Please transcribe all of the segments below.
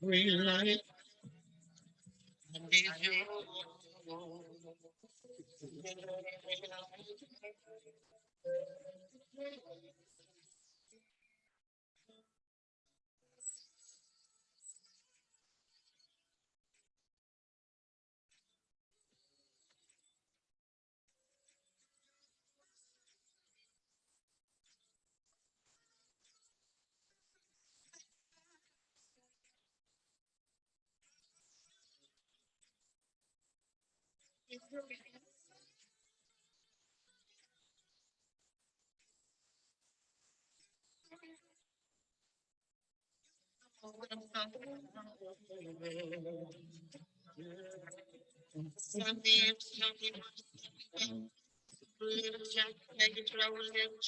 Green light.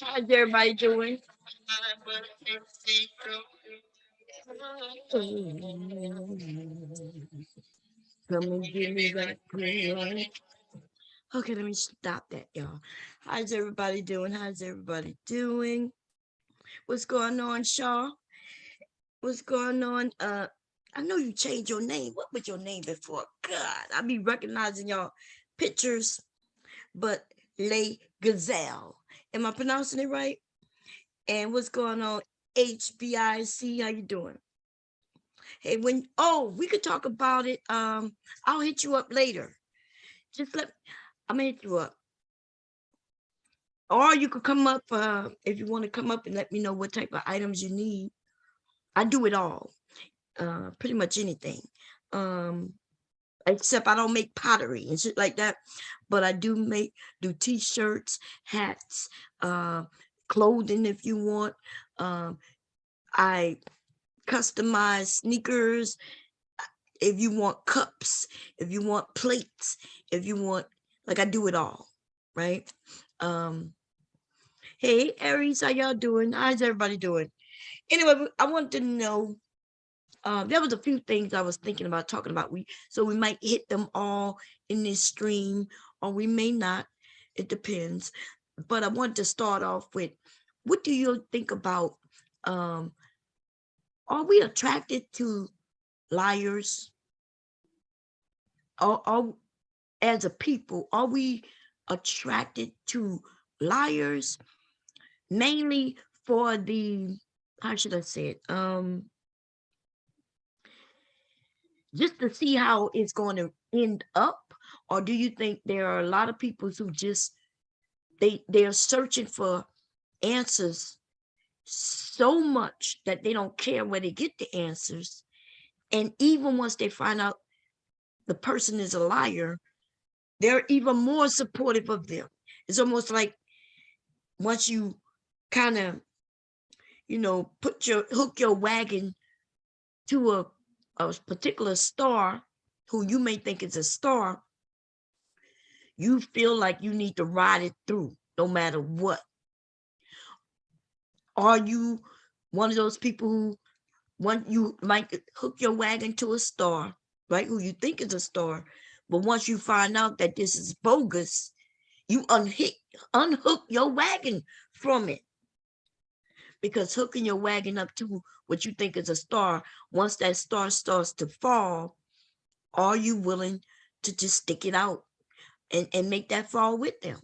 How's everybody doing? Come and give me that green light. Okay, let me stop that, y'all. How's everybody doing? How's everybody doing? What's going on, Shaw? What's going on? I know you changed your name. What was your name before? God, I be recognizing y'all pictures, but Lay Gazelle. Am I pronouncing it right? And what's going on? HBIC, how you doing? Hey, we could talk about it. I'll hit you up later. I'm gonna hit you up. Or you could come up if you want to come up and let me know what type of items you need. I do it all, pretty much anything. Except I don't make pottery and shit like that, but I do t-shirts, hats, clothing if you want. I customize sneakers. If you want cups, if you want plates, if you want, like, I do it all, right? Hey, Aries, how y'all doing? How's everybody doing? Anyway, I wanted to know, there was a few things I was thinking about talking about. So we might hit them all in this stream, or we may not. It depends. But I wanted to start off with, what do you think about, are we attracted to liars? Or as a people, are we attracted to liars? Mainly for the, how should I say it? Just to see how it's going to end up? Or do you think there are a lot of people who just, they're searching for answers so much that they don't care where they get the answers? And even once they find out the person is a liar, they're even more supportive of them. It's almost like once you kind of, hook your wagon to a particular star who you may think is a star, you feel like you need to ride it through no matter what. Are you one of those people who, you might hook your wagon to a star, right, who you think is a star, but once you find out that this is bogus, you unhook your wagon from it? Because hooking your wagon up to what you think is a star, once that star starts to fall, are you willing to just stick it out and make that fall with them?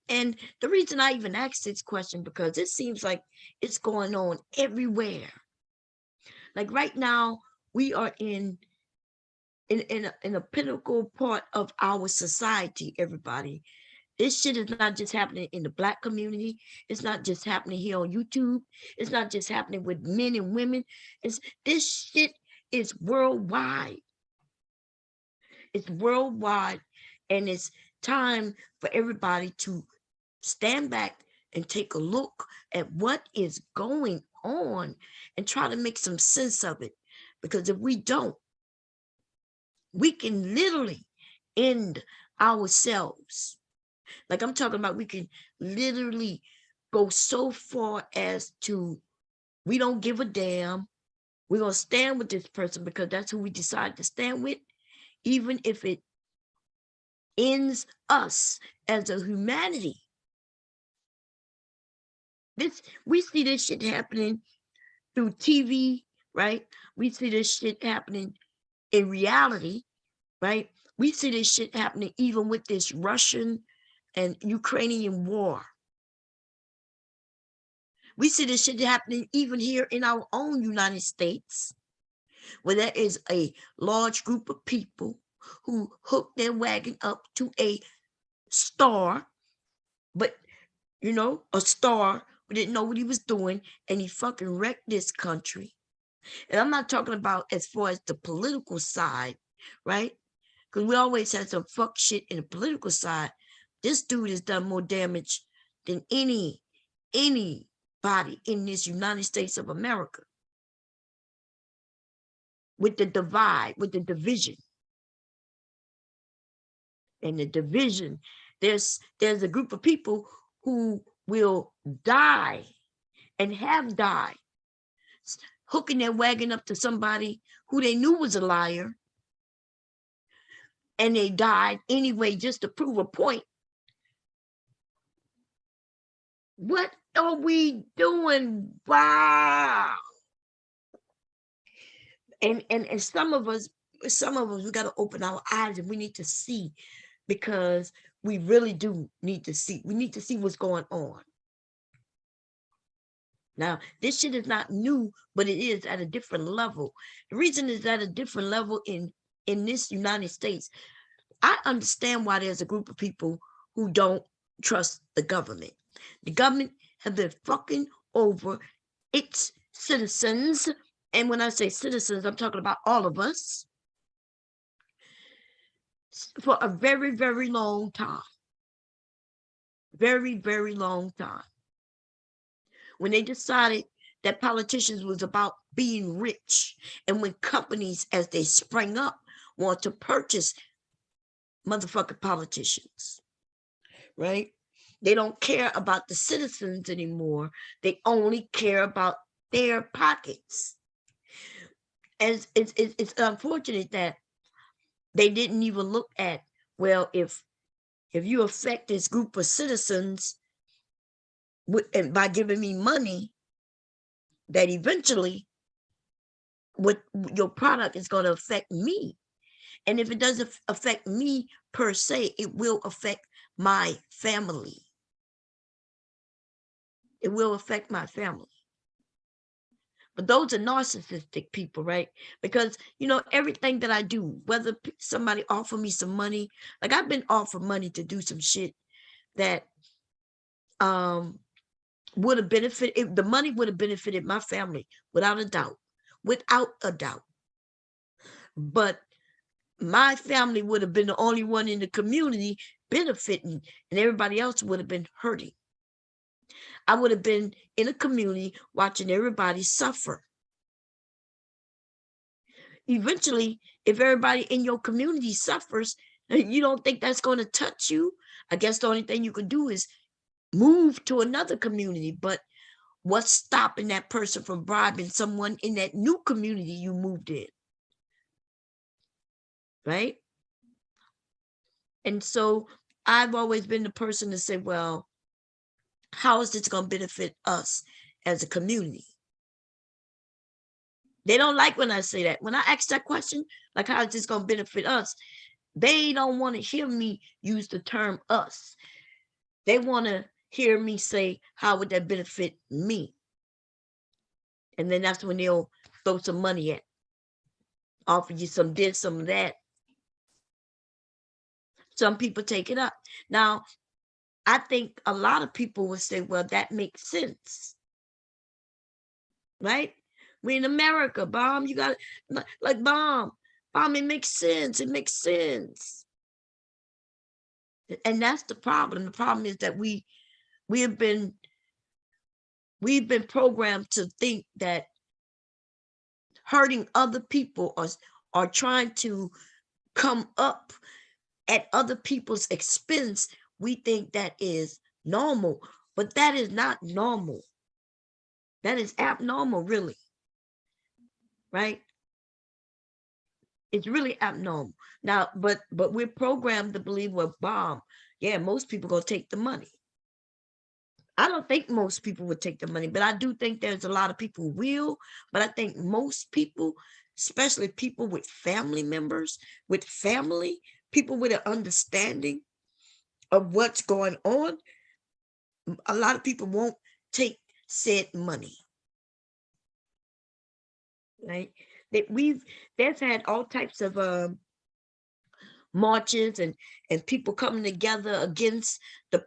And the reason I even asked this question, because it seems like it's going on everywhere. Like right now, we are in a pinnacle part of our society, everybody. This shit is not just happening in the Black community. It's not just happening here on YouTube. It's not just happening with men and women. This shit is worldwide. It's worldwide, and it's time for everybody to stand back and take a look at what is going on and try to make some sense of it. Because if we don't, we can literally end ourselves. Like I'm talking about, we can literally go so far as to, we don't give a damn. We're going to stand with this person because that's who we decide to stand with, even if it ends us as a humanity. We see this shit happening through TV, right? We see this shit happening in reality, right? We see this shit happening even with this Russian and Ukrainian war. We see this shit happening even here in our own United States, where there is a large group of people who hook their wagon up to a star, but you know, a star who didn't know what he was doing, and he fucking wrecked this country. And I'm not talking about as far as the political side, right? Because we always had some fuck shit in the political side. This dude has done more damage than anybody in this United States of America. With the divide, with the division. And the division, there's a group of people who will die and have died hooking their wagon up to somebody who they knew was a liar, and they died anyway just to prove a point. What are we doing? Wow. And some of us, we got to open our eyes, and we need to see, because we really do need to see. We need to see what's going on. Now, this shit is not new, but it is at a different level. The reason it's at a different level in this United States, I understand why there's a group of people who don't trust the government. The government have been fucking over its citizens. And when I say citizens, I'm talking about all of us, for a very, very long time. Very, very long time. When they decided that politicians was about being rich, and when companies, as they sprang up, want to purchase motherfucking politicians, right? They don't care about the citizens anymore. They only care about their pockets. And it's unfortunate that they didn't even look at, well, if you affect this group of citizens and by giving me money, that eventually what your product is going to affect me. And if it doesn't affect me per se, it will affect my family. It will affect my family. But those are narcissistic people, right? Because, you know, everything that I do, whether somebody offer me some money, like I've been offered money to do some shit that would have benefited, the money would have benefited my family without a doubt, but my family would have been the only one in the community benefiting, and everybody else would have been hurting. I would have been in a community watching everybody suffer. Eventually, if everybody in your community suffers, you don't think that's going to touch you. I guess the only thing you can do is move to another community. But what's stopping that person from bribing someone in that new community you moved in? Right? And so I've always been the person to say, well, how is this going to benefit us as a community? They don't like when I say that. When I ask that question, like how is this going to benefit us? They don't want to hear me use the term us. They want to hear me say, how would that benefit me? And then that's when they'll throw some money at, offer you some this, some of that. Some people take it up. Now, I think a lot of people would say, well, that makes sense. Right? We're in America, Bomb. You got like Bomb, it makes sense. It makes sense. And that's the problem. The problem is that we've been programmed to think that hurting other people or trying to come up at other people's expense. We think that is normal, but that is not normal. That is abnormal, really. Right? It's really abnormal. Now, but we're programmed to believe, well, Bomb, yeah, most people gonna take the money. I don't think most people would take the money, but I do think there's a lot of people who will. But I think most people, especially people with family members, with family, people with an understanding of what's going on, a lot of people won't take said money. Right? They've had all types of marches and people coming together against the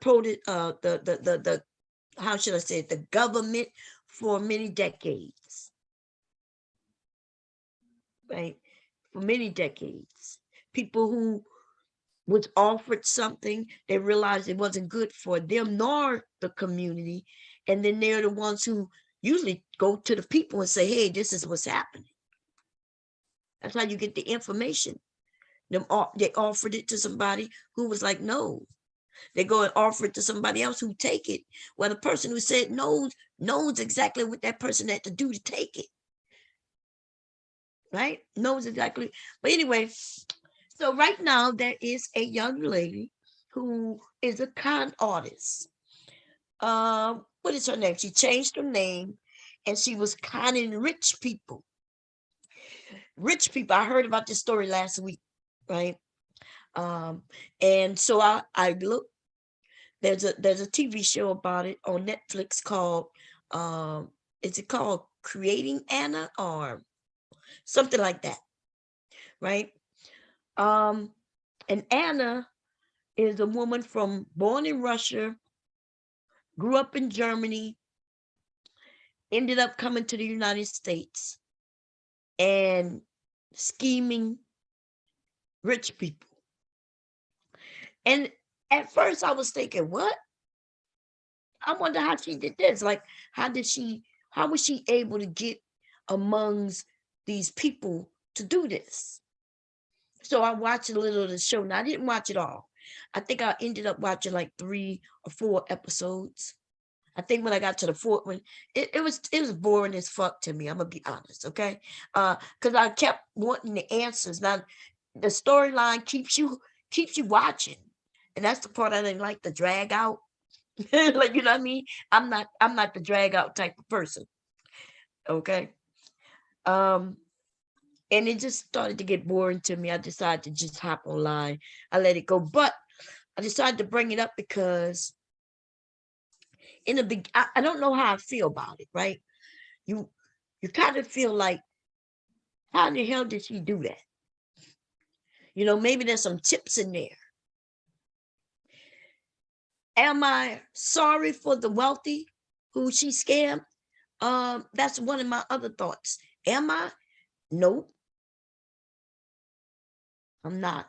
how should I say it, the government for many decades. Right? For many decades. People who was offered something, they realized it wasn't good for them nor the community, and then they're the ones who usually go to the people and say, hey, this is what's happening. That's how you get the information. They offered it to somebody who was like, no. They go and offer it to somebody else who take it. Well, the person who said knows exactly what that person had to do to take it. Right? Knows exactly. But anyway, so right now there is a young lady who is a con artist. What is her name? She changed her name and she was conning rich people. Rich people. I heard about this story last week, right? And so I looked. There's a TV show about it on Netflix called is it called Creating Anna or something like that, right? And Anna is a woman born in Russia, grew up in Germany, ended up coming to the United States and scheming rich people. And at first I was thinking, what? I wonder how she did this. Like, how was she able to get amongst these people to do this? So I watched a little of the show. Now I didn't watch it all. I think I ended up watching like 3 or 4 episodes. I think when I got to the 4th one, it was boring as fuck to me. I'm gonna be honest, okay? Because I kept wanting the answers. Now the storyline keeps you watching, and that's the part I didn't like, the drag out. Like, you know what I mean? I'm not the drag out type of person. Okay. And it just started to get boring to me. I decided to just hop online. I let it go. But I decided to bring it up because in the big, I don't know how I feel about it, right? You kind of feel like, how in the hell did she do that? You know, maybe there's some tips in there. Am I sorry for the wealthy who she scammed? That's one of my other thoughts. Am I? Nope. I'm not.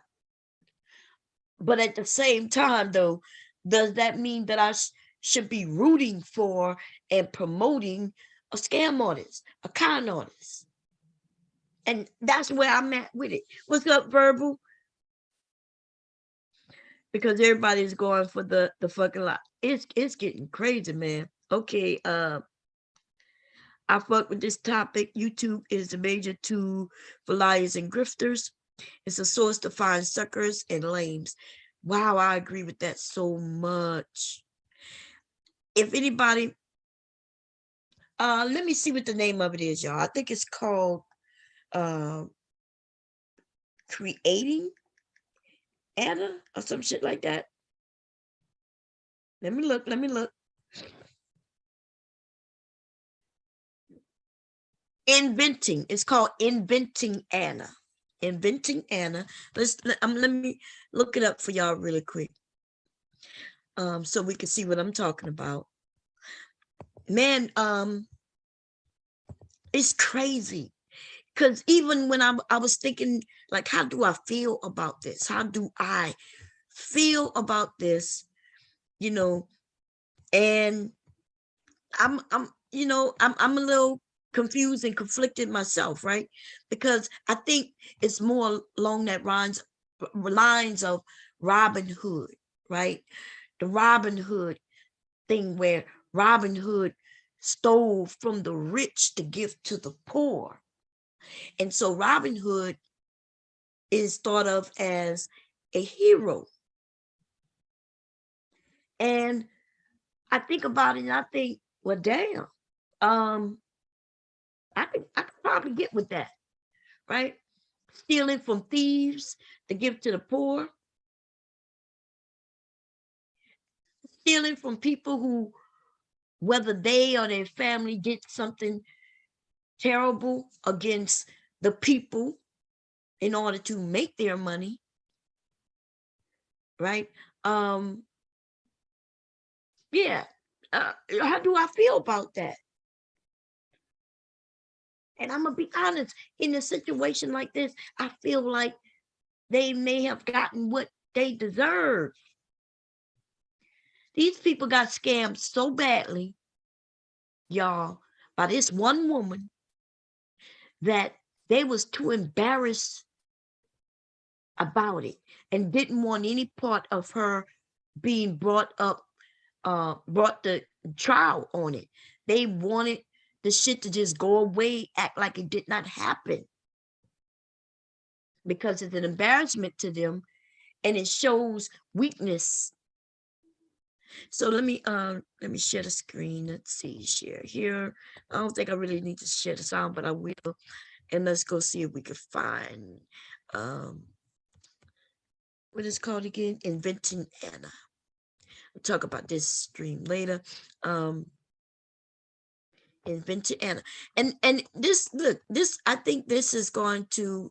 But at the same time, though, does that mean that I should be rooting for and promoting a scam artist, a con artist? And that's where I'm at with it. What's up, Verbal? Because everybody's going for the fucking lot. It's getting crazy, man. Okay, I fuck with this topic. YouTube is a major tool for liars and grifters. It's a source to find suckers and lames. Wow, I agree with that so much. If anybody Let me see what the name of it is, y'all. I think it's called Creating Anna or some shit like that. Let me look. Inventing. It's called Inventing Anna. Inventing Anna. Let me look it up for y'all really quick. So we can see what I'm talking about. Man, it's crazy. Because even when I was thinking, like, how do I feel about this? How do I feel about this? You know, and I'm I'm a little confused and conflicted myself, right? Because I think it's more along that lines of Robin Hood, right? The Robin Hood thing where Robin Hood stole from the rich to give to the poor. And so Robin Hood is thought of as a hero. And I think about it and I think, well, damn, I could probably get with that, right? Stealing from thieves to give to the poor, stealing from people who, whether they or their family did something terrible against the people in order to make their money, right? Yeah. How do I feel about that? And I'm gonna be honest, in a situation like this, I feel like they may have gotten what they deserve. These people got scammed so badly, y'all, by this one woman that they was too embarrassed about it and didn't want any part of her being brought the trial on it. They wanted the shit to just go away, act like it did not happen, because it's an embarrassment to them and it shows weakness. So let me share the screen. Let's see, share here. I don't think I really need to share the sound, but I will. And let's go see if we can find what is called again? Inventing Anna. We'll talk about this stream later. Inventing Anna. And this, look, this, I think this is going to,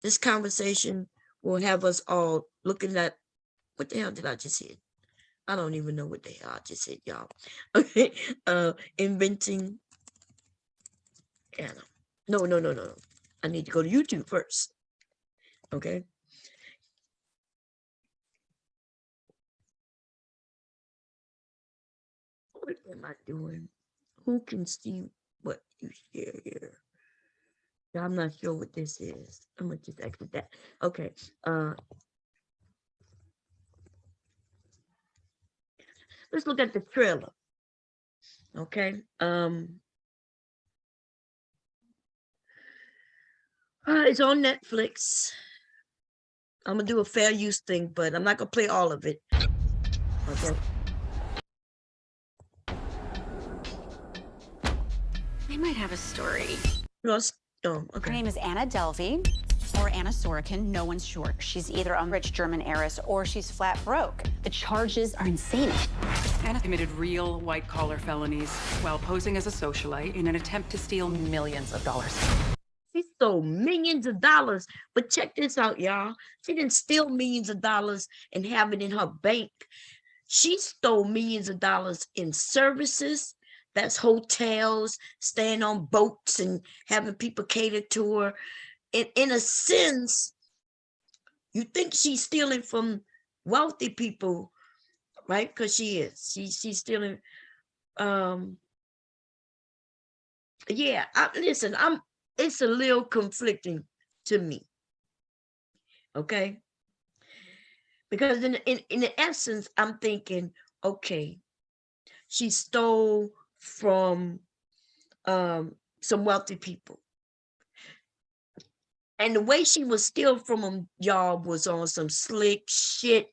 this conversation will have us all looking at, what the hell did I just hit? I don't even know what the hell I just hit, y'all. Okay. Inventing Anna. No. I need to go to YouTube first. Okay. What am I doing? Who can see what you share here? I'm not sure what this is. I'm gonna just exit that. Okay. Let's look at the trailer. Okay. It's on Netflix. I'm gonna do a fair use thing, but I'm not gonna play all of it. Okay. I might have a story. Okay. Her name is Anna Delvey, or Anna Sorokin. No one's sure. She's either a rich German heiress or she's flat broke. The charges are insane. Anna committed real white-collar felonies while posing as a socialite in an attempt to steal millions of dollars. She stole millions of dollars, but check this out, y'all. She didn't steal millions of dollars and have it in her bank. She stole millions of dollars in services. That's hotels, staying on boats and having people cater to her. In a sense, you think she's stealing from wealthy people, right? Because she is. She's stealing. Yeah. Listen. It's a little conflicting to me. Okay. Because in the essence, I'm thinking, okay, she stole from some wealthy people. And the way she was steal from them, y'all, was on some slick shit.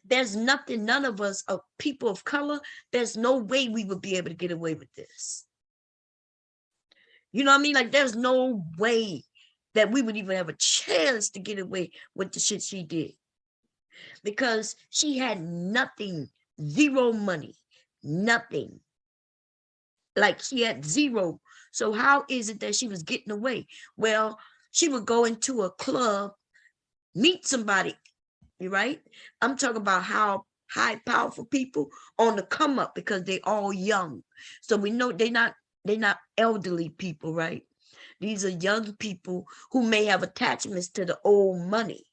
There's nothing, none of us are people of color. There's no way we would be able to get away with this. You know what I mean? Like, there's no way that we would even have a chance to get away with the shit she did. Because she had nothing, zero money, nothing. Like, she had zero. So how is it that she was getting away? Well, she would go into a club, meet somebody, right? I'm talking about how high powerful people on the come up because they all young. So we know they're not elderly people, right? These are young people who may have attachments to the old money.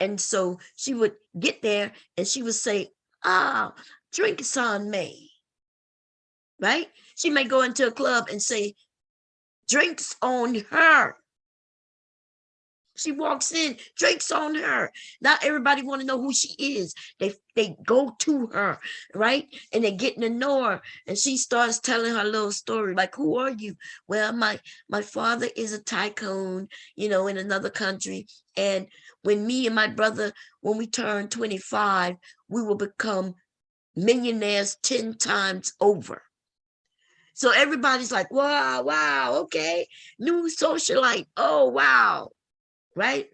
And so she would get there and she would say, drinks on me, right? She may go into a club and say, drinks on her. She walks in, drinks on her. Not everybody want to know who she is. They go to her, right? And they get to know her. And she starts telling her little story, like, who are you? Well, my father is a tycoon, in another country. And when me and my brother, when we turn 25, we will become millionaires 10 times over. So everybody's like, wow, okay. New socialite. Oh, wow. Right?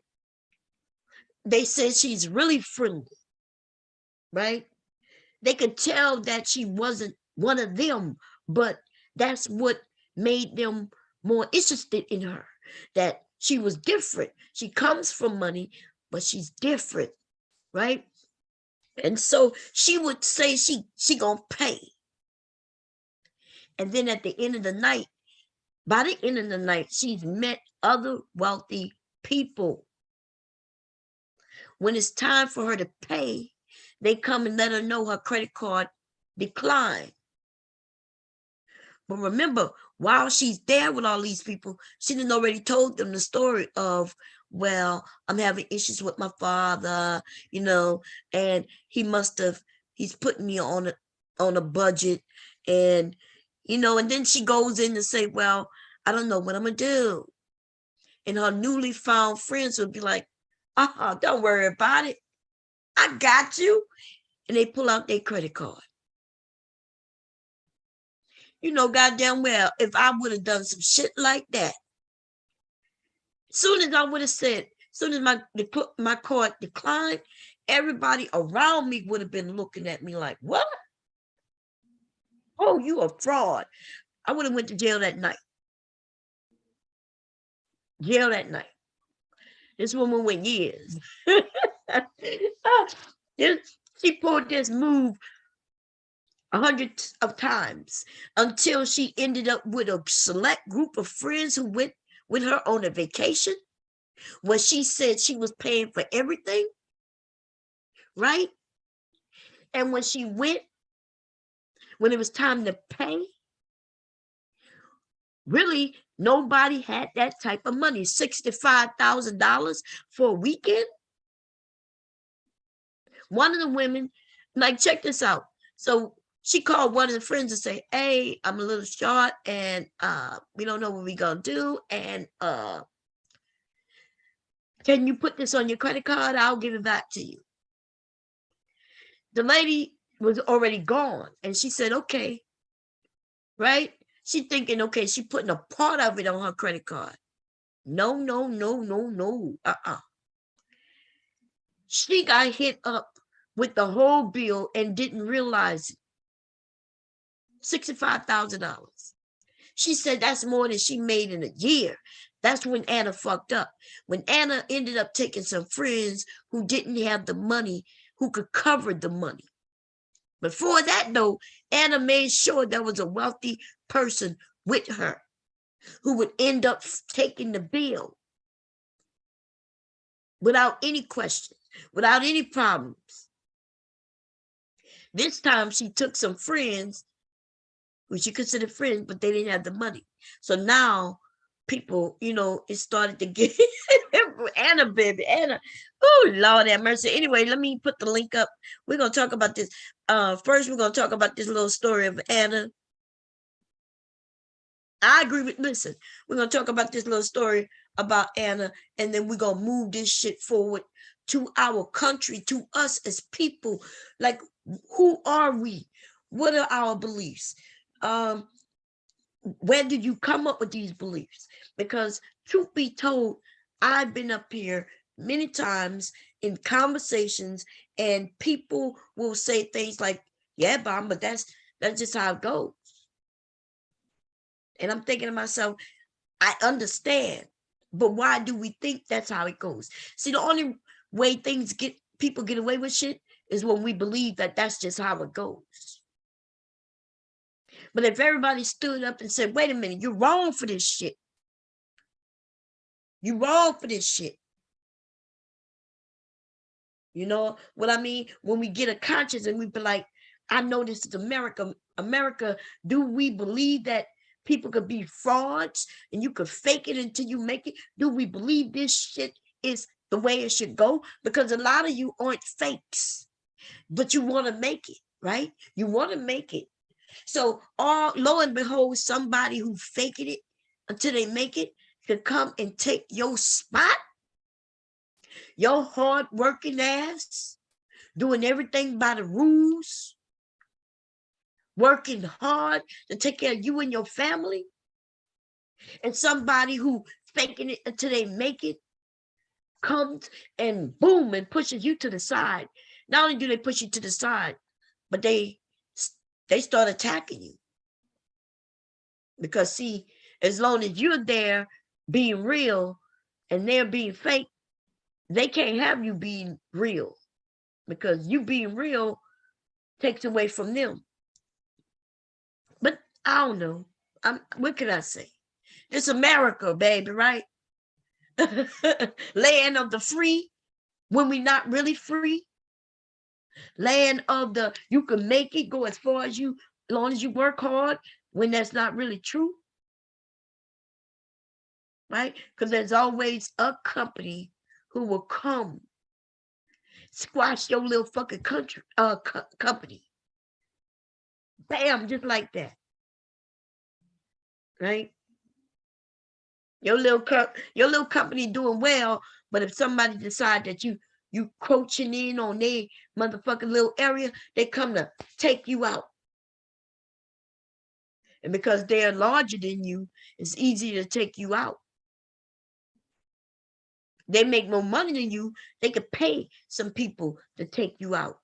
They said she's really friendly, right? They could tell that she wasn't one of them, but that's what made them more interested in her, that she was different. She comes from money, but she's different, right? And so she would say she gonna pay. And then at the end of the night, by the end of the night, she's met other wealthy people. When it's time for her to pay, they come and let her know her credit card declined. But remember, while she's there with all these people, she done already told them the story of, well, I'm having issues with my father, and he's putting me on a budget, and and then she goes in to say, well, I don't know what I'm gonna do. And her newly found friends would be like, don't worry about it. I got you. And they pull out their credit card. Goddamn well, if I would have done some shit like that, soon as I would have said, soon as my card declined, everybody around me would have been looking at me like, what? Oh, you a fraud. I would have went to jail that night. Jail that night. This woman went years. She pulled this move hundreds of times until she ended up with a select group of friends who went with her on a vacation where she said she was paying for everything, right? And when she went, when it was time to pay, really nobody had that type of money. $65,000 for a weekend. One of the women, like, check this out. So she called one of the friends and say, hey, I'm a little short and we don't know what we're gonna do. And can you put this on your credit card? I'll give it back to you. The lady was already gone and she said, okay, right? She thinking, okay, she putting a part of it on her credit card. No. She got hit up with the whole bill and didn't realize it. $65,000. She said that's more than she made in a year. That's when Anna fucked up. When Anna ended up taking some friends who didn't have the money, who could cover the money. Before that, though, Anna made sure there was a wealthy person with her who would end up taking the bill without any questions, without any problems. This time she took some friends who she considered friends, but they didn't have the money. So now people, it started to get Anna, baby, Anna. Oh, Lord have mercy. Anyway, let me put the link up. We're going to talk about this. First, we're going to talk about this little story of Anna. I agree with, listen, we're going to talk about this little story about Anna, and then we're going to move this shit forward to our country, to us as people. Like, who are we? What are our beliefs? Where did you come up with these beliefs? Because truth be told, I've been up here many times in conversations, and people will say things like, yeah, Bob, but that's just how it goes. And I'm thinking to myself, I understand, but why do we think that's how it goes? See, the only way people get away with shit is when we believe that that's just how it goes. But if everybody stood up and said, wait a minute, you're wrong for this shit. You're wrong for this shit. You know what I mean? When we get a conscience and we be like, I know this is America. America, do we believe that people could be frauds and you could fake it until you make it? Do we believe this shit is the way it should go? Because a lot of you aren't fakes, but you want to make it, right? You want to make it. So lo and behold, somebody who faking it until they make it could come and take your spot. Your hard working ass, doing everything by the rules, working hard to take care of you and your family. And somebody who faking it until they make it comes and boom and pushes you to the side. Not only do they push you to the side, but they start attacking you. Because see, as long as you're there being real and they're being fake, they can't have you being real, because you being real takes away from them. But I don't know. What can I say? It's America, baby, right? Land of the free when we not really free. Land of the you can make it, go as far as long as you work hard, when that's not really true. Right? Because there's always a company who will come squash your little fucking company. Bam, just like that. Right? Your little company doing well, but if somebody decide that you coaching in on their motherfucking little area, they come to take you out. And because they're larger than you, it's easy to take you out. They make more money than you. They could pay some people to take you out.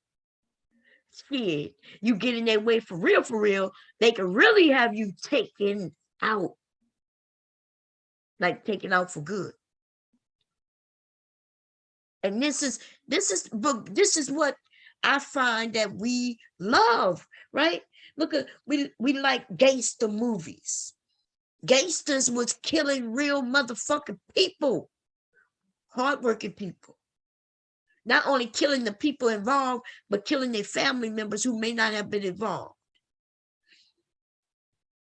Shit, you get in their way for real, they can really have you taken out. Like taken out for good. And this is what I find that we love, right? Look at we like gangster movies. Gangsters was killing real motherfucking people. Hardworking people. Not only killing the people involved, but killing their family members who may not have been involved.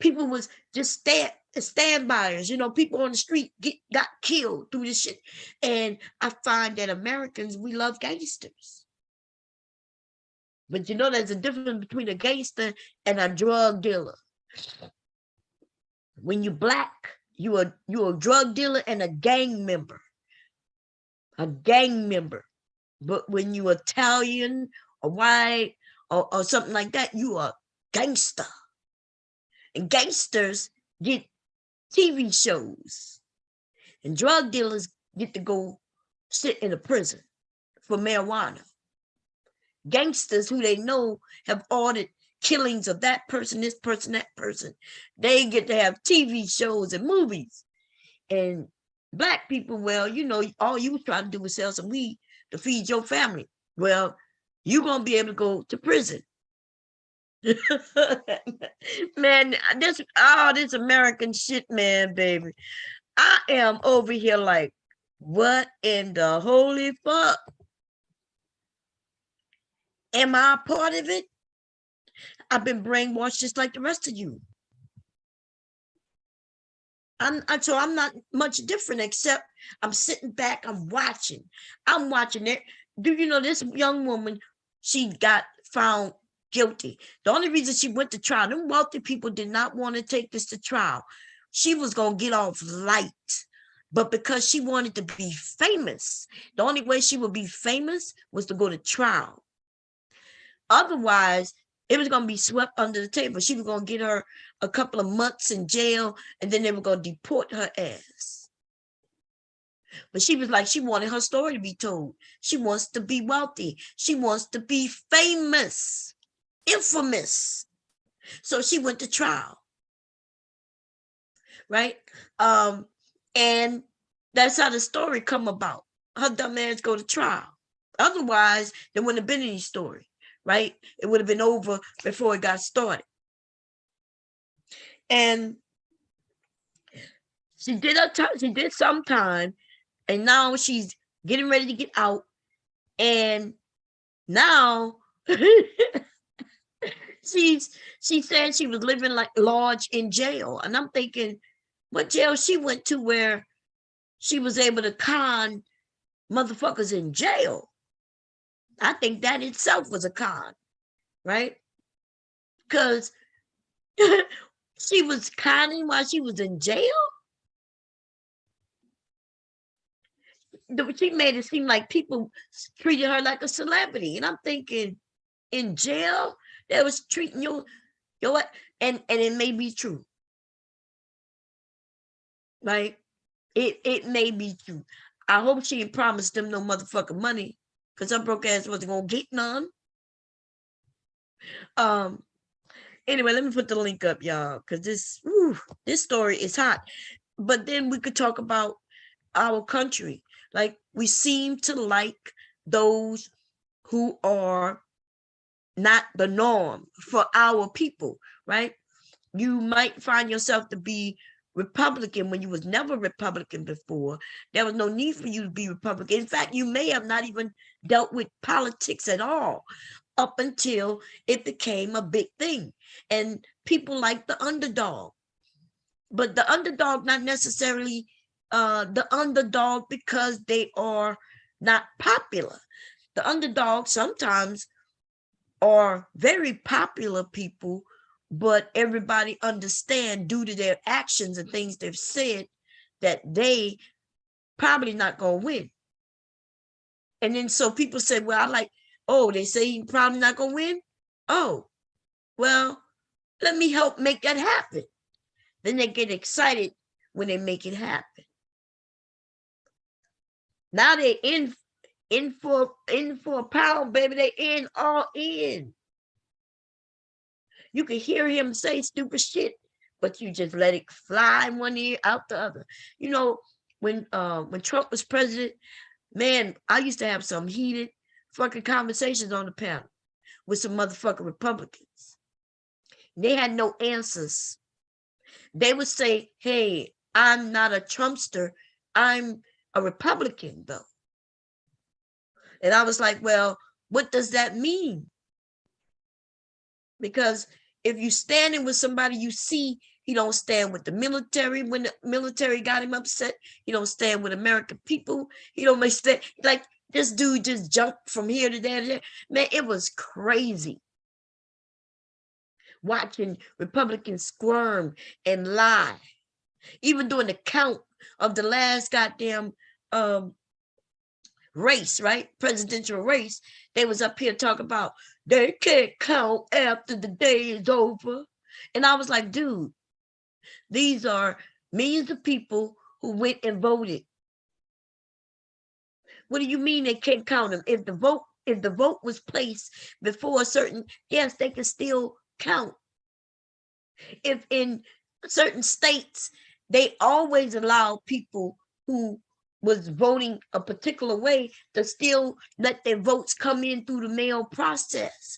People was just standbyers, people on the street got killed through this shit. And I find that Americans, we love gangsters. But there's a difference between a gangster and a drug dealer. When you're black, you're a drug dealer and a gang member. A gang member. But when you're Italian or white or something like that, you are a gangster. And gangsters get TV shows. And drug dealers get to go sit in a prison for marijuana. Gangsters who they know have ordered killings of that person, this person, that person. They get to have TV shows and movies. And black people, well, all you was trying to do was sell some weed to feed your family. Well, you're going to be able to go to prison. Man, this American shit, man, baby. I am over here like, what in the holy fuck? Am I a part of it? I've been brainwashed just like the rest of you. So I'm not much different, except I'm sitting back, I'm watching it. Do you know this young woman, she got found guilty. The only reason she went to trial, them wealthy people did not want to take this to trial. She was going to get off light. But because she wanted to be famous, the only way she would be famous was to go to trial. Otherwise, it was going to be swept under the table. She was going to get her a couple of months in jail, and then they were going to deport her ass. But she was like, she wanted her story to be told. She wants to be wealthy. She wants to be famous, infamous. So she went to trial, right? And that's how the story come about. Her dumb ass go to trial. Otherwise, there wouldn't have been any story, right? It would have been over before it got started. And she did her time. She did some time, and now she's getting ready to get out. And now she said she was living like large in jail, and I'm thinking, what jail she went to where she was able to con motherfuckers in jail? I think that itself was a con, right? Because she was conning while she was in jail. She made it seem like people treated her like a celebrity, and I'm thinking, in jail, they was treating you what? And it may be true, right? It may be true. I hope she ain't promised them no motherfucking money, because her broke ass wasn't gonna get none. Anyway, let me put the link up, y'all, because this story is hot. But then we could talk about our country. Like, we seem to like those who are not the norm for our people, right? You might find yourself to be Republican when you was never Republican before. There was no need for you to be Republican. In fact, you may have not even dealt with politics at all up until it became a big thing. And people like the underdog. But the underdog, not necessarily the underdog because they are not popular. The underdog sometimes are very popular people, but everybody understand due to their actions and things they've said that they probably not gonna win. And then so people say, well, I like, oh, they say he probably not gonna win. Oh, well, let me help make that happen. Then they get excited when they make it happen. Now they in for a pound, baby. They in all in. You can hear him say stupid shit, but you just let it fly in one ear out the other. You know, when Trump was president, man, I used to have some heated fucking conversations on the panel with some motherfucking Republicans. They had no answers. They would say, hey, I'm not a Trumpster. I'm a Republican, though. And I was like, well, what does that mean? Because if you standing with somebody, you see he don't stand with the military when the military got him upset. He don't stand with American people. He don't make stand, like this dude just jumped from here to there to there. Man, it was crazy. Watching Republicans squirm and lie. Even during the count of the last goddamn race, right? Presidential race, they was up here talking about they can't count after the day is over. And I was like, dude, these are millions of people who went and voted. What do you mean they can't count them? If the vote was placed before a certain, yes, they can still count. If in certain states, they always allow people who was voting a particular way to still let their votes come in through the mail process.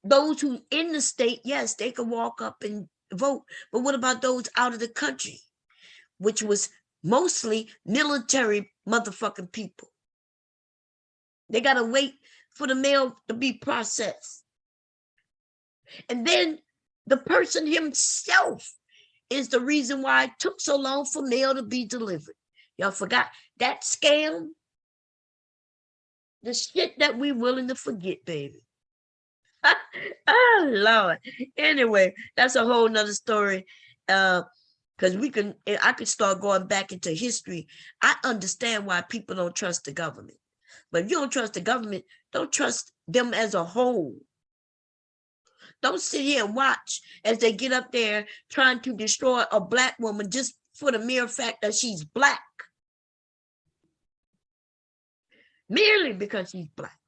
Those who in the state, yes, they can walk up and vote. But what about those out of the country, which was mostly military motherfucking people? They got to wait for the mail to be processed. And then the person himself is the reason why it took so long for mail to be delivered. Y'all forgot that scam? The shit that we willing to forget, baby. Oh, Lord. Anyway, that's a whole nother story. Because I could start going back into history. I understand why people don't trust the government. But if you don't trust the government, don't trust them as a whole. Don't sit here and watch as they get up there trying to destroy a black woman just for the mere fact that she's black. Merely because she's black.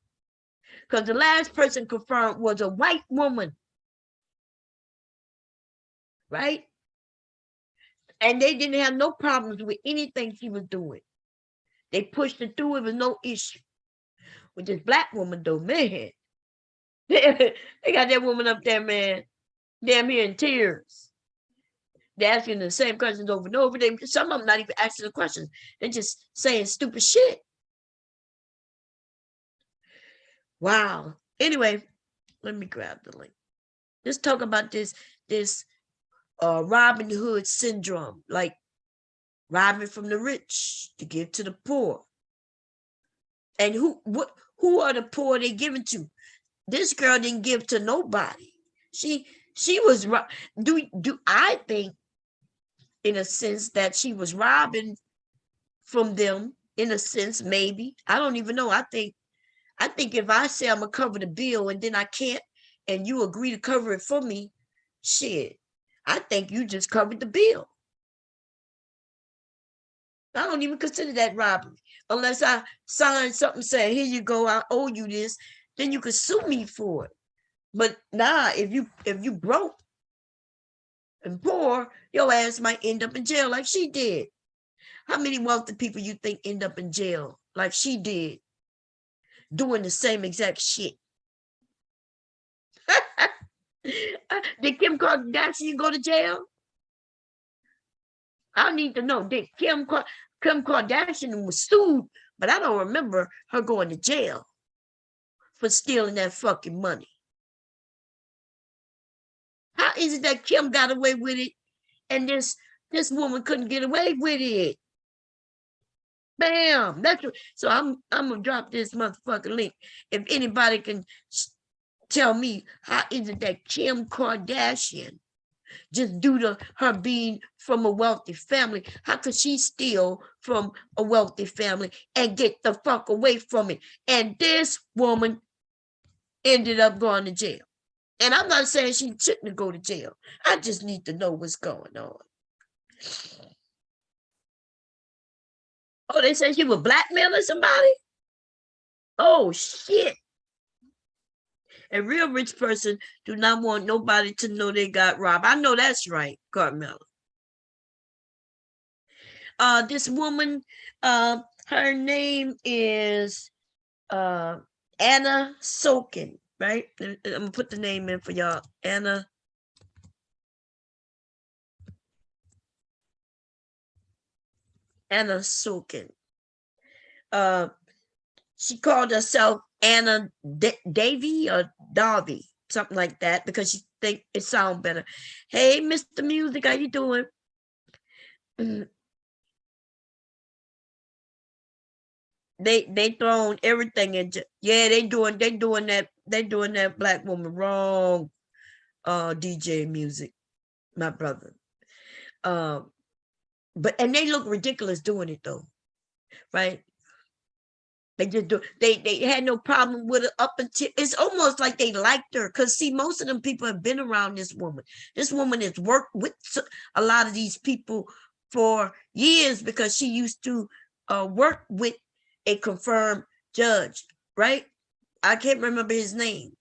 Because the last person confirmed was a white woman. Right? And they didn't have no problems with anything she was doing. They pushed it through. It was no issue. With this black woman, though, man. They got that woman up there, man. Damn here in tears. They're asking the same questions over and over. Some of them not even asking the questions. They're just saying stupid shit. Wow. Anyway, let me grab the link. Let's talk about this Robin Hood syndrome, like robbing from the rich to give to the poor. And who are the poor they giving to? This girl didn't give to nobody. She was do I think in a sense that she was robbing from them, in a sense, maybe. I don't even know. I think if I say I'm gonna cover the bill and then I can't, and you agree to cover it for me, shit, I think you just covered the bill. I don't even consider that robbery. Unless I sign something saying, here you go, I owe you this, then you could sue me for it. But nah, if you broke and poor, your ass might end up in jail like she did. How many wealthy people you think end up in jail like she did, doing the same exact shit? Did Kim Kardashian go to jail? I need to know. Did Kim Kardashian was sued, but I don't remember her going to jail for stealing that fucking money. How is it that Kim got away with it and this woman couldn't get away with it? Bam! That's what, so I'm gonna drop this motherfucking link. If anybody can tell me how is it that Kim Kardashian, just due to her being from a wealthy family, how could she steal from a wealthy family and get the fuck away from it? And this woman ended up going to jail. And I'm not saying she shouldn't go to jail. I just need to know what's going on. Oh, they said she was blackmailing somebody? Oh, shit. A real rich person do not want nobody to know they got robbed. I know that's right, Carmela. This woman, her name is Anna Sokin, right? I'm gonna put the name in for y'all. Anna Sokin. She called herself Anna Davy or Darby, something like that, because she think it sounds better. Hey, Mr. Music, how you doing? They thrown everything in. Yeah, they doing that black woman wrong. DJ Music, my brother. But and they look ridiculous doing it though, right? They just do. They had no problem with it up until it's almost like they liked her. Cause see, most of them people have been around this woman. This woman has worked with a lot of these people for years because she used to work with a confirmed judge, right? I can't remember his name.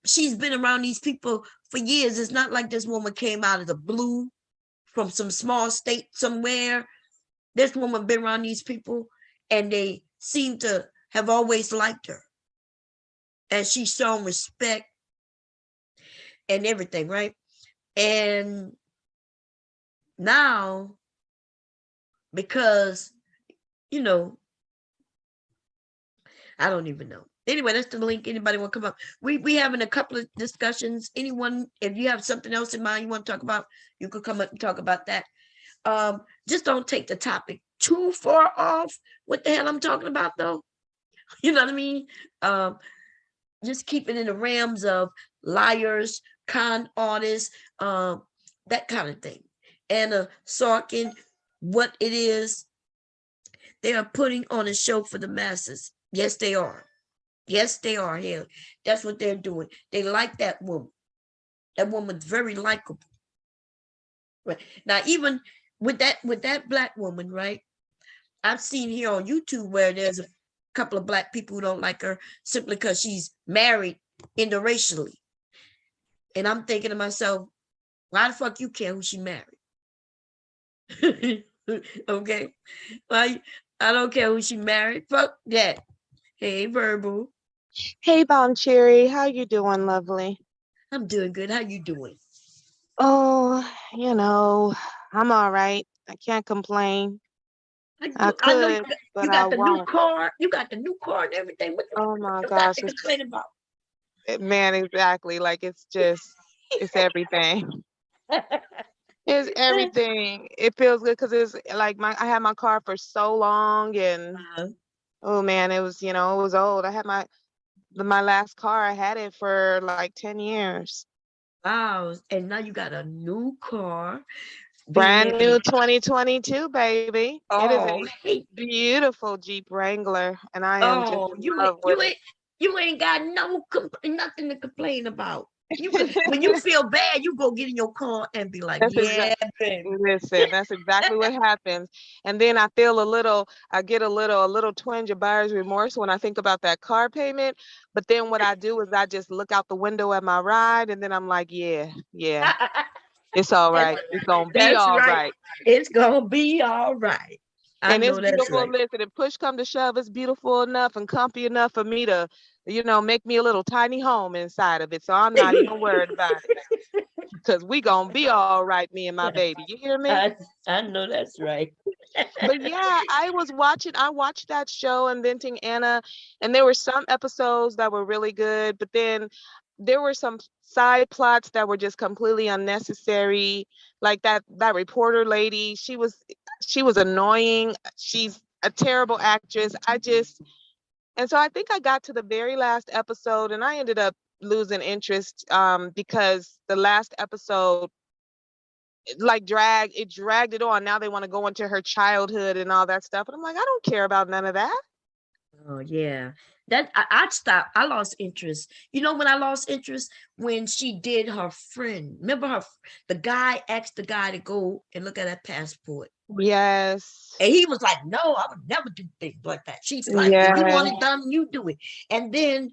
She's been around these people for years. It's not like this woman came out of the blue from some small state somewhere. This woman been around these people and they seem to have always liked her. And she's shown respect and everything, right? And now, because, you know, I don't even know. Anyway, that's the link. Anybody want to come up? We having a couple of discussions. Anyone, if you have something else in mind you want to talk about, you could come up and talk about that. Just don't take the topic too far off what the hell I'm talking about, though. You know what I mean? Just keep it in the realms of liars, con artists, that kind of thing. Anna Sorkin, what it is they are putting on a show for the masses. Yes, they are. Yes, they are. Hell, that's what they're doing. They like that woman. That woman's very likable. Right now, even with that black woman, right? I've seen here on YouTube where there's a couple of black people who don't like her simply because she's married interracially. And I'm thinking to myself, why the fuck you care who she married? Okay. Why I don't care who she married. Fuck that. Hey, Verbal. Hey, Bon Cherry, how you doing, lovely? I'm doing good. How you doing? Oh, I'm all right. I can't complain. I I know could, you but I got the new won't. car. You got the new car and everything. What Oh my you got gosh, to complain about? man, exactly. Like it's everything. It's everything. It feels good because it's like I had my car for so long, and oh man, it was it was old. I had my last car. I had it for like 10 years. Wow. And now you got a new car. Being Brand able new to, 2022, baby. It is oh, a hey, beautiful Jeep Wrangler, and I am just oh, in love with it. you ain't got nothing to complain about. When you feel bad, you go get in your car and be like, That's yeah, exactly. baby. Listen, that's exactly what happens. And then I get a little twinge of buyer's remorse when I think about that car payment. But then what I do is I just look out the window at my ride, and then I'm like, yeah, yeah, it's all that's, right. It's gonna be that's all right. right. It's gonna be all right. I And it's know that's beautiful. right. Listen, if push come to shove, it's beautiful enough and comfy enough for me to, make me a little tiny home inside of it. So I'm not even worried about it because we gonna be all right, me and my baby. You hear me? I, I know that's right. But yeah, I watched that show, Inventing Anna, and there were some episodes that were really good, but then there were some side plots that were just completely unnecessary. Like that reporter lady, she was annoying. She's a terrible actress. And so I think I got to the very last episode and I ended up losing interest because the last episode dragged it on. Now they want to go into her childhood and all that stuff. And I'm like, I don't care about none of that. Oh yeah, that I stopped. I lost interest. You know when I lost interest when she did her friend. Remember the guy asked the guy to go and look at her passport, Yes. and he was like, "No, I would never do things like that." She's like, "If you Yeah. want it done, you do it." And then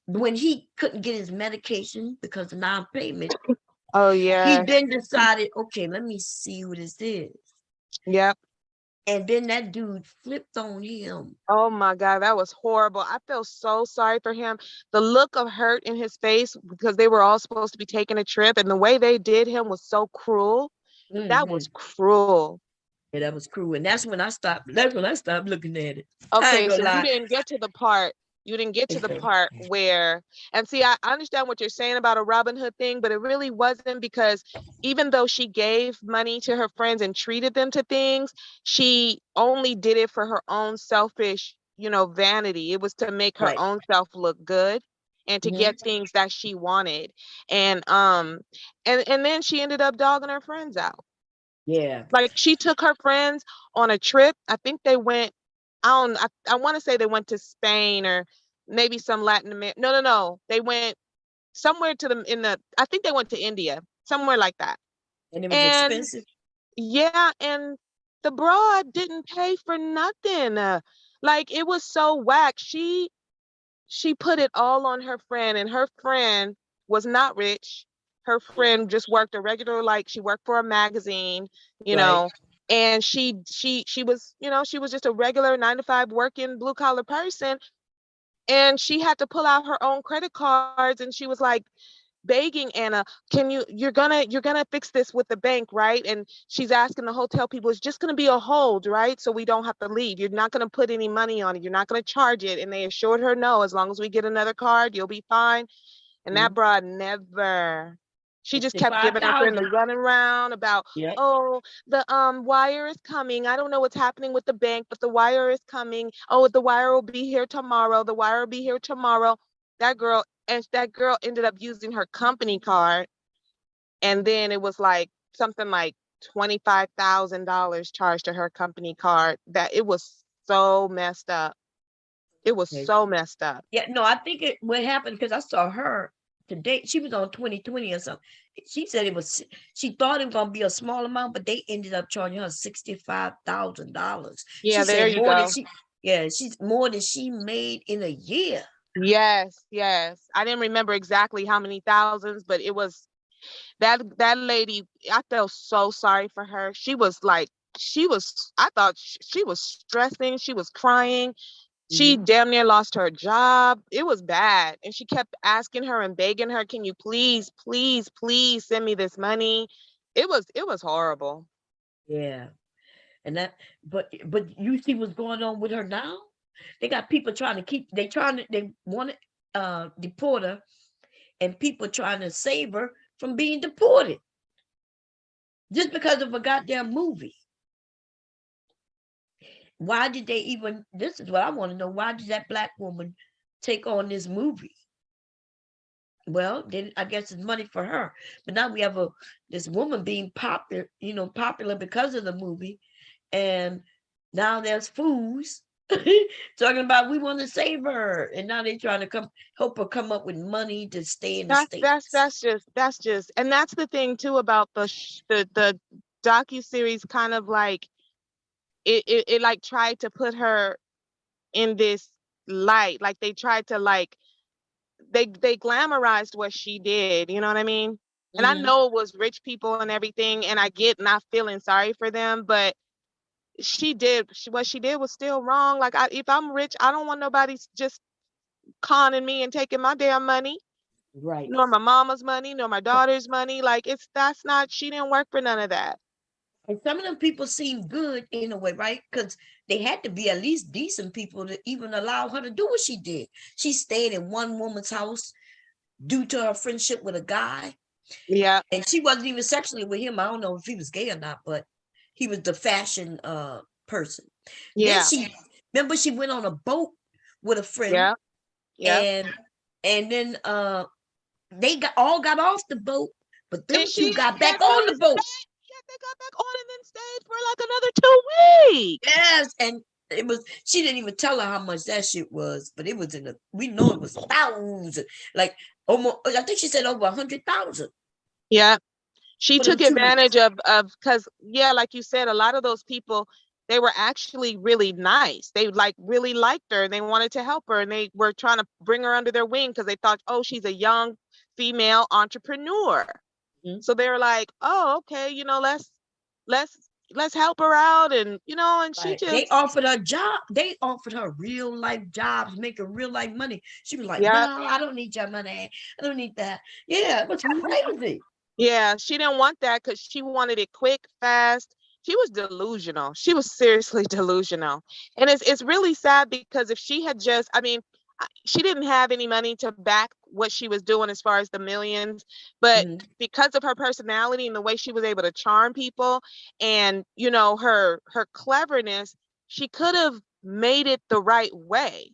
when he couldn't get his medication because of non-payment, Oh he yeah. then decided, "Okay, let me see who this is." Yep. And then that dude flipped on him. Oh my God, that was horrible. I feel so sorry for him. The look of hurt in his face because they were all supposed to be taking a trip, and the way they did him was so cruel. That was Mhm. cruel. Yeah, that was cruel. And that's when I stopped. That's when I stopped looking at it. I ain't Okay, gonna so you lie. didn't get to the part. You didn't get to the part where, and see, I understand what you're saying about a Robin Hood thing, but it really wasn't because even though she gave money to her friends and treated them to things, she only did it for her own selfish, vanity. It was to make her Right. own self look good and to Hmm. get things that she wanted. And then she ended up dogging her friends out. Yeah. Like she took her friends on a trip. I think they went, I want to say they went to Spain or maybe some Latin America. No, no, no. They went somewhere I think they went to India, somewhere like that. And it was And expensive. yeah, and the broad didn't pay for nothing. Like it was so whack. She put it all on her friend, and her friend was not rich. Her friend just worked a regular, like she worked for a magazine, you Right. know, and she was, she was just a regular 9 to 5 working blue collar person. And she had to pull out her own credit cards, and she was like begging Anna, can you're gonna fix this with the bank, right? And she's asking the hotel people, it's just gonna be a hold, right? So we don't have to leave. You're not gonna put any money on it. You're not gonna charge it. And they assured her, no, as long as we get another card, you'll be fine. And that Mhm. broad never. She just kept giving her friend 65,000. the running around about, Yep. oh, the wire is coming. I don't know what's happening with the bank, but the wire is coming. Oh, the wire will be here tomorrow. The wire will be here tomorrow. That girl ended up using her company card, and then it was like something like $25,000 charged to her company card. That it was so messed up. It was Okay. so messed up. Yeah, no, I think what happened because I saw her today. She was on 2020 or something. She said she thought it was gonna be a small amount, but they ended up charging her $65,000. Yeah, She there said you more than go. she's more than she made in a year. Yes, yes. I didn't remember exactly how many thousands, but it was that lady. I felt so sorry for her. She was like, I thought she was stressing. She was crying. She Mhm. damn near lost her job. It was bad. And she kept asking her and begging her, can you please, please, please send me this money? It was horrible. Yeah, and but you see what's going on with her now? They got people trying to they want to deport her, and people trying to save her from being deported just because of a goddamn movie. Why did they even? This is what I want to know. Why did that black woman take on this movie? Well, then I guess it's money for her. But now we have this woman being popular, popular because of the movie, and now there's fools talking about we want to save her, and now they're trying to help her come up with money to stay in the That's that's states. that's just and that's the thing too about the docu-series. Kind of like it like tried to put her in this light. Like they tried to like they glamorized what she did, you know what I mean? And I Hmm. know it was rich people and everything, and I get not feeling sorry for them, but what she did was still wrong. Like if I'm rich, I don't want nobody just conning me and taking my damn money, Right. nor my mama's money, nor my daughter's money. Like that's not, she didn't work for none of that. And some of them people seem good in a way, right? Because they had to be at least decent people to even allow her to do what she did. She stayed in one woman's house due to her friendship with a guy, Yeah, and she wasn't even sexually with him. I don't know if he was gay or not, but he was the fashion person. Then yeah, remember she went on a boat with a friend, yeah, yeah. and then got off the boat, but them And two she got back guess what? on the boat. Yeah, they got back on and then stayed for like another 2 weeks. Yes, and she didn't even tell her how much that shit was, but it was we know it was thousands, like almost, I think she said over 100,000 Yeah. She for them took 2 weeks. advantage of because yeah, like you said, a lot of those people, they were actually really nice. They like really liked her and they wanted to help her and they were trying to bring her under their wing because they thought, oh, she's a young female entrepreneur. Mhm. So they were like, oh, okay, let's let's help her out. And and she Right. They just, offered her job. They offered her real life jobs, making real life money. She was like, yeah, "No, I don't need your money. I don't need that." Yeah, it was crazy. yeah, she didn't want that because she wanted it quick, fast. She was delusional. She was seriously delusional. And it's really sad because if she had just, I mean, she didn't have any money to back what she was doing as far as the millions, but Hmm. because of her personality and the way she was able to charm people and, her cleverness, she could have made it the right way.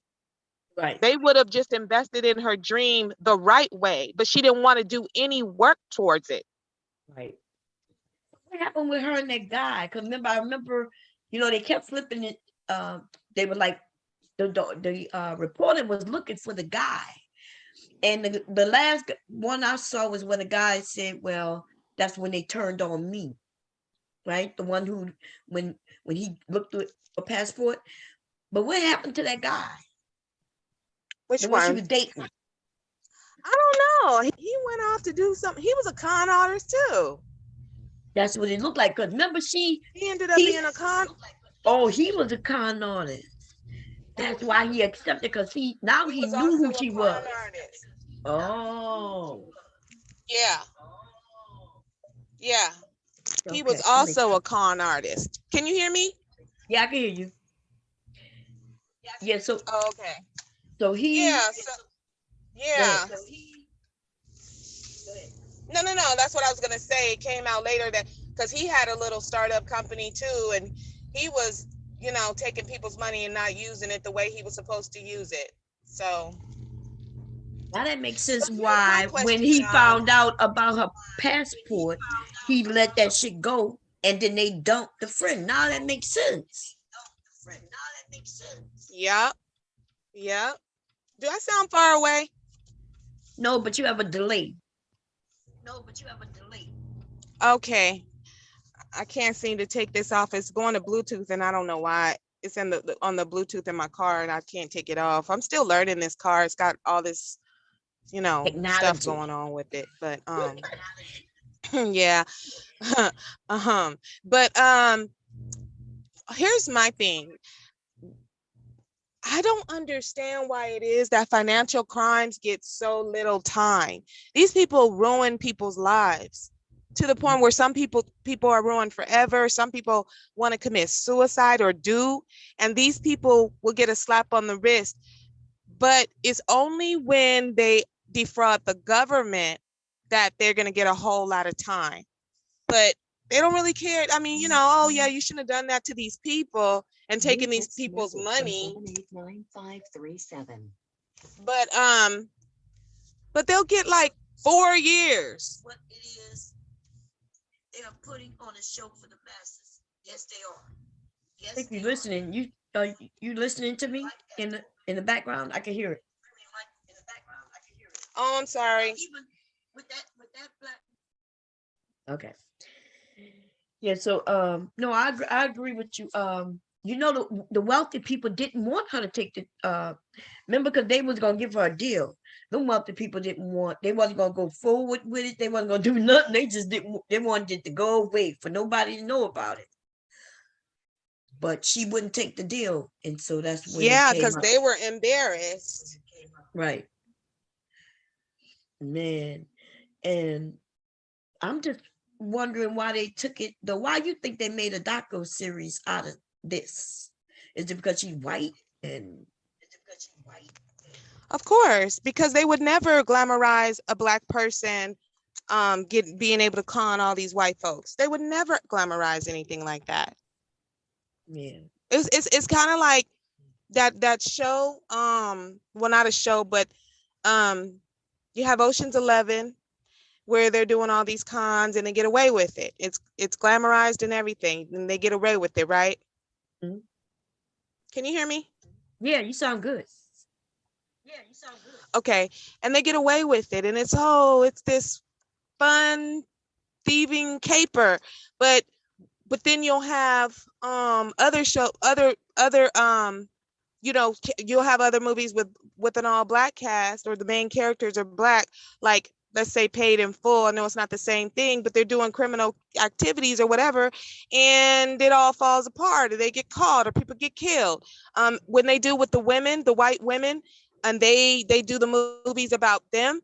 Right, They would have just invested in her dream the right way, but she didn't want to do any work towards it. right. What happened with her and that guy? Because I remember, they kept flipping it. They were like, the reporter was looking for the guy, and the last one I saw was when the guy said, "Well, that's when they turned on me." Right, the one who when he looked at a passport. But what happened to that guy? Which The one she one? was dating. I don't know. He went off to do something. He was a con artist too. That's what it looked like. Because remember, He ended up he, being a con. he was a con artist. That's why he accepted, because now He he was knew also who a she con was. artist. Oh, Yeah, yeah. He was okay, that makes also a sense. con artist. Can you hear me? Yeah, I can hear you. Yeah, Oh, okay. so he Yeah. So, go ahead. yeah. No, no, no. That's what I was gonna say. It came out later that because he had a little startup company too, and he was, taking people's money and not using it the way he was supposed to use it. So, Now that makes so sense here's my why when question, he Sean. found out about her passport, he let that shit go and then they dump the friend. Now that makes sense. Yep. Yep. Do I sound far away? No, but you have a delay. Okay. I can't seem to take this off. It's going to Bluetooth and I don't know why. It's in on the Bluetooth in my car and I can't take it off. I'm still learning this car. It's got all this, stuff Technology. going on with it. But yeah. But here's my thing. I don't understand why it is that financial crimes get so little time. These people ruin people's lives to the point where some people are ruined forever. Some people want to commit suicide or do, and these people will get a slap on the wrist. But it's only when they defraud the government that they're going to get a whole lot of time. But they don't really care. I mean, oh yeah, you shouldn't have done that to these people and taken these people's money. 78537. But they'll get like 4 years. What it is, they are putting on a show for the masses. Yes, they are. Yes, if you're listening, you listening to me in the background? I can hear it. Oh, I'm sorry. Even with that black. Okay. Yeah. So no, I agree with you. The wealthy people didn't want her to take the remember, because they was gonna give her a deal. The wealthy people they wasn't gonna go forward with it. They wasn't gonna do nothing. They wanted it to go away for nobody to know about it. But she wouldn't take the deal, and so that's when because they were embarrassed. Right. Man, and I'm just wondering why they took it. Though, why you think they made a docu series out of this? Is it because she's white? Of course, because they would never glamorize a black person being able to con all these white folks. They would never glamorize anything like that. Yeah. It's kind of like that show, well, not a show, but you have Ocean's 11 where they're doing all these cons and they get away with it. It's glamorized and everything, and they get away with it, right? Mm-hmm. Can you hear me? Yeah, you sound good. Okay, and they get away with it, and it's this fun thieving caper, but then you'll have you'll have other movies with an all black cast, or the main characters are black, like let's say Paid in Full. I know it's not the same thing, but they're doing criminal activities or whatever, and it all falls apart, or they get caught, or people get killed. When they do with the women, the white women, and they do the movies about them,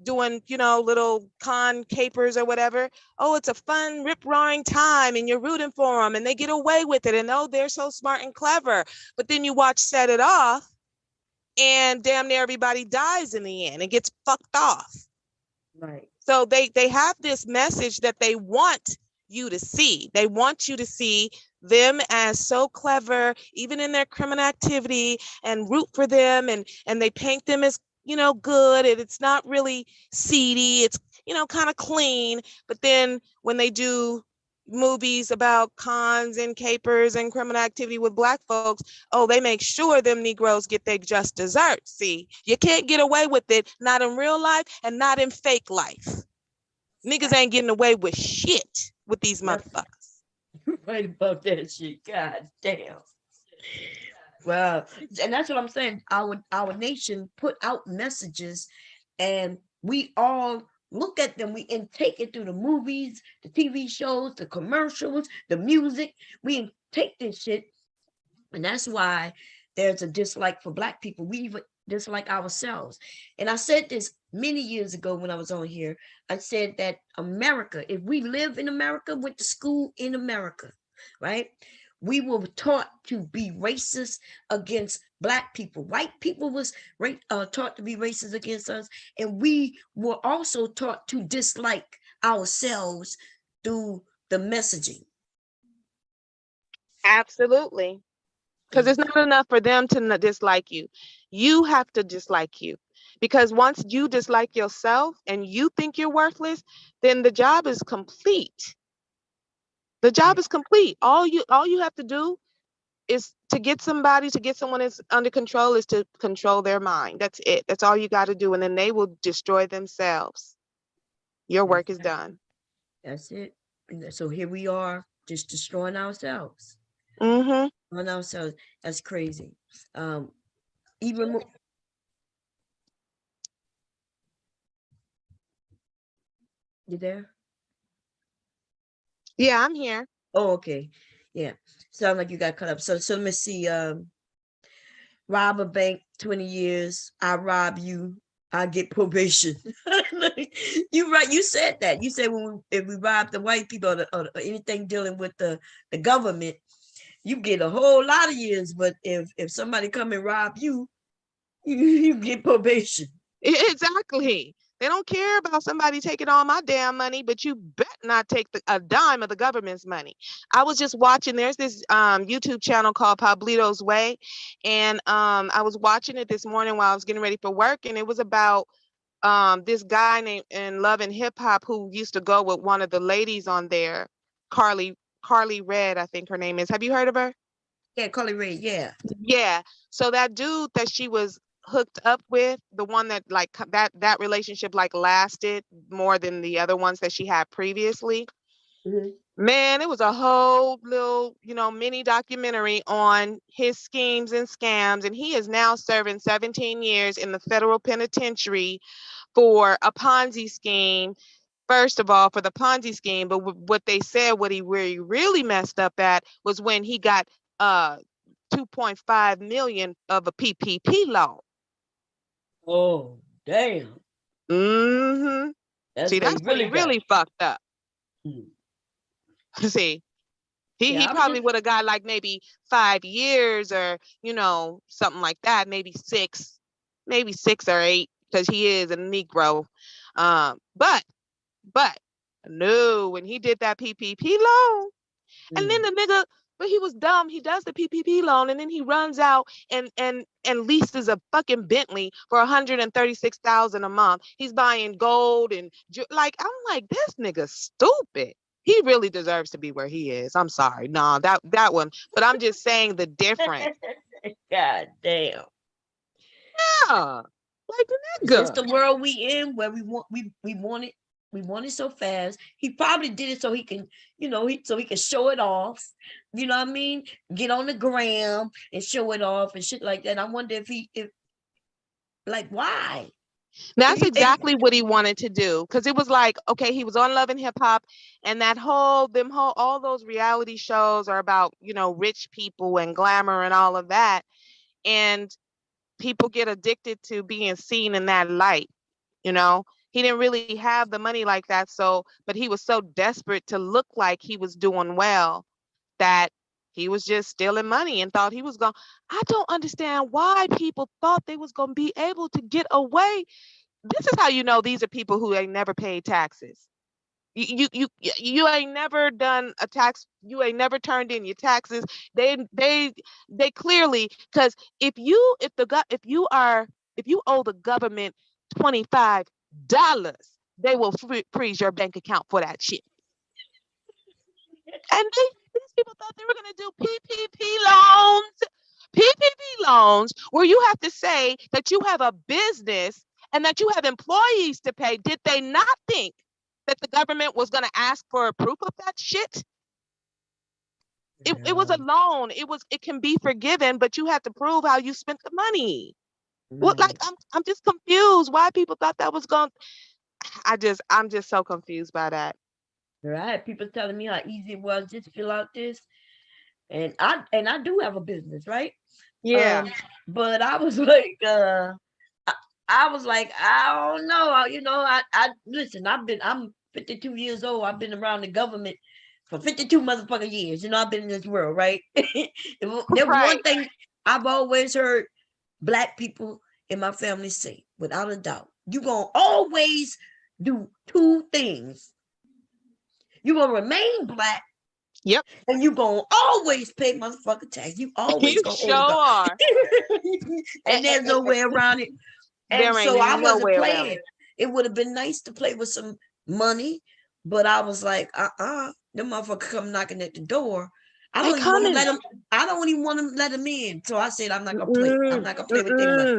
doing, little con capers or whatever. Oh, it's a fun, rip-roaring time, and you're rooting for them, and they get away with it, and they're so smart and clever. But then you watch Set It Off, and damn near everybody dies in the end. It gets fucked off. Right. So they have this message that they want you to see. They want you to see them as so clever, even in their criminal activity, and root for them, and they paint them as good, and it's not really seedy, it's kind of clean. But then when they do movies about cons and capers and criminal activity with black folks, they make sure them Negroes get their just desserts. See, you can't get away with it, not in real life and not in fake life. Niggas ain't getting away with shit with these motherfuckers. Right about that shit. God damn. Well, and that's what I'm saying. Our nation put out messages, and we all look at them. We take it through the movies, the TV shows, the commercials, the music. We take this shit, and that's why there's a dislike for black people. We even dislike ourselves. And I said this many years ago when I was on here. I said that America, if we live in America, went to school in America, right? We were taught to be racist against black people. White people was taught to be racist against us. And we were also taught to dislike ourselves through the messaging. Absolutely. Because it's not enough for them to dislike you. You have to dislike you. Because once you dislike yourself and you think you're worthless, then the job is complete. The job is complete. All you have to do is to get someone is under control is to control their mind. That's it. That's all you got to do. And then they will destroy themselves. Your That's work is it. done. That's it. So here we are, just destroying ourselves. Mm-hmm. On ourselves. That's crazy. Even more. You there? Yeah, I'm here. Oh, okay. Yeah. Sound like you got cut up. So let me see. Rob a bank, 20 years. I rob you. I get probation. You right. You said that. You said if we rob the white people or anything dealing with the government, you get a whole lot of years. But if somebody come and rob you, you get probation. Exactly. They don't care about somebody taking all my damn money, but you bet not take a dime of the government's money. I was just watching, there's this YouTube channel called Pablito's Way. And I was watching it this morning while I was getting ready for work. And it was about this guy named in Love and Hip Hop who used to go with one of the ladies on there, Carly Red, I think her name is. Have you heard of her? Yeah, Carly Ray. Yeah. Yeah. So that dude that she was hooked up with, the one that like that relationship like lasted more than the other ones that she had previously. Mhm. Man, it was a whole little, mini documentary on his schemes and scams, and he is now serving 17 years in the federal penitentiary for a Ponzi scheme. First of all, for the Ponzi scheme, but what they said, what he really messed up at was when he got 2.5 million of a PPP loan. Oh, damn. Mm-hmm. That's See, what he that's what he really got. really fucked up. Mm. See, he Yeah, I'm probably just would have got like maybe 5 years or, something like that, maybe 6 or 8, because he is a Negro. But no, when he did that PPP loan, and then mm. the nigga, but he was dumb. He does the PPP loan, and then he runs out and leases a fucking Bentley for 136,000 a month. He's buying gold and like I'm like this nigga stupid. He really deserves to be where he is. I'm sorry, no, that one. But I'm just saying the difference. God damn. Yeah, like the Is this nigga. the world we in where we want it so fast? He probably did it so he can, so he can show it off. You know what I mean? Get on the gram and show it off and shit like that. I wonder if like why? That's And exactly what he wanted to do. Cause it was like, okay, he was on Love and Hip Hop, and all those reality shows are about, rich people and glamour and all of that. And people get addicted to being seen in that light, you know. He didn't really have the money like that. But he was so desperate to look like he was doing well that he was just stealing money and thought he was going. I don't understand why people thought they was going to be able to get away. This is how you know these are people who ain't never paid taxes. You ain't never done a tax. You ain't never turned in your taxes. They clearly, because if you owe the government $25, they will freeze your bank account for that shit. And these people thought they were gonna do PPP loans, where you have to say that you have a business and that you have employees to pay. Did they not think that the government was going to ask for a proof of that shit? It was a loan. It can be forgiven, but you have to prove how you spent the money. What, like I'm just confused why people thought that was going. I'm just so confused by that. right, people telling me how easy it was, just fill out this, and I do have a business, right? Yeah. But I was like, I was like, I don't know. I listen, I'm 52 years old. I've been around the government for 52 motherfucking years. I've been in this world, right? There was one Right. thing I've always heard Black people in my family say, without a doubt. You're gonna always do two things. You're gonna remain Black. Yep. And you gonna always pay motherfucking tax. You always You gonna sure owe the are. government. And there's no way around it. And There ain't so I no wasn't way around playing. it. It would have been nice to play with some money, but I was like, Them motherfuckers come knocking at the door. I They don't even want to coming. let them. I don't even want to let them in. So I said, I'm not gonna play. I'm Mm-mm, not gonna play with their money.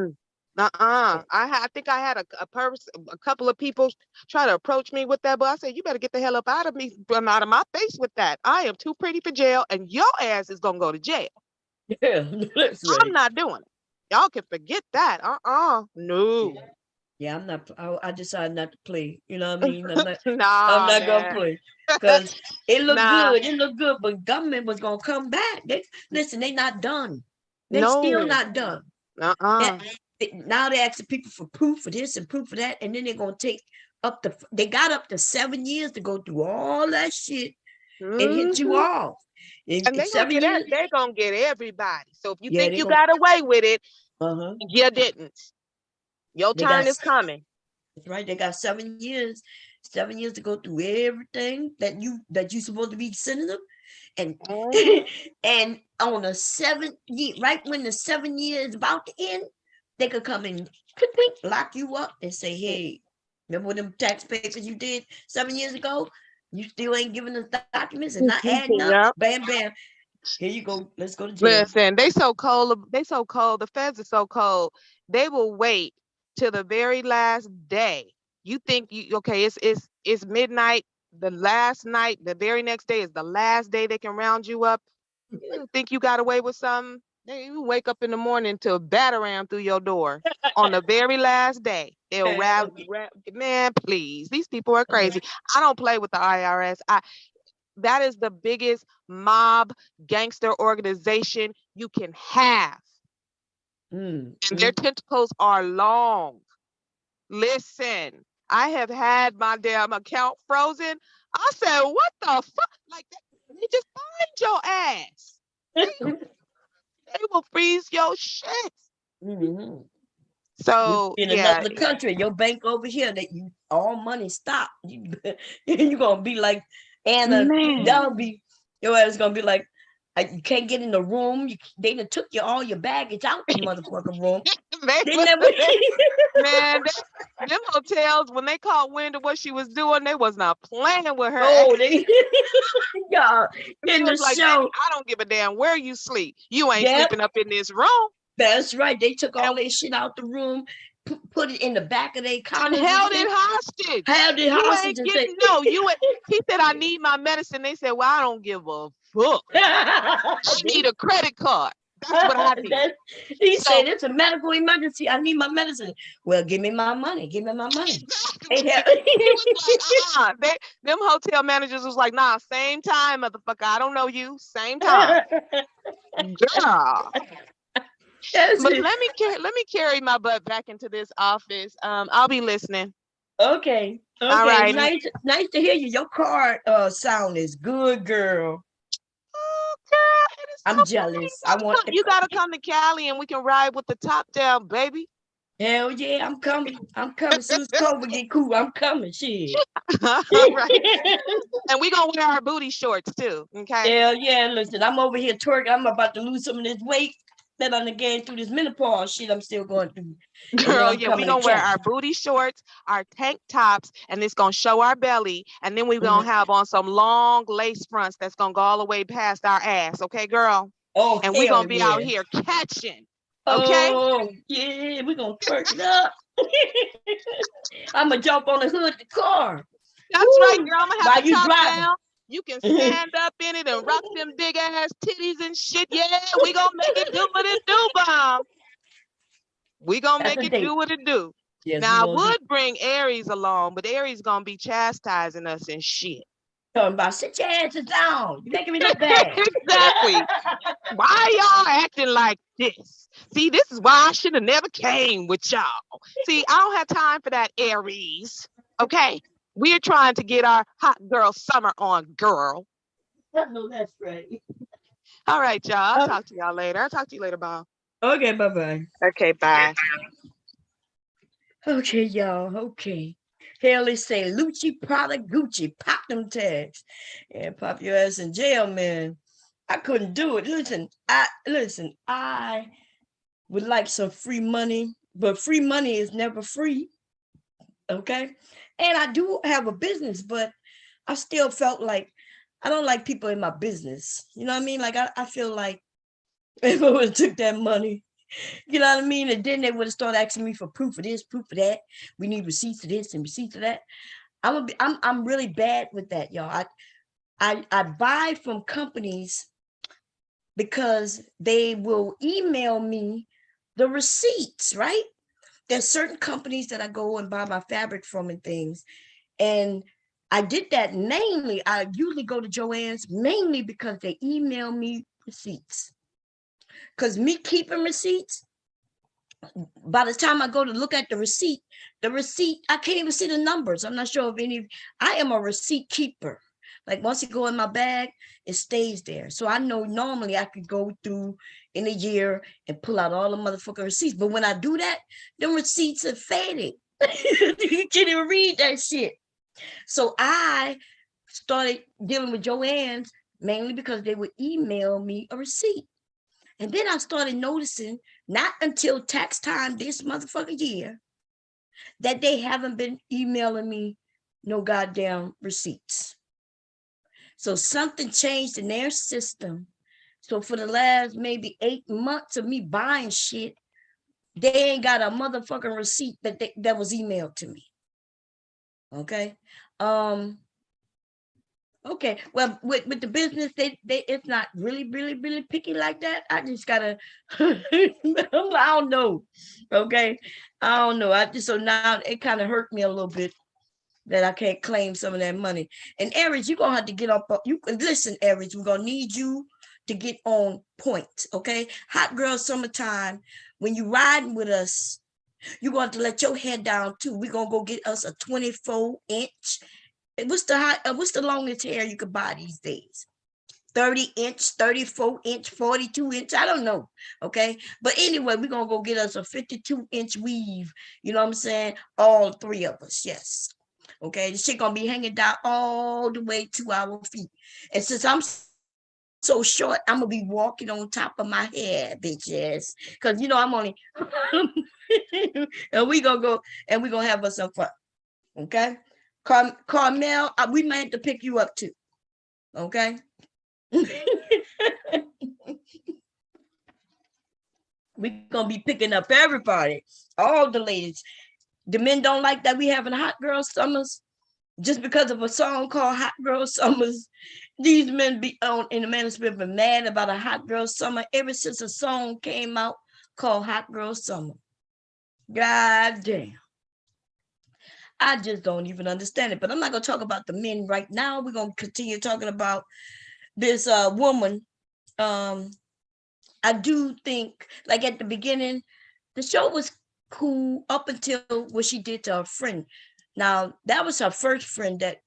mm-mm. I think I had a couple of people try to approach me with that, but I said, you better get the hell up out of me, out of my face with that. I am too pretty for jail, and your ass is gonna go to jail. Yeah, that's I'm right. not doing it. Y'all can forget that. No. Yeah, I'm not. I decided not to play. You know what I mean? I'm not. I'm Nah, not gonna man. play because it looked Nah. good. It looked good, but government was gonna come back. They listen. They not done. They still No. not done. Uh-uh. Now they're asking people for proof for this and proof for that, and then they're gonna take up to. They got up to 7 years to go through all that shit and hit you Mhm. off. And In 7 years, they're gonna get everybody. So if you yeah, think they're you gonna. got away with it, Uh-huh. you didn't. Your They got turn is coming. That's right. They got 7 years, 7 years to go through everything that you supposed to be sending them, and Mhm. and on the 7 year, right when the 7 years is about to end, they could come and click, click, lock you up and say, "Hey, remember when them tax papers you did 7 years ago? You still ain't giving us documents and not adding up. Yep. Bam, bam. Here you go. Let's go to jail." Listen, they so cold. They so cold. The feds are so cold. They will wait till the very last day. You think you okay? It's midnight. The last night, the very next day is the last day they can round you up. You think you got away with something? You wake up in the morning to a batarang through your door on the very last day. They'll man, please. These people are crazy. I don't play with the IRS. That is the biggest mob gangster organization you can have. And their tentacles are long. Listen, I have had my damn account frozen. I said, what the fuck? Like, they just find your ass. They will freeze your shit. Mhm. So, In yeah. another country, your bank over here, that you all money stop. You gonna be like Anna. Man. That'll be your ass gonna be like, you can't get in the room. They done took you all your baggage out the motherfucking room. They, They never. man, them hotels, when they caught wind of what she was doing, they was not playing with her. Oh, they. Yeah, She in the was like, baby, show. I don't give a damn where you sleep. You ain't Yep, sleeping up in this room. that's right. They took all And their shit out the room, put it in the back of their cars and held shit. it hostage. Held it You hostage ain't and say. getting no. He said, I need my medicine. They said, well, I don't give a fuck. I need a credit card. That's what I need. He So said it's a medical emergency. I need my medicine. Well, give me my money. Give me my money. he was like, them hotel managers was like, nah, same time, motherfucker. I don't know you. Same time. Girl. But let me carry my butt back into this office. I'll be listening. Okay. All Okay. righty. Nice to hear you. Your car sound is good, girl. Oh, girl, it is I'm so funny. jealous. I want the You gotta come to Cali and we can ride with the top down, baby. hell yeah, I'm coming. I'm coming. Soon as COVID get cool, I'm coming. Shit. All right. And we gonna wear our booty shorts too. Okay. Hell yeah. Listen, I'm over here twerking. I'm about to lose some of this weight that I'm getting through this menopause shit I'm still going through. And then Girl, I'm yeah, we coming to gonna wear Cali. our booty shorts, our tank tops, and it's gonna show our belly. And then we gonna have on some long lace fronts that's gonna go all the way past our ass. Okay, girl? Oh, And we hell gonna be out yeah. here catching. Okay? Oh, yeah, we're going to twerk it up. I'm going to jump on the hood of the car. That's right, Woo! girl. I'm gonna have While the you top driving. down. You can stand up in it and rock them big ass titties and shit. Yeah, we gonna make it do what it do, bomb. We gonna That's make a it date. do what it do. Yes, we're Now I going to do. would bring Aries along, but Aries gonna be chastising us and shit. Talking about, sit your asses down. You're making me look bad. Exactly. Why y'all acting like this? See, this is why I should have never came with y'all. See, I don't have time for that, Aries. Okay? We're trying to get our hot girl summer on, girl. I know that's right. All right, y'all. I'll talk to y'all later. I'll talk to you later, Bob. Okay, bye-bye. Okay, bye. Okay, y'all. Okay. Haley say, Lucci, Prada, Gucci, pop them tags. And pop your ass in jail, man. I couldn't do it. Listen, I would like some free money, but free money is never free. Okay. And I do have a business, but I still felt like I don't like people in my business. You know what I mean? Like I feel like if I would have took that money, you know what I mean? And then they would have started asking me for proof of this, proof of that. We need receipts of this and receipts of that. I'm really bad with that, y'all. I buy from companies because they will email me the receipts, right? There's certain companies that I go and buy my fabric from and things. And I did that mainly. I usually go to Joann's mainly because they email me receipts. Because me keeping receipts, by the time I go to look at the receipt, I can't even see the numbers. I'm not sure if I am a receipt keeper. Like once it go in my bag, it stays there. So I know normally I could go through in a year and pull out all the motherfucking receipts. But when I do that, them receipts are faded. You can't even read that shit. So I started dealing with Joann's mainly because they would email me a receipt. And then I started noticing, not until tax time this motherfucking year, that they haven't been emailing me no goddamn receipts. So something changed in their system. So for the last maybe 8 months of me buying shit, they ain't got a motherfucking receipt that was emailed to me. Okay. Okay. Well, with the business, they it's not really picky like that. I just gotta I don't know. Okay. I don't know. So now it kind of hurt me a little bit that I can't claim some of that money. And Aries, you're gonna have to get up. You can listen, Aries. We're gonna need you to get on point. Okay. Hot girl summertime. When you riding with us, you're going to let your head down too. We're gonna go get us a 24-inch. What's the longest hair you could buy these days? 30-inch, 34-inch, 42-inch. I don't know. Okay. But anyway, we're gonna go get us a 52-inch weave. You know what I'm saying? All three of us. Yes. Okay. The shit gonna be hanging down all the way to our feet. And since I'm so short, I'm gonna be walking on top of my head, bitches. Because I'm only and we gonna go and we're gonna have us some fun. Okay. Carmel, we might have to pick you up too. Okay. We're gonna be picking up everybody, all the ladies. The men don't like that we having hot girl summers just because of a song called Hot Girl Summers. These men be on in the manosphere been mad about a hot girl summer ever since a song came out called Hot Girl Summer. God damn. I just don't even understand it. But I'm not gonna talk about the men right now. We're gonna continue talking about this woman. I do think, like at the beginning, the show was cool up until what she did to her friend. Now, that was her first friend that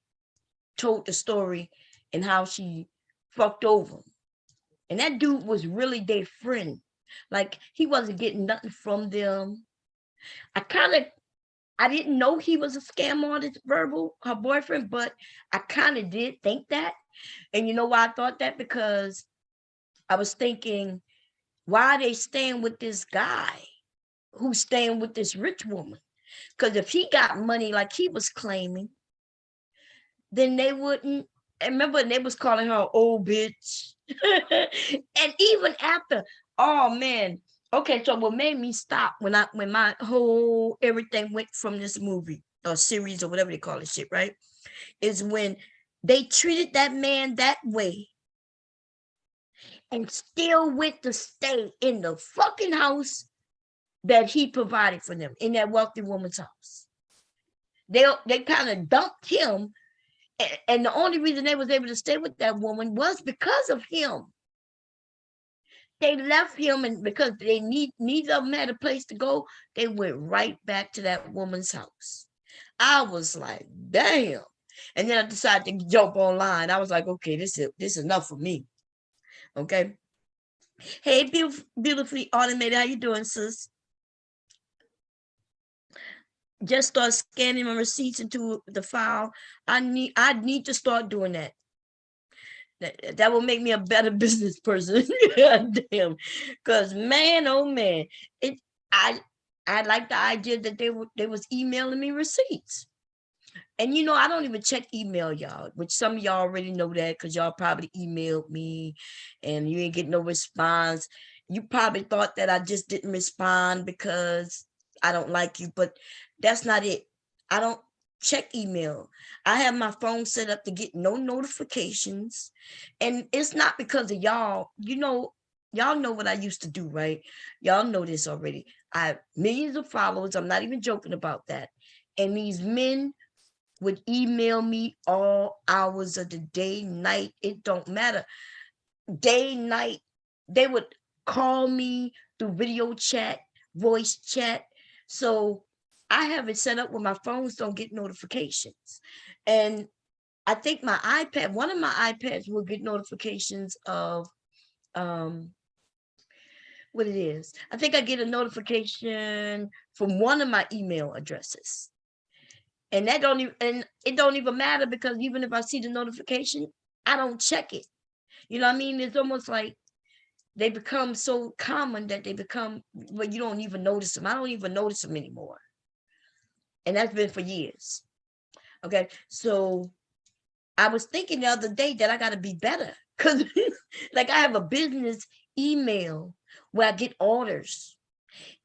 told the story and how she fucked over. And that dude was really their friend. Like, he wasn't getting nothing from them. I didn't know he was a scam artist, Verbal, her boyfriend, but I kind of did think that. And you know why I thought that? Because I was thinking, why are they staying with this guy who's staying with this rich woman? Because if he got money like he was claiming, then they wouldn't. I remember they was calling her old bitch. And even after, oh man. Okay, so what made me stop when my whole everything went from this movie or series or whatever they call it shit, right? Is when they treated that man that way and still went to stay in the fucking house that he provided for them, in that wealthy woman's house. They kind of dumped him, and the only reason they was able to stay with that woman was because of him. They left him, and because they neither of them had a place to go, they went right back to that woman's house. I was like, damn. And then I decided to jump online. I was like, okay, this is enough for me. Okay. Hey, beautifully automated. How you doing, sis? Just start scanning my receipts into the file. I need to start doing that. That will make me a better business person. God damn. Because man, oh man, I like the idea that they was emailing me receipts. And you know, I don't even check email, y'all, which some of y'all already know that because y'all probably emailed me and you ain't get no response. You probably thought that I just didn't respond because I don't like you, but that's not it. I don't check email. I have my phone set up to get no notifications. And it's not because of y'all. You know, y'all know what I used to do, right? Y'all know this already. I have millions of followers. I'm not even joking about that. And these men would email me all hours of the day, night. It don't matter. Day, night. They would call me through video chat, voice chat. So I have it set up where my phones don't get notifications. And I think my iPad, one of my iPads will get notifications of um what it is. I think I get a notification from one of my email addresses. And that don't even, and it don't even matter because even if I see the notification, I don't check it. You know what I mean? It's almost like they become so common that they become, well, you don't even notice them. I don't even notice them anymore. And that's been for years. Okay. So I was thinking the other day that I got to be better because like I have a business email where I get orders.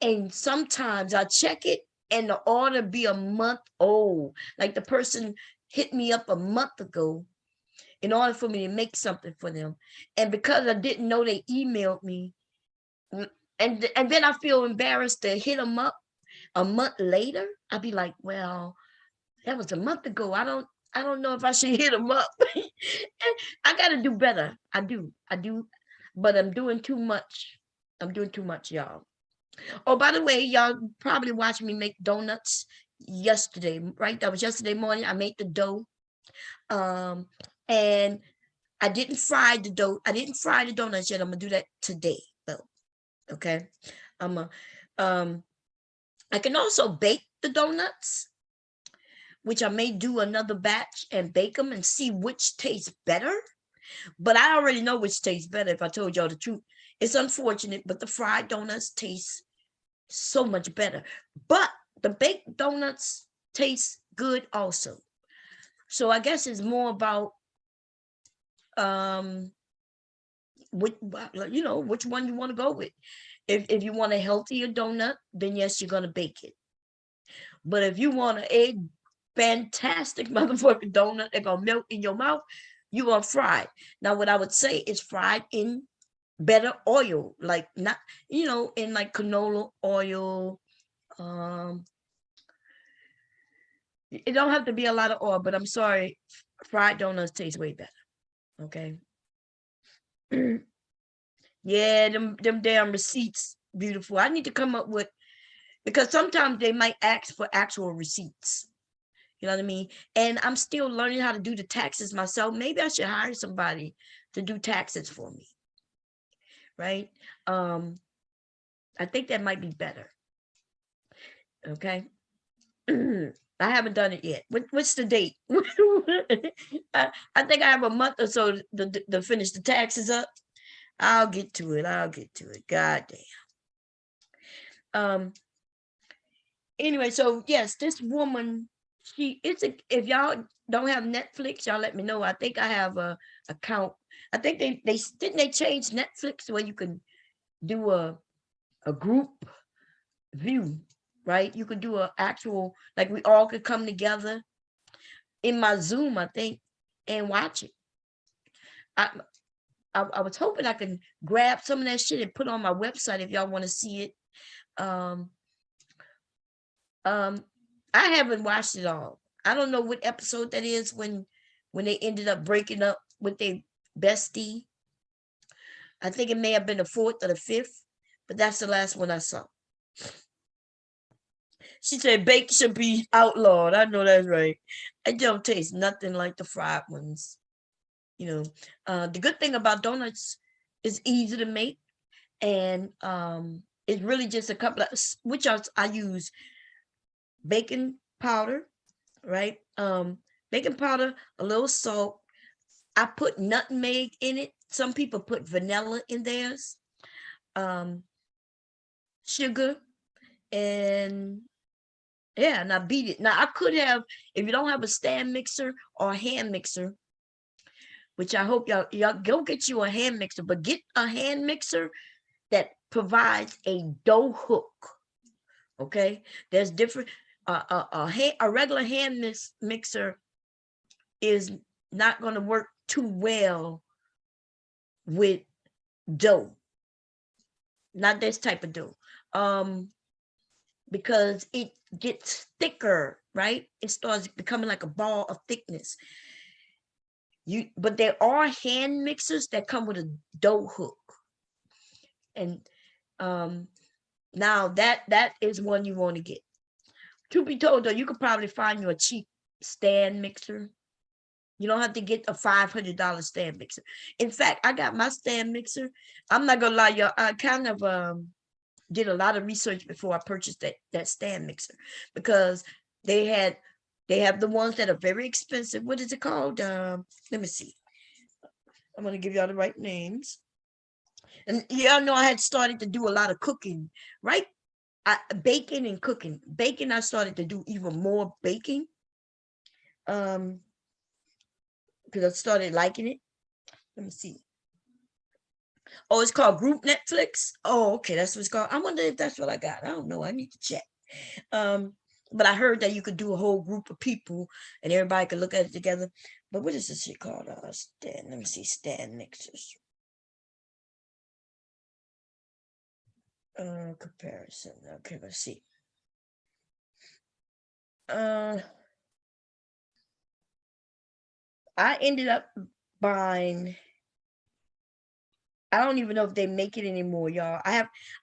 And sometimes I check it and the order be a month old. Like the person hit me up a month ago in order for me to make something for them. And because I didn't know they emailed me, and then I feel embarrassed to hit them up a month later. I'd be like, well, that was a month ago. I don't know if I should hit them up. I gotta do better. I do, but I'm doing too much. I'm doing too much, y'all. Oh, by the way, y'all probably watched me make donuts yesterday, right? That was yesterday morning. I made the dough. And I didn't fry the dough. I didn't fry the donuts yet. I'm gonna do that today, though. Okay. I'm a I can also bake the donuts, which I may do another batch and bake them and see which tastes better. But I already know which tastes better if I told y'all the truth. It's unfortunate, but the fried donuts taste so much better. But the baked donuts taste good also. So I guess it's more about which, you know, which one you want to go with. If you want a healthier donut, then yes, you're gonna bake it. But if you want a fantastic motherfucking donut that gonna melt in your mouth, you gonna fry it. Now, what I would say is fried in better oil, like not, you know, in like canola oil. It don't have to be a lot of oil, but I'm sorry, fried donuts taste way better. Okay. Yeah, them damn receipts, beautiful. I need to come up with, because sometimes they might ask for actual receipts. You know what I mean? And I'm still learning how to do the taxes myself. Maybe I should hire somebody to do taxes for me. Right? I think that might be better. Okay. I haven't done it yet. What's the date? I think I have a month or so to finish the taxes up. I'll get to it. I'll get to it. God damn. Anyway, so yes, this woman, if y'all don't have Netflix, y'all let me know. I think I have a account. I think they didn't they change Netflix where you can do a group view, right? You could do an actual, like we all could come together in my Zoom, I think, and watch it. I was hoping I could grab some of that shit and put on my website if y'all want to see it. I haven't watched it all. I don't know what episode that is when they ended up breaking up with their bestie. I think it may have been the 4th or the 5th, but that's the last one I saw. She said bake should be outlawed. I know that's right. It don't taste nothing like the fried ones. You know, the good thing about donuts is easy to make, and it's really just a couple of, which I use baking powder, right? Baking powder, a little salt. I put nutmeg in it. Some people put vanilla in theirs. Sugar and Yeah, and I beat it. Now I could have, if you don't have a stand mixer or a hand mixer, which I hope y'all go get you a hand mixer, but get a hand mixer that provides a dough hook. Okay, there's different. A regular hand mixer is not going to work too well with dough. Not this type of dough. Because it gets thicker, right? It starts becoming like a ball of thickness. But there are hand mixers that come with a dough hook. And now that is one you want to get. To be told though, you could probably find you a cheap stand mixer. You don't have to get a $500 stand mixer. In fact, I got my stand mixer. I'm not gonna lie, y'all. I kind of did a lot of research before I purchased that stand mixer, because they have the ones that are very expensive. What is it called? Let me see. I'm gonna give y'all the right names. And y'all know I had started to do a lot of cooking, right? Baking and cooking. Baking, I started to do even more baking. Because I started liking it. Let me see. Oh, it's called Group Netflix. Oh, okay, that's what it's called. I wonder if that's what I got. I don't know. I need to check. But I heard that you could do a whole group of people and everybody could look at it together. But what is this shit called? Stand. Let me see. Stand mixers. Comparison. Okay, let's see. I ended up buying. I don't even know if they make it anymore, y'all.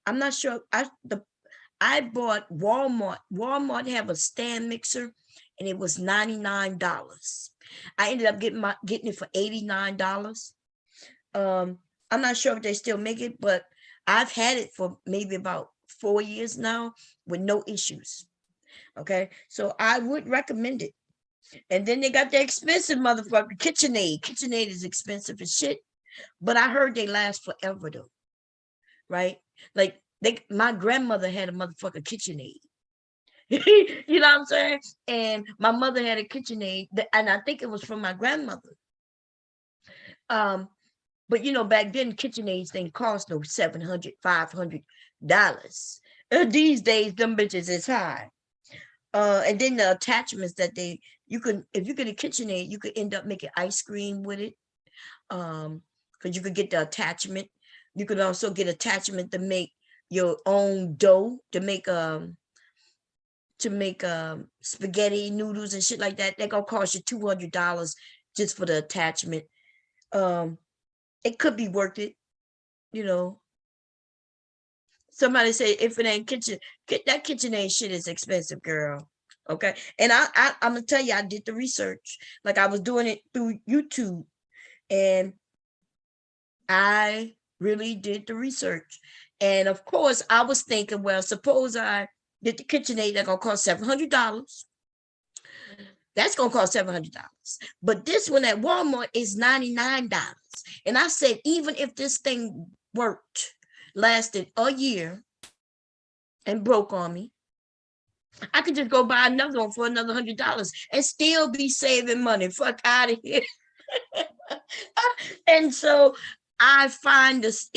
I'm not sure. I bought Walmart. Walmart have a stand mixer, and it was $99. I ended up getting it for $89. I'm not sure if they still make it, but I've had it for maybe about 4 years now with no issues. Okay, so I would recommend it. And then they got the expensive motherfucker KitchenAid. KitchenAid is expensive as shit, but I heard they last forever though, right? Like my grandmother had a motherfucker KitchenAid. You know what I'm saying? And my mother had a KitchenAid, and I think it was from my grandmother. But you know, back then KitchenAids didn't cost no $700, $500. These days, them bitches is high. And then the attachments that if you get a KitchenAid, you could end up making ice cream with it. Because you could get the attachment. You could also get attachment to make your own dough, to make spaghetti noodles and shit like that. They're gonna cost you $200 just for the attachment. It could be worth it, you know. Somebody say if it ain't that KitchenAid shit is expensive, girl. Okay, and I'm gonna tell you, I did the research. Like I was doing it through YouTube, and I really did the research. And of course, I was thinking, well, suppose I get the KitchenAid that's gonna cost $700. That's gonna cost $700. But this one at Walmart is $99. And I said, even if this thing worked, lasted a year, and broke on me, I could just go buy another one for another $100 and still be saving money. Fuck out of here. And so I find this,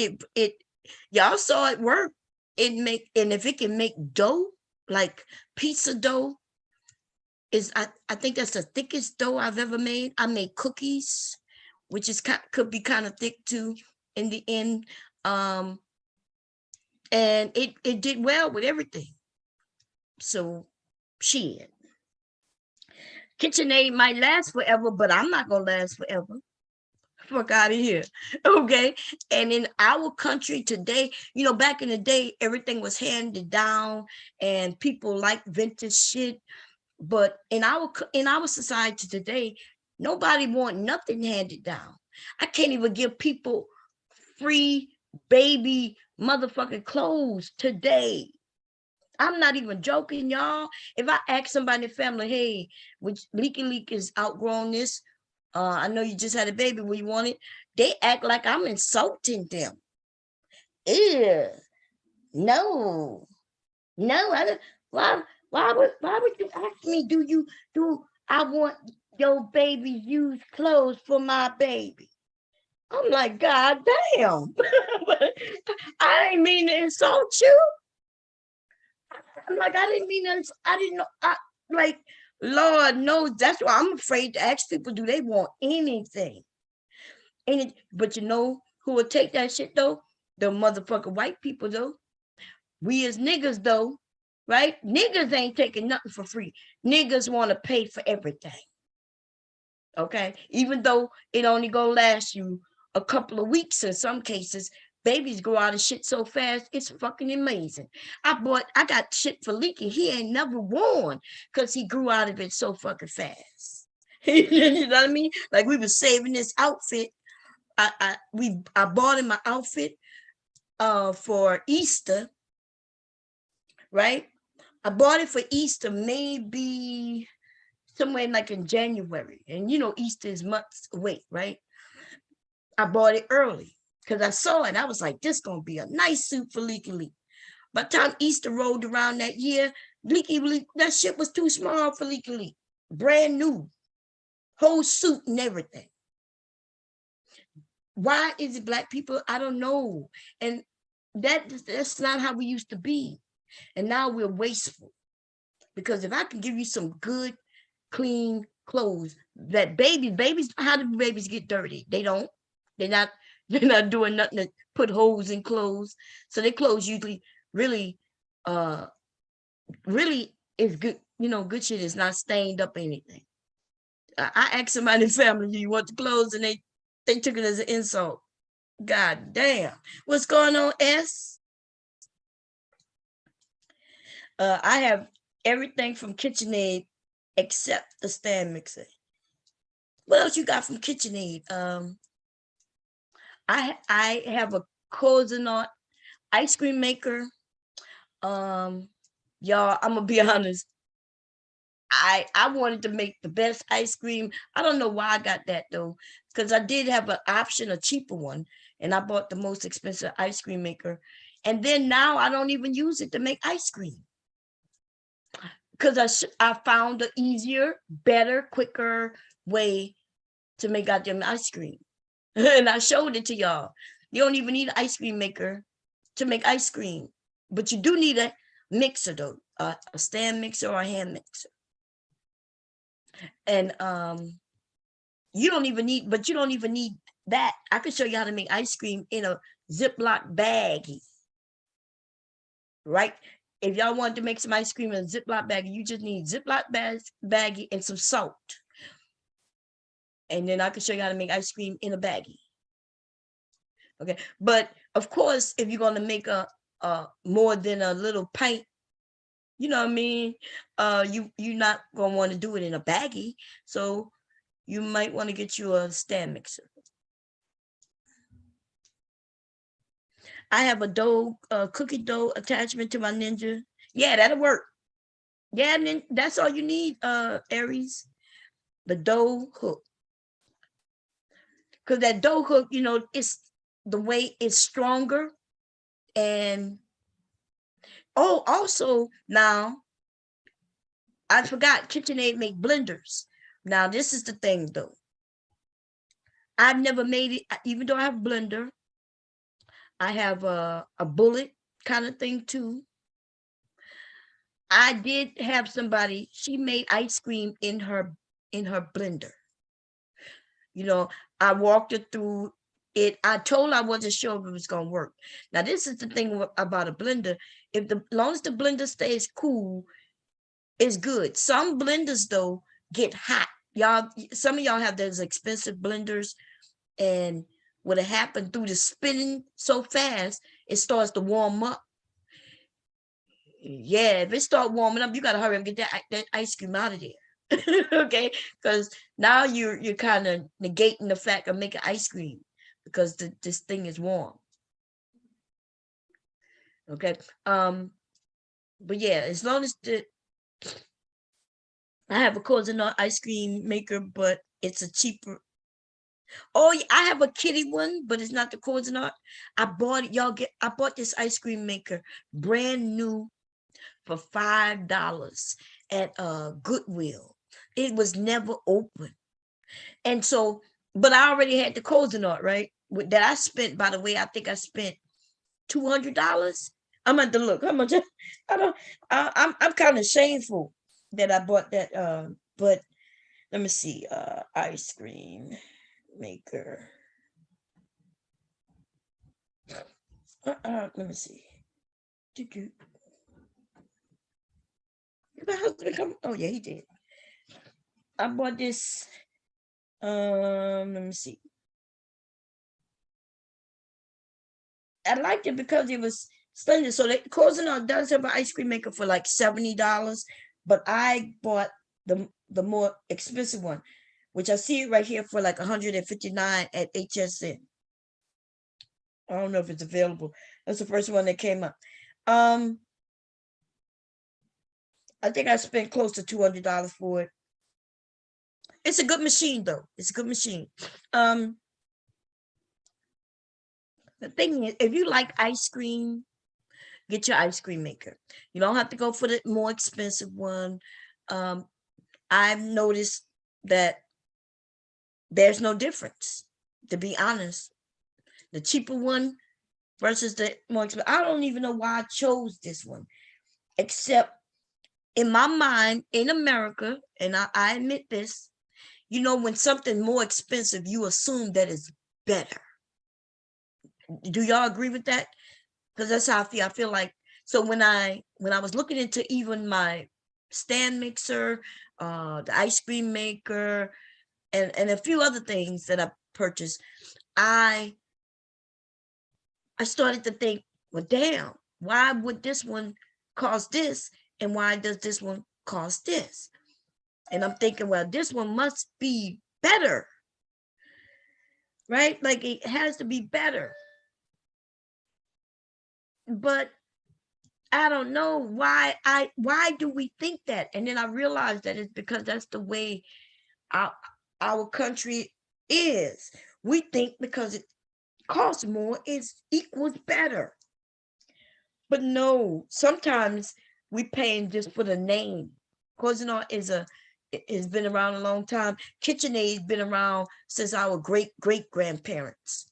y'all saw it work. And if it can make dough, like pizza dough, I think that's the thickest dough I've ever made. I made cookies, which could be kind of thick too in the end. And it did well with everything. So shit. KitchenAid might last forever, but I'm not gonna last forever. Fuck out of here. Okay. And in our country today, you know, back in the day, everything was handed down and people like vintage shit. But in our society today, nobody want nothing handed down. I can't even give people free baby motherfucking clothes today. I'm not even joking, y'all. If I ask somebody in the family, hey, which Leak is outgrown this, I know you just had a baby, will you want it? They act like I'm insulting them. Ew. No, I don't. Why would you ask me, do I want your baby's used clothes for my baby? I'm like, God damn. I didn't mean to insult you. I'm like, I didn't mean to, I didn't know. Like, Lord knows that's why I'm afraid to ask people, do they want anything? But you know who would take that shit though? The motherfucking white people though. We as niggas though, right? Niggas ain't taking nothing for free. Niggas want to pay for everything. Okay, even though it only gonna last you a couple of weeks in some cases, babies grow out of shit so fast, it's fucking amazing. I got shit for Leaky. He ain't never worn because he grew out of it so fucking fast. You know what I mean? Like we were saving this outfit. I bought him my outfit for Easter, right? I bought it for Easter maybe somewhere like in January. And you know, Easter is months away, right? I bought it early because I saw it. I was like, this gonna be a nice suit for Leaky Leak. By the time Easter rolled around that year, Leaky Leak, that shit was too small for Leaky Leak. Brand new, whole suit and everything. Why is it black people? I don't know. And that's not how we used to be. And now we're wasteful. Because if I can give you some good, clean clothes, that babies, how do babies get dirty? They don't. They're not doing nothing to put holes in clothes. So their clothes usually really is good. You know, good shit is not stained up or anything. I asked somebody in the family, do you want the clothes? And they took it as an insult. God damn. What's going on, S? I have everything from KitchenAid except the stand mixer. What else you got from KitchenAid? I have a Coconut ice cream maker. Y'all, I'm gonna be honest. I wanted to make the best ice cream. I don't know why I got that though, because I did have an option, a cheaper one, and I bought the most expensive ice cream maker. And then now I don't even use it to make ice cream because I found an easier, better, quicker way to make goddamn ice cream. And I showed it to y'all. You don't even need an ice cream maker to make ice cream, but you do need a mixer though, a stand mixer or a hand mixer. And you don't even need that. I can show you how to make ice cream in a Ziploc baggie, right? If y'all want to make some ice cream in a Ziploc baggie, you just need Ziploc baggie and some salt. And then I can show you how to make ice cream in a baggie. Okay, but of course, if you're gonna make a more than a little pint, you know what I mean, you're not gonna want to do it in a baggie, so you might want to get you a stand mixer. I have a cookie dough attachment to my Ninja. Yeah, that'll work. Yeah, and then that's all you need, Aries, the dough hook. Because that dough hook, you know, it's the way it's stronger. And oh, also now I forgot, KitchenAid make blenders. Now this is the thing though. I've never made it, even though I have a blender. I have a bullet kind of thing too. I did have somebody, she made ice cream in her blender. You know, I walked her through it. I told her I wasn't sure if it was gonna work. Now, this is the thing about a blender. As long as the blender stays cool, it's good. Some blenders though get hot. Y'all, some of y'all have those expensive blenders, and what happened through the spinning so fast, it starts to warm up. Yeah, if it start warming up, you gotta hurry up and get that ice cream out of there. Okay, because now you're kind of negating the fact of making ice cream because this thing is warm. Okay, but yeah, as long as I have a coconut ice cream maker, but it's a cheaper. Oh, yeah, I have a kitty one, but it's not the coconut. I bought it, I bought this ice cream maker brand new for $5 at Goodwill. It was never open. And so, but I already had the coconut, right? That I spent, by the way, I think I spent $200. I'm at to look how much I don't I'm kind of shameful that I bought that but let me see ice cream maker. Let me see. Did my husband come? Oh yeah, he did. I bought this. Let me see. I liked it because it was splendid. So the Cosinor does have an ice cream maker for like $70, but I bought the more expensive one, which I see it right here for like $159 at HSN. I don't know if it's available. That's the first one that came up. I think I spent close to $200 for it. It's a good machine though. It's a good machine. The thing is, if you like ice cream, get your ice cream maker. You don't have to go for the more expensive one. I've noticed that there's no difference, to be honest. The cheaper one versus the more expensive. I don't even know why I chose this one, except in my mind, in America, and I admit this, you know, when something more expensive, you assume that it's better. Do y'all agree with that? Because that's how I feel. I feel like, so when I was looking into even my stand mixer, the ice cream maker, and a few other things that I purchased, I started to think, well, damn, why would this one cost this? And why does this one cost this? And I'm thinking, well, this one must be better, right? Like it has to be better. But I don't know why do we think that? And then I realized that it's because that's the way our country is. We think because it costs more, it equals better. But no, sometimes we paying just for the name. Cosinor has been around a long time. KitchenAid's been around since our great grandparents.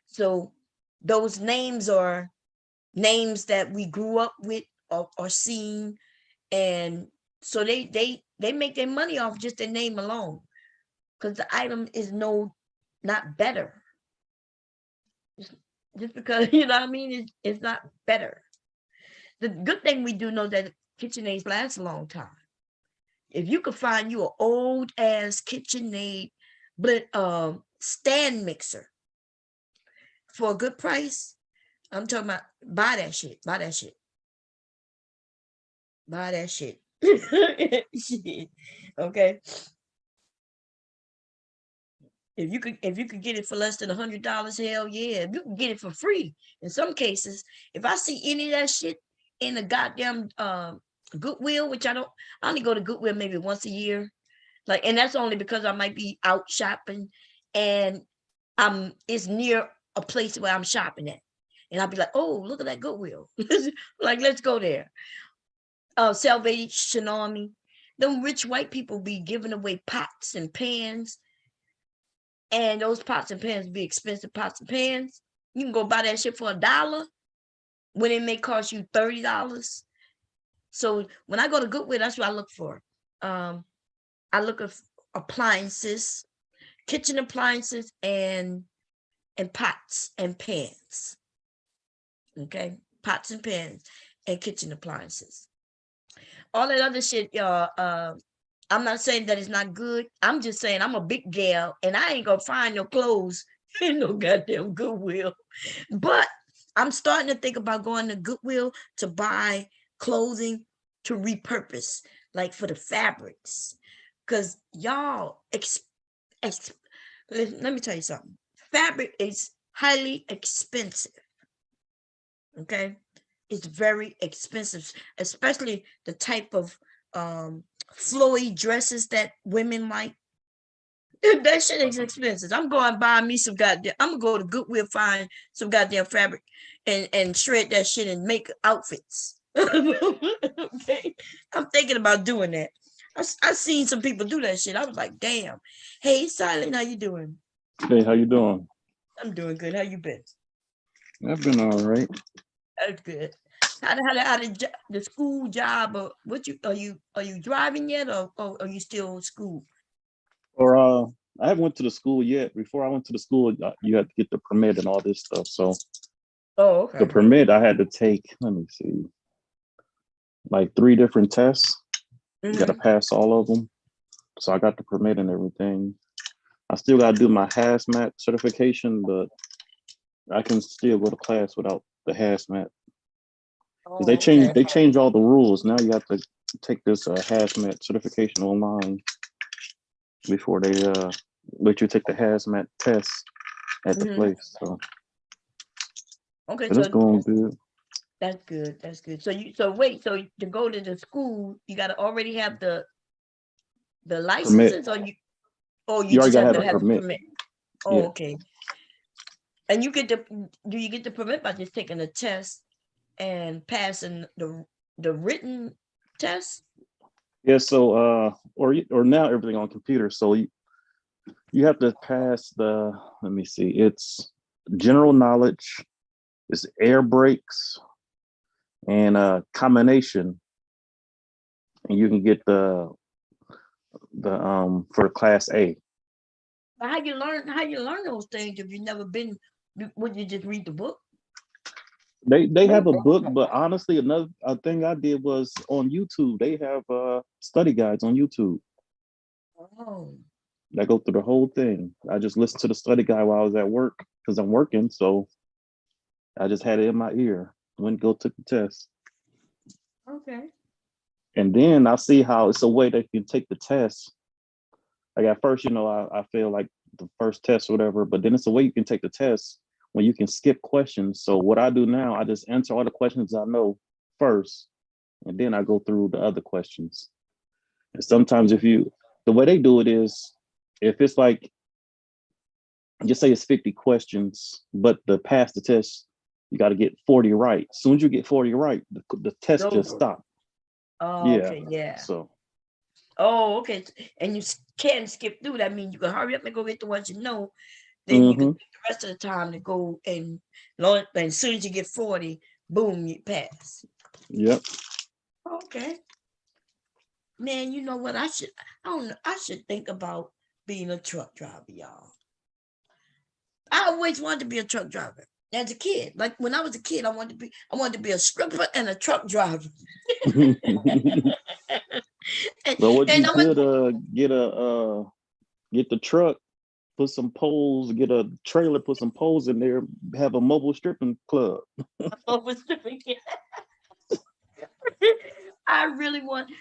So those names are names that we grew up with or seen, and so they make their money off just their name alone, because the item is not better. Just because, you know what I mean, it's not better. The good thing we do know that KitchenAid lasts a long time. If you could find you an old ass KitchenAid stand mixer for a good price, I'm talking about buy that shit. Shit. Okay. If you could get it for less than $100, hell yeah. If you can get it for free, in some cases, if I see any of that shit in the goddamn Goodwill, which I only go to Goodwill maybe once a year. Like, and that's only because I might be out shopping and it's near a place where I'm shopping at. And I'll be like, oh, look at that Goodwill. Like, let's go there. Salvation Army. Them rich white people be giving away pots and pans. And those pots and pans be expensive pots and pans. You can go buy that shit for $1 when it may cost you $30. So when I go to Goodwill, that's what I look for. I look at appliances, kitchen appliances, and pots and pans. Okay, pots and pans and kitchen appliances. All that other shit, y'all. I'm not saying that it's not good. I'm just saying I'm a big gal and I ain't gonna find no clothes in no goddamn Goodwill. But I'm starting to think about going to Goodwill to buy clothing to repurpose, like for the fabrics. Because y'all, let me tell you something. Fabric is highly expensive. Okay? It's very expensive, especially the type of flowy dresses that women like. That shit is expensive. I'm going to buy me some goddamn, I'm going to go to Goodwill, find some goddamn fabric and shred that shit and make outfits. Okay, I'm thinking about doing that. I seen some people do that shit. I was like, damn. Hey, Silent, how you doing? Hey, how you doing? I'm doing good. How you been? I've been all right. That's good. The school job or what are you driving yet or are you still in school? Or I haven't went to the school yet. Before I went to the school, you had to get the permit and all this stuff. So Oh, the okay. permit I had to take, let me see, like 3 different tests. You got to Mhm. pass all of them. So I got the permit and everything. I still got to do my hazmat certification, but I can still go to class without the hazmat. Because Oh, okay. they changed all the rules. Now you have to take this hazmat certification online before they let you take the hazmat test at the Mhm. place. So Okay, but it's so going good. that's good. That's good. So wait, so to go to the school, you got to already have the Permit. licenses, or you You already just gotta have have to a have the permit. permit. Oh, Yeah. okay. And do you get the permit by just taking a test and passing the written test? Yeah. So or now everything on computer. So you have to pass the, let me see, it's general knowledge, it's air brakes and combination. And you can get the for class A. But how you learn those things if you've never been? Would you just read the book? They have a book, but honestly, another thing I did was on YouTube. They have study guides on YouTube Oh, that go through the whole thing. I just listened to the study guide while I was at work because I'm working, so I just had it in my ear. Went go took the test, okay. and then I see how it's a way that you can take the test. Like at first, I feel like the first test or whatever, but then it's a way you can take the test when you can skip questions. So what I do now, I just answer all the questions I know first, and then I go through the other questions. And sometimes the way they do it is, if it's like, just say it's 50 questions, but to pass the test, you got to get 40 right. As soon as you get 40 right, the It's test just over. stopped. Oh, Yeah. okay, yeah. So Oh, okay. And you can skip through that. Means you can hurry up and go get the ones you know. Then you can hmm take the rest of the time to go and learn. And as soon as you get 40, boom, you pass. yep. Okay. Man, you know what? I don't know. I should think about being a truck driver, y'all. I always wanted to be a truck driver as a kid. Like when I was a kid, I wanted to be a stripper and a truck driver. and, Well, what and you I'm a could get the truck, put some poles, get a trailer, put some poles in there, have a mobile stripping club. over stripping. I really want,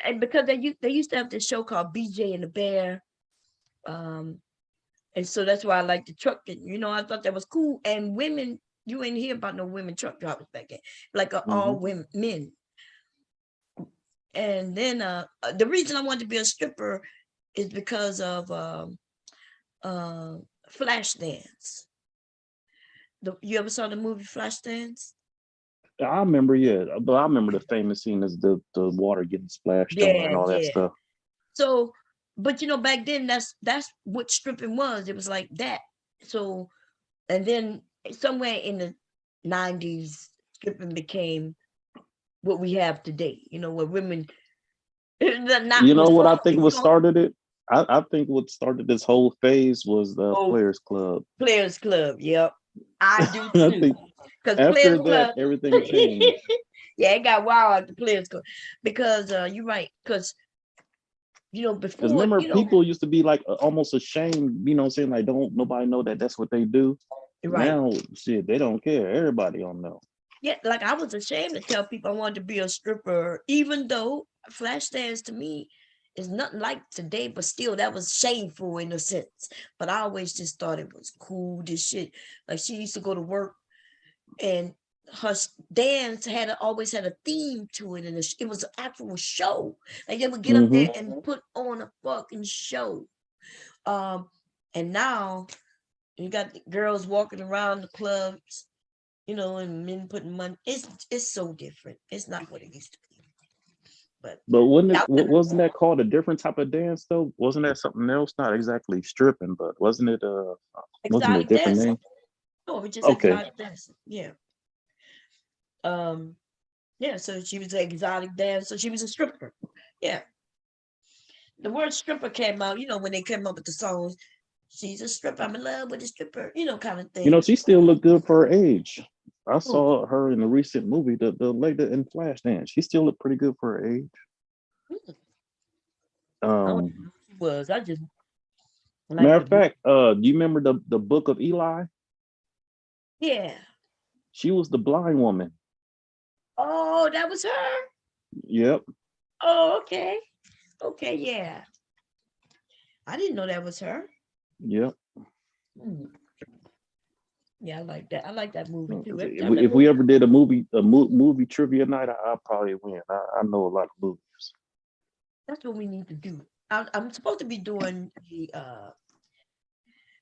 and because they used to have this show called BJ and the Bear, um, and so that's why I like the truck. I thought that was cool. And women, you ain't hear about no women truck drivers back then, like all hmm women men. And then the reason I wanted to be a stripper is because of uh, Flashdance. You ever saw the movie Flashdance? I remember, yeah, but I remember the famous scene is the water getting splashed on and Yeah, all that yeah. stuff. So, but back then that's what stripping was. It was like that. So, and then somewhere in the 90s, stripping became what we have today. Where women not You know what I performing. think what started it? I think what started this whole phase was the Oh, Players Club. Players Club. Yep, I do I too. think Because Players after that, Club, everything changed. yeah, it got wild at the Players Club. Because you're right. Because Because before, remember, people used to be like almost ashamed, saying like, don't nobody know that that's what they do. you're right. Now, shit, they don't care. Everybody don't know. Yeah, like I was ashamed to tell people I wanted to be a stripper, even though Flashdance to me is nothing like today, but still that was shameful in a sense. But I always just thought it was cool, this shit. Like she used to go to work and her dance always had a theme to it, and it was an actual show. Like they would get up hmm there and put on a fucking show. Um, and now you got the girls walking around the clubs and men putting money. It's so different. It's not what it used to be. But Yeah, wasn't that called a different type of dance though? Wasn't that something else? Not exactly stripping, but wasn't it wasn't it a exotic different dancing. name? No, we just Okay. exotic dancing. Yeah. Um. Yeah. So she was an exotic dancer. She was a stripper. Yeah. The word stripper came out. When they came up with the songs. She's a stripper. I'm in love with a stripper. Kind of thing. She still looked good for her age. I Who? saw her in the recent movie, the lady in Flashdance. She still looked pretty good for her age. Hmm. I don't know Um, who she was. I just like Matter the of fact, do you remember the Book of Eli? yeah. She was the blind woman. Oh, that was her. Yep. Oh, okay. Okay, yeah. I didn't know that was her. Yep. Hmm. Yeah, I like that. I like that movie too. Every If time we, that if we movie, ever did a movie trivia night, I'll probably win. I know a lot of movies. that's what we need to do. I'm supposed to be doing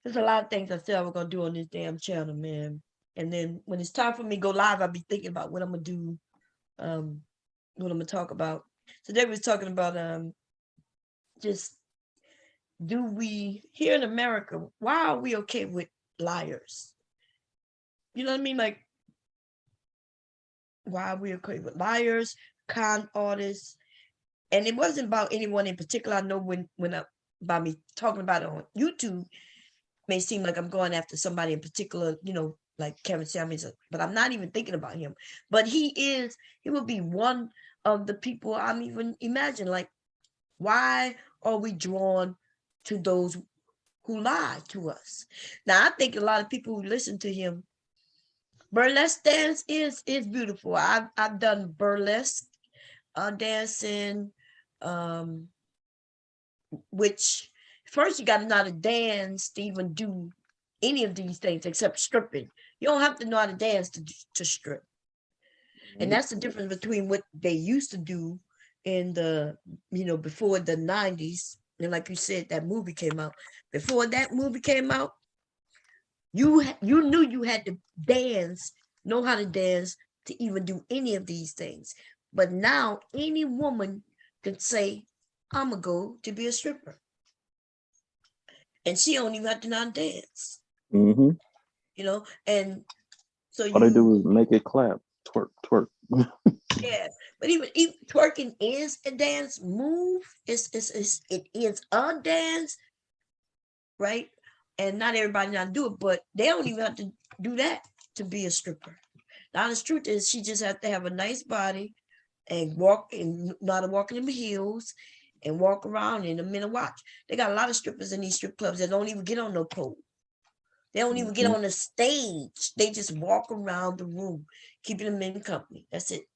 there's a lot of things I said I was gonna do on this damn channel, man. And then when it's time for me to go live, I'll be thinking about what I'm gonna do, um, what I'm gonna talk about. So they was talking about just do we here in America, why are we okay with liars? You know what I mean? Like, why are we okay with liars, con artists? And it wasn't about anyone in particular. I know by me talking about it on YouTube, may seem like I'm going after somebody in particular, like Kevin Samuels, but I'm not even thinking about him. But he will be one of the people I'm even imagine. Like, why are we drawn to those who lie to us? Now, I think a lot of people who listen to him, burlesque dance is beautiful. I've done burlesque dancing, um, which first you got to know how to dance to even do any of these things except stripping. You don't have to know how to dance to strip. And that's the difference between what they used to do in the, before the 90s. And like you said, that movie came out. Before that movie came out, you knew you had to dance, know how to dance to even do any of these things. But now any woman could say, I'm gonna go to be a stripper. And she don't even have to know how to dance. Mm-hmm. And so All they you do is make it clap, twerk, twerk. yeah, but even twerking is a dance move. It is a dance, right? And not everybody know how to do it, but they don't even have to do that to be a stripper. The honest truth is she just has to have a nice body and walk and not walking in heels and walk around in a minute watch. They got a lot of strippers in these strip clubs that don't even get on no pole. They don't even get Mhm. on the stage. They just walk around the room, keeping them in company. That's it.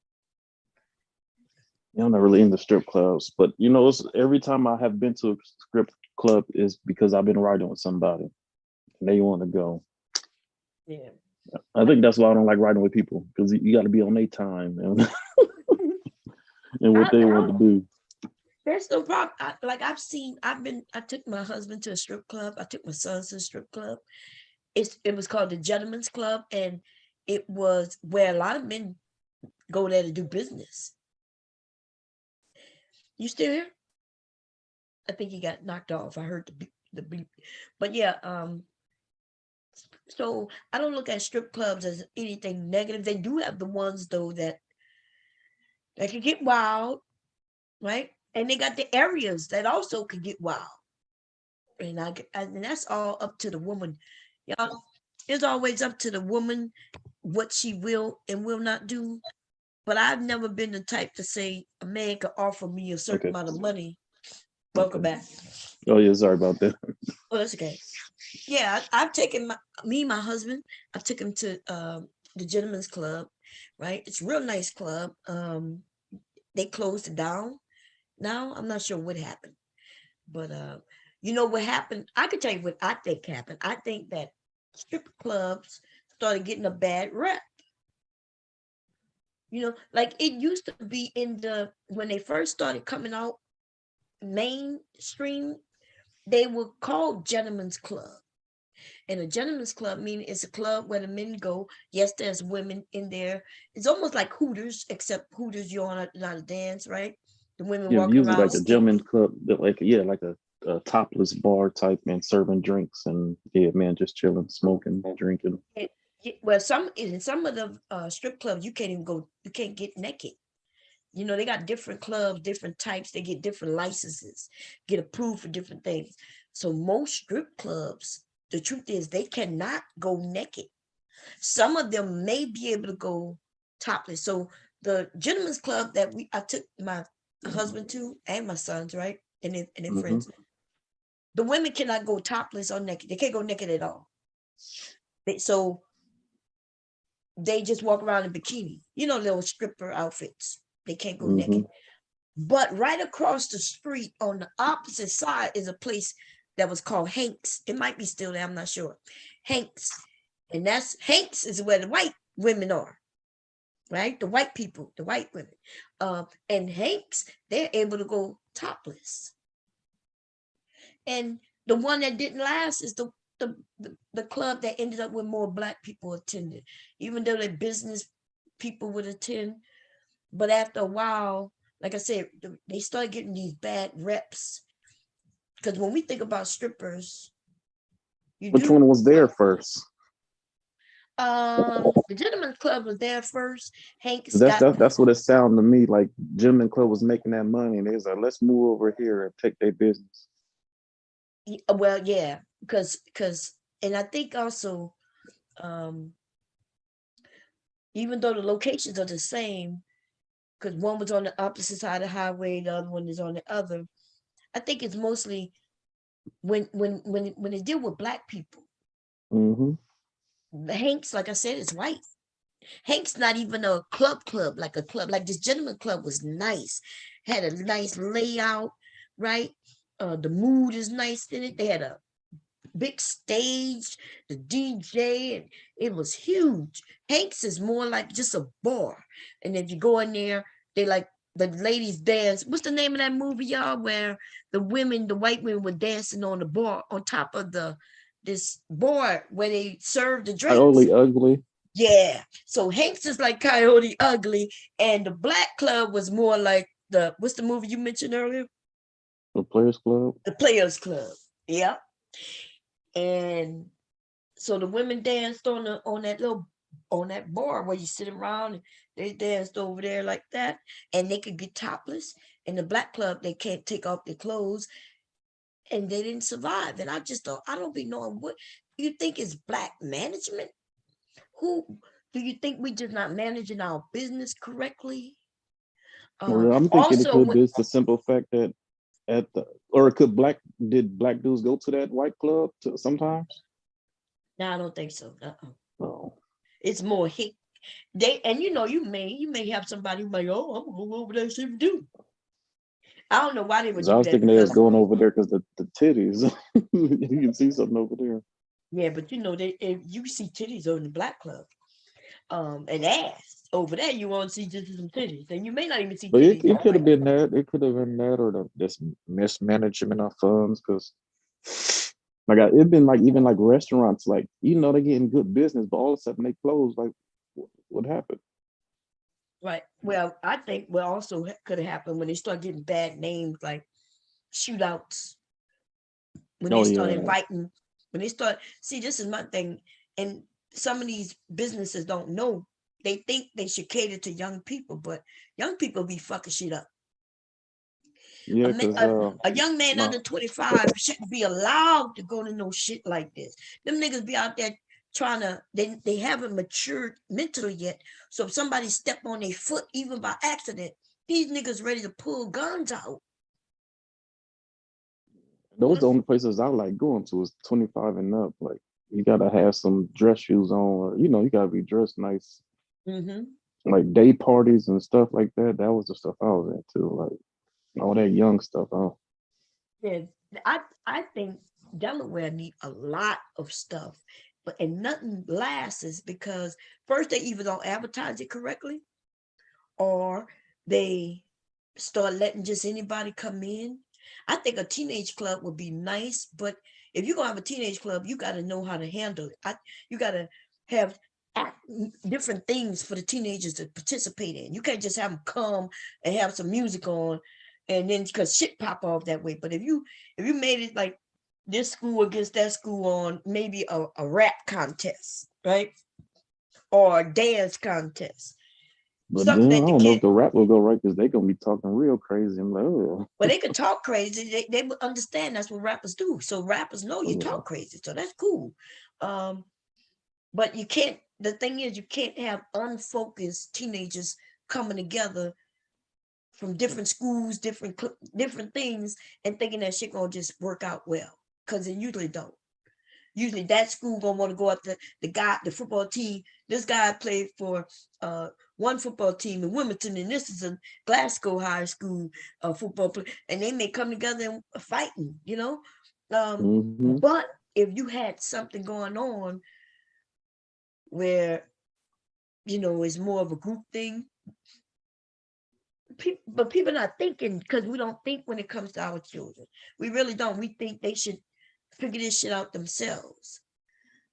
I'm not really into strip clubs, but it's every time I have been to a strip club is because I've been riding with somebody and they want to go. Yeah. I think that's why I don't like riding with people because you got to be on their time and, and what they want to do. There's no problem. I took my husband to a strip club. I took my sons to a strip club. It was called the Gentleman's Club, and it was where a lot of men go there to do business. You still here? I think he got knocked off. I heard the beep. But yeah, so I don't look at strip clubs as anything negative. They do have the ones though that can get wild, right? And they got the areas that also can get wild. And that's all up to the woman. Y'all, it's always up to the woman what she will and will not do. But I've never been the type to say a man could offer me a certain Okay. amount of money. Welcome Okay. back. Oh yeah, sorry about that. Oh, that's okay. Yeah, I've taken my husband. I took him to the Gentleman's Club, right? It's a real nice club. They closed it down. Now I'm not sure what happened, but you know what happened? I could tell you what I think happened. I think that strip clubs started getting a bad rep. Like it used to be when they first started coming out mainstream, they were called Gentlemen's Club. And a gentleman's club meaning it's a club where the men go. Yes, there's women in there. It's almost like Hooters, except Hooters you're on not a dance, right? The women Yeah, walking usually around like a skin. gentleman club, that like yeah, like a topless bar type, man, serving drinks and yeah, man, just chilling, smoking, drinking. Well, some in some of the strip clubs, you can't even go. You can't get naked. You know, they got different clubs, different types. They get different licenses, get approved for different things. So most strip clubs, the truth is, they cannot go naked. Some of them may be able to go topless. So the gentlemen's club that I took my husband to and my sons, right, and their Hmm. friends, the women cannot go topless or naked. They can't go naked at all. So they just walk around in bikini, little stripper outfits. They can't go Hmm. naked. But right across the street on the opposite side is a place that was called Hanks. It might be still there, I'm not sure. Hanks. And that's Hanks is where the white women are, right? The white people, the white women. And Hanks, they're able to go topless. And the one that didn't last is the club that ended up with more black people attending, even though the business people would attend. But after a while, like I said, they started getting these bad reps. Because when we think about strippers, you Which do. one was there first? The gentleman's club was there first. Hanks 'Cause got. that's what it sounded to me like. Gentleman Club was making that money, and they was like, let's move over here and take their business. Well, yeah, because and I think also, um, even though the locations are the same, because one was on the opposite side of the highway, the other one is on the other. I think it's mostly when they deal with black people. Hmm. Hanks, like I said, is white. Hank's not even a club like a club. Like this gentleman club was nice, had a nice layout, right? The mood is nice in it. They had a big stage, the DJ, and it was huge. Hank's is more like just a bar. And if you go in there, they like the ladies dance. What's the name of that movie, y'all? Where the white women were dancing on the bar on top of this board where they served the drinks. Coyote Ugly, Yeah. So Hanks is like Coyote Ugly, and the Black Club was more like what's the movie you mentioned earlier? the Players Club. The Players Club. Yeah. And so the women danced on that bar where you sit around, and they danced over there like that, and they could get topless. In the Black Club, they can't take off their clothes, and they didn't survive. And I don't be knowing what you think is black management. Who do you think we just not managing our business correctly? Or I'm thinking it Also, could be the simple fact that or did black dudes go to that white club sometimes? no, I don't think so. Oh, It's more hit. You may have somebody who like, oh, I'm gonna go over there and see them do. I don't know why they would 'cause I do was that thinking they was because going over there because the titties. You can see something over there. yeah, but if you see titties on the Black Club, and ass over there, you won't see just some titties, and you may not even see But titties. it could have been that. It could have been that, or this mismanagement of funds. Because like it been like even like restaurants, like they getting good business, but all of a sudden they close. Like, what happened? Right. Well, I think what also could have happened when they start getting bad names like shootouts, when they Oh start yeah, inviting, when they start, see, this is my thing. And some of these businesses don't know. They think they should cater to young people, but young people be fucking shit up. yeah. Because A young man my under 25 shouldn't be allowed to go to no shit like this. Them niggas be out there they haven't matured mentally yet. So if somebody step on their foot, even by accident, these niggas ready to pull guns out. those the only places I like going to is 25 and up. Like you gotta have some dress shoes on, or you gotta be dressed nice. Mm-hmm. Like day parties and stuff like that. That was the stuff I was into. Like all that young stuff. Yeah, I think Delaware need a lot of stuff, and nothing lasts because first they either don't advertise it correctly, or they start letting just anybody come in. I think a teenage club would be nice, but if you're gonna have a teenage club, you got to know how to handle it. You got to have different things for the teenagers to participate in. You can't just have them come and have some music on, and then because shit pop off that way. But if you made it like this school against that school on maybe a rap contest, right, or a dance contest, But something then I that the don't know if kid, the rap will go right because they gonna be talking real crazy. I'm like, oh, well, they could talk crazy. They would understand that's what rappers do. So rappers know you yeah. talk crazy. So that's cool. But you can't, the thing is, you can't have unfocused teenagers coming together from different schools, different things, and thinking that shit gonna just work out well. Because it usually don't. Usually that school gonna want to go after the football team. This guy played for one football team in Wilmington, and this is a Glasgow High School football play, and they may come together and fighting, you know. Mm-hmm. But if you had something going on where, you know, it's more of a group thing, but people not thinking, because we don't think when it comes to our children. We really don't. We think they should figure this shit out themselves.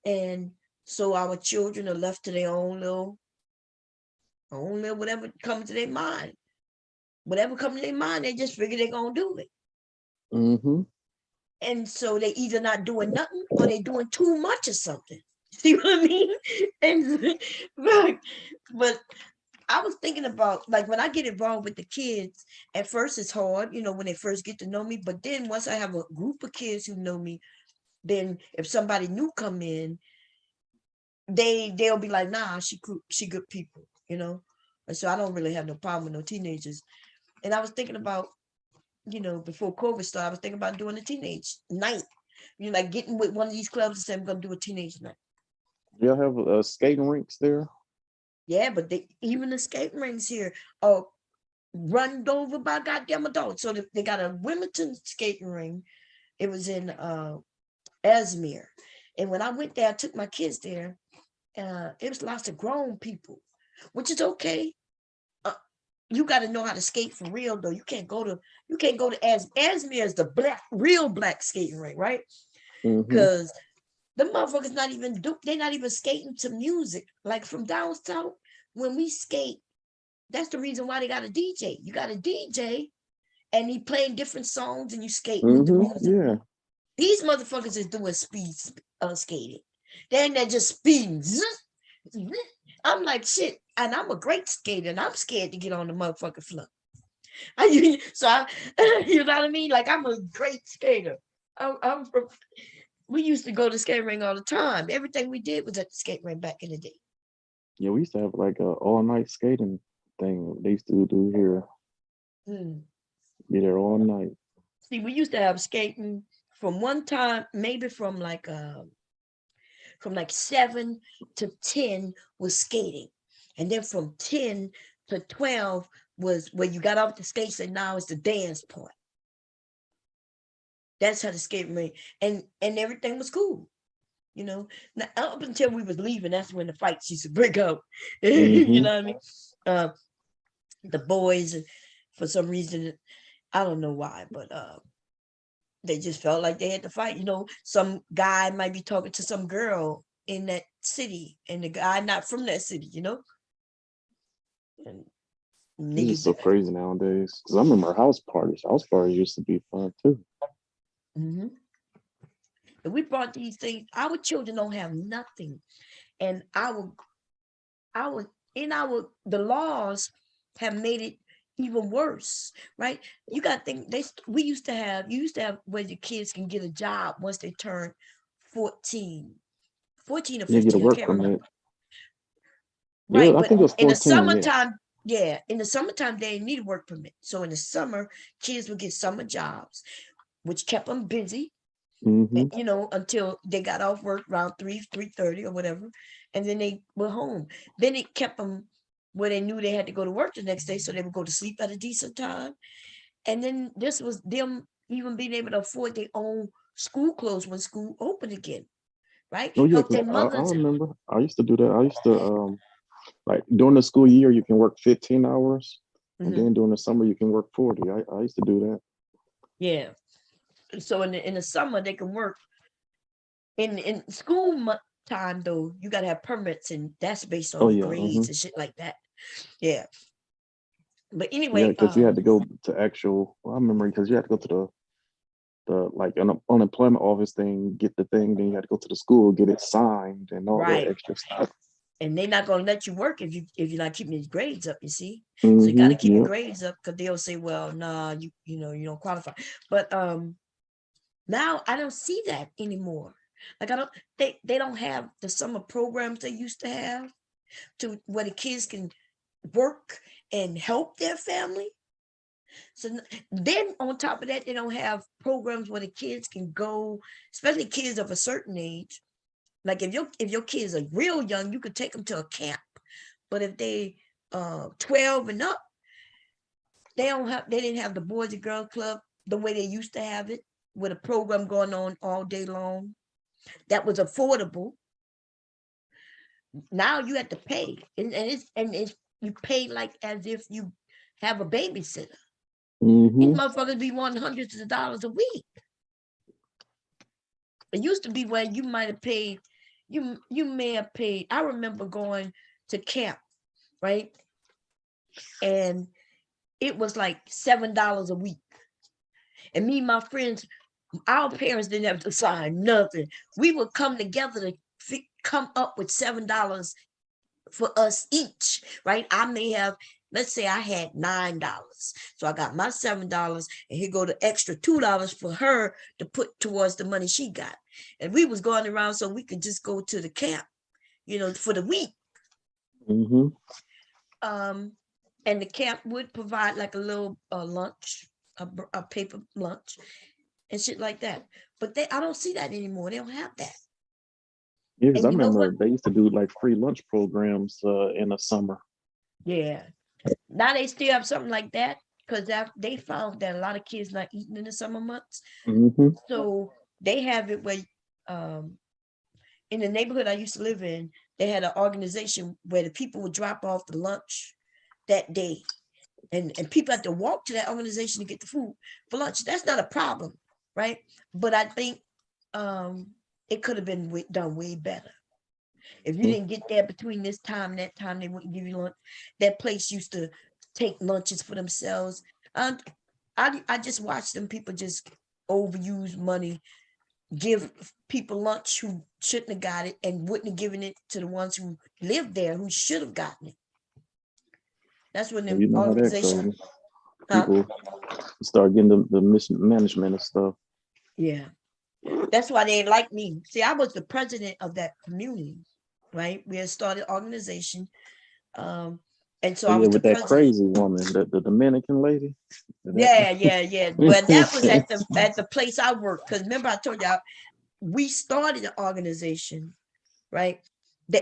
And so our children are left to their own little whatever comes to their mind. Whatever comes to their mind, they just figure they're gonna do it. Mm-hmm. And so they either not doing nothing or they doing too much of something. See what I mean? And but I was thinking about, like, when I get involved with the kids, at first it's hard, you know, when they first get to know me. But then once I have a group of kids who know me, then if somebody new come in, they'll be like, nah, she good people, you know. And so I don't really have no problem with no teenagers. And I was thinking about, you know, before COVID started, I was thinking about doing a teenage night. You know, like getting with one of these clubs and saying, I'm gonna do a teenage night. Y'all have skating rinks there? Yeah, but even the skating rinks here are run over by goddamn adults. So they got a Wilmington skating ring. It was in Ellesmere. And when I went there, I took my kids there. It was lots of grown people, which is okay. You got to know how to skate for real, though. You can't go to Ellesmere is the real black skating rink, right? Mm-hmm. Because the motherfuckers they're not even skating to music. Like from down south, when we skate, that's the reason why they got a DJ. You got a DJ and he playing different songs and you skate with the music. Yeah. These motherfuckers is doing speed skating. They're just speeding. I'm like, shit, and I'm a great skater, and I'm scared to get on the motherfucking floor. You know what I mean? Like, I'm a great skater. We used to go to skate ring all the time. Everything we did was at the skate ring back in the day. Yeah, we used to have like a all night skating thing they used to do here. Be there all night. See, we used to have skating from one time, maybe from like 7 to 10 was skating. And then from 10 to 12 was where you got off the skates, and now it's the dance part. That's how the skating ring, and everything was cool, you know. Now, up until we was leaving, that's when the fights used to break out. You know what I mean? The boys, for some reason, I don't know why, but they just felt like they had to fight. You know, some guy might be talking to some girl in that city, and the guy not from that city, you know. And It's just so crazy nowadays. Because I remember house parties. House parties used to be fun too. And we brought these things. Our children don't have nothing, and the laws have made it even worse, right? You got to think, you used to have where your kids can get a job once they turn 14 or 15. You get a work I can't permit. remember. Yeah, Right, I think it was 14. In the summertime, in the summertime they need a work permit. So in the summer, kids would get summer jobs, which kept them busy. You know, until they got off work around 3:30 or whatever, and then they were home. Then it kept them where they knew they had to go to work the next day, so they would go to sleep at a decent time. And then this was them even being able to afford their own school clothes when school opened again, right? Oh yeah, Help because their I mothers. remember I used to do that. I used to like during the school year you can work 15 hours, and then during the summer you can work 40. I used to do that. Yeah. So in the summer they can work. In school time though, you gotta have permits, and that's based Oh on your yeah. grades and shit like that. Yeah. But Yeah, anyway, because you had to go to actual. Well, I remember because you had to go to the like an unemployment office thing, get the thing, then you had to go to the school, get it signed, and all that right. extra stuff. And they're not gonna let you work if you're not keeping your grades up, you see. So you Mm-hmm. gotta keep your Yep. grades up, because they'll say, well, nah, you know, you don't qualify. But now I don't see that anymore. Like I don't they don't have the summer programs they used to have, to where the kids can work and help their family. So then on top of that, they don't have programs where the kids can go, especially kids of a certain age. Like if your kids are real young, you could take them to a camp. But if they 12 and up, they didn't have the Boys and Girls Club the way they used to have it, with a program going on all day long that was affordable. Now you have to pay, and it's you pay like as if you have a babysitter. These Mm-hmm. motherfuckers be wanting hundreds of dollars a week. It used to be where you might have paid, you may have paid. I remember going to camp, right? And it was like $7 a week. And me and my friends, our parents didn't have to sign nothing. We would come together to come up with $7 for us each, right? I may have, let's say I had $9. So I got my $7, and here go the extra $2 for her to put towards the money she got. And we was going around so we could just go to the camp, for the week. Mm-hmm. And the camp would provide like a little lunch, a paper lunch and shit like that. But I don't see that anymore. They don't have that. Yeah, because I And you know what? remember they used to do like free lunch programs in the summer. Yeah. Now they still have something like that, because they found that a lot of kids not eating in the summer months. Mm-hmm. So they have it where in the neighborhood I used to live in, they had an organization where the people would drop off the lunch that day. And people have to walk to that organization to get the food for lunch. That's not a problem, right? But I think it could have been done way better. If you didn't get there between this time and that time, they wouldn't give you lunch. That place used to take lunches for themselves. I just watched them people just overuse money, give people lunch who shouldn't have got it, and wouldn't have given it to the ones who lived there who should have gotten it. That's when And the you know how that organization, goes. huh? People start getting the mismanagement and stuff. Yeah. That's why they like me. See, I was the president of that community, right? We had started organization. And so Oh I yeah, was the with that president. crazy woman, the Dominican lady. Yeah. But that was at the place I worked. Because remember I told you we started an organization, right?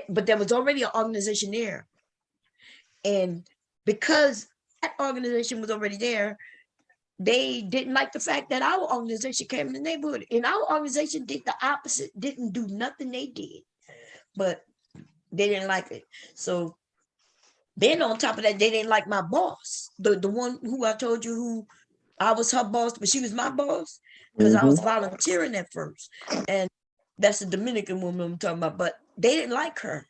But there was already an organization there. And because that organization was already there, they didn't like the fact that our organization came in the neighborhood. And our organization did the opposite, didn't do nothing they did. But they didn't like it. So then on top of that, they didn't like my boss, the one who I told you who I was her boss, but she was my boss, because I was Mm-hmm. volunteering at first. And that's a Dominican woman I'm talking about, but they didn't like her.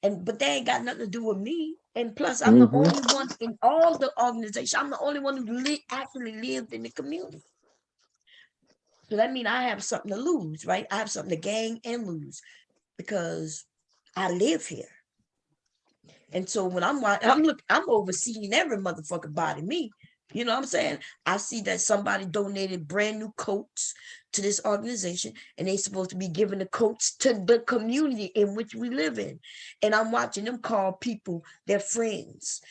But they ain't got nothing to do with me. And plus, I'm the Mm-hmm. only one in all the organization. I'm the only one who actually lived in the community. So that means I have something to lose, right? I have something to gain and lose, because I live here. And so when I'm overseeing every motherfucker body me. You know what I'm saying? I see that somebody donated brand new coats to this organization, and they supposed to be giving the coats to the community in which we live in. And I'm watching them call people their friends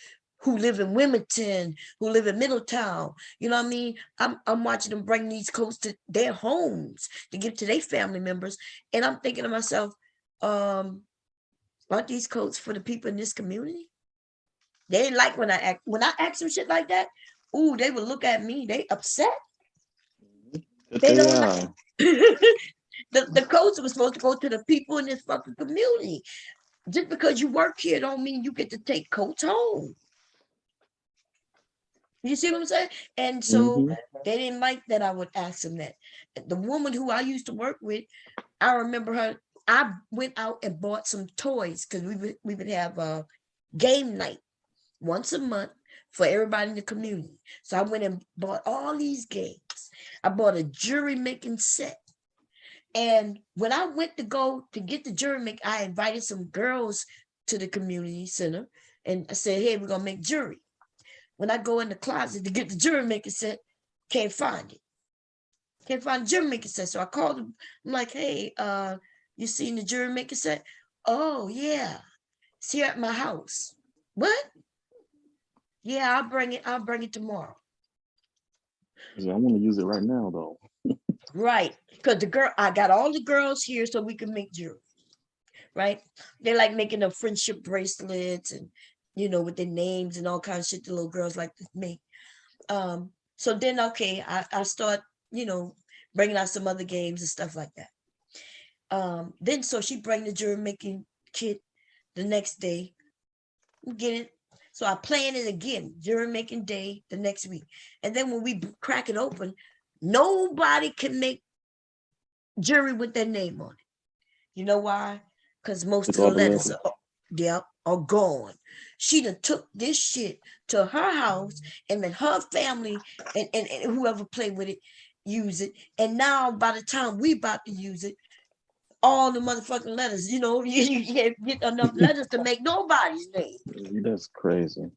who live in Wilmington, who live in Middletown. You know what I mean? I'm watching them bring these coats to their homes to give to their family members. And I'm thinking to myself, aren't these coats for the people in this community? They didn't like when I asked them shit like that. Ooh, they would look at me. They upset. But They they don't like the coats were supposed to go to the people in this fucking community. Just because you work here don't mean you get to take coats home. You see what I'm saying? And so Hmm. they didn't like that I would ask them that. The woman who I used to work with, I remember her. I went out and bought some toys because we would have a game night once a month for everybody in the community. So I went and bought all these games. I bought a jury making set. And when I went to go to get the jury make, I invited some girls to the community center and I said, hey, we're gonna make jury. When I go in the closet to get the jury making set, can't find it. Can't find the jury making set. So I called them. I'm like, hey, you seen the jury making set? Oh yeah, it's here at my house. What? Yeah, I'll bring it tomorrow. I want to use it right now, though. Right. Because I got all the girls here so we can make jewelry. Right. They like making the friendship bracelets and, with their names and all kinds of shit the little girls like to make. So then, okay, I start, bringing out some other games and stuff like that. Then, so she bring the jewelry making kit the next day. Get it? So I plan it again during making day the next week. And then when we crack it open, nobody can make jewelry with their name on it. You know why? Because most of It's the all the letters letters. are gone. She done took this shit to her house and then her family and whoever played with it use it. And now by the time we about to use it, all the motherfucking letters, you can't get enough letters to make nobody's name. That's crazy.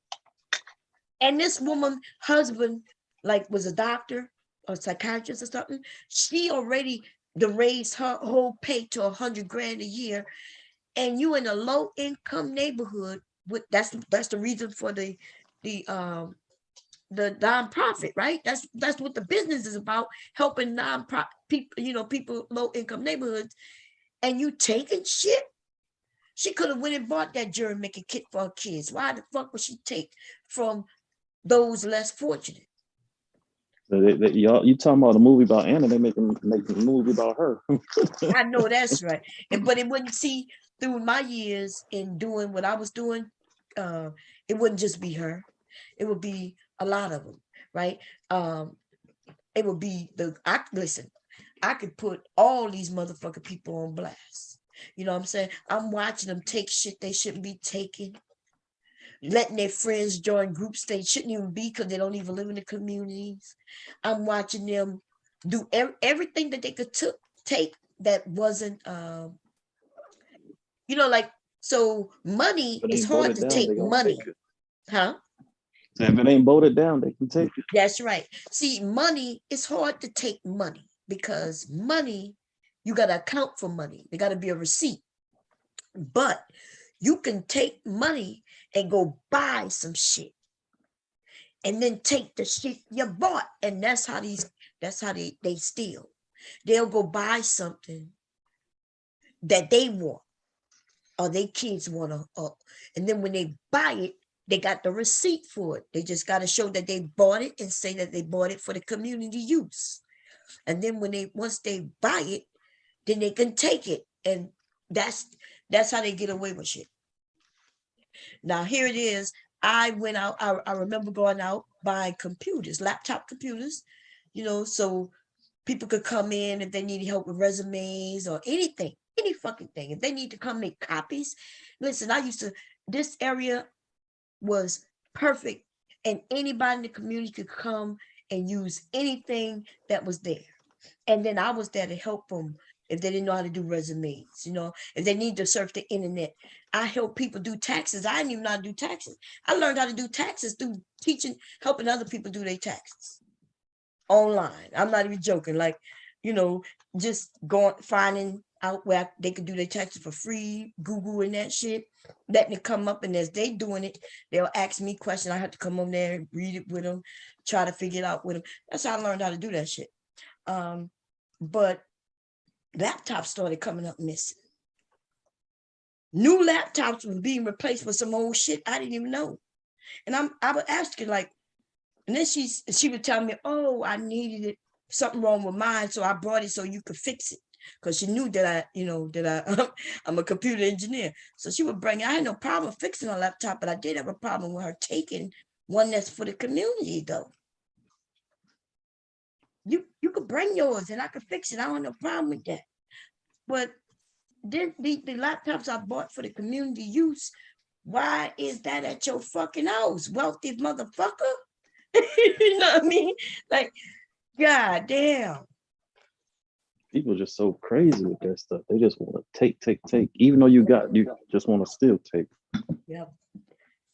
And this woman husband like was a doctor or psychiatrist or something. She already raised her whole pay to 100 grand a year. And you in a low income neighborhood with that's the reason for the nonprofit, right? That's what the business is about, helping nonprofit people, people low income neighborhoods. And you taking shit. She could have went and bought that jury making kit for her kids. Why the fuck would she take from those less fortunate? So y'all, you talking about a movie about Anna? They making a movie about her. I know that's right. But it wouldn't see through my years in doing what I was doing. It wouldn't just be her. It would be a lot of them, right? It would be listen. I could put all these motherfucking people on blast. You know what I'm saying? I'm watching them take shit they shouldn't be taking, letting their friends join groups they shouldn't even be because they don't even live in the communities. I'm watching them do everything that they could take that wasn't, like, so money If it is ain't hard voted to down, take they gonna money, take it. huh? So if it ain't voted down, they can take it. That's right. See, money is hard to take money because money, you got to account for money. There got to be a receipt. But you can take money and go buy some shit and then take the shit you bought. And that's how they steal. They'll go buy something that they want or their kids want to, and then when they buy it, they got the receipt for it. They just got to show that they bought it and say that they bought it for the community use. And then once they buy it, then they can take it. And that's how they get away with shit. Now here it is. I went out, I remember going out buying computers, laptop computers, so people could come in if they needed help with resumes or anything, any fucking thing. If they need to come make copies. Listen, this area was perfect and anybody in the community could come and use anything that was there. And then I was there to help them if they didn't know how to do resumes, if they need to surf the internet. I help people do taxes. I didn't even know how to do taxes. I learned how to do taxes through helping other people do their taxes online. I'm not even joking. Like, just finding out where they could do their taxes for free, Google and that shit, letting it come up. And as they doing it, they'll ask me questions. I have to come over there and read it with them, try to figure it out with them. That's how I learned how to do that shit. But laptops started coming up missing. New laptops were being replaced with some old shit I didn't even know. And I would ask her like, and then she would tell me, oh, I needed it, something wrong with mine, so I brought it so you could fix it. Because she knew that I'm a computer engineer. So she would bring it. I had no problem fixing her laptop, but I did have a problem with her taking one that's for the community though. You could bring yours and I could fix it. I don't have no problem with that. But then the laptops I bought for the community use, why is that at your fucking house, wealthy motherfucker? You know what I mean? Like, god damn. People just so crazy with that stuff. They just want to take. Even though you just want to still take. Yeah.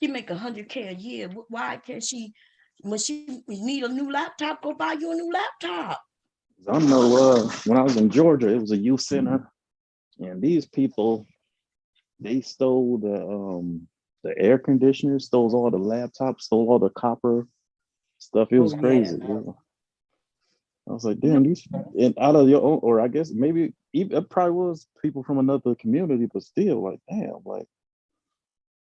She make 100K a year. Why can't she, when she need a new laptop, go buy you a new laptop? I know when I was in Georgia, it was a youth center, and these people, they stole the air conditioners, stole all the laptops, stole all the copper stuff. It was crazy. Yeah. I was like, damn, these, and out of your own, or I guess maybe even it probably was people from another community, but still, like, damn, like,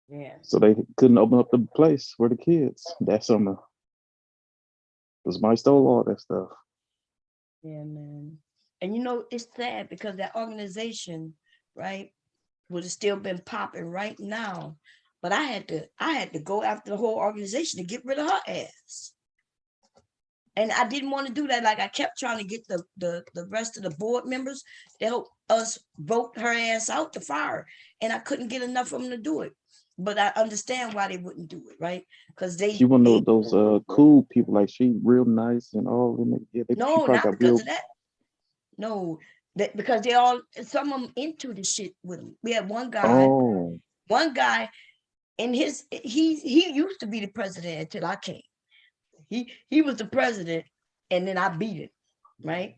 yeah. So they couldn't open up the place for the kids that summer because somebody stole all that stuff. Yeah, man. And you know, it's sad because that organization, right, would have still been popping right now. But I had to go after the whole organization to get rid of her ass. And I didn't want to do that. Like I kept trying to get the rest of the board members to help us vote her ass out to fire her. And I couldn't get enough of them to do it. But I understand why they wouldn't do it, right? Because She one of those cool people, like she real nice and all. Yeah, no, not because of that. No, because they all, some of them into the shit with them. We had one guy, and he used to be the president until I came. He was the president, and then I beat it, right?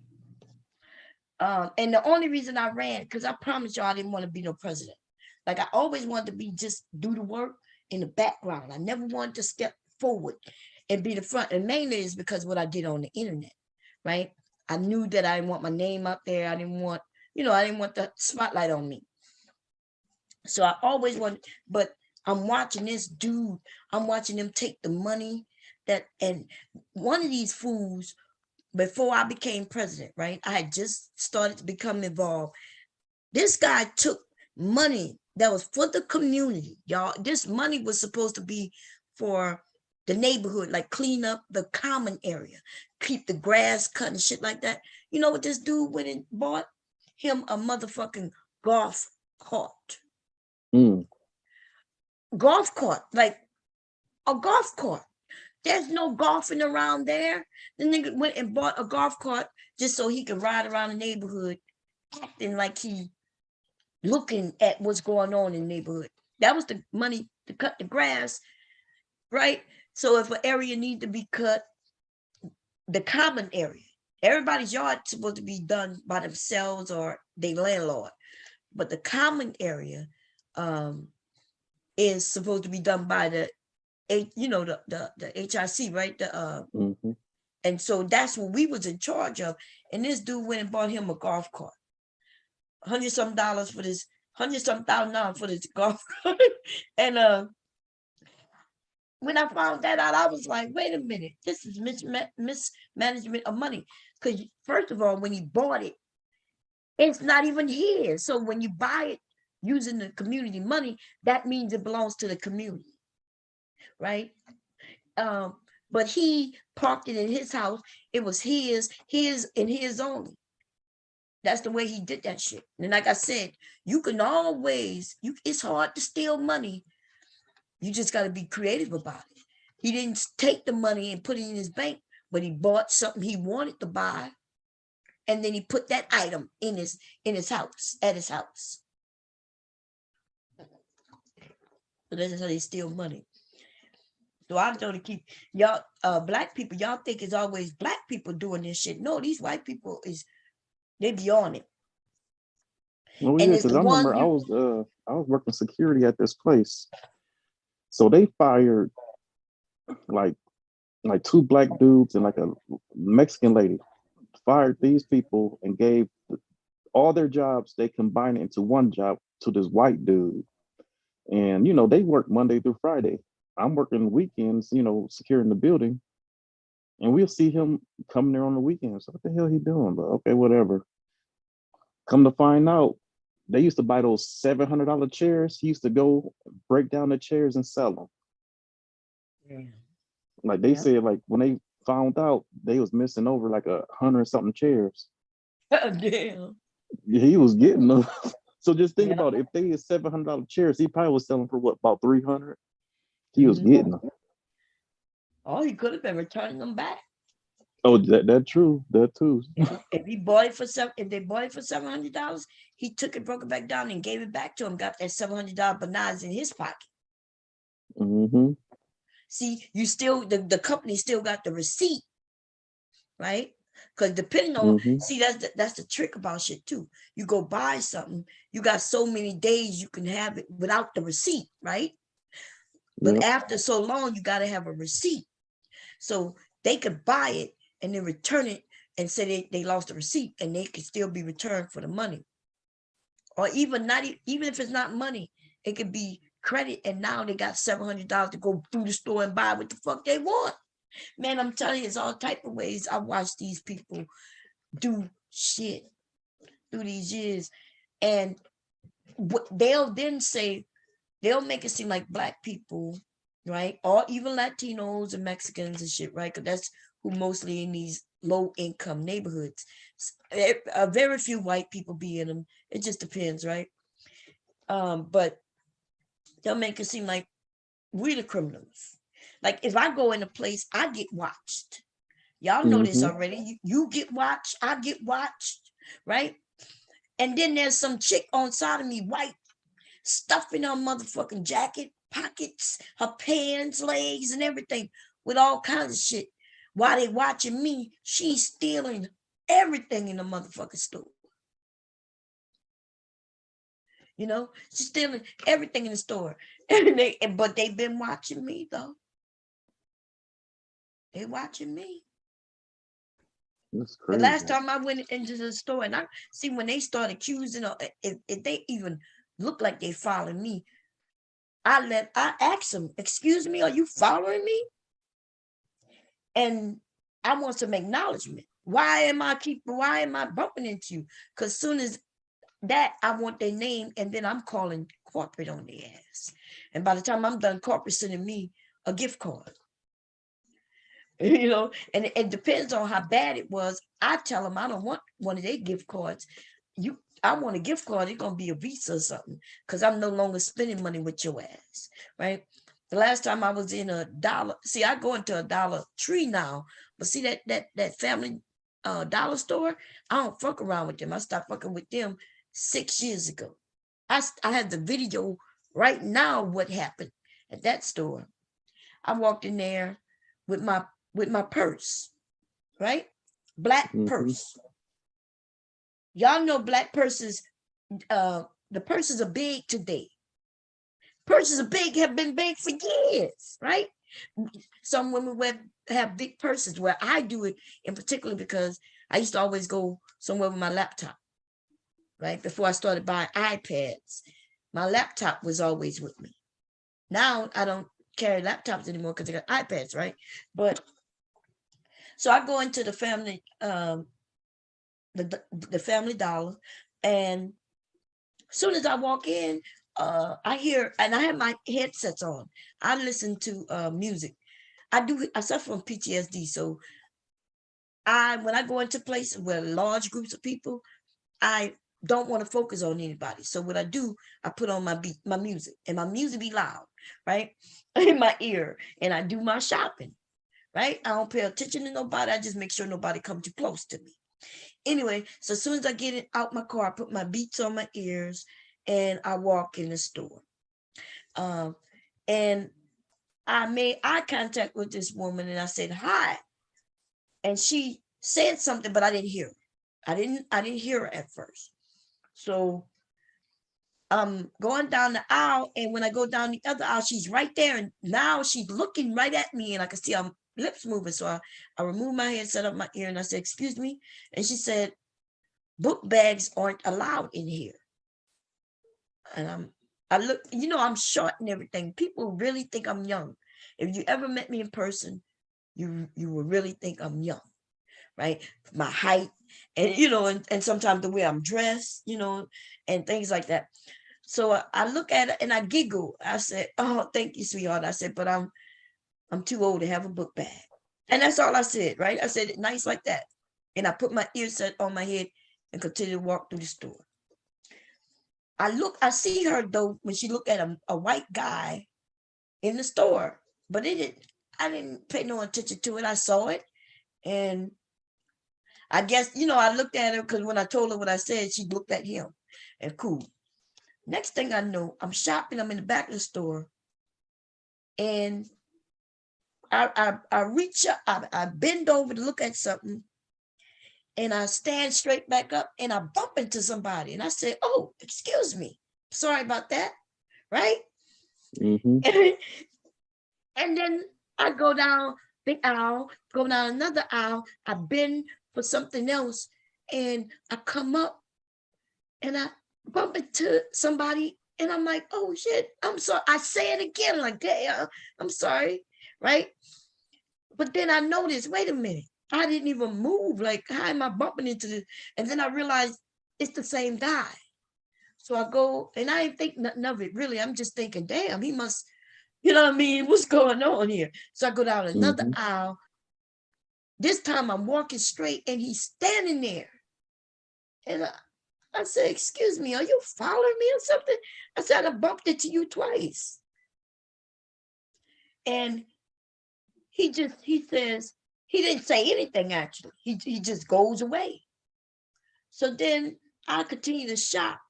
And the only reason I ran, because I promised y'all I didn't want to be no president. Like I always wanted to be just do the work in the background. I never wanted to step forward and be the front. And mainly is because what I did on the internet, right? I knew that I didn't want my name up there. I didn't want, I didn't want the spotlight on me. So I always wanted, but I'm watching this dude, I'm watching them take the money and one of these fools, before I became president, right? I had just started to become involved. This guy took money that was for the community, y'all. This money was supposed to be for the neighborhood, like clean up the common area, keep the grass cut and shit like that. You know what this dude went and bought? Him a motherfucking golf cart. Golf cart, like a golf cart. There's no golfing around there. The nigga went and bought a golf cart just so he could ride around the neighborhood, acting like he looking at what's going on in the neighborhood. That was the money to cut the grass, right? So if an area needs to be cut, the common area, everybody's yard is supposed to be done by themselves or their landlord, but the common area is supposed to be done by the HIC, right? And so that's what we was in charge of. And this dude went and bought him a golf cart. $100-some for this, $100,000 for this golf cart. And when I found that out, I was like, wait a minute, this is mismanagement of money. Because first of all, when he bought it, it's not even his. So when you buy it using the community money, that means it belongs to the community, right? But he parked it in his house. It was his and his only. That's the way he did that shit. And like I said, you can always, it's hard to steal money. You just got to be creative about it. He didn't take the money and put it in his bank, but he bought something he wanted to buy. And then he put that item in his house, at his house. So that's how they steal money. So I'm trying to keep y'all, black people, y'all think it's always black people doing this shit. No, these white people they be on it. Oh yeah, because I remember I was working security at this place. So they fired like 2 black dudes and like a Mexican lady. Fired these people and gave all their jobs, they combined it into one job to this white dude. And they work Monday through Friday. I'm working weekends, securing the building. And we'll see him come there on the weekends. What the hell he doing? But okay, whatever. Come to find out, they used to buy those $700 chairs. He used to go break down the chairs and sell them. Yeah. Like they said, like when they found out, they was missing over like 100 something chairs. Damn. He was getting them. So just think Yeah. about it. If they had $700 chairs, he probably was selling for what, about 300? He was getting them. Oh, he could have been returning them back. Oh, that true. That too. If he bought it for if they bought it for $700, he took it, broke it back down, and gave it back to him. Got that $700 bananas in his pocket. Mm-hmm. See, you still the company still got the receipt, right? Because depending on, see, that's the trick about shit too. You go buy something, you got so many days you can have it without the receipt, right? But after so long, you got to have a receipt. So they could buy it and then return it and say they lost the receipt, and they could still be returned for the money. Or even not, even if it's not money, it could be credit, and now they got $700 to go through the store and buy what the fuck they want. Man, I'm telling you, it's all type of ways I watch these people do shit through these years. And they'll then say, they'll make it seem like Black people, right? Or even Latinos and Mexicans and shit, right? Because that's who mostly in these low income neighborhoods. Very few white people be in them. It just depends, right? But they'll make it seem like we're the criminals. Like if I go in a place, I get watched. Y'all know this already. You get watched, I get watched, right? And then there's some chick on side of me, white, stuffing her motherfucking jacket, pockets, her pants, legs, and everything with all kinds of shit. While they watching me, she's stealing everything in the motherfucking store. You know, she's stealing everything in the store. But they've been watching me though. They watching me. That's crazy. The last time I went into the store, and I see when they start accusing, or if they even look like they following me, I ask them, excuse me, are you following me? And I want some acknowledgement. Why am I bumping into you? Because soon as that, I want their name, and then I'm calling corporate on their ass. And by the time I'm done, corporate sending me a gift card. You know, and it depends on how bad it was. I tell them I don't want one of their gift cards. I want a gift card. It's gonna be a Visa or something, because I'm no longer spending money with your ass, right? The last time I was in a dollar, see, I go into a Dollar Tree now, but see that family dollar store, I don't fuck around with them. I stopped fucking with them 6 years ago. I have the video right now what happened at that store. I walked in there with my purse, right? Black purse. Y'all know black purses, the purses are big today. Purses are big, have been big for years, right? Some women have big purses. Where I do it in particular because I used to always go somewhere with my laptop, right? Before I started buying iPads, my laptop was always with me. Now I don't carry laptops anymore because I got iPads, right? But so I go into the family, the Family Dollar, and as soon as I walk in, I hear, and I have my headsets on. I listen to music. I suffer from PTSD, so when I go into places with large groups of people, I don't want to focus on anybody. So what I do, I put on my music, and my music be loud, right, in my ear, and I do my shopping, right? I don't pay attention to nobody. I just make sure nobody comes too close to me. Anyway, so as soon as I get it out my car, I put my Beats on my ears, and I walk in the store. And I made eye contact with this woman, and I said hi, and she said something, but I didn't hear her. I didn't hear her at first. So I'm going down the aisle, and when I go down the other aisle, she's right there, and now she's looking right at me, and I can see her lips moving. So I removed my head, set up my ear, and I said, excuse me. And she said, book bags aren't allowed in here. And I look, I'm short and everything. People really think I'm young. If you ever met me in person, you will really think I'm young, right? My height, and and sometimes the way I'm dressed, and things like that. So I look at it and I giggle. I said, oh, thank you, sweetheart. I said, but I'm too old to have a book bag. And that's all I said, right? I said it nice like that. And I put my earset on my head and continued to walk through the store. I see her though when she looked at a white guy in the store, but I didn't pay no attention to it. I saw it, and I guess, I looked at her because when I told her what I said, she looked at him, and cool. Next thing I know, I'm shopping. I'm in the back of the store, and I reach up, I bend over to look at something, and I stand straight back up, and I bump into somebody, and I say, "Oh, excuse me, sorry about that," right? Mm-hmm. And then I go down the aisle, go down another aisle. I bend for something else, and I come up, and I bump into somebody, and I'm like, "Oh shit, I'm sorry." I say it again, like, "Damn, I'm sorry," right? But then I noticed, wait a minute, I didn't even move. Like, how am I bumping into this? And then I realized it's the same guy. So I go, and I didn't think nothing of it, really. I'm just thinking, damn, he must, what I mean? What's going on here? So I go down another aisle. This time I'm walking straight, and he's standing there. And I said, "Excuse me, are you following me or something?" I said, "I bumped into you twice." And he says, he didn't say anything actually. He just goes away. So then I continue to shop.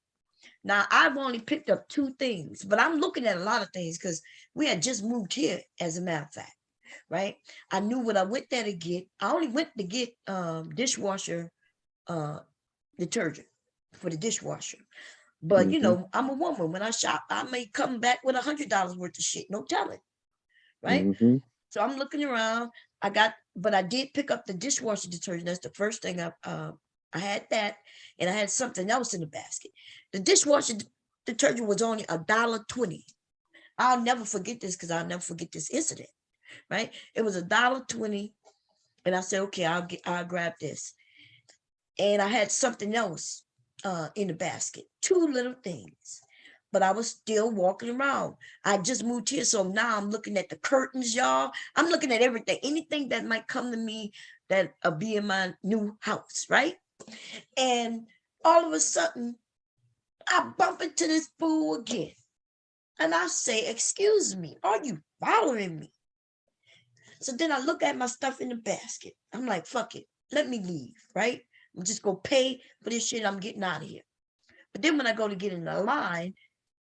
Now I've only picked up 2 things, but I'm looking at a lot of things because we had just moved here, as a matter of fact, right? I knew what I went there to get. I only went to get dishwasher detergent for the dishwasher. But I'm a woman. When I shop, I may come back with $100 worth of shit. No telling, right? Mm-hmm. So I'm looking around. But I did pick up the dishwasher detergent. That's the first thing I had that, and I had something else in the basket. The dishwasher detergent was only $1.20. I'll never forget this because I'll never forget this incident, right? It was $1.20, and I said, okay, I'll grab this. And I had something else in the basket, 2 little things. But I was still walking around. I just moved here, so now I'm looking at the curtains, y'all. I'm looking at everything, anything that might come to me that'll be in my new house, right? And all of a sudden, I bump into this fool again. And I say, "Excuse me, are you following me?" So then I look at my stuff in the basket. I'm like, fuck it, let me leave, right? I'm just gonna pay for this shit. I'm getting out of here. But then when I go to get in the line,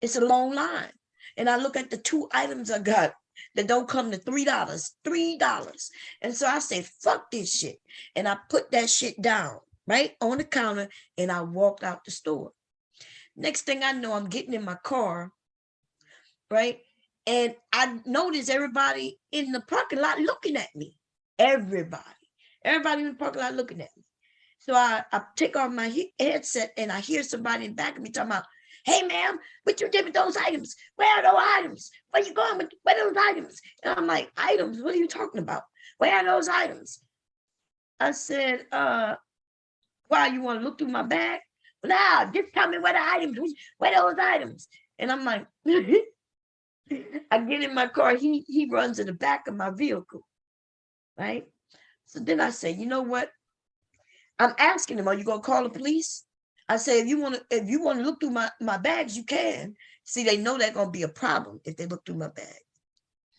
it's a long line. And I look at the 2 items I got that don't come to $3. And so I say, fuck this shit. And I put that shit down, right, on the counter, and I walked out the store. Next thing I know, I'm getting in my car, right? And I notice everybody in the parking lot looking at me. Everybody in the parking lot looking at me. So I take off my headset, and I hear somebody in the back of me talking about, "Hey, ma'am, what you did with those items? Where are those items? Where you going with those items?" And I'm like, "Items? What are you talking about? Where are those items?" I said, "Why, you want to look through my bag?" "Nah, just tell me where the items, where those items." And I'm like, I get in my car. He runs in the back of my vehicle, right? So then I say, you know what? I'm asking him, "Are you gonna call the police?" I say, if you want to look through my bags, you can. See, they know that's gonna be a problem if they look through my bag.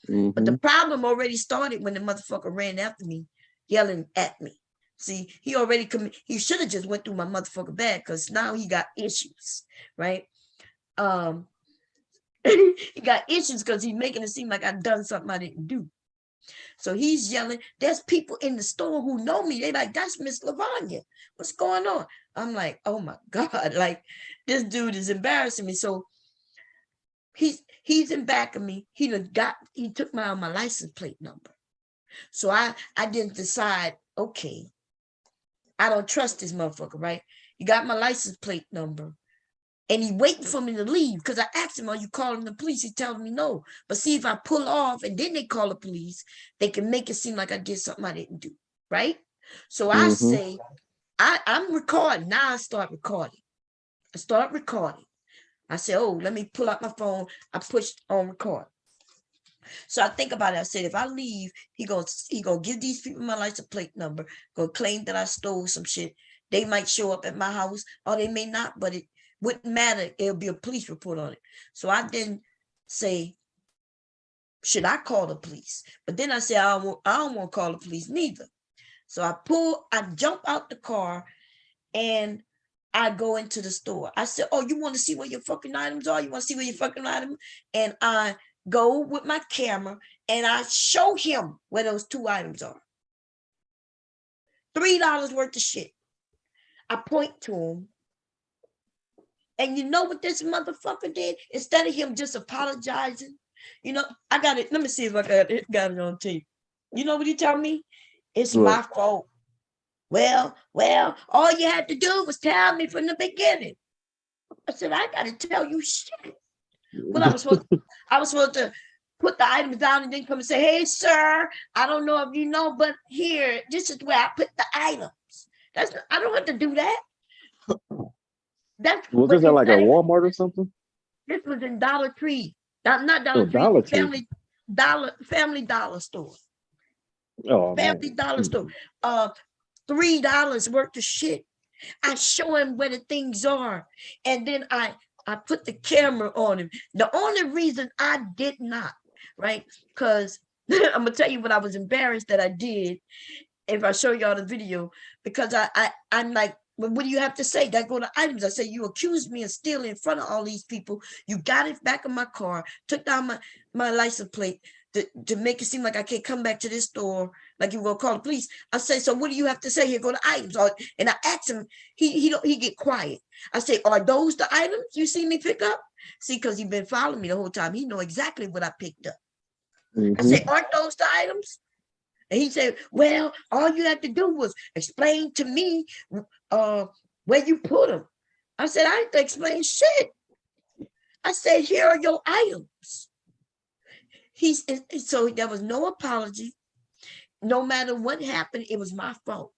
But the problem already started when the motherfucker ran after me, yelling at me. See, he should have just went through my motherfucker bag, because now he got issues, right? He got issues because he's making it seem like I've done something I didn't do. So he's yelling. There's people in the store who know me. They like, "That's Miss Lavanya. What's going on?" I'm like, oh my God, like, this dude is embarrassing me. So he's in back of me. He took my license plate number. So I didn't decide, okay, I don't trust this motherfucker, right? He got my license plate number. And he waiting for me to leave, because I asked him, "Are you calling the police?" He telling me no. But see, if I pull off and then they call the police, they can make it seem like I did something I didn't do, right? So I say, I'm recording. Now I start recording. I say, oh, let me pull out my phone. I pushed on record. So I think about it. I said, if I leave, he gonna give these people my license plate number, gonna claim that I stole some shit. They might show up at my house or they may not, but it wouldn't matter. It'll be a police report on it. So I didn't say, should I call the police? But then I said, I don't want to call the police neither. So I jump out the car and I go into the store. I said, oh, you want to see where your fucking items are? You want to see where your fucking items? And I go with my camera and I show him where those 2 items are. $3 worth of shit. I point to him. And you know what this motherfucker did? Instead of him just apologizing, I got it. Let me see if I got it on tape. You know what he told me? It's my fault. Well, all you had to do was tell me from the beginning. I said, I got to tell you shit. Well, I was supposed to put the items down and then come and say, hey, sir, I don't know if you know, but here, this is where I put the items. I don't have to do that. Was this at like a Walmart or something? This was in Dollar Tree. Not Dollar Tree, Dollar Tree. Family Dollar store. Oh, Family man. Dollar store. $3 worth of shit. I show him where the things are. And then I put the camera on him. The only reason I did not, right? Because I'm gonna tell you what I was embarrassed that I did if I show y'all the video, because I'm like, well, what do you have to say? That go to items. I say, you accused me of stealing in front of all these people. You got it back in my car, took down my license plate to make it seem like I can't come back to this store, like you were gonna call the police. I say, so what do you have to say? Here go to items. And I asked him, he get quiet. I say, are those the items you see me pick up? See, because he's been following me the whole time. He know exactly what I picked up. I say, aren't those the items? And he said, well, all you had to do was explain to me where you put them. I said, I didn't have to explain shit. I said, here are your items. So there was no apology. No matter what happened, it was my fault.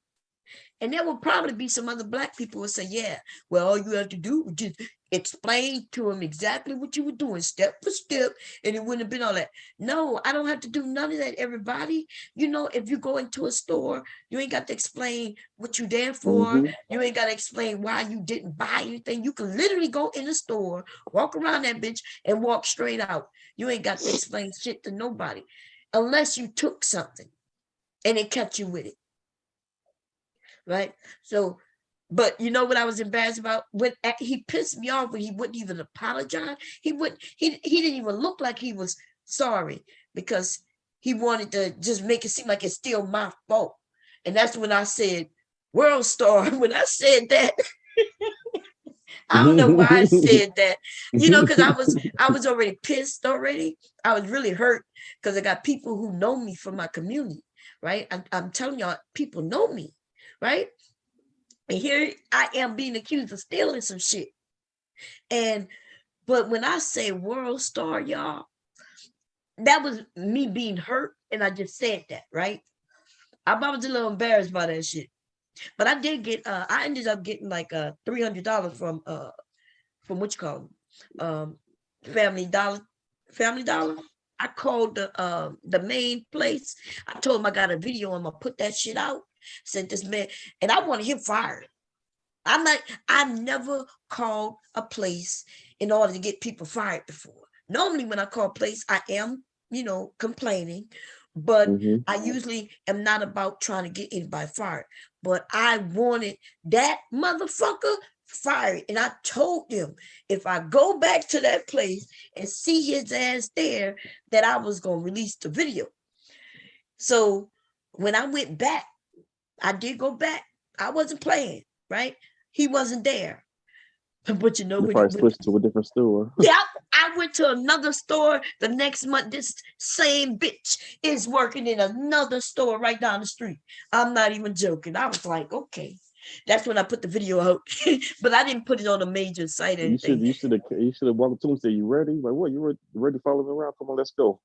And there will probably be some other Black people who say, yeah, well, all you have to do was just explain to them exactly what you were doing, step for step, and it wouldn't have been all that. No, I don't have to do none of that, everybody. If you go into a store, you ain't got to explain what you're there for. You ain't got to explain why you didn't buy anything. You can literally go in the store, walk around that bitch, and walk straight out. You ain't got to explain shit to nobody unless you took something and it kept you with it. Right? So, but you know what I was embarrassed about? When he pissed me off when he wouldn't even apologize. He didn't even look like he was sorry, because he wanted to just make it seem like it's still my fault. And that's when I said, World Star. When I said that, I don't know why I said that, because I was already pissed already. I was really hurt because I got people who know me from my community, right? I'm telling y'all, people know me, right? And here I am being accused of stealing some shit. But when I say World Star, y'all, that was me being hurt. And I just said that, right? I was a little embarrassed by that shit. But I did get, I ended up getting like $300 from what you call them, Family Dollar. I called the main place. I told him I got a video. I'm gonna put that shit out. Sent this man, and I wanted him fired. I've never called a place in order to get people fired before. Normally, when I call a place, I am, complaining, but I usually am not about trying to get anybody fired. But I wanted that motherfucker fired. And I told him, if I go back to that place and see his ass there, that I was going to release the video. So when I went back, I did go back. I wasn't playing, right? He wasn't there. But You probably switched to a different store. Yeah, I went to another store the next month. This same bitch is working in another store right down the street. I'm not even joking. I was like, okay. That's when I put the video out. But I didn't put it on a major site or anything. You should have walked up to him and said, you ready? Like, what? You ready to follow me around? Come on, let's go.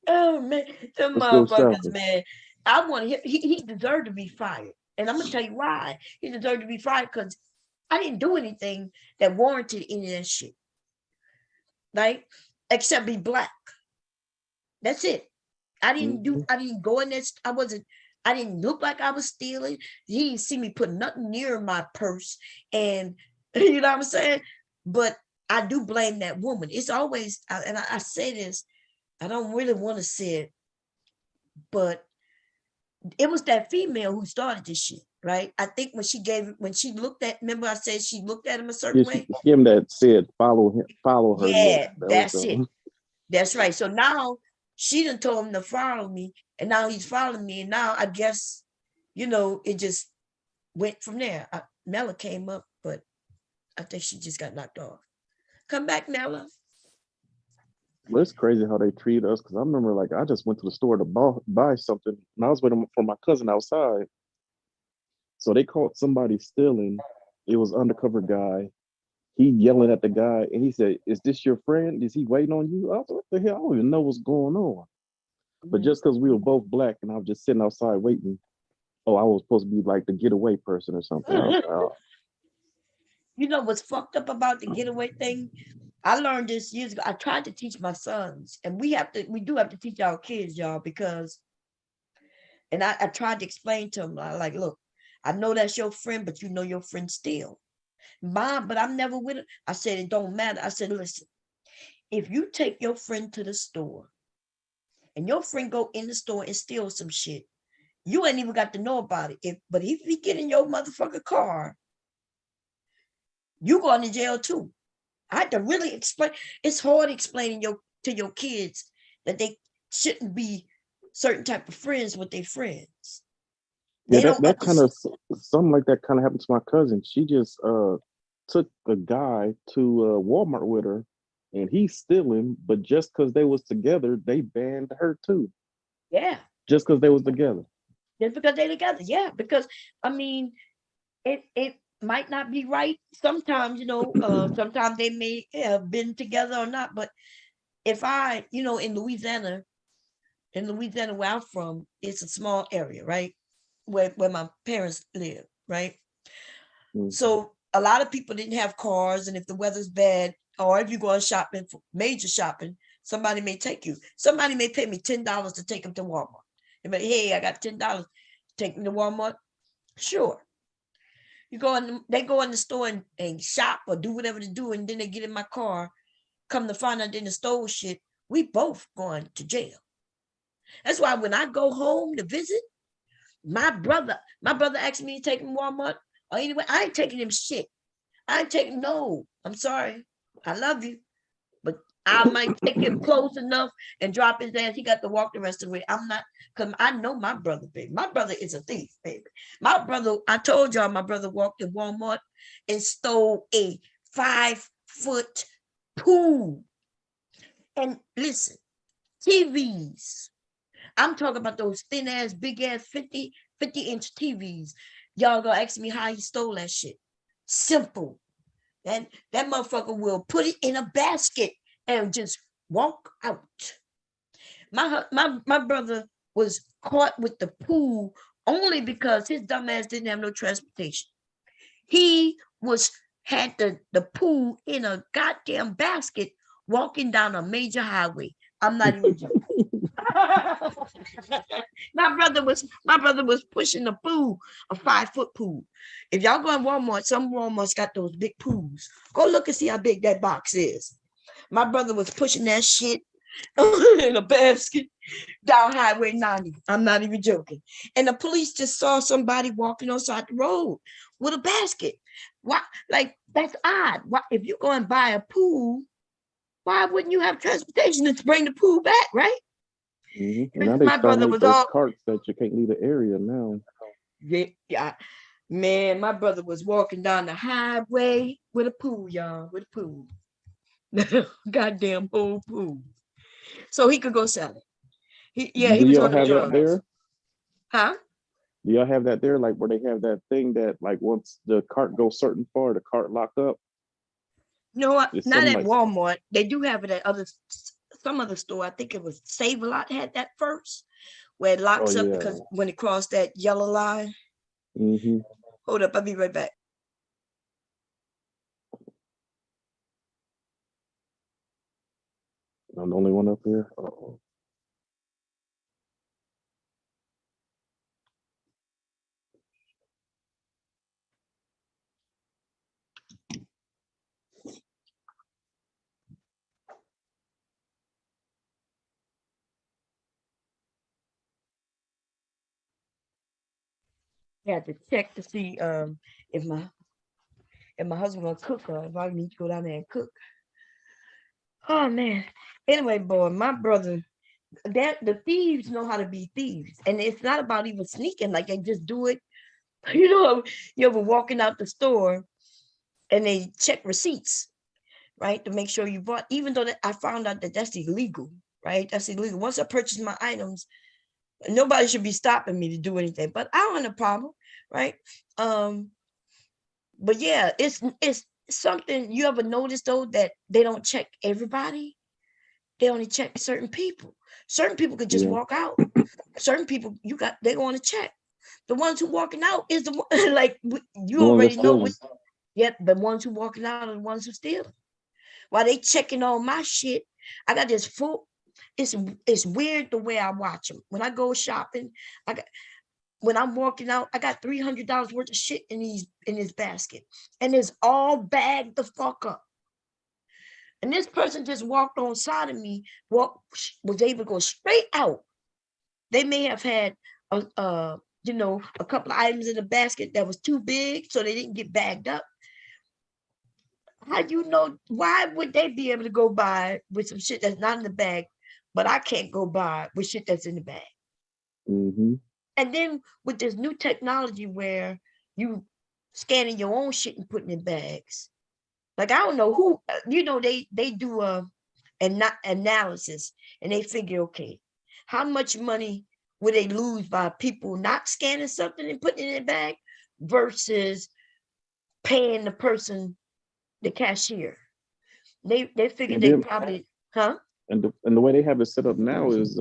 Oh man, them motherfuckers, man. I want him. He deserved to be fired. And I'm gonna tell you why. He deserved to be fired, because I didn't do anything that warranted any of that shit. Right? except be black. That's it. I didn't go in there. I didn't look like I was stealing. He didn't see me put nothing near my purse. And you know what I'm saying? But I do blame that woman. It's always, and I say this, I don't really want to say it, but it was that female who started this shit, right? I think when she looked at, remember I said she looked at him a certain way? Him that said follow her. Yeah, that's it. That's right. So now she done told him to follow me, and now he's following me, and now I guess, it just went from there. Nella came up, but I think she just got knocked off. Come back, Nella. Well, it's crazy how they treat us, because I remember, like, I just went to the store to buy something, and I was waiting for my cousin outside. So they caught somebody stealing. It was an undercover guy. He yelling at the guy, and he said, "Is this your friend? Is he waiting on you?" I was like, "What the hell? I don't even know what's going on." But just because we were both black and I was just sitting outside waiting, I was supposed to be like the getaway person or something. You know what's fucked up about the getaway thing? I learned this years ago. I tried to teach my sons, and we do have to teach our kids, y'all, because, and I tried to explain to them, like, look, I know that's your friend, but you know your friend still. Mom, but I'm never with her. I said, it don't matter. I said, listen, if you take your friend to the store and your friend go in the store and steal some shit, you ain't even got to know about it. But if he get in your motherfucking car, you going to jail too. I had to really explain. It's hard explaining to your kids that they shouldn't be certain type of friends with their friends. Yeah, that kind of something like that kind of happened to my cousin. She just took a guy to Walmart with her, and he's stealing, but just because they was together, they banned her too. Yeah. Just because they was together. Just because they together. Yeah. Because I mean, it might not be right. Sometimes, sometimes they may have been together or not. But if in Louisiana where I'm from, it's a small area, right? Where my parents live, right? Mm-hmm. So a lot of people didn't have cars, and if the weather's bad, or if you're going shopping for major shopping, somebody may take you. Somebody may pay me $10 to take them to Walmart. And be, hey, I got $10. Take me to Walmart. Sure. They go in the store and shop or do whatever to do, and then they get in my car. Come to find out they done stole shit. We both going to jail. That's why when I go home to visit, my brother asked me to take him to Walmart. Or anyway, I ain't taking him shit. No, I'm sorry. I love you. But I might take him close enough and drop his ass. He got to walk the rest of the way. I'm not, because I know my brother, baby. My brother is a thief, baby. My brother, I told y'all, my brother walked in Walmart and stole a 5-foot pool. And listen, TVs. I'm talking about those thin ass, big ass 50-inch TVs. Y'all gonna ask me how he stole that shit. Simple. And that motherfucker will put it in a basket and just walk out. My brother was caught with the pool only because his dumb ass didn't have no transportation. He had the pool in a goddamn basket walking down a major highway. I'm not even joking. My brother was pushing the pool, a 5-foot pool. If y'all go in Walmart, some Walmart's got those big pools. Go look and see how big that box is. My brother was pushing that shit in a basket down Highway 90. I'm not even joking. And the police just saw somebody walking on side the road with a basket. Why? Like, that's odd. Why, if you go and buy a pool, why wouldn't you have transportation to bring the pool back, right? Mm-hmm. And now they starting to make those carts that you can't leave the area now. Yeah, man, my brother was walking down the highway with a pool, y'all, with a pool. Goddamn whole pool. So he could go sell it. He was on the drugs. There? Huh? Do y'all have that there? Like where they have that thing that like once the cart goes certain far, the cart lock up? No, not at Walmart. They do have it at some other store. I think it was Save-A-Lot had that first, where it locks up because when it crossed that yellow line. Mm-hmm. Hold up, I'll be right back. I'm the only one up here. Uh-oh. I had to check to see if my husband gonna cook or if I need to go down there and cook. Oh man. Anyway, boy, my brother, that the thieves know how to be thieves, and it's not about even sneaking. Like they just do it. You know, you ever walking out the store and they check receipts, right, to make sure you bought. Even though I found out that that's illegal, right? That's illegal. Once I purchase my items, nobody should be stopping me to do anything. But I don't have a problem, right? But yeah, it's something you ever notice though that they don't check everybody. They only check certain people. Certain people could just Yeah. walk out. Certain people they want to check. The ones who walking out is the one like you The ones that already know stealing. what. Yep, the ones who walking out are the ones who stealing. While they checking all my shit, I got this full. It's weird the way I watch them. When I go shopping, when I'm walking out, I got $300 worth of shit in this basket, and it's all bagged the fuck up. And this person just walked on side of me, was able to go straight out. They may have had a couple of items in the basket that was too big, so they didn't get bagged up. How do you know? Why would they be able to go by with some shit that's not in the bag, but I can't go by with shit that's in the bag? Mm-hmm. And then with this new technology where you scanning your own shit and putting in bags, like I don't know who, they do an analysis and they figure, okay, how much money would they lose by people not scanning something and putting it in a bag versus paying the person, the cashier. They figured And they then probably, huh? and the way they have it set up now is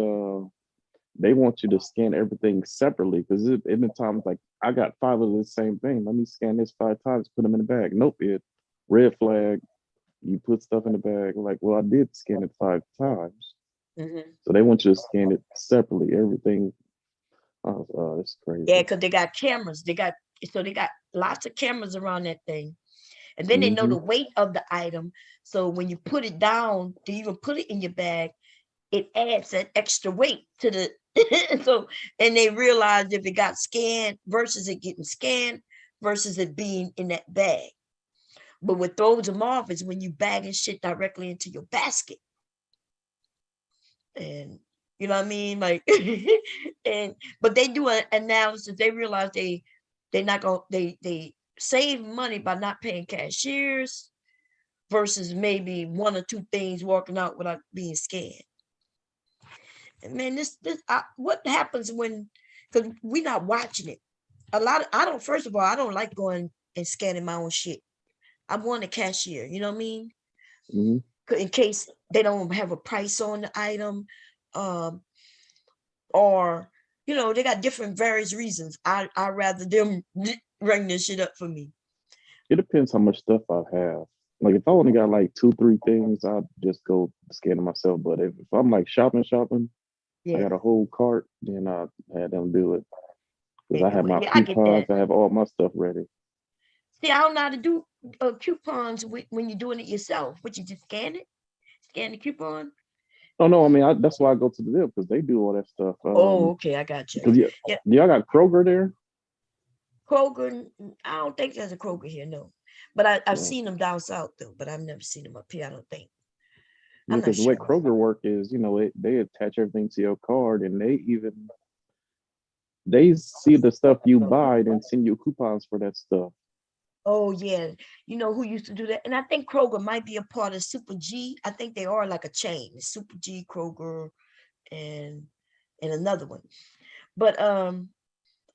they want you to scan everything separately because it been times like I got 5 of the same thing. Let me scan this 5 times, put them in the bag. Nope, it red flag. You put stuff in the bag. Like, well, I did scan it 5 times, Mm-hmm. so they want you to scan it separately. Everything. Oh, it's crazy. Yeah, because they got cameras. They got lots of cameras around that thing. And then they know Mm-hmm. the weight of the item. So when you put it down to even put it in your bag, it adds that extra weight to the so, and they realize if it got scanned versus it getting scanned versus it being in that bag. But what throws them off is when you bagging shit directly into your basket. And you know what I mean? Like but they do an analysis. They realize they're not gonna they save money by not paying cashiers versus maybe 1 or 2 things walking out without being scanned. And man, what happens when, because we're not watching it. I don't, first of all, I don't like going and scanning my own shit. I want a cashier, you know what I mean? Mm-hmm. In case they don't have a price on the item, or they got different various reasons. I rather them ring this shit up for me. It depends how much stuff I have. Like if I only got like 2, 3 things, I'd just go scan it myself. But if I'm like shopping, I got Yeah, a whole cart, then I had them do it because I have my yeah, I get coupons. that. I have all my stuff ready. See, I don't know how to do coupons when you're doing it yourself. But you just scan the coupon. Oh no, I mean that's why I go to the deal because they do all that stuff. Oh, okay, I got you. Because Yeah, y'all got Kroger there. Kroger. I don't think there's a Kroger here, no. But I've Oh, seen them down south though. But I've never seen them up here. I don't think. yeah, I'm not because the way sure. Kroger work is, they attach everything to your card, and they see the stuff you buy and send you coupons for that stuff. Oh yeah, you know who used to do that? And I think Kroger might be a part of Super G. I think they are like a chain. Super G, Kroger, and another one. But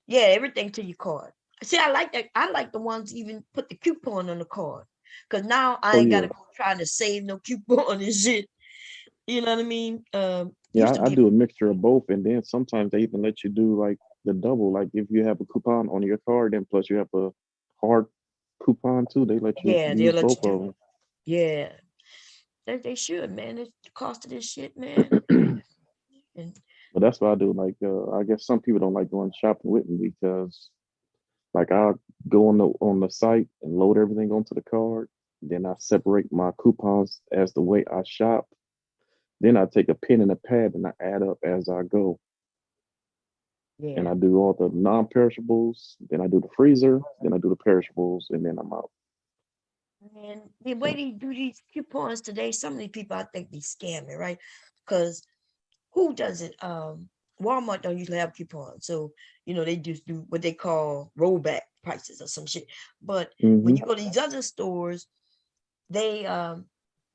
yeah, everything to your card. See, I like that. I like the ones even put the coupon on the card. Cause now I Oh ain't yeah, gotta go trying to save no coupon and shit. You know what I mean? yeah. Used to I be. do a mixture of both, and then sometimes they even let you do like the double. Like if you have a coupon on your card, and plus you have a hard coupon too, they let you Yeah, they'll use let you both do of it. them. Yeah. They should, man. It's the cost of this shit, man. And But that's what I do. Like, I guess some people don't like going shopping with me because, like, I'll go on the site and load everything onto the card. Then I separate my coupons as the way I shop. Then I take a pen and a pad and I add up as I go. And yeah, I do all the non-perishables. Then I do the freezer. Then I do the perishables, and then I'm out. and the way they do these coupons today, some of these people I think be scamming, right? Because who does it? Walmart don't usually have coupons, so they just do what they call rollback prices or some shit. But when Hmm. you go to these other stores, they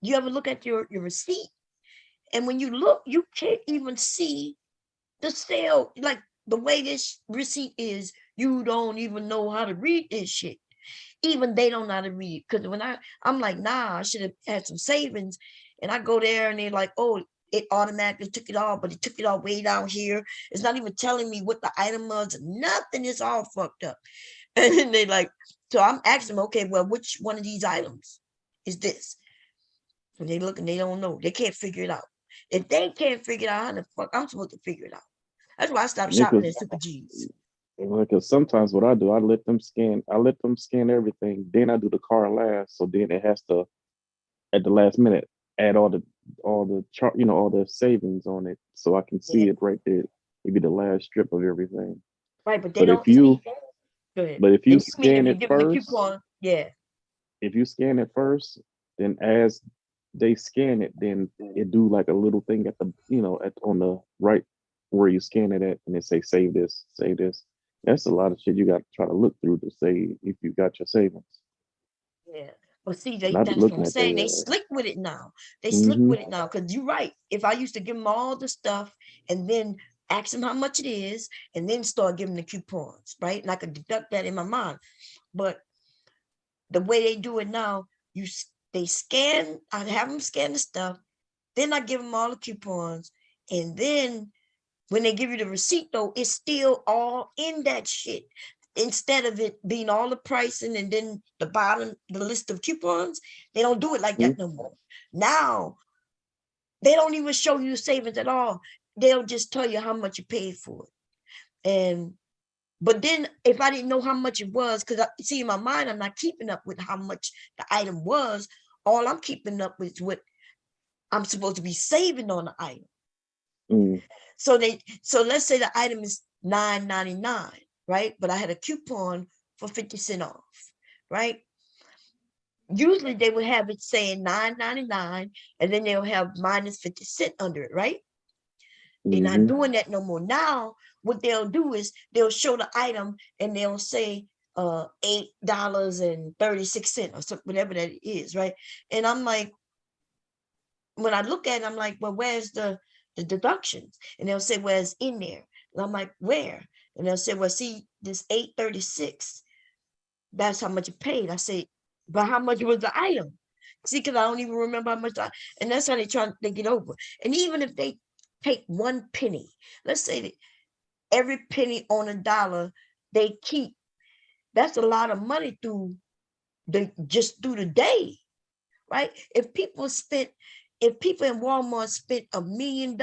you ever look at your receipt, and when you look, you can't even see the sale. Like the way this receipt is, you don't even know how to read this shit. Even they don't know how to read. Because when I'm like, nah, I should have had some savings. And I go there and they're like, oh, it automatically took it off, but it took it all way down here. It's not even telling me what the item was. Nothing is all fucked up. And then they like, so I'm asking them, okay, well, which one of these items is this? And they look and they don't know. They can't figure it out. If they can't figure it out, how the fuck I'm supposed to figure it out? That's why I stopped Yeah, shopping because at Super G's. sometimes what I do, I let them scan. I let them scan everything. Then I do the car last. So then it has to at the last minute add all the chart, all the savings on it, so I can Yeah, see it right there. Maybe the last strip of everything. right. But they But if don't see. you Go ahead. but if you And you mean if scan you it give them the first, coupon? Yeah. if you scan it first, then as they scan it, then it do like a little thing at the on the right where you scan it at, and it say save this, save this. That's a lot of shit you got to try to look through to say if you got your savings. Yeah. But see, And I be that's what looking I'm at saying. they They ass. slick with it now. They slick Mm-hmm. with it now. Because you're right. If I used to give them all the stuff and then ask them how much it is and then start giving the coupons, right? And I could deduct that in my mind. But the way they do it now, they scan, I have them scan the stuff, then I give them all the coupons, and then when they give you the receipt, though, it's still all in that shit. Instead of it being all the pricing and then the bottom, the list of coupons, they don't do it like that no more. Now, they don't even show you the savings at all. They'll just tell you how much you paid for it. But then if I didn't know how much it was, because I see in my mind, I'm not keeping up with how much the item was. All I'm keeping up with is what I'm supposed to be saving on the item. Mm-hmm. So let's say the item is $9.99, right? But I had a coupon for 50 cents off, right? Usually they would have it saying $9.99, and then they'll have minus 50 cents under it, right? They're not Mm-hmm. doing that no more. Now, what they'll do is they'll show the item and they'll say $8.36 or something, whatever that is, right? And I'm like, when I look at it, I'm like, well, where's the deductions? And they'll say, well, it's in there. And I'm like, where? And they'll say, well, see, this 836, that's how much you paid. I say, but how much was the item? See, because I don't even remember how much and that's how they get over. And even if they take 1 penny, let's say that every penny on a dollar they keep, that's a lot of money through the day, right? If people in Walmart spent $1 million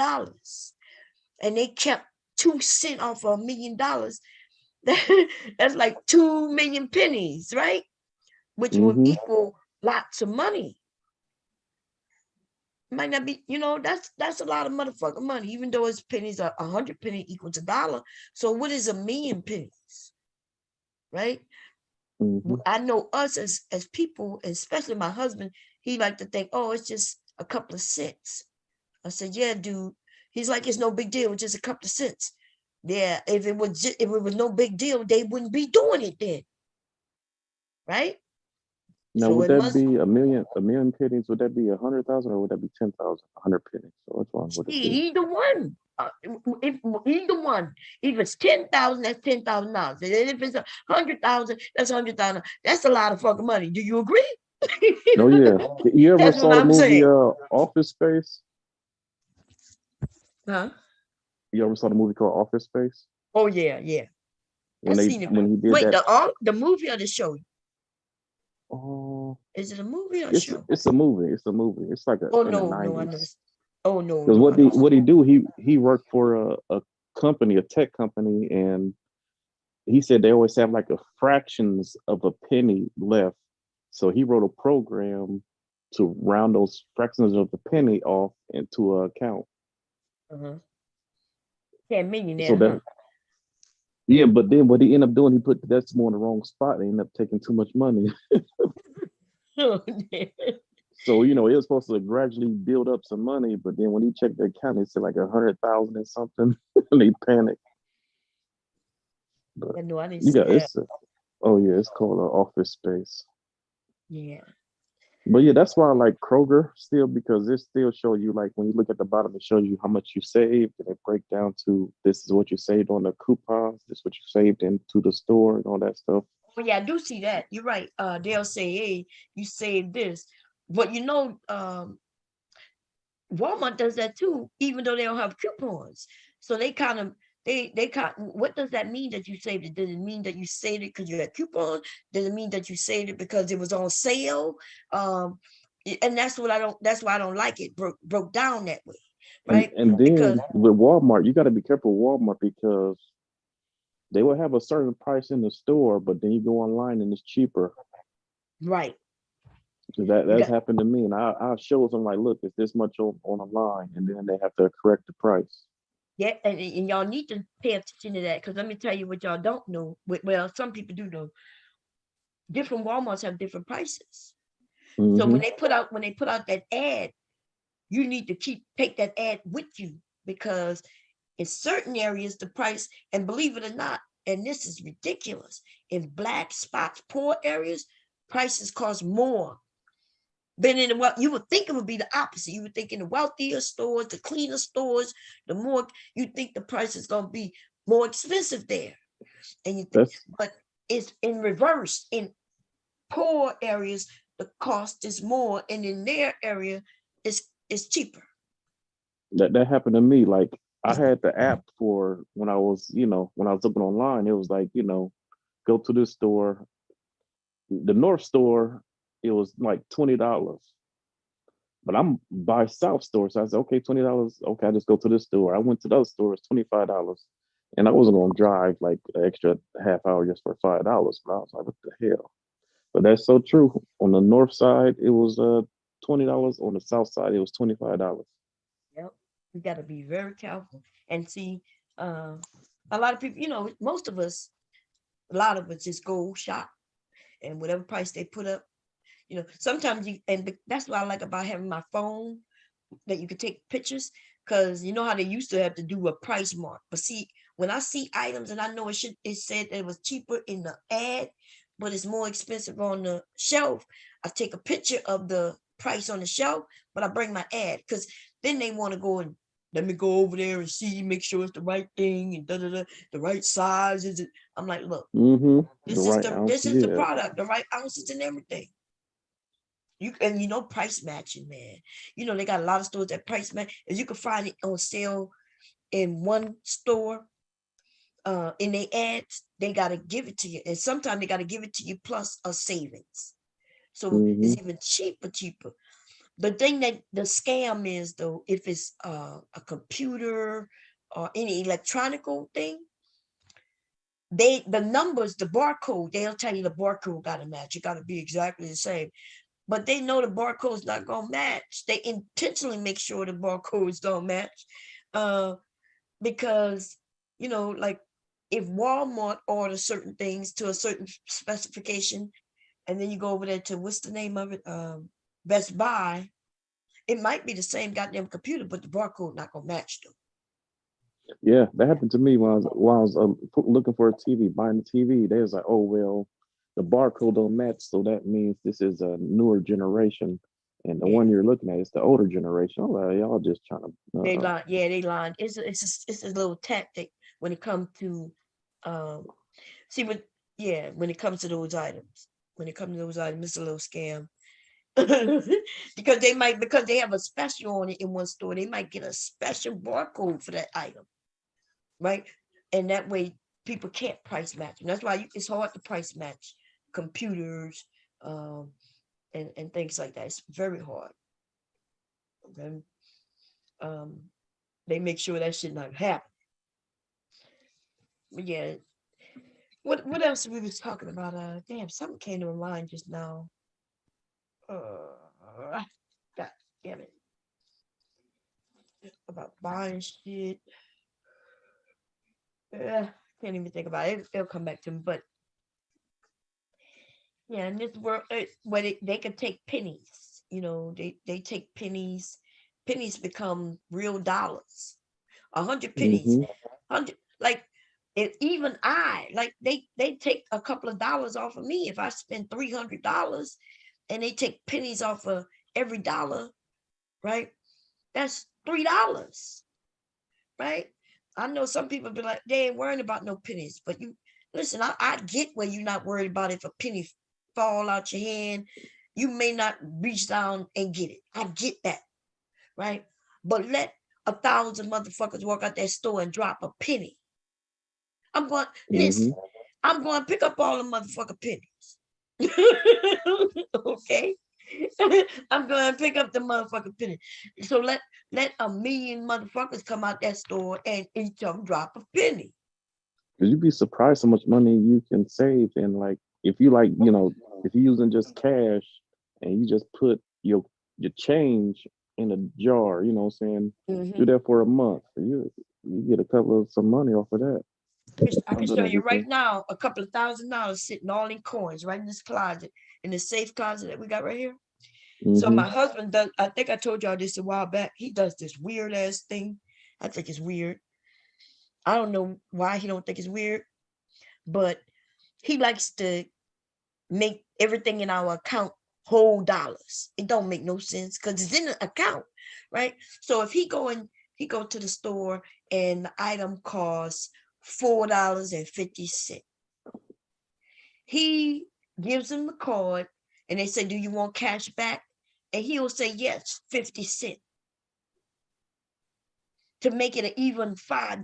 and they kept 2 cents off of $1 million, that's like 2 million pennies, right? Which will Mm-hmm. equal lots of money. Might not be, that's a lot of motherfucking money, even though it's pennies, 100 penny equals $1. So what is 1 million pennies, right? Mm-hmm. I know us as people, especially my husband, he like to think, oh, it's just a couple of cents. I said, yeah, dude. He's like, it's no big deal, it's just a couple of cents. Yeah, if it was no big deal, they wouldn't be doing it then, right? Now, So would it that must be a million pennies? Would that be 100,000, or would that be 10,000? 100 pennies. So which one would it be? either one. If either one, if it's 10,000, that's $10,000. And if it's 100,000, that's 100,000. That's a lot of fucking money. Do you agree? No, yeah. You ever That's what saw the I'm movie saying. Office Space? Huh? You ever saw the movie called Office Space? Oh yeah, yeah. I When they seen it. when he did Wait, that, the movie or the show? Oh, Is it a movie or a it's show? it's a movie. It's a movie. It's like Oh in the no, no, I never. 90s. Oh no, Because no, I don't. what he do, he worked for a company, a tech company, and he said they always have like a fractions of a penny left. So he wrote a program to round those fractions of the penny off into an account. Uh-huh. Yeah, So millionaire, huh? that yeah, but then what he ended up doing, he put the decimal in the wrong spot and ended up taking too much money. Oh, yeah. So it was supposed to gradually build up some money, but then when he checked the account, it said like 100,000 or something, and he panicked. But I know I didn't you see got that. oh yeah, it's called Office Space. Yeah. But yeah, that's why I like Kroger still, because it still show you, like when you look at the bottom, it shows you how much you saved, and it break down to this is what you saved on the coupons, this is what you saved into the store and all that stuff. Oh yeah, I do see that. You're right. They'll say, "Hey, you saved this," but Walmart does that too, even though they don't have coupons. So they kind of they kind. What does that mean that you saved it? Does it mean that you saved it because you had coupons? Does it mean that you saved it because it was on sale? And that's what I don't. That's why I don't like it broke down that way, And right? and Because then with Walmart, you got to be careful with Walmart, because they will have a certain price in the store, but then you go online and it's cheaper. right, So you that's got happened to me, and I show them like, look, it's this much on the line, and then they have to correct the price. yeah, and y'all need to pay attention to that because let me tell you what y'all don't know. Well, some people do know. Different Walmarts have different prices. So Hmm. when they put out that ad, you need to take that ad with you because in certain areas the price, and believe it or not, and this is ridiculous, in black spots, poor areas, prices cost more than in what you would think it would be the opposite. You would think in the wealthier stores, the cleaner stores, the more you think the price is going to be more expensive there. And you think, That's but it's in reverse. In poor areas, the cost is more, and in their area, it's cheaper. that happened to me. Like I had the app for when I was, when I was looking online, it was like, go to this store, the North store, it was like $20. But I'm by South store. So I said, okay, $20. Okay, I just go to this store. I went to the other store, it's $25. And I wasn't gonna drive like an extra half hour just for $5. But I was like, what the hell? But that's so true. On the north side, it was $20. On the south side, it was $25. Yep. You got to be very careful and see. Uh, a lot of people, most of us, a lot of us just go shop and whatever price they put up. Sometimes that's what I like about having my phone that you can take pictures because you know how they used to have to do a price mark. But see, when I see items and I know it said that it was cheaper in the ad, but it's more expensive on the shelf, I take a picture of the price on the shelf, but I bring my ad because then they want to go and let me go over there and see, make sure it's the right thing and the right size. Is it? I'm like, look, Mm-hmm. The this is right the this ounces, is the yeah. product, the right ounces and everything. Price matching, man. They got a lot of stores that price match. If you can find it on sale in one store, in their ads, they gotta give it to you. And sometimes they gotta give it to you plus a savings. So Mm-hmm. it's even cheaper. The thing that the scam is though, if it's a computer or any electronical thing, the numbers, the barcode, they'll tell you the barcode gotta match. It gotta be exactly the same. But they know the barcode's not gonna match. They intentionally make sure the barcodes don't match, uh, because like if Walmart orders certain things to a certain specification, and then you go over there to what's the name of it, Best Buy, it might be the same goddamn computer, but the barcode not gonna match them. Yeah, that happened to me when I was looking for a TV, buying the TV. They was like, oh well, the barcode don't match, so that means this is a newer generation, and the Yeah, one you're looking at is the older generation. I'm like, y'all just trying to. they lie. Yeah, they lying. It's a little tactic when it comes to um see what yeah when it comes to those items. When it comes to those items, it's a little scam. Because they have a special on it in one store, they might get a special barcode for that item, right? And that way people can't price match. And that's why it's hard to price match computers, and things like that. It's very hard. Okay. They make sure that shit not happen. But yeah, what else we was talking about? Damn, something came to my mind just now. God damn it. About buying shit. Can't even think about it. It'll come back to me. But yeah, in this world, where they could take pennies. You know, they take pennies. Pennies become real dollars. 100 pennies. Hmm. 100, like, even like they take a couple of dollars off of me if I spend $300, and they take pennies off of every dollar, right? That's $3, right? I know some people be like, they ain't worrying about no pennies, but you listen, I get where you're not worried about if a penny fall out your hand. You may not reach down and get it. I get that, right? But let 1,000 motherfuckers walk out that store and drop a penny. I'm going, Hmm. listen, I'm going to pick up all the motherfucking pennies. Okay? I'm going to pick up the motherfucking penny. So let 1,000,000 motherfuckers come out that store and each of them drop a penny. Cause you'd be surprised how much money you can save. And like, if you like, if you're using just cash and you just put your change in a jar, you know what I'm saying? Do Mhm. that for a month. You get a couple of some money off of that. I can I've done show that you right before. now a couple of $1,000 sitting all in coins right in this closet, in the safe closet that we got right here. So Hmm. my husband does, I think I told y'all this a while back. He does this weird ass thing. I think it's weird. I don't know why he don't think it's weird, but he likes to make everything in our account whole dollars. It don't make no sense because it's in the account, right? So if he go to the store and the item costs $4.50. He gives them the card and they say, "Do you want cash back?" And he'll say, "Yes, 50 cents," to make it an even $5.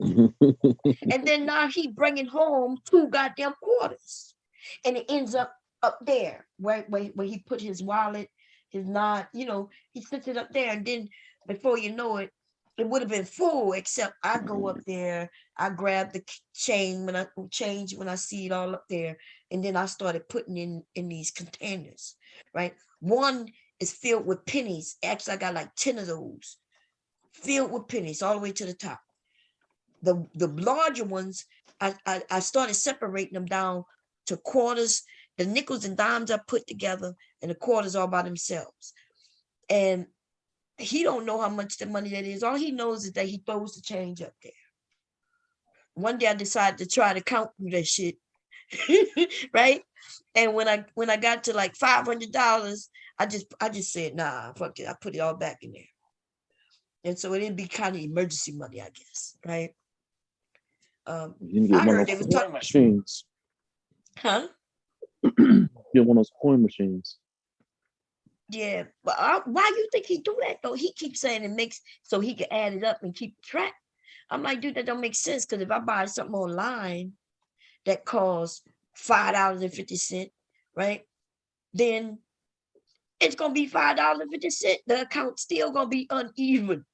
And then now he bringing home 2 goddamn quarters, and it ends up there where he put his wallet, his not, he sits it up there, and then before you know it, it would have been full. Except I go up there, I grab the change when I see it all up there, and then I started putting in these containers, right? One is filled with pennies. Actually, I got like 10 of those filled with pennies all the way to the top. The larger ones, I started separating them down to quarters. The nickels and dimes I put together, and the quarters all by themselves. And he don't know how much the money that is. All he knows is that he throws the change up there. One day I decided to try to count through that shit, right? And when I got to like $500, I just said, nah, fuck it. I put it all back in there. And so it'd be kind of emergency money, I guess, right? You can get I one heard of they those was coin talking, machines. huh? Get one of those coin machines. Yeah, but why you think he do that though? He keeps saying it makes so he can add it up and keep track. I'm like, dude, that don't make sense because if I buy something online that costs $5.50, right? Then it's gonna be $5.50. The account's still gonna be uneven.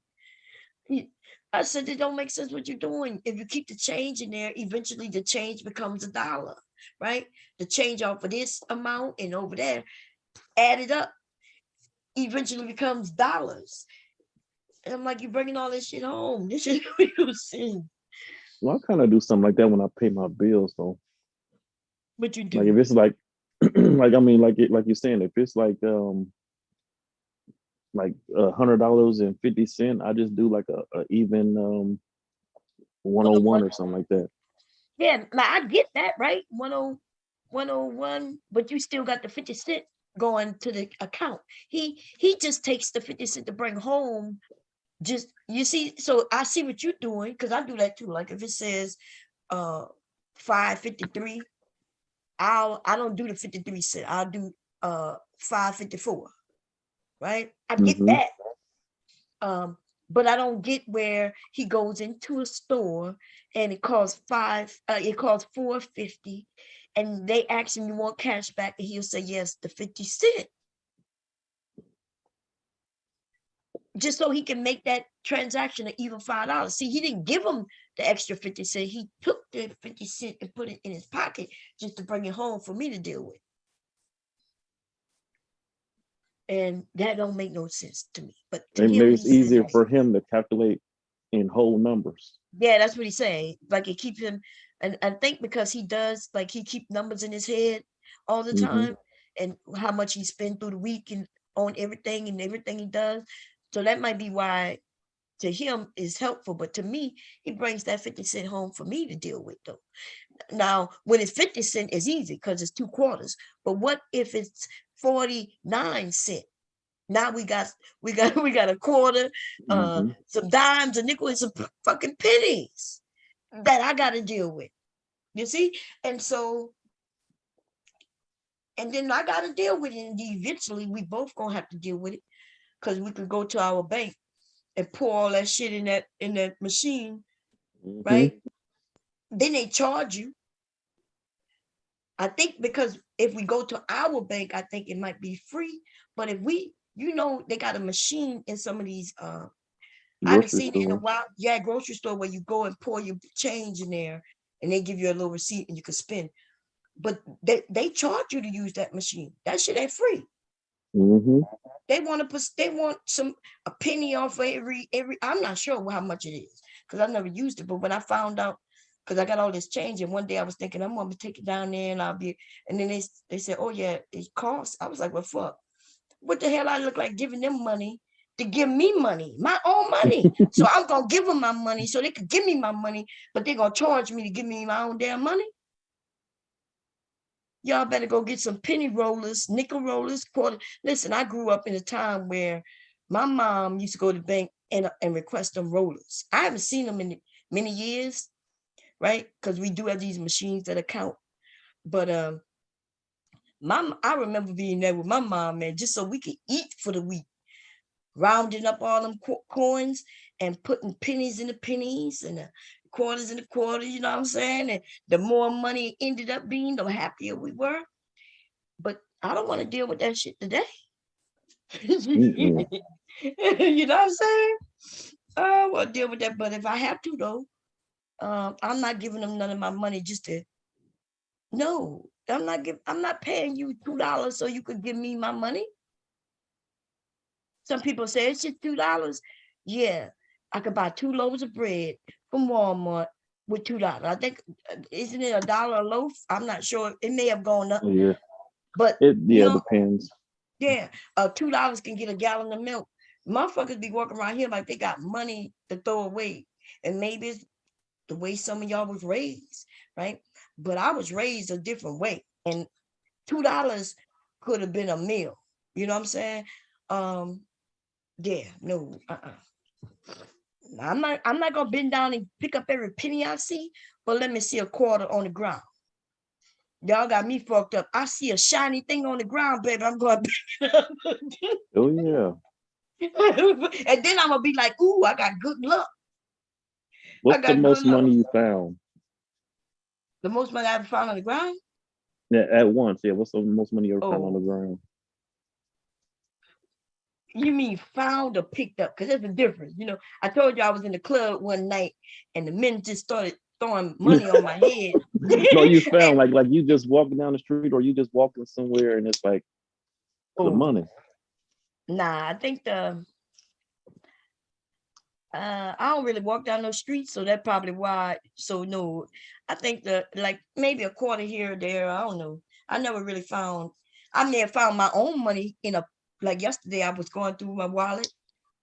I said it don't make sense what you're doing. If you keep the change in there, eventually the change becomes a dollar, right? The change off of this amount and over there, add it up, eventually becomes dollars. And I'm like, you're bringing all this shit home. This is what you saying. Well, I kind of do something like that when I pay my bills, though. What you Like do? if it's like, like I mean, like you're saying, if it's like $100.50, I just do like a even 101 or 101. something like that. Yeah, like I get that, right? 101, but you still got the 50 cent going to the account. He just takes the 50 cent to bring home. Just you see, so I see what you're doing because I do that too. Like if it says 553, I don't do the 53 cent. I'll do 554, right? I get Hmm. that. But I don't get where he goes into a store and it costs $4.50, and they ask him, you want cash back? And he'll say, yes, the 50 cent. Just so he can make that transaction of even $5. See, he didn't give him the extra 50 cent. He took the 50 cent and put it in his pocket just to bring it home for me to deal with. And that don't make no sense to me. But to him, maybe it's easier for him to calculate in whole numbers. Yeah, that's what he's saying. Like it keeps him, and I think because he does, like he keep numbers in his head all the time, and how much he spend through the week and on everything and everything he does. So that might be why to him is helpful. But to me, he brings that 50 cent home for me to deal with though. Now, when it's 50 cent, it's easy because it's 2 quarters. But what if it's 49 cent? Now we got a quarter, some dimes, a nickel, and some fucking pennies that I got to deal with. You see? And so, and then I got to deal with it. And eventually we both gonna have to deal with it, because we could go to our bank and pour all that shit in that machine, right? Then they charge you. I think because if we go to our bank, I think it might be free. But if we, they got a machine in some of these, I haven't seen it in a while. Yeah, grocery store where you go and pour your change in there and they give you a little receipt and you can spend. But they charge you to use that machine. That shit ain't free. They want a penny off every, I'm not sure how much it is because I've never used it. But when I found out, because I got all this change, and one day I was thinking I'm gonna take it down there and and then they said, oh yeah, it costs. I was like, well, fuck, what the hell? I look like giving them money to give me money, my own money. So I'm gonna give them my money so they could give me my money, but they're gonna charge me to give me my own damn money. Y'all better go get some penny rollers, nickel rollers, quarter. Listen, I grew up in a time where my mom used to go to the bank and request them rollers. I haven't seen them in many years, right? Because we do have these machines that account. But I remember being there with my mom, man, just so we could eat for the week, rounding up all them coins and putting pennies in the pennies and the quarters in the quarters, you know what I'm saying? And the more money it ended up being, the happier we were. But I don't want to deal with that shit today. You know what I'm saying? I want to deal with that, but if I have to, though, I'm not giving them none of my money just to. No, I'm not paying you $2 so you could give me my money. Some people say it's just $2. Yeah, I could buy 2 loaves of bread from Walmart with $2. I think, isn't it $1 a loaf? I'm not sure. It may have gone up. Yeah, but it depends. Yeah, $2 can get a gallon of milk. Motherfuckers be walking around here like they got money to throw away, and maybe it's the way some of y'all was raised, right? But I was raised a different way, and $2 could have been a meal. You know what I'm saying? Yeah, no, I'm not gonna bend down and pick up every penny I see, but let me see a quarter on the ground. Y'all got me fucked up. I see a shiny thing on the ground, baby, I'm gonna pick it up. Oh yeah. And then I'm gonna be like, ooh, I got good luck. What's the most money you found? The most money I ever found on the ground? Yeah, at once. Yeah, what's the most money you ever found on the ground? You mean found or picked up? Because there's a difference. I told you I was in the club one night and the men just started throwing money on my head. No, you found like you just walking down the street, or you just walking somewhere and it's like the money. Nah, I think I don't really walk down those streets, so that's probably why. So no, I think like maybe a quarter here or there. I don't know. I never really found. I may have found my own money like yesterday. I was going through my wallet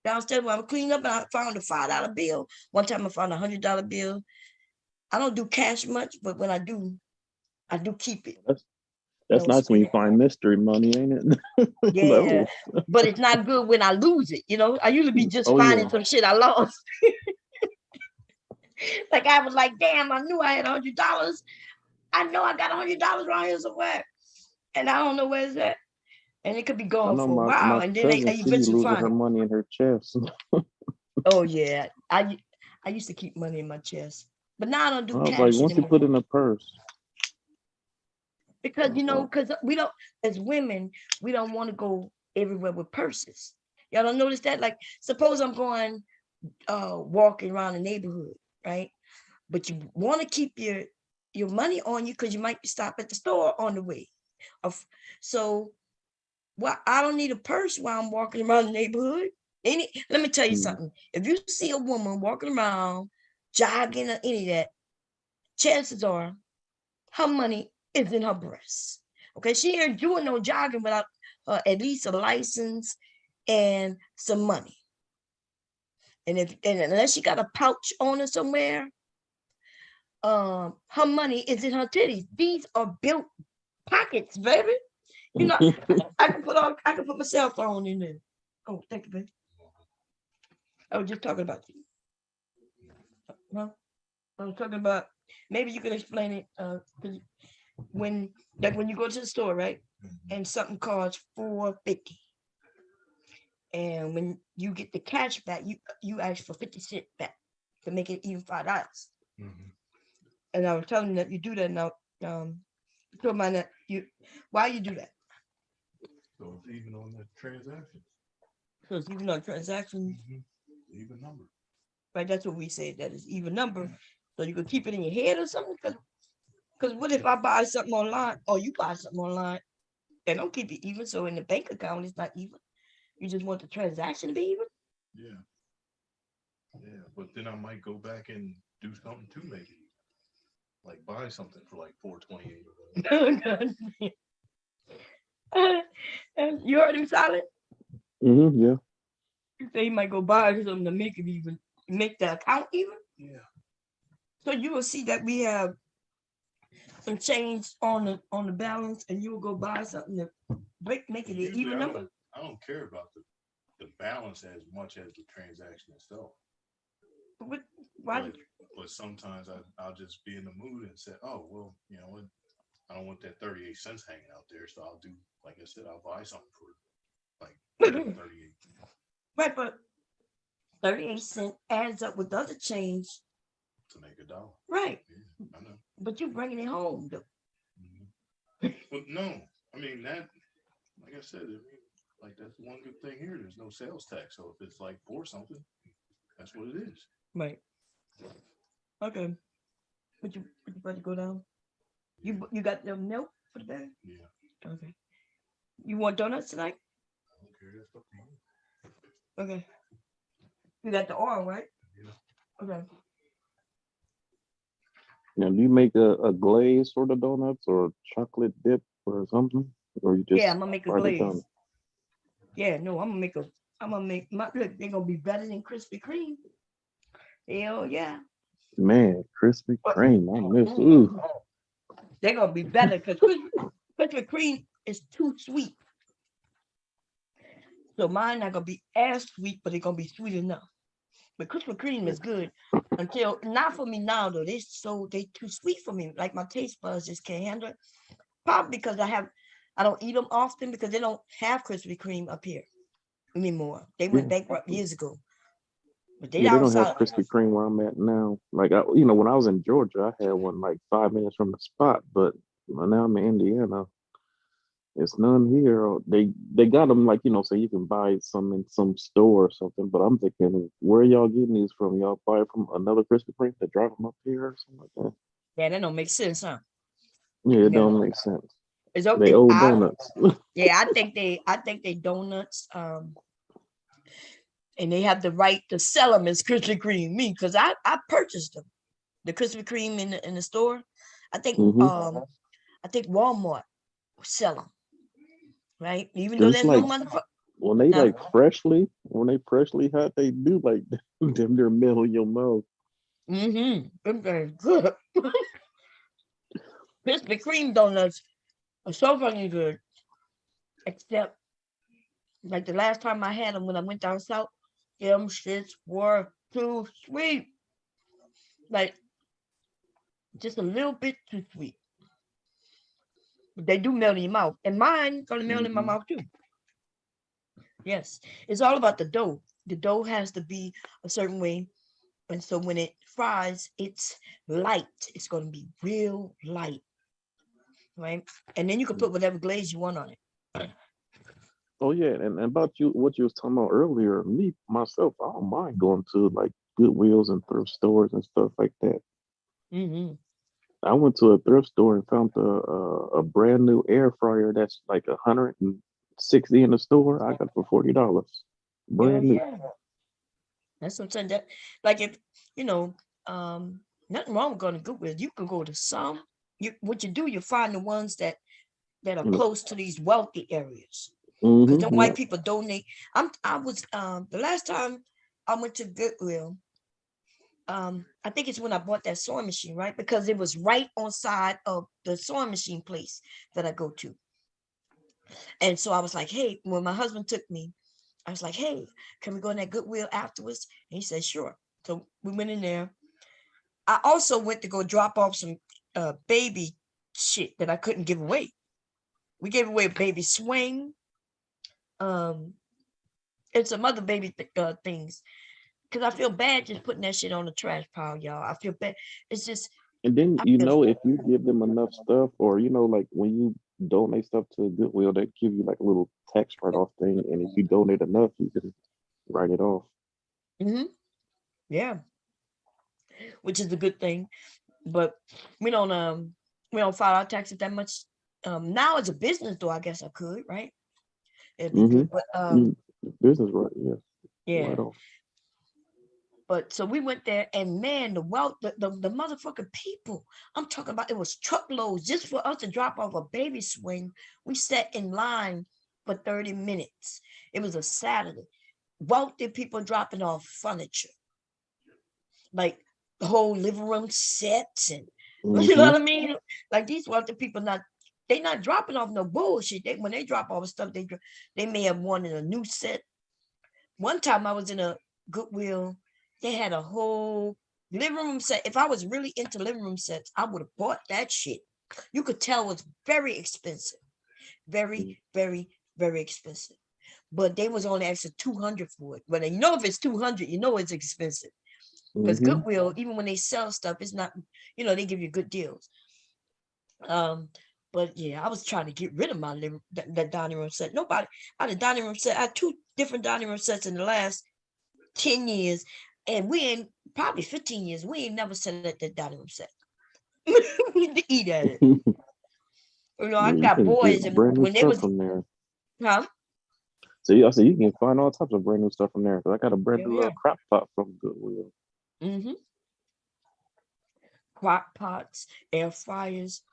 downstairs when I was cleaning up, and I found a $5 bill. One time I found a $100 bill. I don't do cash much, but when I do keep it. That's nice when you find mystery money, ain't it? Yeah, but it's not good when I lose it. I usually be just finding some shit I lost. Like I was like, damn, I knew I had $100. I know I got $100 around here somewhere, and I don't know where it's at. And it could be gone for a while, and then they eventually find her money in her chest. Oh yeah, I used to keep money in my chest, but now I don't do cash like once anymore. you put in a purse. because because we don't, as women, we don't want to go everywhere with purses. Y'all don't notice that? Like, suppose I'm going walking around the neighborhood, right? But you want to keep your money on you because you might stop at the store on the way. So, well, I don't need a purse while I'm walking around the neighborhood. Let me tell you something. If you see a woman walking around, jogging or any of that, chances are her money is in her breast. Okay, she ain't doing no jogging without at least a license and some money. And unless she got a pouch on her somewhere, her money is in her titties. These are built pockets, baby. I can put my cell phone in there. Oh, thank you, baby. I was just talking about you. Well, I was talking about, maybe you can explain it. When you go to the store, right, and something costs $4.50, and when you get the cash back, you ask for 50 cents back to make it even $5. And I was telling them that you do that now. Told mine that why you do that? So it's even on the transaction. So it's even on transaction. Even number. Right, that's what we say. That is even number. So you could keep it in your head or something. Because what if I buy something online or you buy something online? They don't keep it even. So in the bank account, it's not even. You just want the transaction to be even. Yeah, but then I might go back and do something to make it, like buy something for like $4.28. You heard him, Silent? Yeah. You say you might go buy something to make it even, make the account even. Yeah. So you will see that we have some change on the balance, and you will go buy something to make it an even number. I don't care about the balance as much as the transaction itself. Why? But sometimes I'll just be in the mood and say, oh, well, you know what? I don't want that 38 cents hanging out there. So I'll do, like I said, I'll buy something for like 38. Right, but 38 cents adds up with other change to make $1. Right. Yeah, I know. But you're bringing it home, though. But no, I mean, that, like I said, like that's one good thing here. There's no sales tax. So if it's like for something, that's what it is. Right. Okay. Would you better go down? You got the milk for the bag? Yeah. Okay. You want donuts tonight? I don't care. That's up to you. Okay. You got the oil, right? Yeah. Okay. Now, do you make a glaze sort of donuts or chocolate dip or something? Or you just I'm gonna make a glaze. Yeah, no, I'm gonna make my look, they're gonna be better than Krispy Kreme. Hell yeah. Man, Krispy Kreme. I miss. Ooh. They're gonna be better because Krispy Kreme is too sweet. So mine not gonna be as sweet, but they're gonna be sweet enough. But Krispy Kreme is good until not for me now though. They too sweet for me. Like my taste buds just can't handle it. Probably because I don't eat them often because they don't have Krispy Kreme up here anymore. They went bankrupt years ago. But they don't have Krispy Kreme where I'm at now. Like when I was in Georgia, I had one like 5 minutes from the spot, but now I'm in Indiana. It's none here. Or they got them like so you can buy some in some store or something. But I'm thinking, where are y'all getting these from? Y'all buy it from another Krispy Kreme to drive them up here or something like that? Yeah, that don't make sense, huh? Yeah, it don't make sense. It's okay. They old donuts. Yeah, I think they donuts. And they have the right to sell them as Krispy Kreme. Me, because I purchased them, the Krispy Kreme in the store. I think I think Walmart sell them, right? Even though there's no money for when they freshly hot, they do like them. They're melt in your mouth. Them very good. Krispy Kreme donuts are so fucking good, except like the last time I had them when I went down south, them shits were too sweet. Like just a little bit too sweet. But they do melt in your mouth. And mine gonna melt in my mouth too. Yes. It's all about the dough. The dough has to be a certain way. And so when it fries, it's light. It's gonna be real light. right? And then you can put whatever glaze you want on it. Oh yeah, and about you, what you was talking about earlier, me myself, I don't mind going to like Goodwills and thrift stores and stuff like that. Mm-hmm. I went to a thrift store and found a brand new air fryer that's like 160 in the store. I got it for $40, Hell brand new. yeah. That's what I'm saying. That, like, if you know, nothing wrong with going to Goodwill. You can go to some. What you do, you find the ones that are close to these wealthy areas. Because the white people donate. I was the last time I went to Goodwill. I think it's when I bought that sewing machine, right? Because it was right on side of the sewing machine place that I go to. And so I was like, hey, when my husband took me, I was like, hey, can we go in that Goodwill afterwards? And he said, sure. So we went in there. I also went to go drop off some baby shit that I couldn't give away. We gave away a baby swing, and some other baby things. Because I feel bad just putting that shit on the trash pile, y'all. I feel bad. It's just, And then I you feel, know if you give them enough stuff, or like when you donate stuff to Goodwill, they give you like a little tax write-off thing, and if you donate enough, you can write it off. mm-hmm, yeah, which is a good thing. But we don't file our taxes that much. Now as a business though, I guess I could, right? It'd be Mm-hmm. good. But Business right, yeah, yeah. right off. But so we went there, and man, the wealth, the motherfucking people. I'm talking about, it was truckloads just for us to drop off a baby swing. We sat in line for 30 minutes. It was a Saturday. Wealthy people dropping off furniture, like the whole living room sets, and you know Mm-hmm. what I mean? Like these wealthy people they not dropping off no bullshit. When they drop off stuff, they may have wanted a new set. One time I was in a Goodwill, they had a whole living room set. If I was really into living room sets, I would have bought that shit. You could tell it was very expensive. Very, very, very expensive. But they was only extra 200 for it. But you know, if it's 200, you know it's expensive. Because Mm-hmm. Goodwill, even when they sell stuff, it's not, they give you good deals. But yeah, I was trying to get rid of my that dining room set. Nobody, I had a dining room set. I had 2 different dining room sets in the last 10 years, and we ain't probably 15 years. We ain't never sat at that dining room set. To eat at it. I Yeah, you got can get boys, and brand new when they stuff was, from there. huh? So I said you can find all types of brand new stuff from there. 'Cause I got a brand Yeah, new yeah. crock pot from Goodwill. Mm-hmm. Crock pots, air fryers.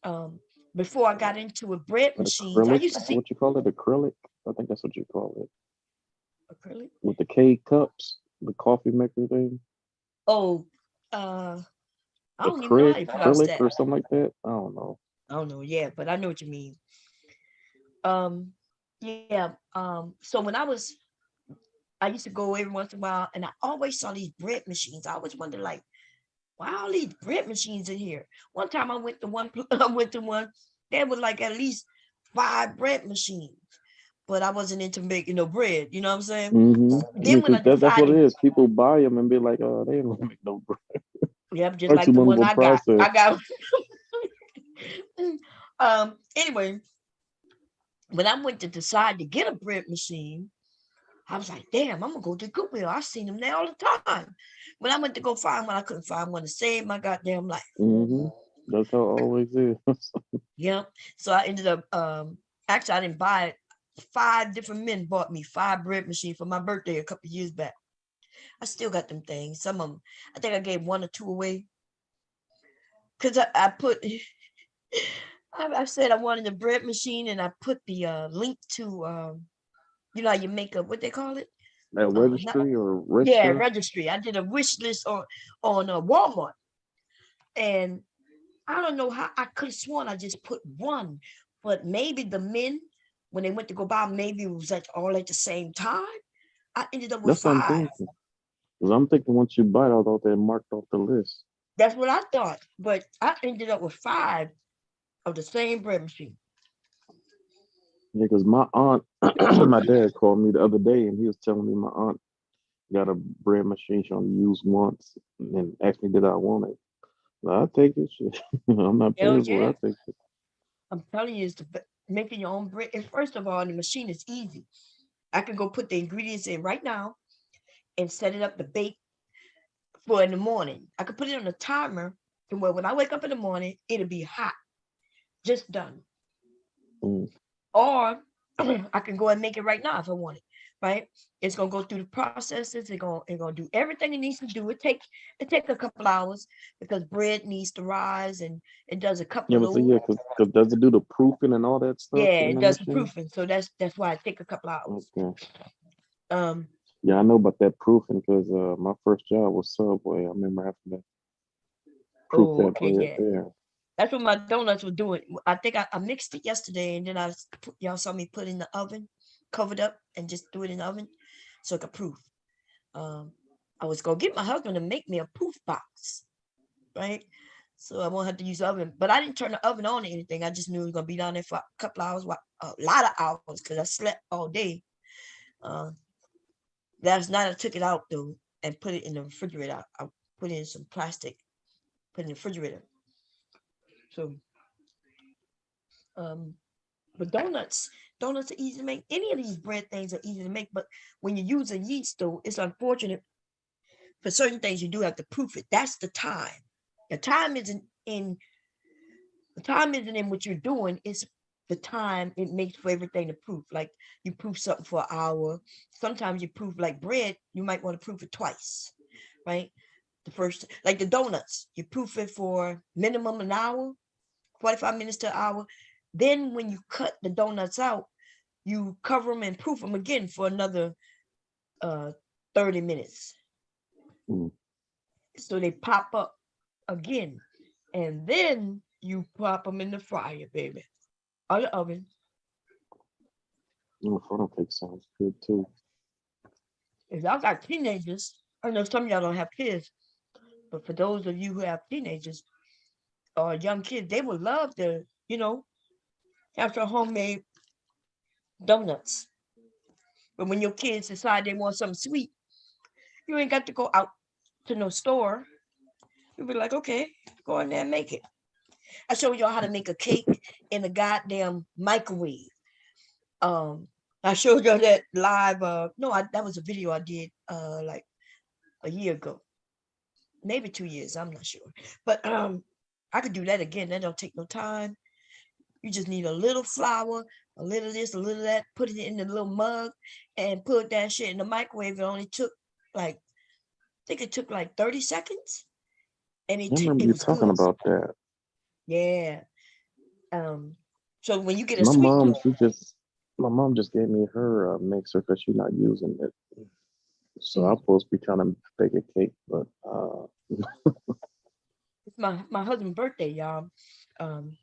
Um, Before I got into it, bread An machines. I acrylic, used to see what you call it? Acrylic? I think that's what you call it. acrylic. With the K cups, the coffee maker thing. Oh, I don't even know how you pronounce Acrylic that. or something like that. I don't know. I don't know. Yeah, but I know what you mean. Um, yeah. So when I used to go every once in a while, and I always saw these bread machines. I always wondered, like, why all these bread machines in here? One time I went to one. I went to one. There was like at least 5 bread machines, but I wasn't into making no bread. You know what I'm saying? Mm-hmm. Yeah, Then when I because that's what it decided, is. People buy them and be like, oh, they don't make no bread. yep, just Or like too the long one of a I got. process. I got. Anyway, when I went to decide to get a bread machine, I was like, damn, I'm gonna go to Goodwill. I've seen them there all the time. When I went to go find one, I couldn't find one to save my goddamn life. Mm-hmm. That's how it always is. Yep. So I ended up actually I didn't buy it. 5 different men bought me 5 bread machines for my birthday a couple of years back. I still got them things. Some of them, I think I gave 1 or 2 away. Cause I put I said I wanted a bread machine, and I put the link to how you make a, what they call it? That Not, registry or yeah, register. registry. I did a wish list on Walmart, and I don't know how, I could have sworn I just put 1, but maybe the men, when they went to go buy, maybe it was all at the same time. I ended up with That's what I'm 5. thinking. Because I'm thinking once you buy it, I thought they marked off the list. That's what I thought, but I ended up with 5 of the same bread machine. Yeah, because my aunt, my dad called me the other day and he was telling me my aunt got a bread machine she only used once and asked me did I want it. Well, I'll take it. Shit. I'm not Hell paying for it. yeah. I'll take it. I'm telling you, making your own bread. And first of all, the machine is easy. I can go put the ingredients in right now and set it up to bake for in the morning. I could put it on a timer, and when I wake up in the morning, it'll be hot, just done. Mm. Or I can go and make it right now if I want it. Right? It's gonna go through the processes. It's gonna do everything it needs to do. It take a couple hours because bread needs to rise and it does a couple Yeah, of but so those. yeah, because does it do the proofing and all that stuff Yeah, in it the does the machine? proofing. So that's why it take a couple hours. Okay. Um. Yeah, I know about that proofing because my first job was Subway. I remember having to proof Oh, that okay, bread yeah. there. That's what my donuts were doing. I think I mixed it yesterday, and then y'all saw me put it in the oven, covered up, and just threw it in the oven so it could proof. Um, I was gonna get my husband to make me a proof box, right? So I won't have to use the oven. But I didn't turn the oven on or anything. I just knew it was gonna be down there for a couple hours, a lot of hours, because I slept all day. Uh, last night I took it out though and put it in the refrigerator. I put it in some plastic, put it in the refrigerator. So um but donuts are easy to make. Any of these bread things are easy to make, but when you're using yeast though, it's unfortunate for certain things you do have to proof it. That's the time. The time isn't in what you're doing, it's the time it makes for everything to proof. Like you proof something for an hour. Sometimes you proof like bread, you might want to proof it twice, right? The first, like the donuts, you proof it for minimum an hour, 45 minutes to an hour. Then when you cut the donuts out, you cover them and proof them again for another uh 30 minutes. Mm. So they pop up again. And then you pop them in the fryer, baby. Or the oven. Oh, funnel cake sounds good too. If y'all got teenagers, I know some of y'all don't have kids, but for those of you who have teenagers or young kids, they would love to, have some homemade donuts. But when your kids decide they want something sweet, you ain't got to go out to no store. You'll be like, okay, go in there and make it. I showed y'all how to make a cake in a goddamn microwave. Um, I showed y'all that live. No, that was a video I did like a year ago, maybe 2 years. I'm not sure, but I could do that again. That don't take no time. You just need a little flour, a little of this, a little of that. Put it in the little mug, and put that shit in the microwave. It only took like, I think it took like 30 seconds, and I remember it you was talking good. about that. Yeah. So when you get a My sweet mom, tooth, my mom just gave me her mixer because she's not using it. So mm, I'm supposed to be trying to bake a cake, but it's my husband's birthday, y'all. Um,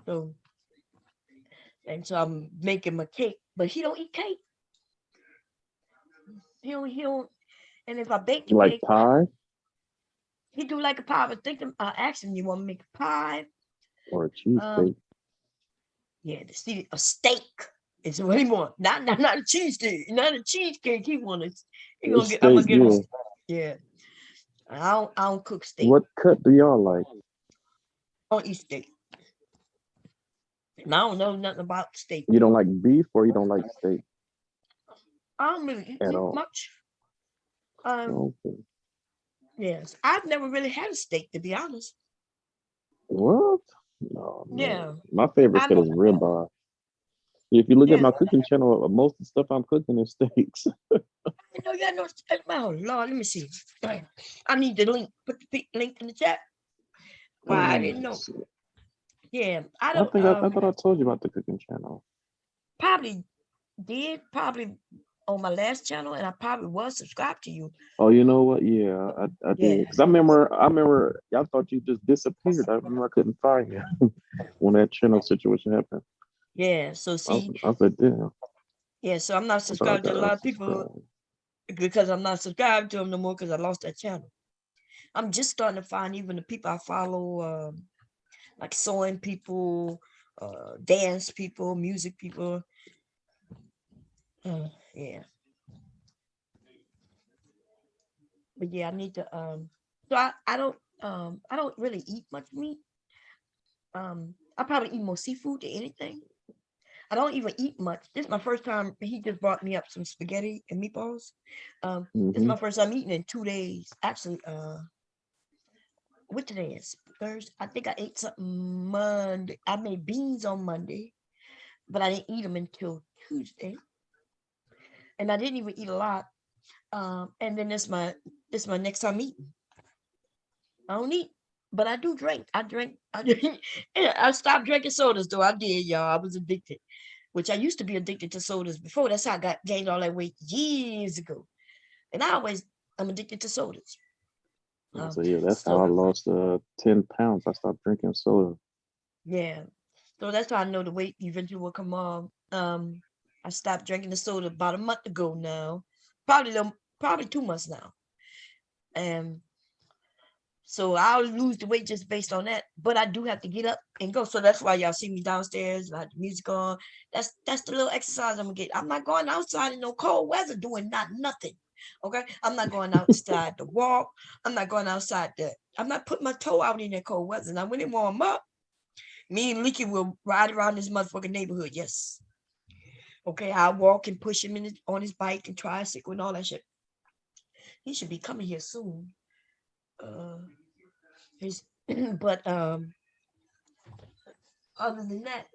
so so I'm making my cake, but he don't eat cake. He don't. And if I bake the like cake, pie he do like a pie. I was thinking, asking you want to make a pie? or a Um, cheesecake. yeah, see, a steak is what he want. Not a cheesesteak, not a cheesecake. He wanted. He A gonna get. I'm steak, gonna get him. yeah. Yeah, I don't cook steak. What cut do y'all like? I don't eat steak. And I don't know nothing about steak. You don't like beef or you don't like steak I don't really eat at meat all? much. Um, Okay. yes, I've never really had a steak to be honest. What? No, man. Yeah, My favorite I cut know. is ribeye. If you look at Yeah, my cooking channel, most of the stuff I'm cooking is steaks. I know you got no. Oh Lord, let me see. I need the link. Put the link in the chat. Why I didn't know. Let's see. Yeah, I I don't. think I thought I told you about the cooking channel. Probably probably on my last channel, and I probably was subscribed to you. Oh, you know what? Yeah, I Yeah, did. Because I remember y'all thought you just disappeared. I remember I couldn't find you when that channel situation happened. yeah. So see, I was like, damn, yeah. So I'm not I thought I subscribed to a got lot of people unsubscribed. because I'm not subscribed to them no more because I lost that channel. I'm just starting to find even the people I follow, like sewing people, dance people, music people. Yeah, but yeah, I need to. So I don't really eat much meat. I probably eat more seafood than anything. I don't even eat much. This is my first time. He just brought me up some spaghetti and meatballs. This is Hmm. my first time eating in 2 days. Actually, what today is? Thursday. I think I ate something Monday. I made beans on Monday, but I didn't eat them until Tuesday. And I didn't even eat a lot. And then this my next time eating. I don't eat, but I do drink. I drink. I stopped drinking sodas though. I did, y'all. I was addicted, which I used to be addicted to sodas before. That's how I got gained all that weight years ago. And I'm addicted to sodas. So yeah, that's how I So lost 10 pounds. I stopped drinking soda. yeah, so that's how I know the weight eventually will come on. I stopped drinking the soda about a month ago now, probably 2 months now, and so I'll lose the weight just based on that. But I do have to get up and go. So that's why y'all see me downstairs, and I have the music on. That's the little exercise I'm gonna get. I'm not going outside in no cold weather doing nothing. Okay. I'm not going outside to walk. I'm not going outside I'm not putting my toe out in that cold weather. Now when it warm up, me and Leaky will ride around this motherfucking neighborhood. Yes. Okay. I'll walk and push him on his bike and tricycle and all that shit. He should be coming here soon. Uh he's but other than that,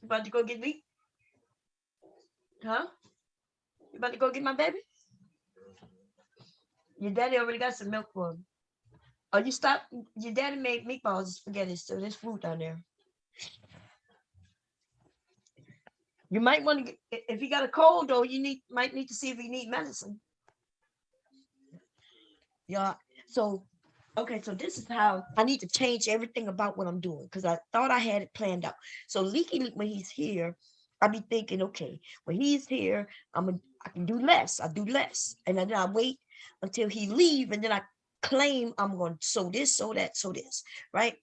you about to go get me? Huh? You about to go get my baby? Your daddy already got some milk for him. Oh, you stop. Your daddy made meatballs and spaghetti, so there's food down there. You might want to get, if you got a cold though, might need to see if you need medicine. Yeah. So, okay, so this is how I need to change everything about what I'm doing because I thought I had it planned out. So Leaky, when he's here, I be thinking, okay, when he's here, I can do less. I do less, and then I wait until he leave, and then I claim I'm going to sow this, sow that, sow this, right?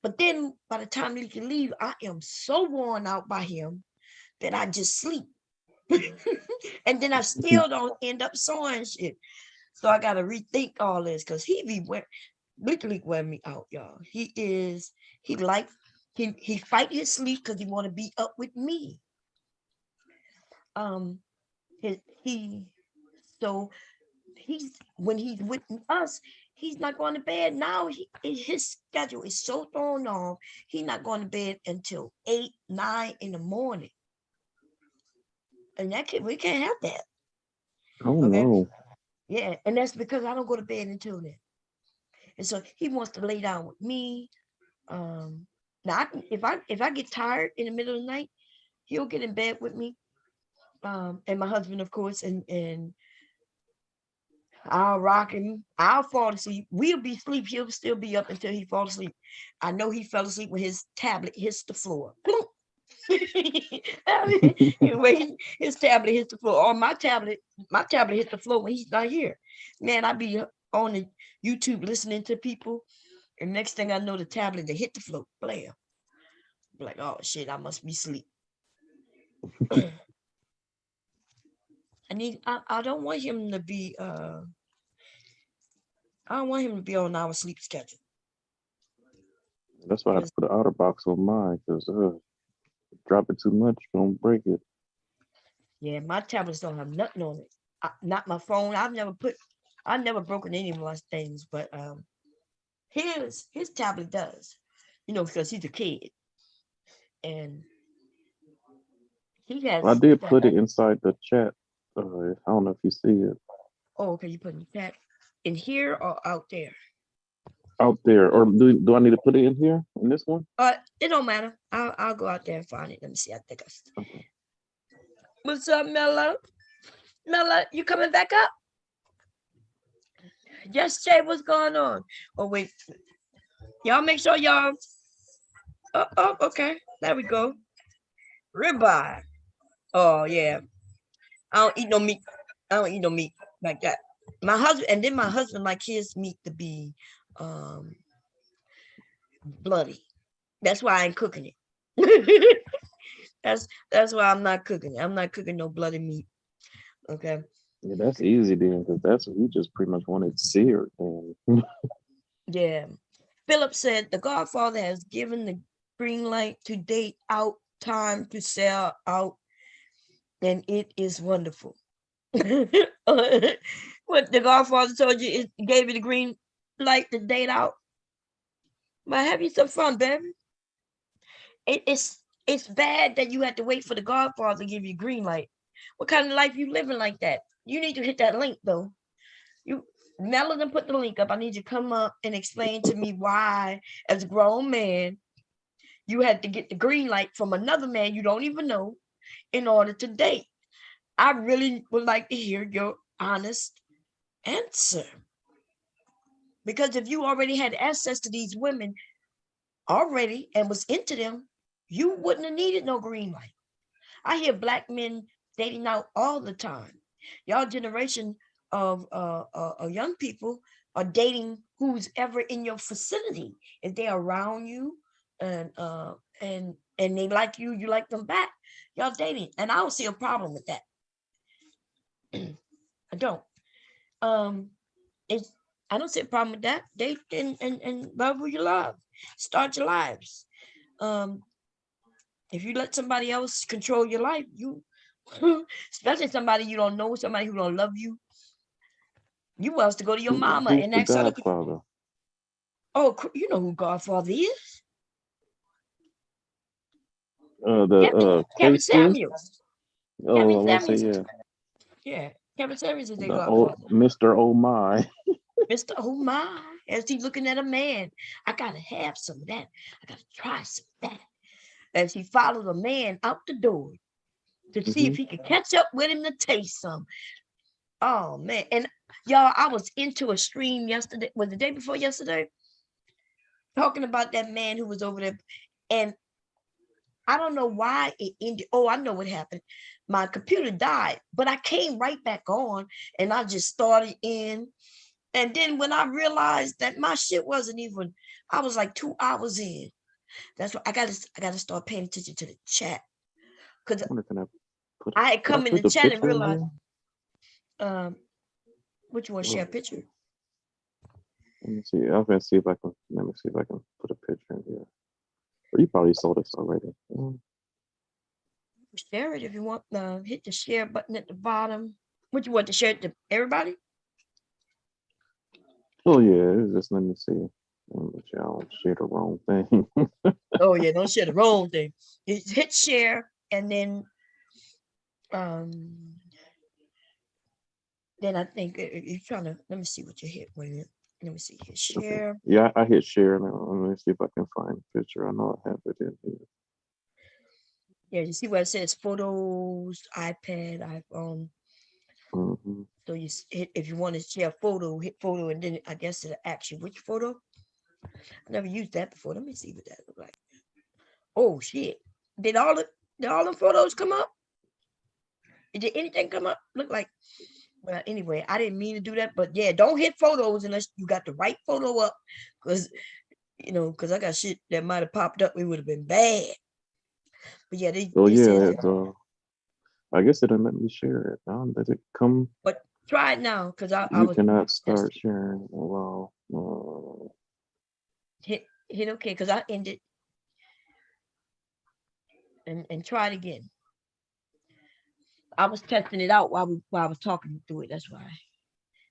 But then by the time Leaky leave, I am so worn out by him that I just sleep, and then I still don't end up sowing shit. So I got to rethink all this because he be literally wearing me out, y'all. He like, he fight his sleep because he want to be up with me. Um, he, so when he's with us, he's not going to bed now. His schedule is so thrown off. He's not going to bed until 8, 9 in the morning. And we can't have that. Oh Okay. no. Yeah. And that's because I don't go to bed until then. And so he wants to lay down with me. Now if I get tired in the middle of the night, he'll get in bed with me. And my husband, of course, and I'll rock him. I'll fall asleep. We'll be asleep. He'll still be up until he falls asleep. I know he fell asleep when his tablet hits the floor. Anyway, his tablet hits the floor. Or my tablet hits the floor when he's not here. Man, I be on the YouTube listening to people, and next thing I know, the tablet they hit the floor. Blam. Like, oh shit, I must be asleep. I don't want him to be I don't want him to be on our sleep schedule. That's why I had to put an outer box on mine because drop it too much, gonna break it. Yeah, my tablets don't have nothing on it. Not my phone. I've never broken any of my things, but his tablet does. Because he's a kid. And he I has did put it inside the chat. I don't know if you see it oh, okay, you putting that in here or out there? out there, or do I need to put it in here in this one? It don't matter. I'll go out there and find it. Let me see. I think Okay. What's up, Mella? Mella, you coming back up? Yes, Jay, what's going on? Oh, wait. Y'all make sure y'all. Oh, okay. There we go. Ribeye. Oh, yeah. I don't eat no meat. I don't eat no meat like that. My husband like his meat to be bloody. That's why I ain't cooking it. that's why I'm not cooking it. I'm not cooking no bloody meat. Okay. Yeah, that's easy then, because that's what you just pretty much wanted seared. And Yeah. Philip said the Godfather has given the green light to date out, time to sell out, and it is wonderful. What the Godfather told you, it gave you the green light to date out. But have you some fun, baby. It's bad that you have to wait for the Godfather to give you green light. What kind of life you living like that? You need to hit that link though. You Melody put the link up. I need you to come up and explain to me why, as a grown man, you had to get the green light from another man you don't even know in order to date. I really would like to hear your honest answer. Because if you already had access to these women already and was into them, you wouldn't have needed no green light. I hear black men dating out all the time. Y'all generation of young people are dating who's ever in your vicinity. If they're around you and they like you, you like them back. Y'all dating, and I don't see a problem with that. I don't. It's I don't see a problem with that. Date and love who you love. Start your lives. If you let somebody else control your life, you especially somebody you don't know, somebody who don't love you, you wants to go to your mama Who's and the ask her. Godfather? Oh, you know who Godfather is? The Kevin Casey. Samuels. Oh, Kevin I want to say Samuels. yeah. Yeah, Kevin Samuels is their The Godfather. Mr. Oh My. Mr. Oh my, as he looking at a man, I gotta have some of that. I gotta try some of that. As he followed a man out the door to see if he could catch up with him to taste some. Oh man. And y'all, I was into a stream yesterday, was the day before yesterday, talking about that man who was over there. And I don't know why it ended. Oh, I know what happened. My computer died, but I came right back on and I just started in. And then when I realized that my shit wasn't even, I was like 2 hours in. That's why I gotta start paying attention to the chat. Because I had come in the chat and realized, what you want to share a picture? Let me see. I'm gonna see if I can. Let me see if I can put a picture in here. Or you probably saw this already. Share it if you want. Hit the share button at the bottom. What you want to share it to everybody? Oh yeah, just let me see. I don't share the wrong thing. Oh yeah, don't share the wrong thing. You hit share and then I think you're trying to. Let me see what you hit. Wait a minute. Let me see here. Share. Okay. Yeah, I hit share now. Let me see if I can find a picture. I know I have it in here. Yeah, you see where it says photos, iPad, iPhone. So you hit, if you want to share a photo, hit photo, and then I guess it'll ask you which photo. I never used that before. Let me see what that look like. Oh shit! Did all the photos come up? Did anything come up? Look like. Well, anyway, I didn't mean to do that, but yeah, don't hit photos unless you got the right photo up, because I got shit that might have popped up. It would have been bad. But yeah, they said that. I guess it didn't let me share it. Does it come? But try it now, because I You was cannot start sharing. Wow. hit okay, because I ended and try it again. I was testing it out while I was talking through it. That's why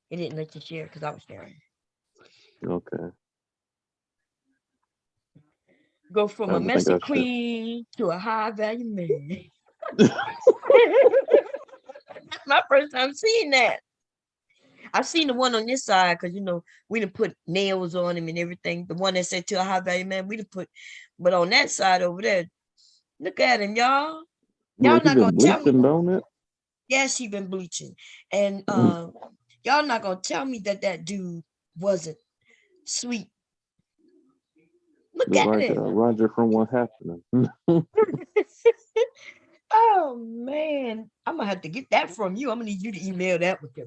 it didn't let you share, because I was sharing. Okay. Go from a messy queen to a high value man. That's my first time seeing that. I've seen the one on this side because we done put nails on him and everything. The one that said to a high value man, we done put, but on that side over there, look at him, y'all. Y'all not gonna tell me. On it? Yes, he been bleaching, and y'all not gonna tell me that dude wasn't sweet. Look at it. Roger from What Happened. Oh man, I'm gonna have to get that from you. I'm gonna need you to email that with me.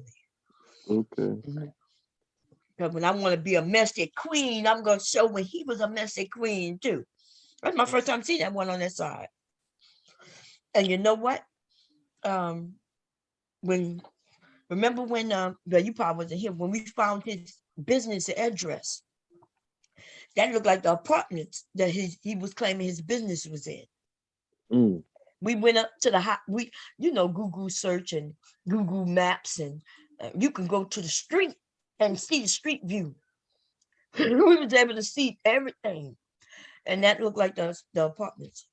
Okay. Because when I want to be a messy queen, I'm gonna show when he was a messy queen too. That's my first time seeing that one on that side. And you know what? Remember when you probably wasn't here when we found his business address. That looked like the apartments that he was claiming his business was in. Mm. We went up to the Google search and Google Maps, and you can go to the street and see the street view. We was able to see everything, and that looked like the apartments.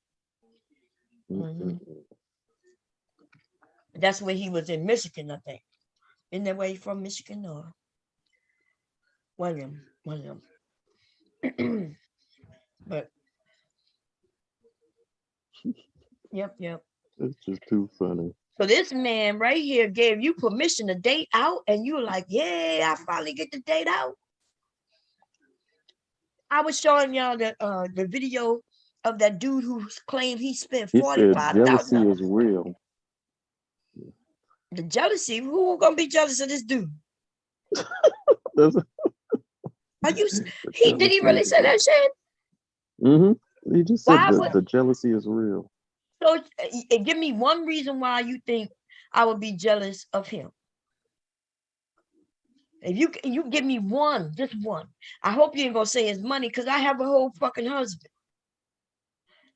Mm. That's where he was in Michigan, I think. Isn't that where he's from, Michigan, or William? But yep. It's just too funny. So this man right here gave you permission to date out, and you were like, "Yeah, I finally get to date out." I was showing y'all the video of that dude who claimed he spent He said jealousy $45,000. is real. The jealousy. Who gonna be jealous of this dude? That's- Are you? Did he really say that shit? He just said Why that would? the jealousy is real. So give me one reason why you think I would be jealous of him. If you give me one, just one. I hope you ain't gonna say his money, because I have a whole fucking husband.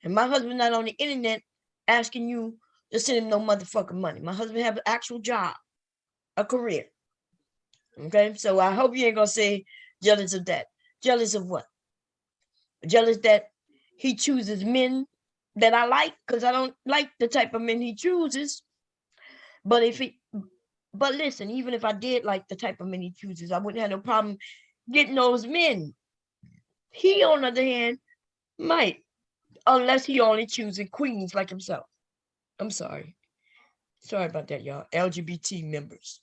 And my husband not on the internet asking you to send him no motherfucking money. My husband have an actual job, a career. Okay, so I hope you ain't gonna say jealous of that. Jealous of what? Jealous that he chooses men that I like, because I don't like the type of men he chooses. But listen, even if I did like the type of men he chooses, I wouldn't have no problem getting those men. He, on the other hand, might, unless he only choosing queens like himself. I'm sorry. Sorry about that, y'all. LGBT members.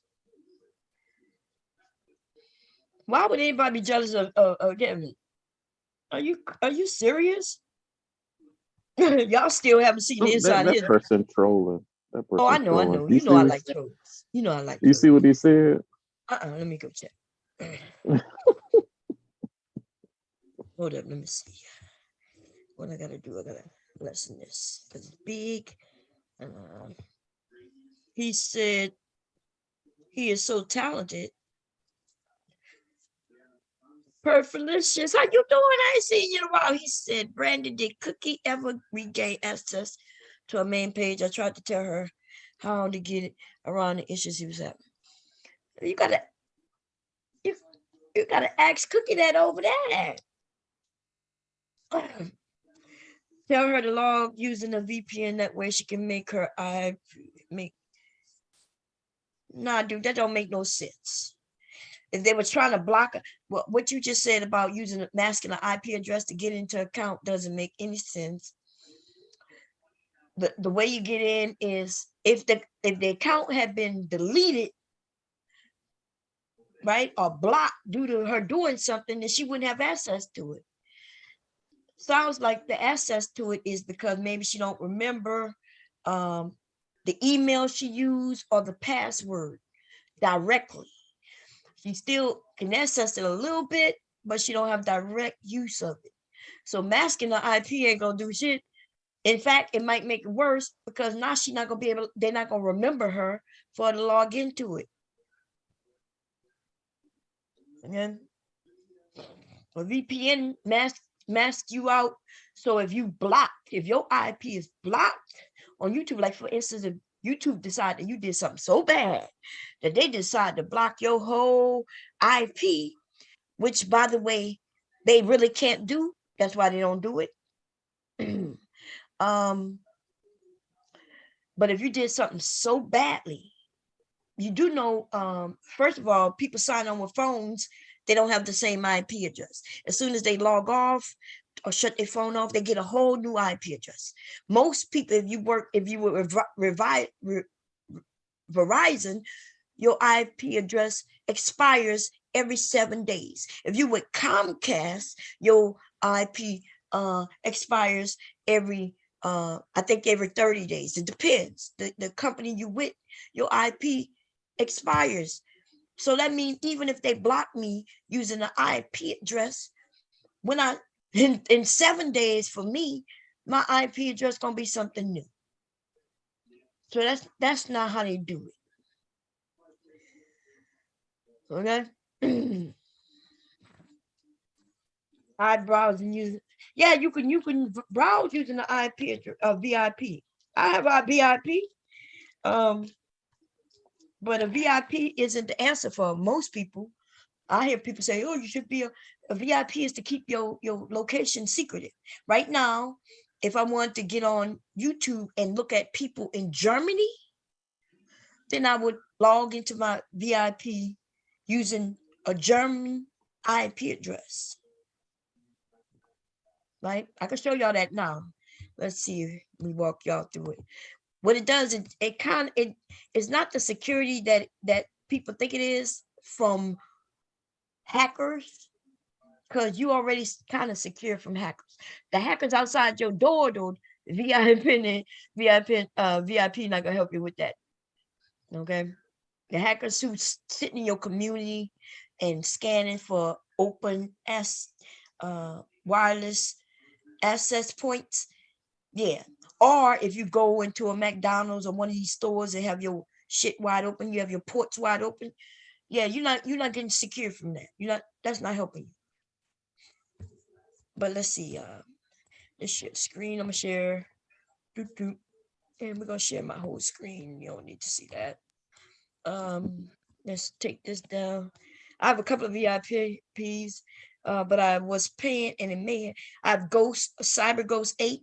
Why would anybody be jealous of Kevin? Are you serious? Y'all still haven't seen the inside of his. That person trolling. That person Oh, I know. trolling. You know I like trolls. You know I like You trolls. see what he said? Let me go check. Hold up, let me see. What I gotta do, I gotta lessen this because it's big. He said he is so talented. Perfilicious, how you doing? I ain't seen you in a while. He said, Brandon, did Cookie ever regain access to a main page? I tried to tell her how to get it around the issues he was having. You gotta ask Cookie that over there. Tell her to log using a VPN, that way she can make her Nah, dude, that don't make no sense. If they were trying to block what you just said about masking an IP address to get into account doesn't make any sense. The way you get in is if the account had been deleted, right, or blocked due to her doing something, then she wouldn't have access to it. Sounds like the access to it is because maybe she don't remember the email she used or the password directly. She still can access it a little bit, but she don't have direct use of it. So masking the IP ain't gonna do shit. In fact, it might make it worse, because now she's not gonna be able. They're not gonna remember her for her to log into it. Again, a VPN mask you out. So if your IP is blocked on YouTube, like for instance, if YouTube decided you did something so bad that they decide to block your whole IP, which, by the way, they really can't do. That's why they don't do it. But if you did something so badly, you do know, first of all, people sign on with phones, they don't have the same IP address. As soon as they log off or shut their phone off, they get a whole new IP address. Most people, if you were Verizon, your IP address expires every 7 days. If you with Comcast, your IP expires every I think every 30 days. It depends. The company you with, your IP expires. So that means even if they block me using the IP address, when in 7 days for me, my IP address gonna be something new. So that's not how they do it. Okay. I browse and use. Yeah, you can browse using the IP VIP. I have a VIP. Um, but a VIP isn't the answer for most people. I hear people say, "Oh, you should be a VIP is to keep your location secretive." Right now, if I want to get on YouTube and look at people in Germany, then I would log into my VIP using a German IP address. Right? I can show y'all that now. Let's see if we walk y'all through it. What it does, it's not the security that people think it is from hackers, because you already kind of secure from hackers. The hackers outside your door, though, VIP not gonna help you with that. Okay. The hackers who sitting in your community and scanning for open wireless access points. Yeah. Or if you go into a McDonald's or one of these stores and have your shit wide open, you have your ports wide open. Yeah, you're not getting secure from that. That's not helping you. But let's see. This shit screen, I'm gonna share. And we're gonna share my whole screen. You don't need to see that. Let's take this down. I have a couple of VIPs, but I was paying, and it may I have Cyber Ghost 8,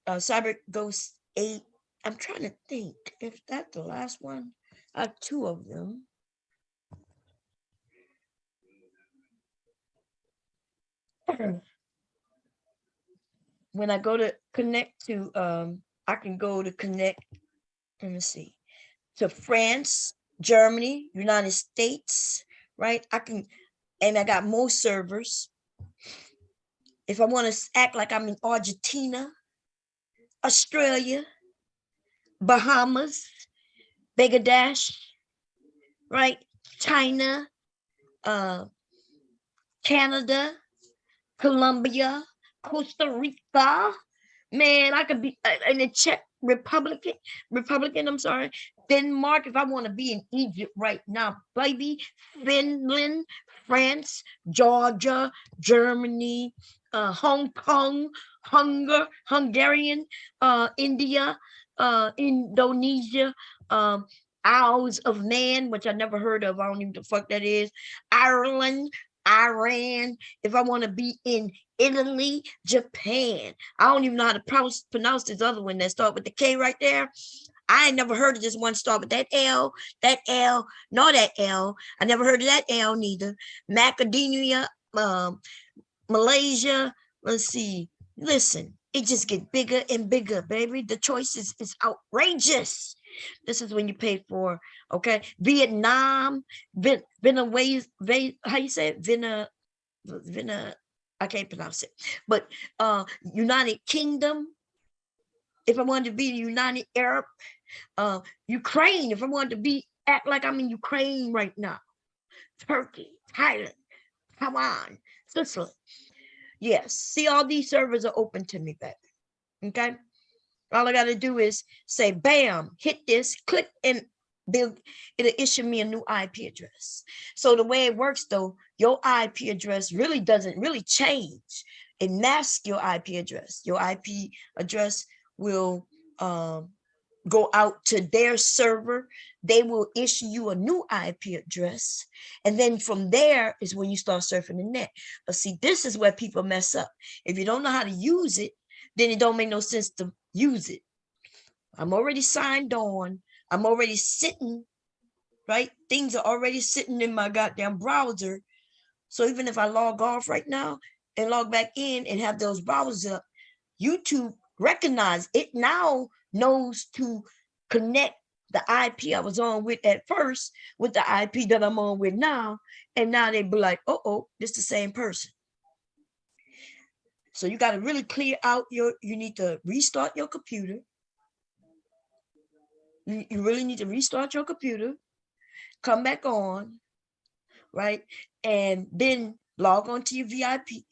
Cyber Ghost 8. I'm trying to think if that's the last one. I have two of them. When I go to connect to, I can go to connect. Let me see, to France, Germany, United States, right? And I got more servers. If I want to act like I'm in Argentina, Australia, Bahamas, Bangladesh, right? China, Canada, Colombia, Costa Rica. Man, I could be in the Czech Republic, I'm sorry. Denmark, if I want to be in Egypt right now, baby. Finland, France, Georgia, Germany, Hong Kong, Hungarian, India, Indonesia, Isles of Man, which I never heard of. I don't even know the fuck that is. Ireland, Iran. If I want to be in Italy, Japan. I don't even know how to pronounce this other one that start with the K right there. I ain't never heard of this one start with that L, that L. I never heard of that L neither. Macedonia, Malaysia. Let's see. Listen, it just get bigger and bigger, baby. The choice is outrageous. This is when you pay for, okay? Vietnam, Venezuela, how you say it? I can't pronounce it. But United Kingdom, if I wanted to be United Arab, Ukraine, if I wanted to act like I'm in Ukraine right now. Turkey, Thailand, Taiwan, Switzerland. Yes, see, all these servers are open to me, baby. Okay? All I got to do is say, bam, hit this, click, and it'll issue me a new IP address. So the way it works, though, your IP address really doesn't really change. It masks your IP address. Your IP address will go out to their server. They will issue you a new IP address. And then from there is when you start surfing the net. But see, this is where people mess up. If you don't know how to use it, then it don't make no sense to use it. I'm already signed on. I'm already sitting, right? Things are already sitting in my goddamn browser. So even if I log off right now and log back in and have those browsers up, YouTube recognize it now, knows to connect the IP I was on with at first with the IP that I'm on with now. And now they be like, oh, this is the same person. So you got to really clear out you need to restart your computer. You really need to restart your computer, come back on, right? And then log on to your VIP,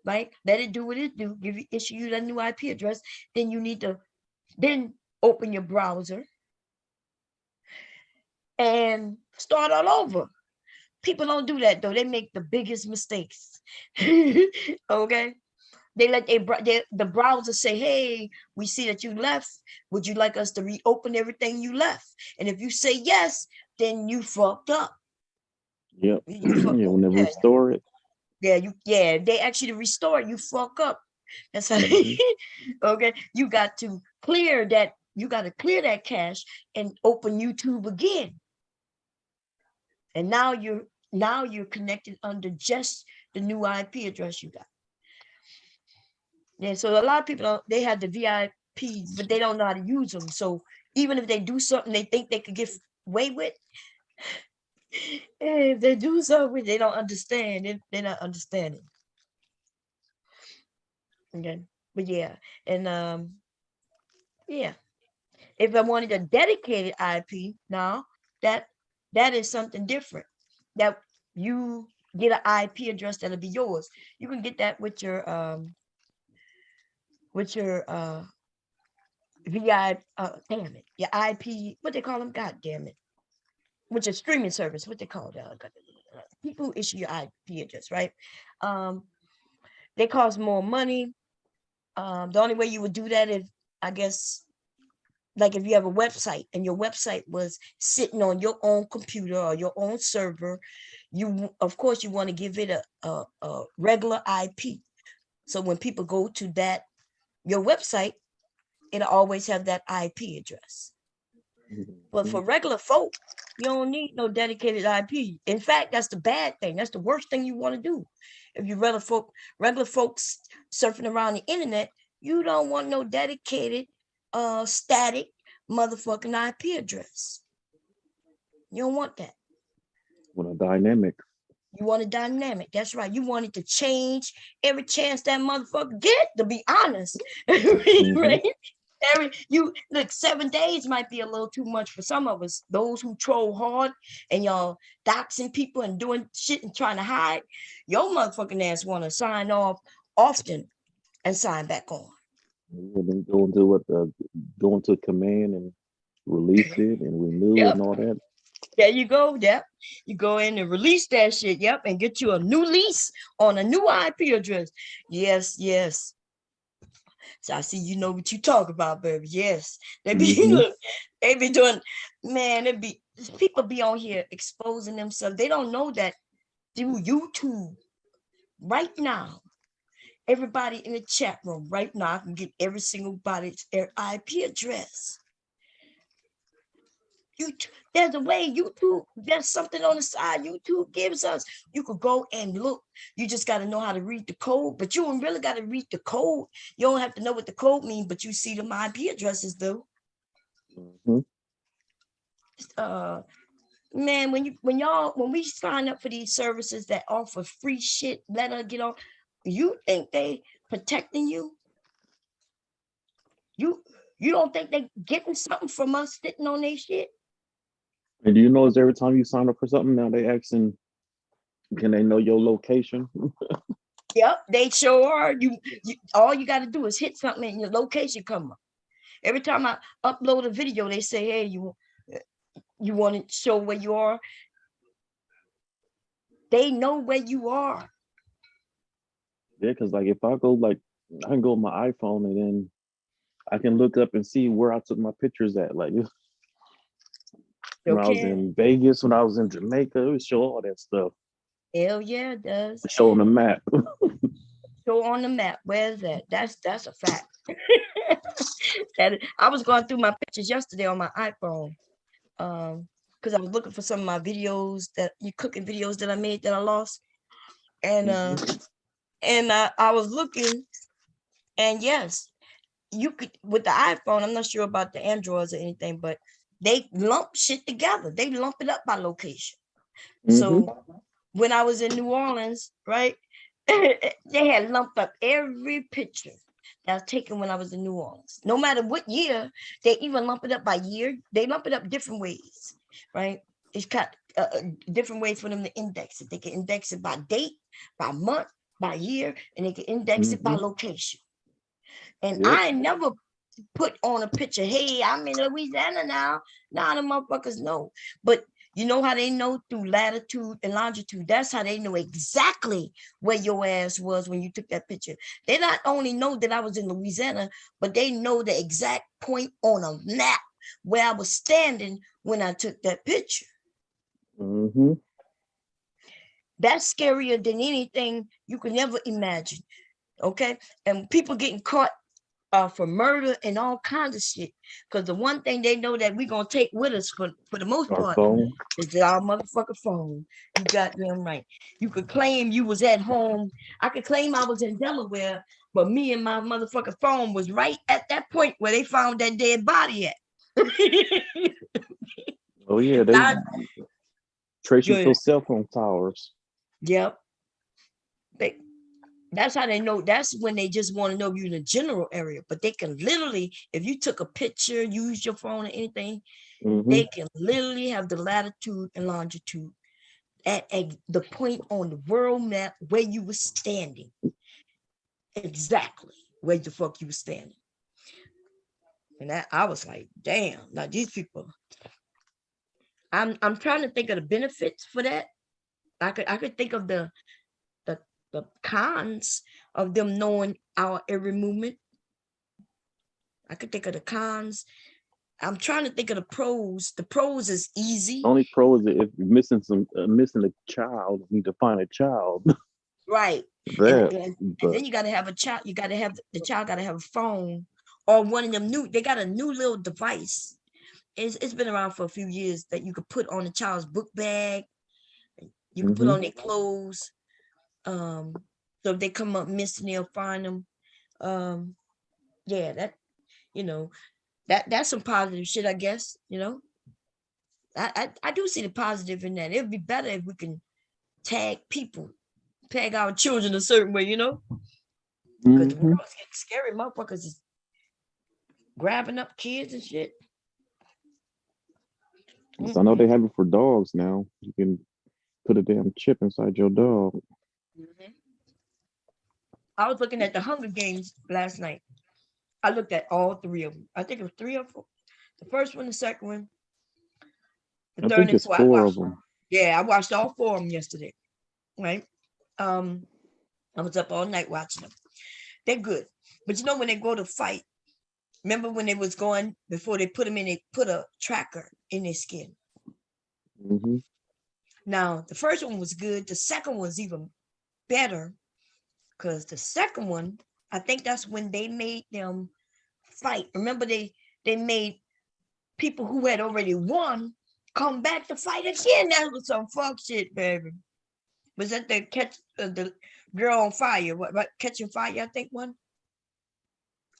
right? Let it do what it do, issue you that new IP address. Then you need to open your browser and start all over. People don't do that though. They make the biggest mistakes. Okay. They let the browser say, hey, we see that you left. Would you like us to reopen everything you left? And if you say yes, then you fucked up. Yep. You fucked Yeah, up. when they Yeah, restore it. yeah, they actually restore it, you fuck up. That's how Mhm. okay. You got to clear that cache and open YouTube again. And now you're connected under just the new IP address you got. Yeah, so a lot of people they have the VIP, but they don't know how to use them. So even if they do something they think they could get away with, if they do something they don't understand, they're not understanding. Okay, but yeah, and yeah, if I wanted a dedicated IP now, that that is something different. That you get an IP address that'll be yours. You can get that with your VI damn it, your IP, what they call them, god damn it, with your streaming service, what they call it, people who issue your IP address, right? Um, they cost more money. The only way you would do that if, I guess, like if you have a website and your website was sitting on your own computer or your own server, you of course you want to give it a regular IP. So when people go to that your website, it'll always have that IP address. But for regular folk, you don't need no dedicated IP. In fact, that's the bad thing. That's the worst thing you want to do. If you regular folks surfing around the internet, you don't want no dedicated, static motherfucking IP address. You don't want that. With a dynamic. You want a dynamic. That's right. You want it to change every chance that motherfucker get. To be honest, right? You look, 7 days might be a little too much for some of us. Those who troll hard and y'all doxing people and doing shit and trying to hide, your motherfucking ass want to sign off often and sign back on. And then go into command and release it and renew it Yep. and all that. There you go. Yep. You go in and release that shit. Yep. And get you a new lease on a new IP address. Yes, yes. So I see you know what you talk about, baby. Yes. They be look, they be doing, man, it be people be on here exposing themselves. They don't know that through YouTube right now. Everybody in the chat room right now, I can get every single body's IP address. There's a way YouTube, there's something on the side YouTube gives us. You could go and look. You just got to know how to read the code, but you don't really got to read the code. You don't have to know what the code means, but you see the IP addresses though. Man, when we sign up for these services that offer free shit, let her get on, you think they protecting you? You don't think they getting something from us sitting on their shit? And do you notice every time you sign up for something now they asking, can they know your location? Yep, they sure are. You all you got to do is hit something and your location come up. Every time I upload a video, they say, hey, you want to show where you are? They know where you are. Yeah, because like if I go I can go on my iPhone and then I can look up and see where I took my pictures at. Like when I was in Vegas, when I was in Jamaica, it would show all that stuff. Hell yeah, it does. Show on the map. Show on the map. Where's that? That's a fact. I was going through my pictures yesterday on my iPhone. Because I was looking for some of my videos cooking videos that I made that I lost. And I was looking, and yes, you could with the iPhone. I'm not sure about the Androids or anything, but they lump shit together. They lump it up by location. So when I was in New Orleans, right, they had lumped up every picture that was taken when I was in New Orleans. No matter what year, they even lump it up by year. They lump it up different ways, right? It's got different ways for them to index it. They can index it by date, by month, by year, and they can index it by location. And I never put on a picture, hey, I'm in Louisiana now. Nah, the motherfuckers know. But You know how they know through latitude and longitude? That's how they know exactly where your ass was when you took that picture. They not only know that I was in Louisiana, but they know the exact point on a map where I was standing when I took that picture. Mm-hmm. That's scarier than anything you could ever imagine. Okay. And people getting caught for murder and all kinds of shit. Because the one thing they know that we're gonna take with us for the most Our part phone. is our motherfucking phone. You got them right. You could claim you was at home. I could claim I was in Delaware, but me and my motherfucking phone was right at that point where they found that dead body at. Oh yeah, they I, trace you good. to cell phone towers. Yep. They, that's how they know. That's when they just want to know you in a general area. But they can literally, if you took a picture, use your phone or anything, Mm-hmm. they can literally have the latitude and longitude at the point on the world map where you were standing. Exactly where the fuck you were standing. And that I was like, damn, now these people. I'm trying to think of the benefits for that. I could think of the the cons of them knowing our every movement. I could think of the cons. I'm trying to think of the pros. The pros is easy, Only pro is if you're missing a child, you need to find a child. right? And That, and but then you got to have a child. You got to have the child. Got to have a phone or one of them new. They got a new little device. It's been around for a few years that you could put on the child's book bag. You could put mm-hmm. on their clothes. Um, so if they come up missing, they'll find them. Um, yeah, that you know that's some positive shit, I guess. I do see the positive in that. It'd be better if we can tag people, tag our children a certain way, because the Mm-hmm. world's getting scary. Motherfuckers is grabbing up kids and shit. So I know they Mm-mm. have it for dogs now. You can put a damn chip inside your dog. Mhm. I was looking at the Hunger Games last night. I looked at all three of them. I think it was three or four. The first one, the second one, the I third think and it's fourth. four of them. Yeah, I watched all four of them yesterday. Right. Um, I was up all night watching them. They're good. But when they go to fight, remember when they was going before they put them in, they put a tracker in their skin. Mm-hmm. Now, the first one was good. The second was even better because the second one, I think that's when they made them fight. Remember, they made people who had already won come back to fight again. That was some fuck shit, baby. Was that the catch the girl on fire? What catching fire? I think one.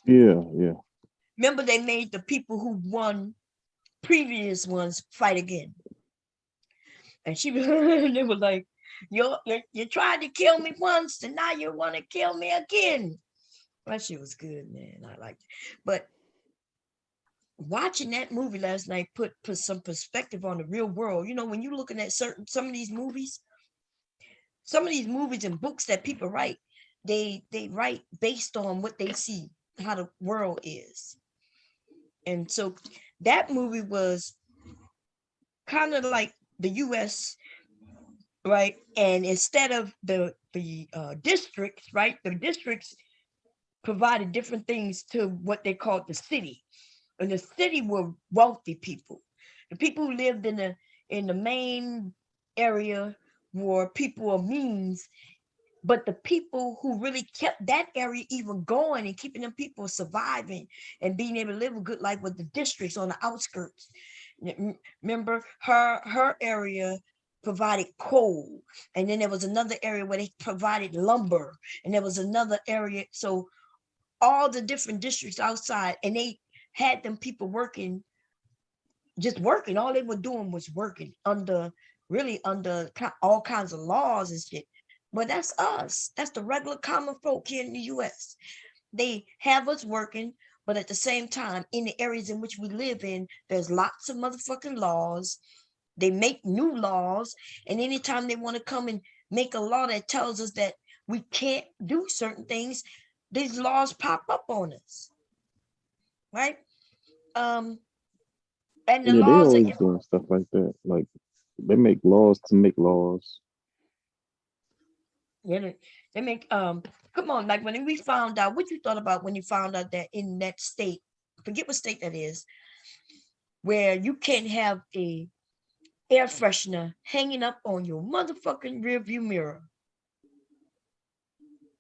Yeah, yeah. Remember, they made the people who won previous ones fight again. And she they were like, you tried to kill me once, and now you want to kill me again. Well, she was good, man. I liked it. But watching that movie last night put some perspective on the real world. When you're looking at some of these movies and books that people write, they write based on what they see, how the world is. And so that movie was kind of like the US, right? And instead of the districts, right? The districts provided different things to what they called the city. And the city were wealthy people. The people who lived in the main area were people of means, but the people who really kept that area even going and keeping them people surviving and being able to live a good life with the districts on the outskirts. Remember, her area provided coal, and then there was another area where they provided lumber, and there was another area. So all the different districts outside, and they had them people working, just working. All they were doing was working under all kinds of laws and shit. But that's us. That's the regular common folk here in the US. They have us working, but at the same time, in the areas in which we live in, there's lots of motherfucking laws. They make new laws, and anytime they want to come and make a law that tells us that we can't do certain things, these laws pop up on us, right? And the Yeah, they laws are always doing stuff like that. Like They make laws to make laws. Yeah, they make come on, like when we found out, what you thought about when you found out that in that state, forget what state that is, where you can't have a air freshener hanging up on your motherfucking rear view mirror.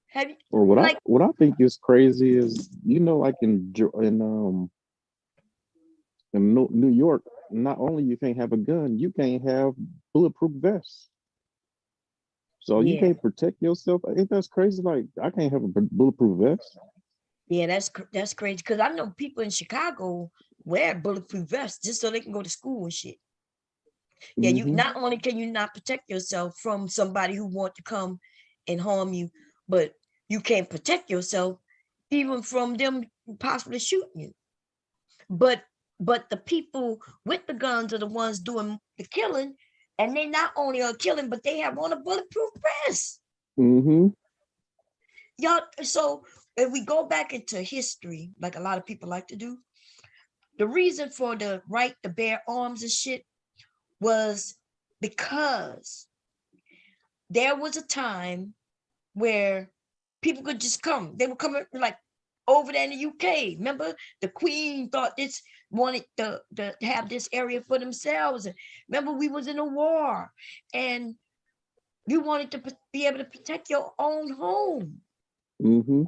Have you Or like what I think is crazy is, like in New York, not only you can't have a gun, you can't have bulletproof vests. So you yeah, can't protect yourself. Ain't that crazy? Like I can't have a bulletproof vest. yeah, that's crazy because I know people in Chicago wear bulletproof vests just so they can go to school and shit. Yeah, you Hmm. not only can you not protect yourself from somebody who want to come and harm you, but you can't protect yourself even from them possibly shooting you. But the people with the guns are the ones doing the killing, and they not only are killing, but they have on a bulletproof vest. Hmm. Y'all, so if we go back into history, like a lot of people like to do, the reason for the right to bear arms and shit was because there was a time where people could just come. They were coming like over there in the UK. Remember, the Queen thought this wanted to have this area for themselves. And remember, we was in a war, and you wanted to be able to protect your own home. Hmm.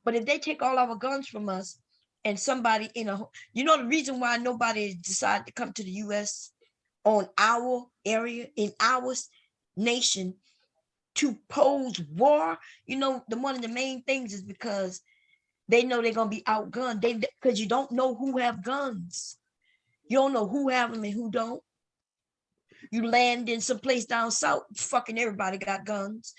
But if they take all our guns from us, and somebody the reason why nobody decided to come to the U.S. on our area in our nation to pose war, one of the main things is because they know they're gonna be outgunned. Because you don't know who have guns. You don't know who have them and who don't. You land in some place down south, fucking everybody got guns.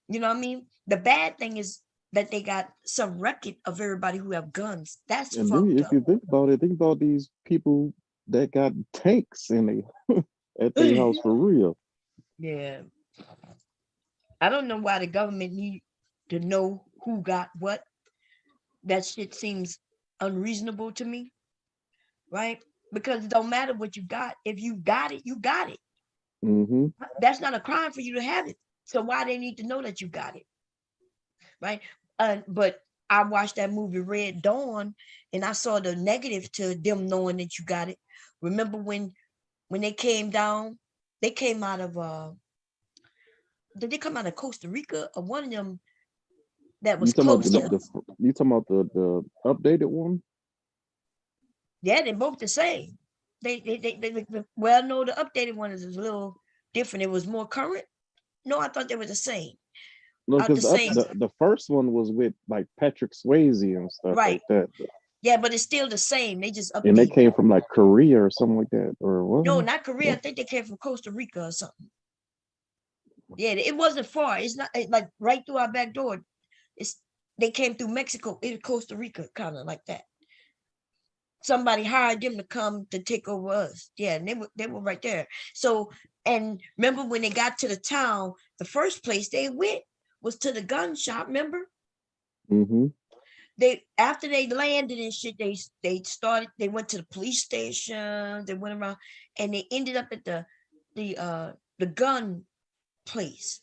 You know what I mean? The bad thing is that they got some record of everybody who have guns. That's And then fucked if up. you think about it, think about these people that got tanks in they at their house for real. Yeah. I don't know why the government need to know who got what. That shit seems unreasonable to me, right? Because it don't matter what you got. If you got it, you got it. Hmm. That's not a crime for you to have it. So why they need to know that you got it, right? But I watched that movie Red Dawn, and I saw the negative to them knowing that you got it. Remember when they came down, they came out of did they come out of Costa Rica or one of them that You was talking about close to? you talking about the updated one? Yeah, they're both the same. Well, no, the updated one is a little different. It was more current. No, I thought they were the same. No, Out because the same, the first one was with like Patrick Swayze and stuff like right? that, Yeah, but it's still the same. They just and they update. came from like Korea or something like that, or No, what? not Korea. I What? think they came from Costa Rica or something. Yeah, it wasn't far. It's not like right through our back door. It's they came through Mexico into Costa Rica, kind of like that. Somebody hired them to come to take over us. Yeah, and they were right there. So, and remember when they got to the town, the first place they went was to the gun shop. Remember, Hmm. they after they landed and shit, they went to the police station. They went around and they ended up at the gun place.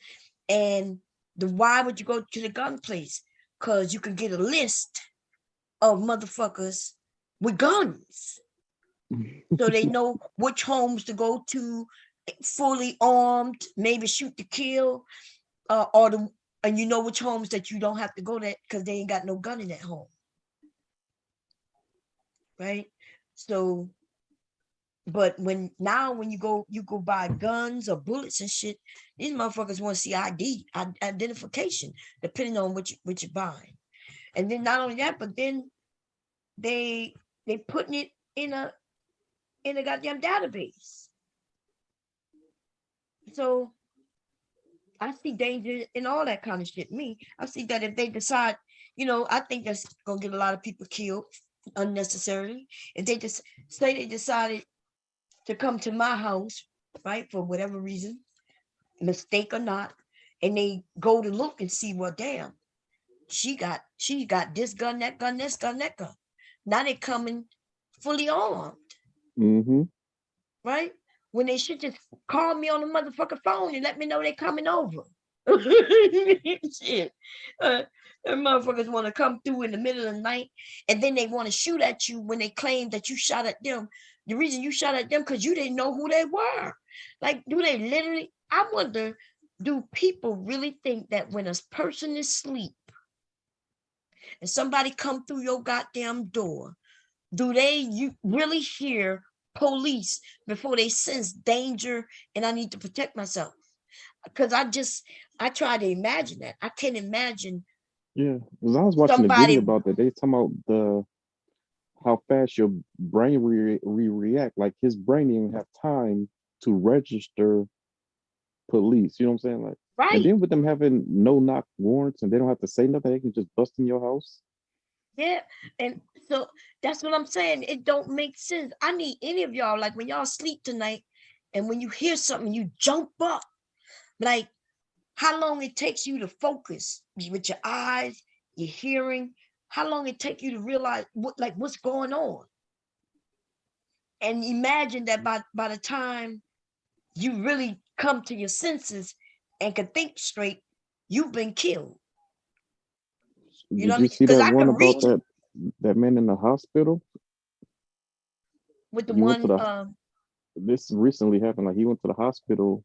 And why would you go to the gun place? Because you can get a list of motherfuckers with guns. So they know which homes to go to, fully armed, maybe shoot to kill, and you know which homes that you don't have to go there because they ain't got no gun in that home, right? So, but when you go buy guns or bullets and shit, these motherfuckers want to see identification, depending on what you're buying. And then not only that, but then they putting it in a goddamn database. So I see danger in all that kind of shit. I see that if they decide, I think that's gonna get a lot of people killed unnecessarily. If they just say they decided to come to my house, right, for whatever reason, mistake or not, and they go to look and see, well, damn, she got this gun, that gun, this gun, that gun. Now they coming fully armed, Hmm. right? when they should just call me on the motherfucking phone and let me know they coming over. Shit. Them motherfuckers want to come through in the middle of the night, and then they want to shoot at you when they claim that you shot at them. The reason you shot at them because you didn't know who they were. Like, do they literally? I wonder, do people really think that when a person is asleep and somebody come through your goddamn door, do you really hear police before they sense danger and I need to protect myself? Because I try to imagine that. I can't imagine. Yeah, because I was watching a Somebody, video about that. They talking about how fast your brain react. Like his brain didn't have time to register police. You know what I'm saying? Like, and right? then with them having no knock warrants and they don't have to say nothing, they can just bust in your house. Yeah. And so that's what I'm saying. It don't make sense. I need any of y'all, like when y'all sleep tonight and when you hear something, you jump up. Like how long it takes you to focus with your eyes, your hearing, how long it take you to realize what's going on. And imagine that by the time you really come to your senses and can think straight, you've been killed. You know Did what I you mean? see Because that I one could about reach that man in the hospital? with the He went to one the this recently happened. Like he went to the hospital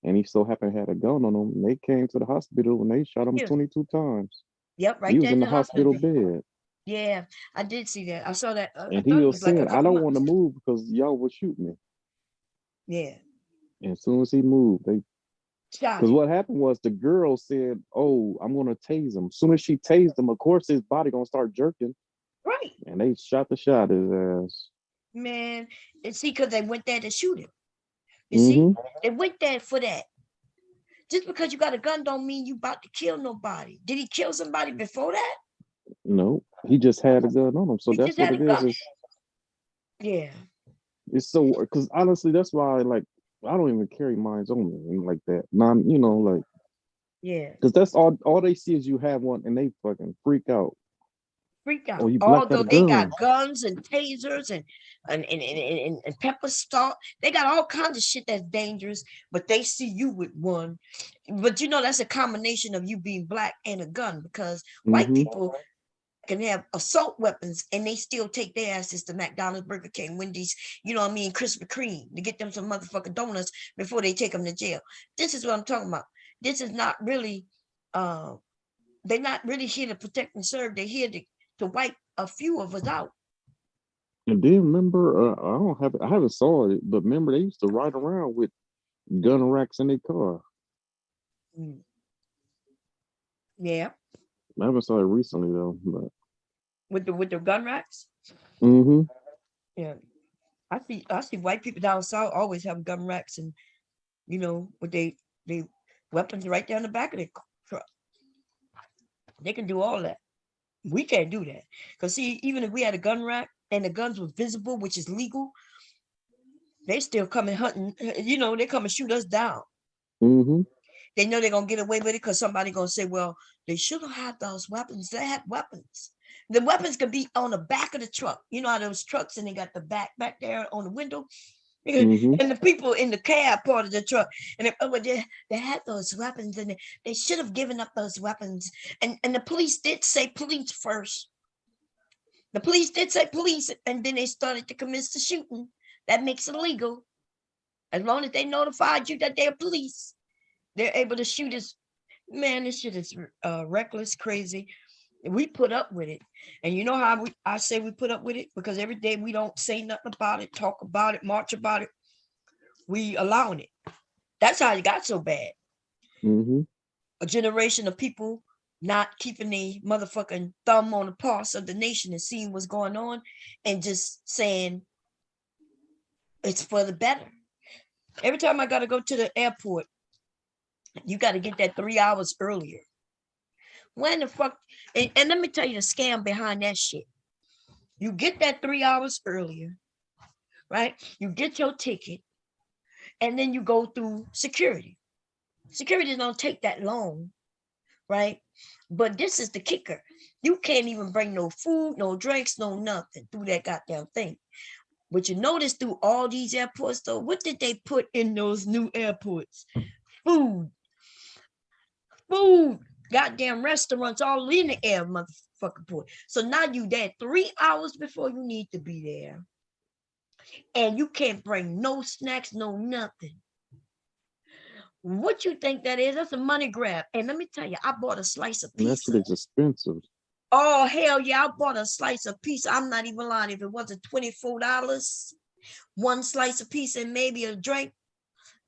and he so happened had a gun on him. And they came to the hospital and they shot him yeah. 22 times. Yep, He right was there in in the the hospital. hospital bed. Yeah, I did see that. I saw that. I And he thought it was was like a saying, I couple don't want to months. move because y'all will shoot me. Yeah, And as soon as he moved, they shot because him. what happened was the girl said, "Oh, I'm gonna tase him." As soon as she tased him, of course his body gonna start jerking. Right, And they shot his ass. man. And see, because they went there to shoot him. You see, Mm-hmm. they went there for that. Just because you got a gun don't mean you about to kill nobody. Did he kill somebody before that? No, he just had a gun on him. So He that's just what had a it is. gun. Yeah, It's so because honestly, that's why like I don't even carry mines on me and like that. Non, like yeah. because that's all they see is you have one and they fucking freak out. Freak Oh, out. you black got Although a they gun. got guns and tasers and pepper salt, they got all kinds of shit that's dangerous. But they see you with one. But that's a combination of you being black and a gun because white Mm-hmm. people can have assault weapons and they still take their asses to McDonald's, Burger King, Wendy's, Krispy Kreme to get them some motherfucking donuts before they take them to jail. This is what I'm talking about. This is not really, they're not really here to protect and serve. They're here to wipe a few of us out. And then remember, I haven't saw it, but remember they used to ride around with gun racks in their car. Mm. Yeah, I haven't saw it recently though, but with the gun racks. mm-hmm. Yeah, I see white people down south always have gun racks and with they weapons right down the back of their truck. They can do all that. We can't do that because see, even if we had a gun rack and the guns were visible, which is legal, they still come and hunting. They come and shoot us down. Mm-hmm. They know they're gonna get away with it because somebody gonna say, "Well, they shouldn't have those weapons. They had weapons." The weapons could be on the back of the truck. You know how those trucks and they got the back there on the window, Mm-hmm. and the people in the cab part of the truck, and they had those weapons, and they should have given up those weapons. And the police did say police first. The police did say police, and then they started to commit the shooting. That makes it illegal. As long as they notified you that they're police, they're able to shoot us. Man, this shit is reckless, crazy. We put up with it. And you know how I say we put up with it? Because every day we don't say nothing about it, talk about it, march about it. We allowing it. That's how it got so bad. Mm-hmm. A generation of people not keeping the motherfucking thumb on the pulse of the nation and seeing what's going on and just saying it's for the better. Every time I got to go to the airport, you got to get that 3 hours earlier. When the fuck? And let me tell you the scam behind that shit. You get that 3 hours earlier, right? You get your ticket, and then you go through security. Security don't take that long, right? But this is the kicker. You can't even bring no food, no drinks, no nothing through that goddamn thing. But you notice through all these airports, though, what did they put in those new airports? Food. Food. Goddamn restaurants all in the air, motherfucking port. So now you there 3 hours before you need to be there. And you can't bring no snacks, no nothing. What you think that is? That's a money grab. And let me tell you, I bought a slice of And that pizza. shit is expensive. Oh, hell yeah, I bought a slice of pizza. I'm not even lying. If it wasn't $24, one slice of pizza and maybe a drink,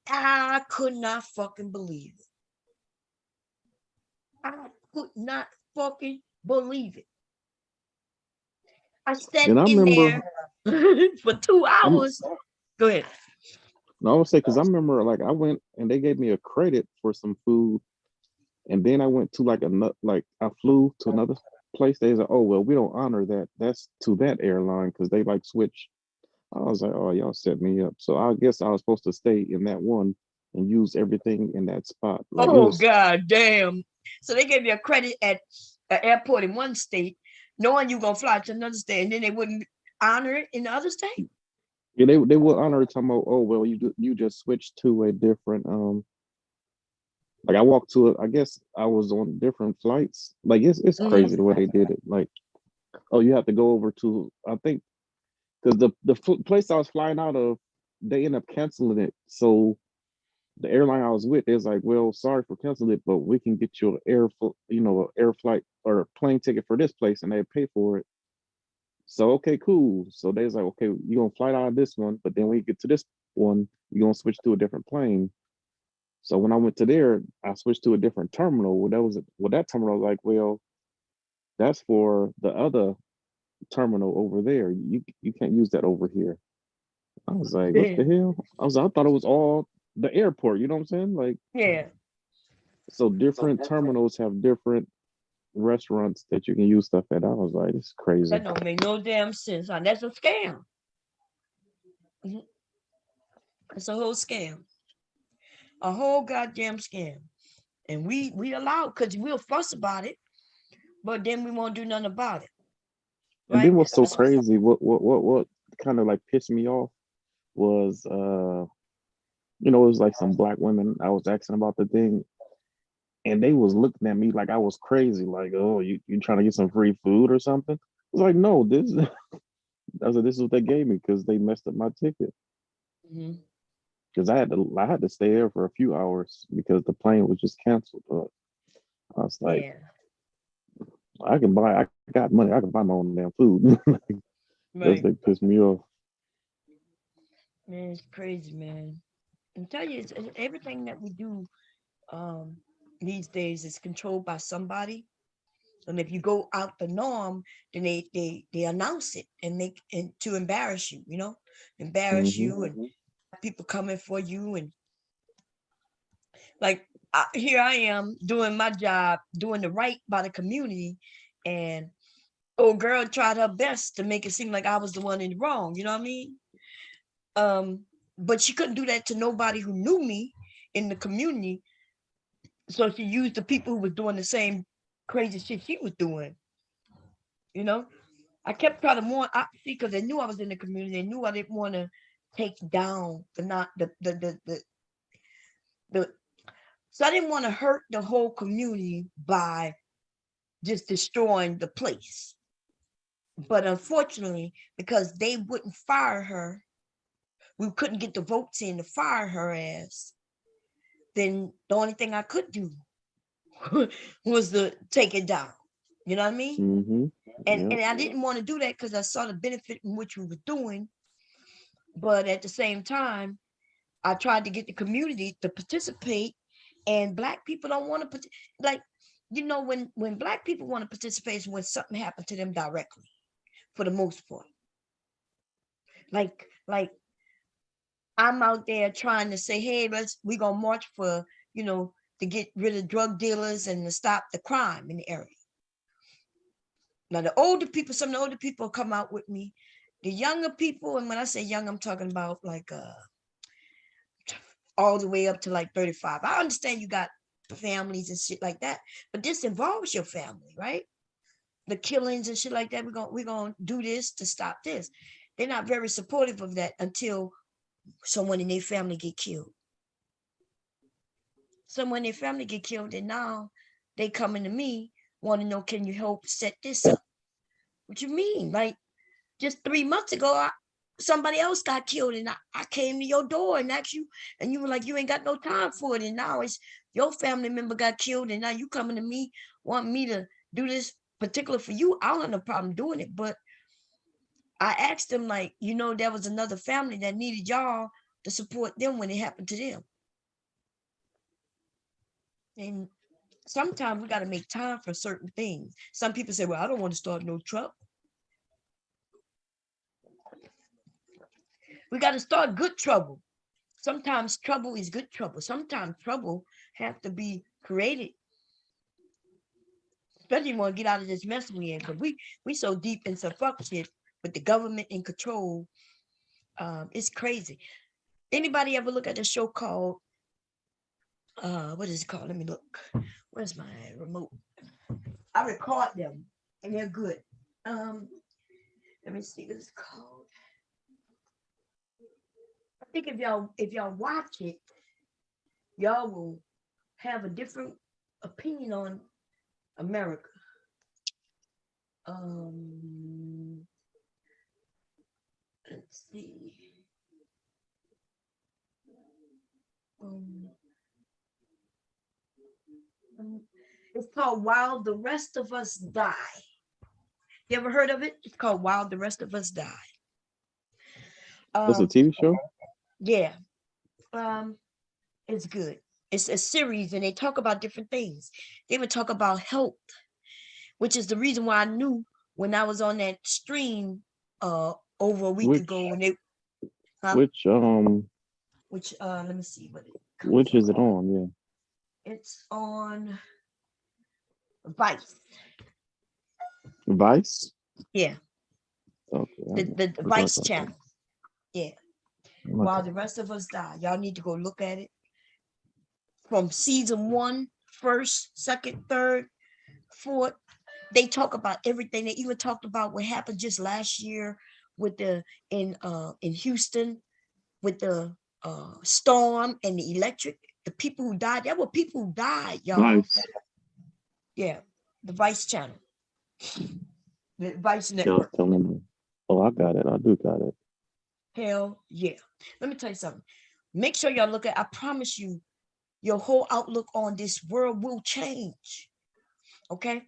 I could not fucking believe it. I could not fucking believe it. I sat And I in remember, there for 2 hours. Go ahead. I would say, because I remember, like, I went and they gave me a credit for some food, and then I went to I flew to another place. They said, "Oh well, we don't honor that. That's to that airline because they like switch." I was like, "Oh, y'all set me up." So I guess I was supposed to stay in that one and use everything in that spot. Like it Oh, was, god damn. So they gave you a credit at an airport in one state, knowing you're going to fly to another state, and then they wouldn't honor it in the other state? yeah, they would honor it. Talking about, oh well, you just switched to a different Like I walked to it. I guess I was on different flights. Like it's crazy the way they did it. Like, oh, you have to go over to, I think, because the place I was flying out of, they end up canceling it. So the airline I was with is like, well, sorry for canceling it, but we can get you an air flight or a plane ticket for this place, and they pay for it. So okay, cool. So they was like, okay, you're gonna fly out of this one, but then when you get to this one, you're gonna switch to a different plane. So when I went to there, I switched to a different terminal. That terminal was like, well, that's for the other terminal over there. You can't use that over here. I was like, what the Damn. hell? I thought it was all the airport, you know what I'm saying? Like, Yeah. so different terminals have different restaurants that you can use stuff at. I was like, it's crazy. That don't make no damn sense. Huh? That's a scam. It's a whole scam. A whole goddamn scam. And we allow, because we'll fuss about it, but then we won't do nothing about it. And Right? then what's so crazy, what kind of like pissed me off was it was like some black women I was asking about the thing, and they was looking at me like I was crazy, like, oh, you trying to get some free food or something? I was like, no, this I was like, this is what they gave me because they messed up my ticket. Mhm. Because I had to stay there for a few hours because the plane was just canceled. But I was like, Yeah. I got money, I can buy my own damn food. That's Right. like pissed me off. Man, it's crazy, man. I tell you, everything that we do um, these days is controlled by somebody. And if you go out the norm, then they announce it and to embarrass you, embarrass Hmm. you and people coming for you. And like here I am doing my job, doing the right by the community. And old girl tried her best to make it seem like I was the one in the wrong. You know what I mean? But she couldn't do that to nobody who knew me in the community. So she used the people who was doing the same crazy shit she was doing. You know, I kept trying to warn, see, because they knew I was in the community. They knew I didn't want to take down the. So I didn't want to hurt the whole community by just destroying the place. But unfortunately, because they wouldn't fire her, we couldn't get the votes in to fire her ass. Then the only thing I could do was to take it down. You know what I mean? Hmm. And Yeah. I didn't want to do that because I saw the benefit in which we were doing. But at the same time, I tried to get the community to participate, and black people don't want to like, when black people want to participate is when something happened to them directly, for the most part. Like I'm out there trying to say, hey, we're gonna march for, to get rid of drug dealers and to stop the crime in the area. Now some of the older people come out with me. The younger people, and when I say young, I'm talking about like all the way up to like 35. I understand you got families and shit like that, but this involves your family, right? The killings and shit like that. We're gonna do this to stop this. They're not very supportive of that until someone in their family get killed. Someone in their family get killed, and now they coming to me, want to know, can you help set this up? What you mean? Like just 3 months ago, somebody else got killed, and I came to your door and asked you, and you were like, you ain't got no time for it. And now it's your family member got killed, and now you coming to me, want me to do this particular for you. I don't have no problem doing it, but I asked them, like, there was another family that needed y'all to support them when it happened to them. And sometimes we got to make time for certain things. Some people say, well, I don't want to start no trouble. We got to start good trouble. Sometimes trouble is good trouble. Sometimes trouble has to be created. Especially when we get out of this mess we in, because we so deep in some fuck shit with the government in control. It's crazy. Anybody ever look at the show called what is it called? Let me look. Where's my remote? I record them and they're good. Let me see what it's called. I think if y'all watch it, y'all will have a different opinion on America. Let's see. It's called While the Rest of Us Die. You ever heard of it? It's called While the Rest of Us Die. That's a TV show? Yeah. It's good. It's a series and they talk about different things. They even talk about health, which is the reason why I knew when I was on that stream over a week ago when they which let me see what it which is it on? Yeah. It's on Vice. Vice? Yeah. Okay. The Vice channel. Yeah. While the Rest of Us Die. Y'all need to go look at it. From season 1, first, second, third, fourth. They talk about everything. They even talked about what happened just last year with in Houston with the storm and the electric. The people who died, there were people who died, y'all. Vice. Yeah, the Vice channel. The Vice network. Oh, I got it. I do got it. Hell yeah. Let me tell you something. Make sure y'all look at, I promise you, your whole outlook on this world will change. Okay?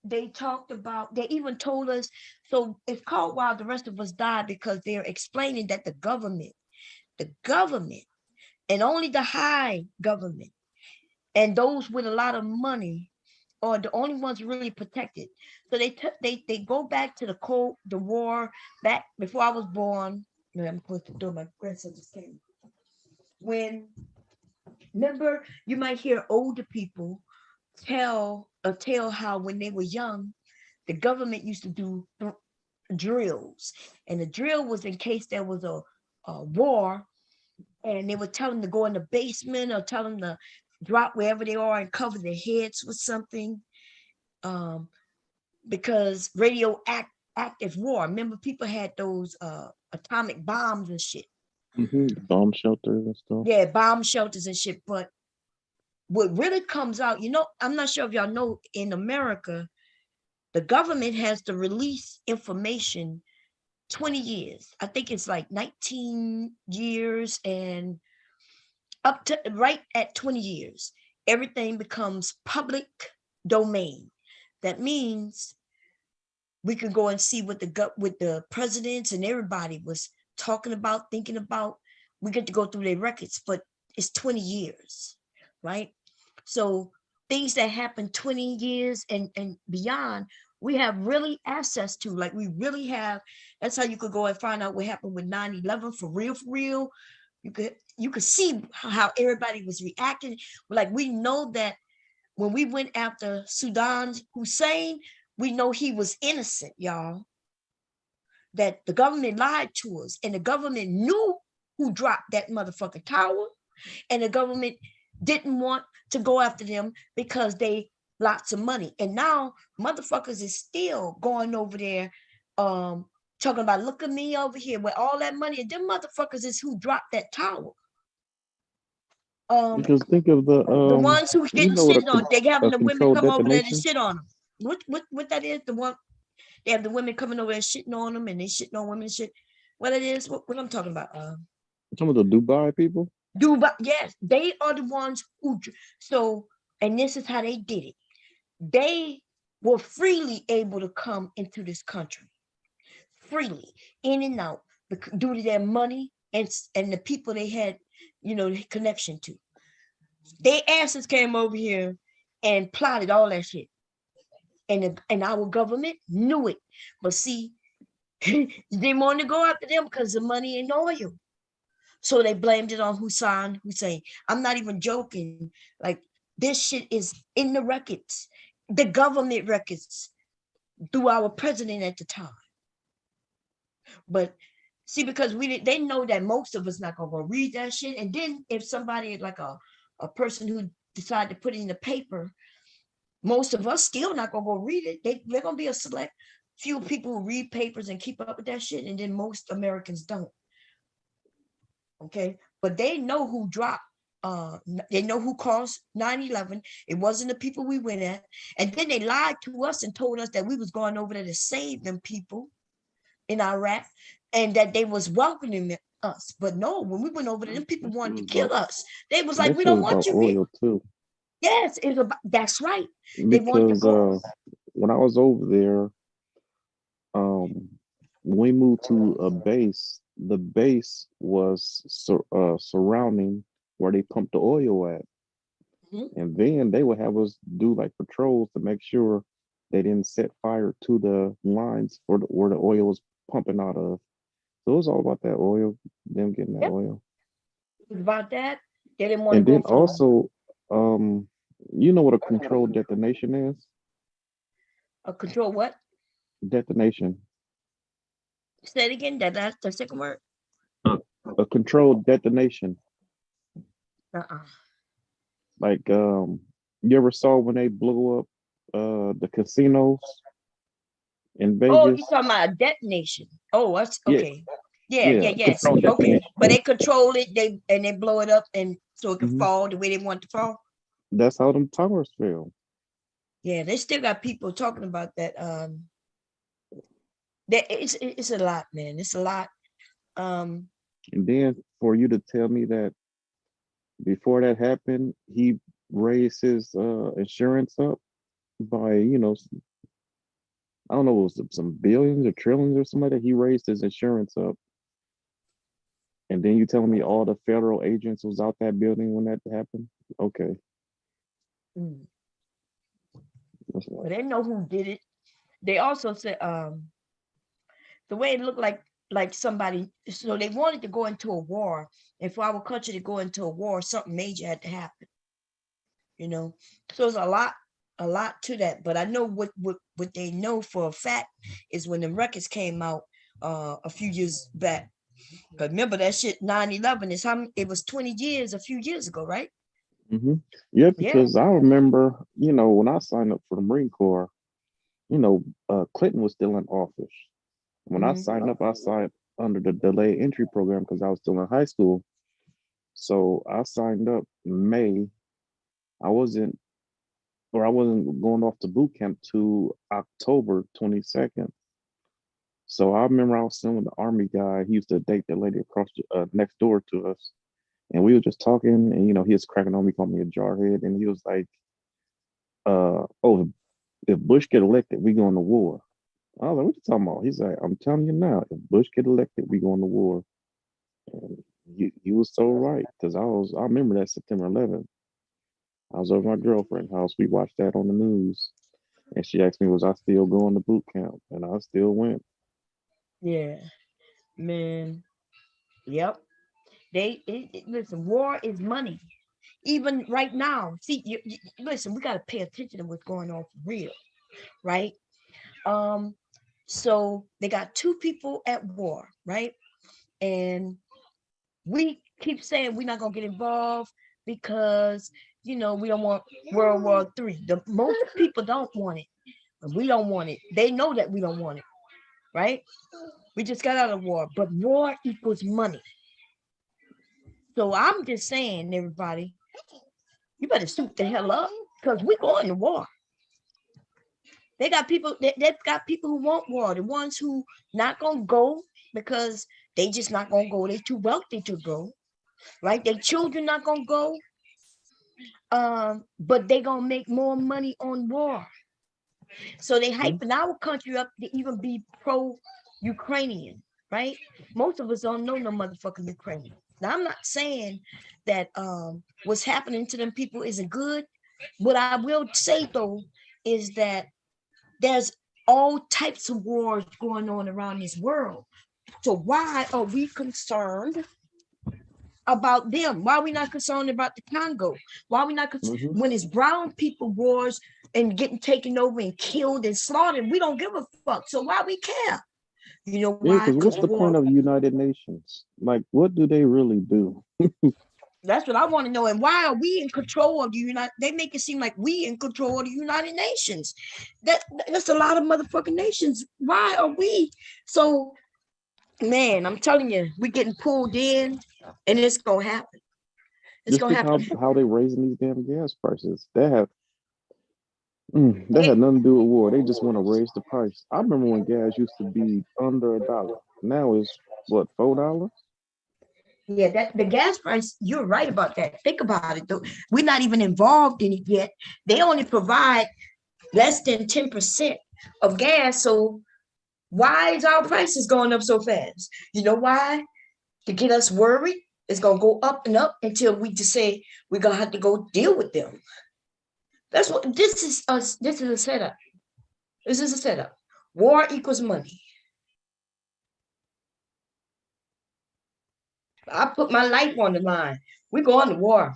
They talked about, they even told us, so it's called While the Rest of Us Die because they're explaining that the government, and only the high government and those with a lot of money are the only ones really protected. So they go back to the war back before I was born. I'm supposed to do my grandson just came. Remember, you might hear older people tell how when they were young, the government used to do drills, and the drill was in case there was a war, and they would tell them to go in the basement or tell them to drop wherever they are and cover their heads with something, because radioactive war. Remember, people had those atomic bombs and shit. Bomb shelters and stuff. Yeah, bomb shelters and shit. But what really comes out, I'm not sure if y'all know, in America, the government has to release information 20 years. I think it's like 19 years and up to right at 20 years. Everything becomes public domain. That means we can go and see what the presidents and everybody was talking about, thinking about. We get to go through their records, but it's 20 years, right? So things that happen 20 years and beyond, we have really access to, like we really have. That's how you could go and find out what happened with 9/11 for real. You could see how everybody was reacting. Like we know that when we went after Saddam Hussein, we know he was innocent, y'all. That the government lied to us, and the government knew who dropped that motherfucking tower, and the government didn't want to go after them because they lots of money. And now motherfuckers is still going over there talking about look at me over here with all that money, and them motherfuckers is who dropped that tower. Because think of The ones who you getting know what shit on, they having a the women controlled come over there to detonation. shit on them. What that is? The one they have the women coming over there shitting on them, and they shitting on women and shit. What it is? What I'm talking about? Some of the Dubai people. Dubai. Yes, they are the ones who. So, and this is how they did it. They were freely able to come into this country, freely in and out, due to their money and the people they had, connection to. Their asses came over here and plotted all that shit. And our government knew it. But see, they wanted to go after them because the money and oil. So they blamed it on Hussein. I'm not even joking. Like, this shit is in the records, the government records, through our president at the time. But see, because they know that most of us not gonna go read that shit. And then if somebody like a person who decided to put it in the paper, most of us still not gonna go read it. They're gonna be a select few people who read papers and keep up with that shit, and then most Americans don't. Okay, but they know who dropped. They know who caused 9/11. It wasn't the people we went at, and then they lied to us and told us that we was going over there to save them people in Iraq, and that they was welcoming us. But no, when we went over there, them people wanted to kill us. They was like, That we shit don't was want about you here. oil too. Yes, it's about, that's right. They wanted to Because go. when I was over there, um, when we moved to a base, the base was surrounding where they pumped the oil at. Mhm. And then they would have us do like patrols to make sure they didn't set fire to the lines where the oil was pumping out of. So it was all about that oil, them getting that Yep, oil. it was about that. They didn't want to And go then from also, um, you know what a controlled detonation is? a control what? Detonation. Say it again. That's the second word. A controlled detonation. Uh-uh. Like you ever saw when they blew up the casinos in Oh, you Vegas? talking about a detonation? Oh, that's Yeah, okay. Yeah, yeah, yes. controlled Okay, detonation. but they control it. They blow it up, and so it can Hmm. fall the way they want it to fall. That's how them towers fell. Yeah, they still got people talking about that. That it's a lot, man. It's a lot. Um, And then for you to tell me that before that happened, he raised his insurance up by, I don't know, it was some billions or trillions or something like that. He raised his insurance up. And then you telling me all the federal agents was out that building when that happened? Okay. mm, That's but like, they know who did it. They also said the way it looked like somebody. So they wanted to go into a war, and for our country to go into a war, something major had to happen. You know, so it's a lot to that. But I know what they know for a fact is when the records came out a few years back. But remember that shit 9/11 is how it was 20 years a few years ago, right? hmm yeah, Yeah. because I remember, when I signed up for the Marine Corps, Clinton was still in office. When I Mhm. signed up, I signed under the delayed entry program because I was still in high school. So I signed up May. I wasn't, I wasn't going off to boot camp to October 22nd. So I remember I was sitting with the army guy. He used to date the lady across next door to us, and we were just talking. And he was cracking on me, calling me a jarhead, and he was like, "Oh, if Bush get elected, we going to war." I was like, "What you talking about?" He's like, "I'm telling you now, if Bush get elected, we going to war." And he was so right because I remember that September 11th. I was over at my girlfriend's house. We watched that on the news, and she asked me, "Was I still going to boot camp?" And I still went. Yeah, man. Yep. Listen. War is money. Even right now, see, listen. We got to pay attention to what's going on for real, right? Um, so they got two people at war, right? And we keep saying we're not gonna get involved because we don't want World War III. The most people don't want it, but we don't want it. They know that we don't want it. right? We just got out of war, but war equals money. So I'm just saying, everybody, you better suit the hell up because we're going to war. They got people, they've got people who want war, the ones who not going to go because they just not going to go. They too wealthy to go, right? Their children not going to go, but they going to make more money on war. So they hyping our country up to even be pro-Ukrainian, right? Most of us don't know no motherfucking Ukrainian. Now, I'm not saying that what's happening to them people isn't good. What I will say, though, is that there's all types of wars going on around this world. So why are we concerned about them? Why are we not concerned about the Congo? Why are we not concerned when it's brown people wars and getting taken over and killed and slaughtered? We don't give a fuck. So why we care? You know Yeah, why? because what's the point of United Nations? Like, what do they really do? That's what I want to know. And why are we in control of the United? They make it seem like we in control of the United Nations. That's a lot of motherfucking nations. Why are we? So, man, I'm telling you, we're getting pulled in, and it's gonna happen. It's Just gonna think happen. how they raising these damn gas prices. That had nothing to do with war. They just want to raise the price. I remember when gas used to be under $1. Now it's what, $4? Yeah, that the gas price, you're right about that. Think about it though. We're not even involved in it yet. They only provide less than 10% of gas. So why is our prices going up so fast? You know why? To get us worried. It's gonna go up and up until we just say we're gonna have to go deal with them. That's what this is us. This is a setup. This is a setup. War equals money. I put my life on the line. We're going to war.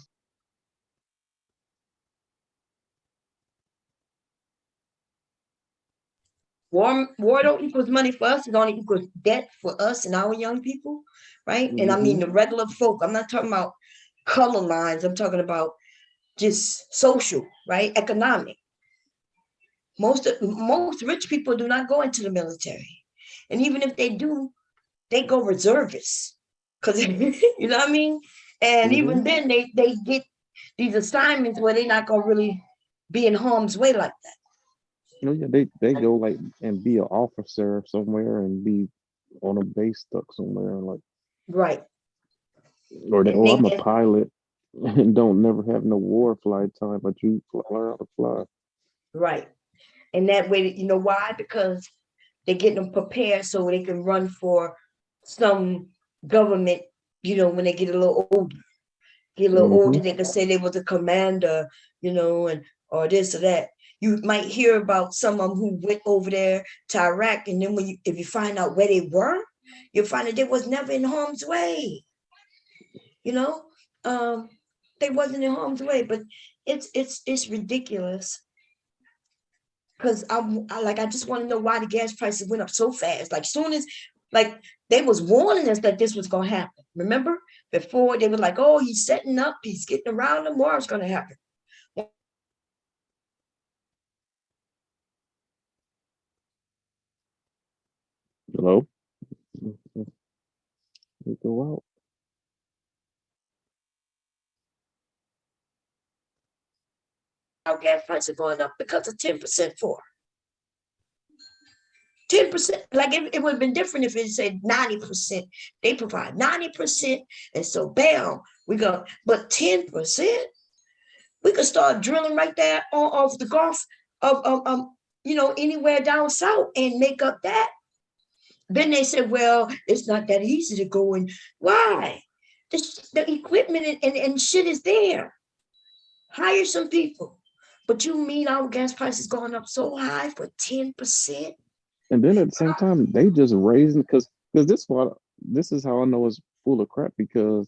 War don't equals money for us. It only equals debt for us and our young people, right? And I mean the regular folk. I'm not talking about color lines. I'm talking about just social, right? Economic. Most rich people do not go into the military, and even if they do, they go reservists, because you know what I mean. And even then, they get these assignments where they're not gonna really be in harm's way like that. Oh yeah, they go like and be an officer somewhere and be on a base stuck somewhere like, Right. or And I'm a pilot and don't never have no war flight time, but you learn how to fly. Right. And that way, you know why? Because they're getting them prepared so they can run for some government, when they get a little older. They can say they was a commander, and or this or that. You might hear about some of them who went over there to Iraq, and then if you find out where they were, you'll find that they was never in harm's way. They wasn't in harm's way, but it's ridiculous. Because I just want to know why the gas prices went up so fast. Like soon as they was warning us that this was gonna happen. Remember? Before they were like, oh, he's setting up, he's getting around them, war is gonna happen. Hello? We go out. Our gas prices are going up because of 10% for 10%. Like it would have been different if it said 90%. They provide 90%, and so bam, we go. But 10%, we could start drilling right there off the Gulf of anywhere down south and make up that. Then they said, well, it's not that easy to go in. Why? The equipment and shit is there. Hire some people. But you mean our gas prices going up so high for 10%? And then at the same time, they just raising because this is how I know it's full of crap, because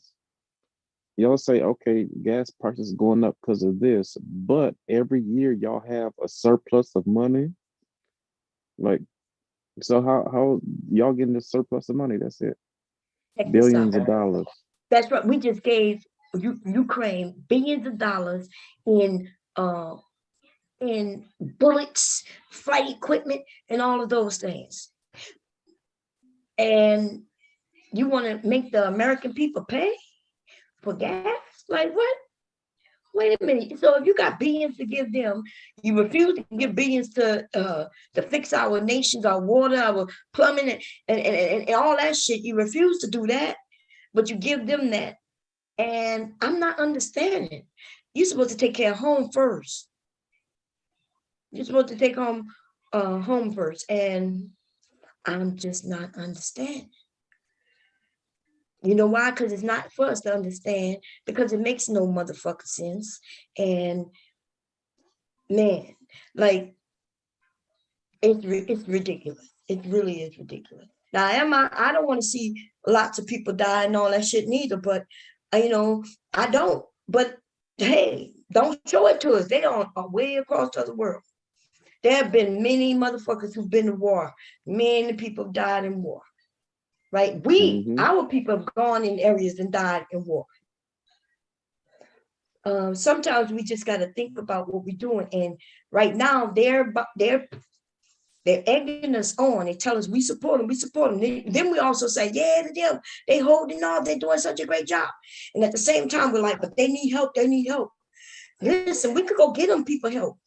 y'all say, okay, gas prices going up because of this, but every year y'all have a surplus of money. Like, so how y'all getting this surplus of money? That's it. Billions of dollars. That's right. We just gave Ukraine billions of dollars in bullets, flight equipment, and all of those things. and you want to make the American people pay for gas? Like what? Wait a minute. So if you got billions to give them, you refuse to give billions to fix our nations, our water, our plumbing, and all that shit. You refuse to do that, but you give them that. And I'm not understanding. You're supposed to take care of home first. You're supposed to take home first, and I'm just not understanding. You know why? Because it's not for us to understand, because it makes no motherfucking sense. And man, like it's ridiculous. It really is ridiculous. Now, I don't want to see lots of people die and all that shit neither, but I don't. But hey, don't show it to us. They are way across the other world. There have been many motherfuckers who've been to war. Many people have died in war. Right? Our people have gone in areas and died in war. Sometimes we just got to think about what we're doing. And right now, they're egging us on. They tell us we support them, we support them. Then we also say, yeah, to them, they holding on, they're doing such a great job. And at the same time, we're like, but they need help, they need help. Listen, we could go get them people help.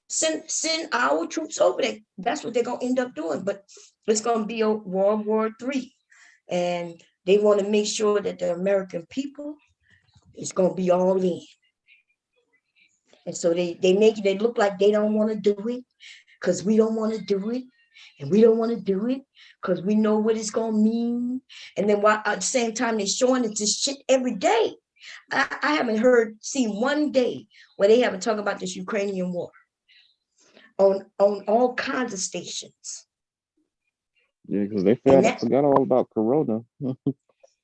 Send our troops over there. That's what they're going to end up doing. But it's going to be a World War III. And they want to make sure that the American people is going to be all in. And so they make it look like they don't want to do it because we don't want to do it. And we don't want to do it because we know what it's going to mean. And then while at the same time, they're showing it this shit every day. I haven't seen one day where they haven't talked about this Ukrainian war on all kinds of stations. Yeah, because they forgot all about Corona.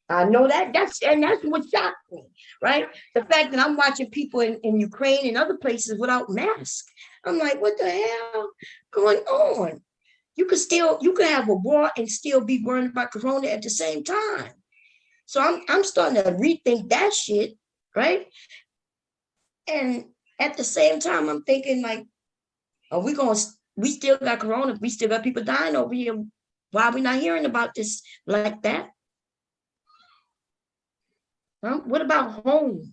I know that's what shocked me, right? The fact that I'm watching people in Ukraine and other places without masks. I'm like, what the hell going on? You could have a war and still be worrying about Corona at the same time. So I'm starting to rethink that shit, right? And at the same time, I'm thinking like, we still got Corona, we still got people dying over here. Why are we not hearing about this like that? What about home?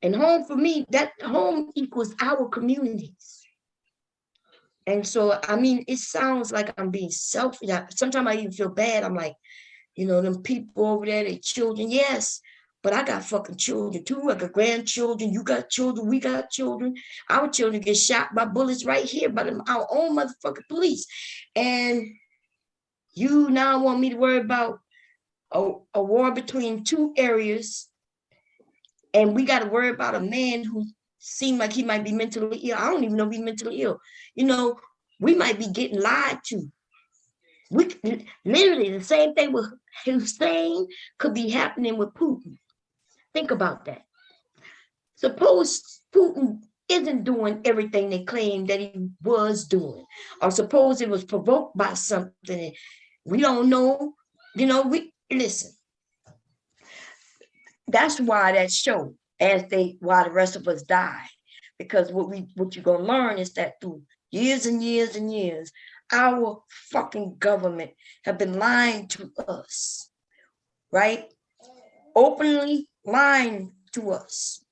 And home for me, that home equals our communities. And so, I mean, it sounds like I'm being selfish. Sometimes I even feel bad. I'm like, them people over there, they children, yes, but I got fucking children too. I got grandchildren. You got children. We got children. Our children get shot by bullets right here by our own motherfucking police. And you now want me to worry about a war between two areas, and we got to worry about a man who seemed like he might be mentally ill. I don't even know if he's mentally ill. We might be getting lied to. Literally the same thing with Hussein could be happening with Putin. Think about that. Suppose Putin isn't doing everything they claim that he was doing, or suppose it was provoked by something. We don't know. Listen. That's why that show, why the rest of us died, because what you're gonna learn is that through years and years and years, our fucking government have been lying to us, right? Openly lying to us.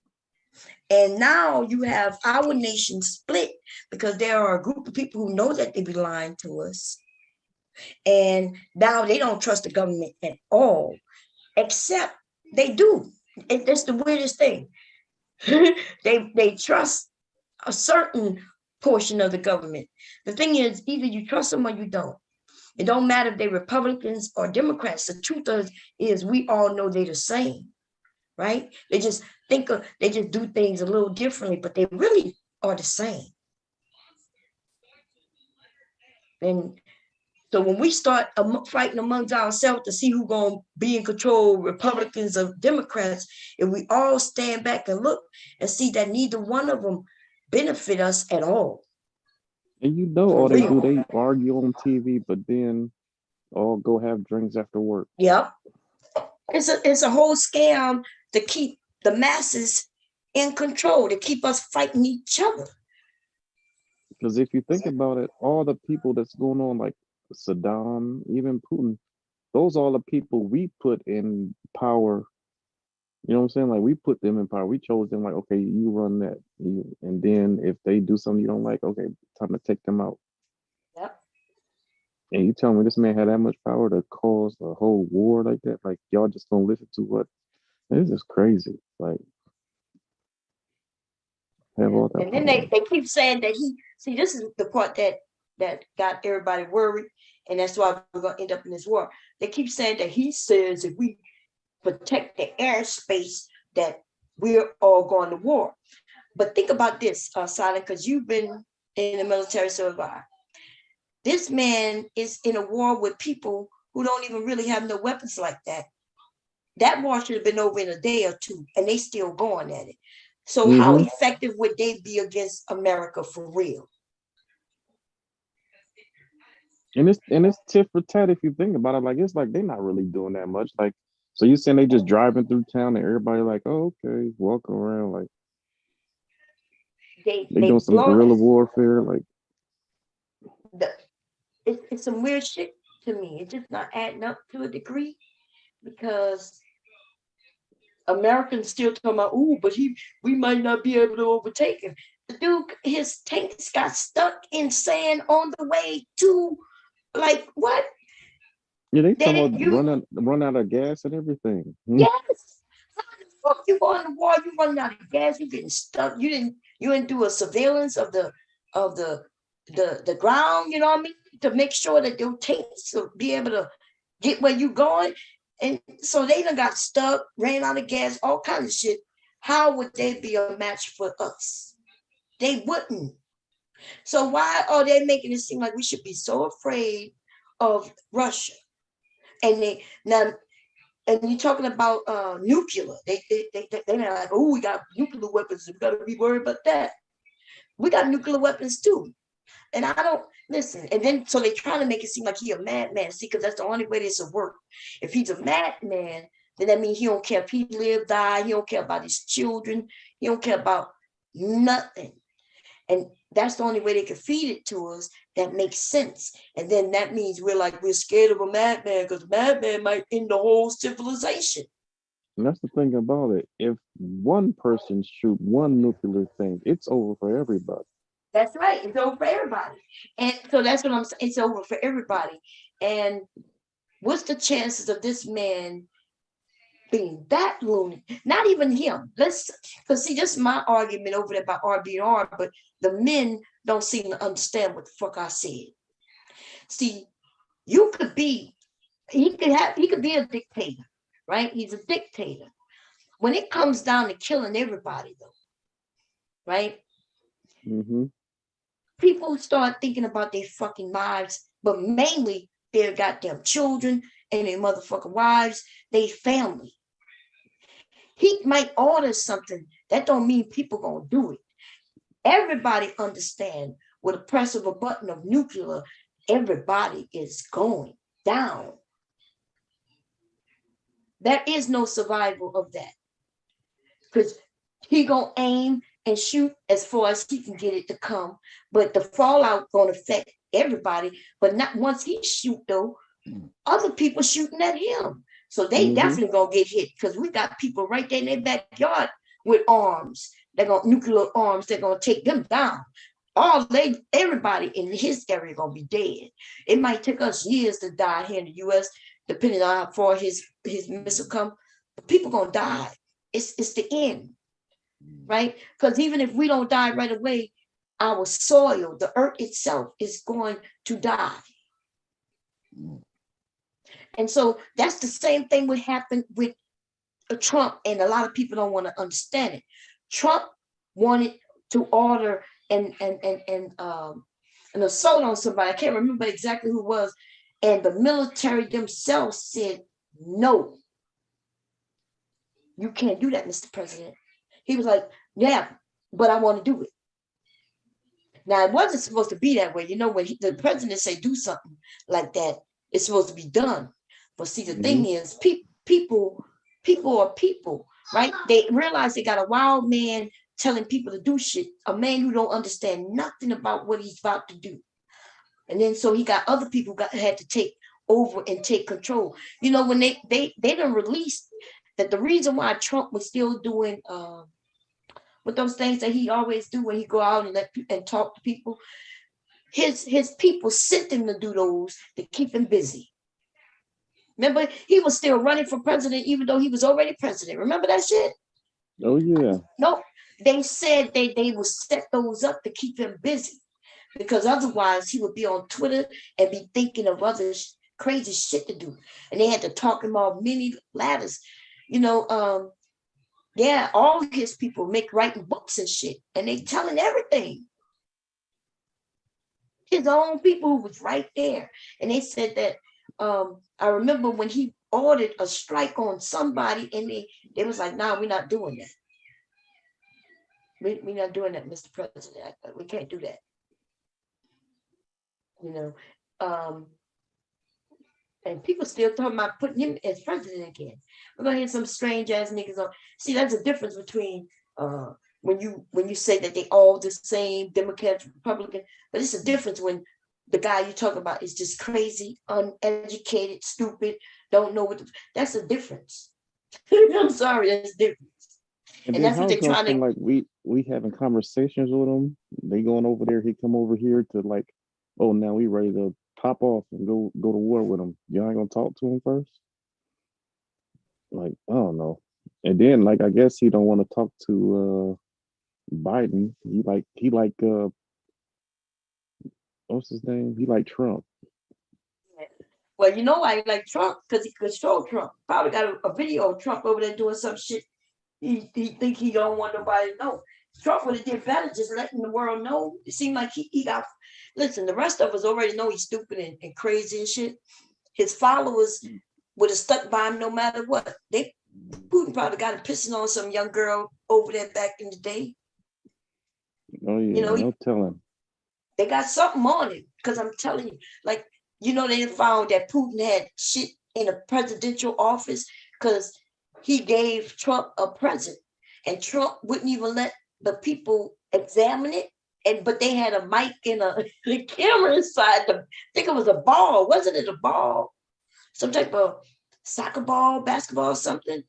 And now you have our nation split because there are a group of people who know that they be lying to us. And now they don't trust the government at all, except they do. And that's the weirdest thing. They trust a certain portion of the government. The thing is, either you trust them or you don't. It don't matter if they're Republicans or Democrats. The truth is we all know they're the same, right? They just do things a little differently, but they really are the same. And so when we start fighting amongst ourselves to see who's going to be in control, Republicans or Democrats, if we all stand back and look and see that neither one of them benefit us at all. And all they do, they argue on TV, but then all go have drinks after work. Yep. It's a whole scam to keep the masses in control, to keep us fighting each other. Because if you think about it, all the people that's going on, like Saddam, even Putin. Those are all the people we put in power. You know what I'm saying? Like we put them in power. We chose them. Like, okay, you run that. And then if they do something you don't like, okay, time to take them out. Yep. And you tell me this man had that much power to cause a whole war like that? Like y'all just gonna listen to what? This is crazy. Like have all that And then power. they keep saying that see, this is the part that got everybody worried, and that's why we're gonna end up in this war. They keep saying that he says if we protect the airspace that we're all going to war. But think about this, Silent, because you've been in the military so have I. This man is in a war with people who don't even really have no weapons like that. That war should have been over in a day or two, and they still going at it. So how effective would they be against America for real? And it's tit for tat if you think about it. Like it's like they're not really doing that much. Like so you saying they just driving through town and everybody like, oh, okay, walking around like they doing some guerrilla warfare. Like it's some weird shit to me. It's just not adding up to a degree because Americans still talking about, oh, but we might not be able to overtake him. The dude, his tanks got stuck in sand on the way to, like, what? yeah, they talking about run out of gas and everything. Yes. How the fuck you go on the war? You running out of gas? You getting stuck? You didn't do a surveillance of the ground. You know what I mean? To make sure that your tanks will be able to get where you going. And so they done got stuck, ran out of gas, all kinds of shit. How would they be a match for us? They wouldn't. So why are they making it seem like we should be so afraid of Russia? And you're talking about nuclear. They're like, oh, we got nuclear weapons. We got to be worried about that. We got nuclear weapons too. And I don't listen. And then so they're trying to make it seem like he a madman. See, because that's the only way this will work. If he's a madman, then that means he don't care if he live, die. He don't care about his children. He don't care about nothing. And that's the only way they can feed it to us that makes sense. And then that means we're scared of a madman because a madman might end the whole civilization. And that's the thing about it. If one person shoot one nuclear thing, it's over for everybody. That's right. It's over for everybody. And so that's what I'm saying. It's over for everybody. And what's the chances of this man being that loony? Not even him. Because see, this is my argument over there about RBR, but the men don't seem to understand what the fuck I said. See, he could be a dictator, right? He's a dictator. When it comes down to killing everybody, though, right? People start thinking about their fucking lives, but mainly their goddamn children and their motherfucking wives, their family. He might order something. That don't mean people gonna do it. Everybody understand with a press of a button of nuclear, everybody is going down. There is no survival of that. Because he gonna aim and shoot as far as he can get it to come. But the fallout gonna affect everybody. But not once he shoot though, other people shooting at him. So they definitely gonna get hit because we got people right there in their backyard with arms. They're gonna nuclear arms, they're gonna take them down. Everybody in his area gonna be dead. It might take us years to die here in the US, depending on how far his missile come. But people gonna die. It's the end. Right? Because even if we don't die right away, our soil, the earth itself, is going to die. And so that's the same thing would happen with Trump, and a lot of people don't want to understand it. Trump wanted to order an assault on somebody. I can't remember exactly who it was, and the military themselves said, "No, you can't do that, Mr. President." He was like, "Yeah, but I want to do it." Now, it wasn't supposed to be that way. You know, when the president say do something like that, it's supposed to be done. But see, the thing is, people are people, right? They realize they got a wild man telling people to do shit, a man who don't understand nothing about what he's about to do. And then so he got other people had to take over and take control. You know, when they done released that the reason why Trump was still doing with those things that he always do when he go out and talk to people, his people sent him to do those to keep him busy. Remember, he was still running for president even though he was already president. Remember that shit? Oh yeah. No, they said they would set those up to keep him busy because otherwise he would be on Twitter and be thinking of other crazy shit to do. And they had to talk him off many ladders. You know, yeah, all his people make writing books and shit, and they telling everything. His own people who was right there. And they said that I remember when he ordered a strike on somebody, and they was like, nah, we're not doing that. We're not doing that, Mr. President. We can't do that. You know, and people still talking about putting him as president again. We're gonna hear some strange ass niggas on. See, that's a difference between when you say that they all the same, Democrat, Republican, but it's a difference when the guy you talk about is just crazy, uneducated, stupid, don't know what. That's a difference. I'm sorry, that's a difference. And And then that's what how they're come trying to. from like we having conversations with them, they going over there, he come over here to like, oh now we ready to pop off and go to war with him. Y'all ain't gonna talk to him first? Like, I don't know. And then like I guess he don't want to talk to Biden. He like what's his name? He like Trump. Well, you know why he like Trump? Because he controlled Trump. Probably got a video of Trump over there doing some shit. He think he don't want nobody to know. Trump would have did better just letting the world know. It seemed like he got. Listen, the rest of us already know he's stupid and crazy and shit. His followers would have stuck by him no matter what. Putin probably got him pissing on some young girl over there back in the day. Oh yeah, You know, no telling. they got something on him because I'm telling you, like, you know, they found that Putin had shit in a presidential office because he gave Trump a present, and Trump wouldn't even let the people examine it. But they had a mic and a camera inside. I think it was a ball. Wasn't it a ball? Some type of soccer ball, basketball, something.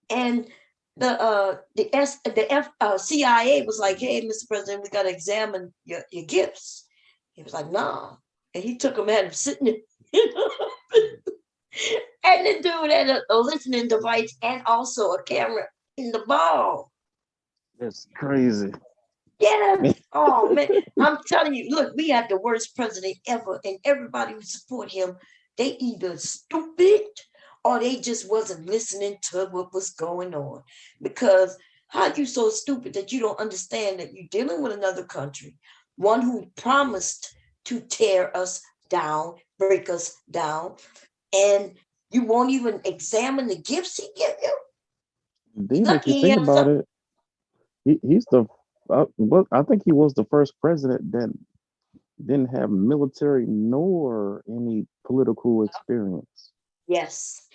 And the CIA was like, "Hey, Mr. President, we got to examine your gifts." He was like, "Nah," and he took him at him sitting there. And the dude had a listening device and also a camera in the ball. That's crazy. Yeah. Oh man, I'm telling you, look, we had the worst president ever, and everybody who support him, they either stupid or they just wasn't listening to what was going on. Because how you so stupid that you don't understand that you're dealing with another country, one who promised to tear us down, break us down, and you won't even examine the gifts he give you? Then if Lucky you he think has about something. it, he's the I think he was the first president that didn't have military nor any political experience. Yes.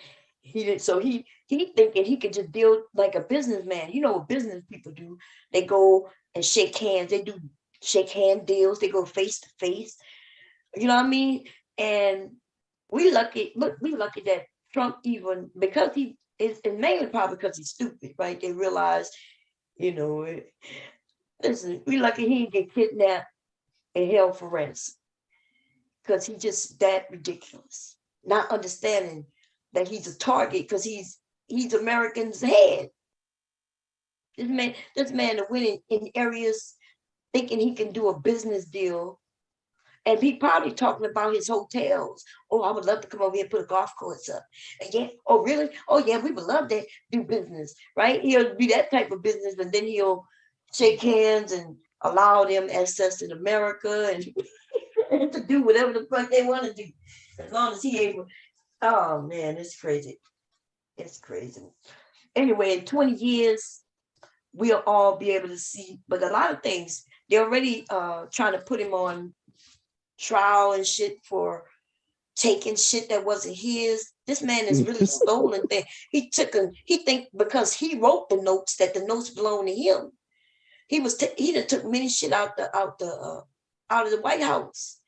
He did. So he thinking he could just build like a businessman. You know what business people do? They go and shake hands. They do shake hand deals. They go face to face. You know what I mean? And we lucky. Look, we lucky that Trump even because he is, and mainly probably because he's stupid, right? They realize, you know, listen, we lucky he didn't get kidnapped and held for ransom because he's just that ridiculous, not understanding that he's a target because he's Americans' head. This man that went in areas thinking he can do a business deal, and he probably talking about his hotels. Oh, I would love to come over here and put a golf course up. And yeah, oh really? Oh yeah, we would love to do business, right? He'll be that type of business, but then he'll shake hands and allow them access to America and to do whatever the fuck they want to do, as long as he able. Oh man, it's crazy. It's crazy. Anyway, in 20 years, we'll all be able to see, but a lot of things, they're already trying to put him on trial and shit for taking shit that wasn't his. This man is really stolen thing. He think because he wrote the notes that the notes belong to him. He done took many shit out of the White House.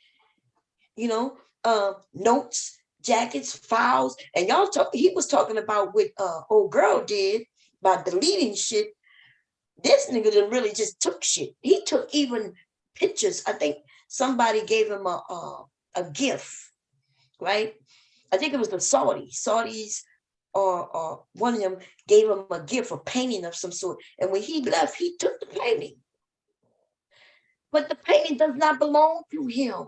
notes, jackets, files, and he was talking about what old girl did by deleting shit. This nigga didn't really just took shit. He took even pictures. I think somebody gave him a gift, right? I think it was the Saudis or one of them gave him a gift, a painting of some sort. And when he left, he took the painting. But the painting does not belong to him.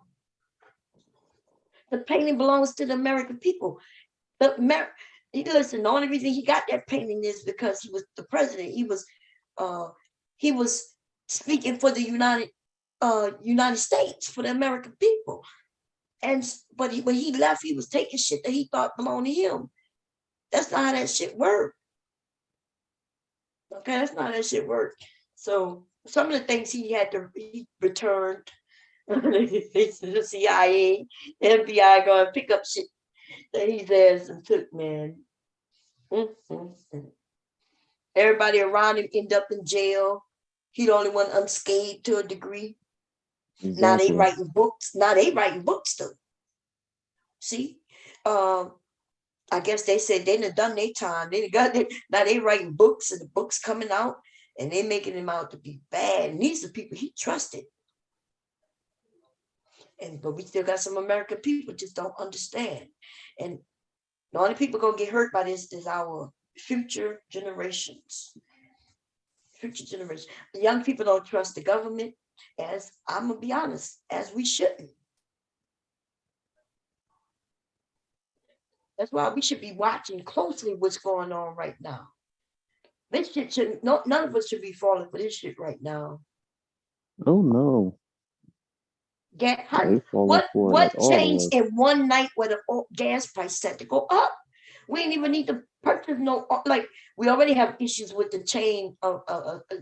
The painting belongs to the American people. Listen, the only reason he got that painting is because he was the president. He was speaking for the United States, for the American people. But when he left, he was taking shit that he thought belonged to him. That's not how that shit worked. Okay, that's not how that shit worked. So some of the things he returned. The CIA, the FBI going to pick up shit that he says and took, man. Everybody around him end up in jail. He the only one unscathed to a degree. Exactly. Now they writing books. Though. See, I guess they said they done their time. Now they writing books, and the books coming out, and they making him out to be bad. And these are people he trusted. But we still got some American people just don't understand. And the only people gonna get hurt by this is our future generations. The young people don't trust the government, as I'm gonna be honest, as we shouldn't. That's why we should be watching closely what's going on right now. This shit shouldn't. None of us should be falling for this shit right now. Oh no. What changed in one night where the gas price set to go up? We didn't even need to purchase we already have issues with the chain of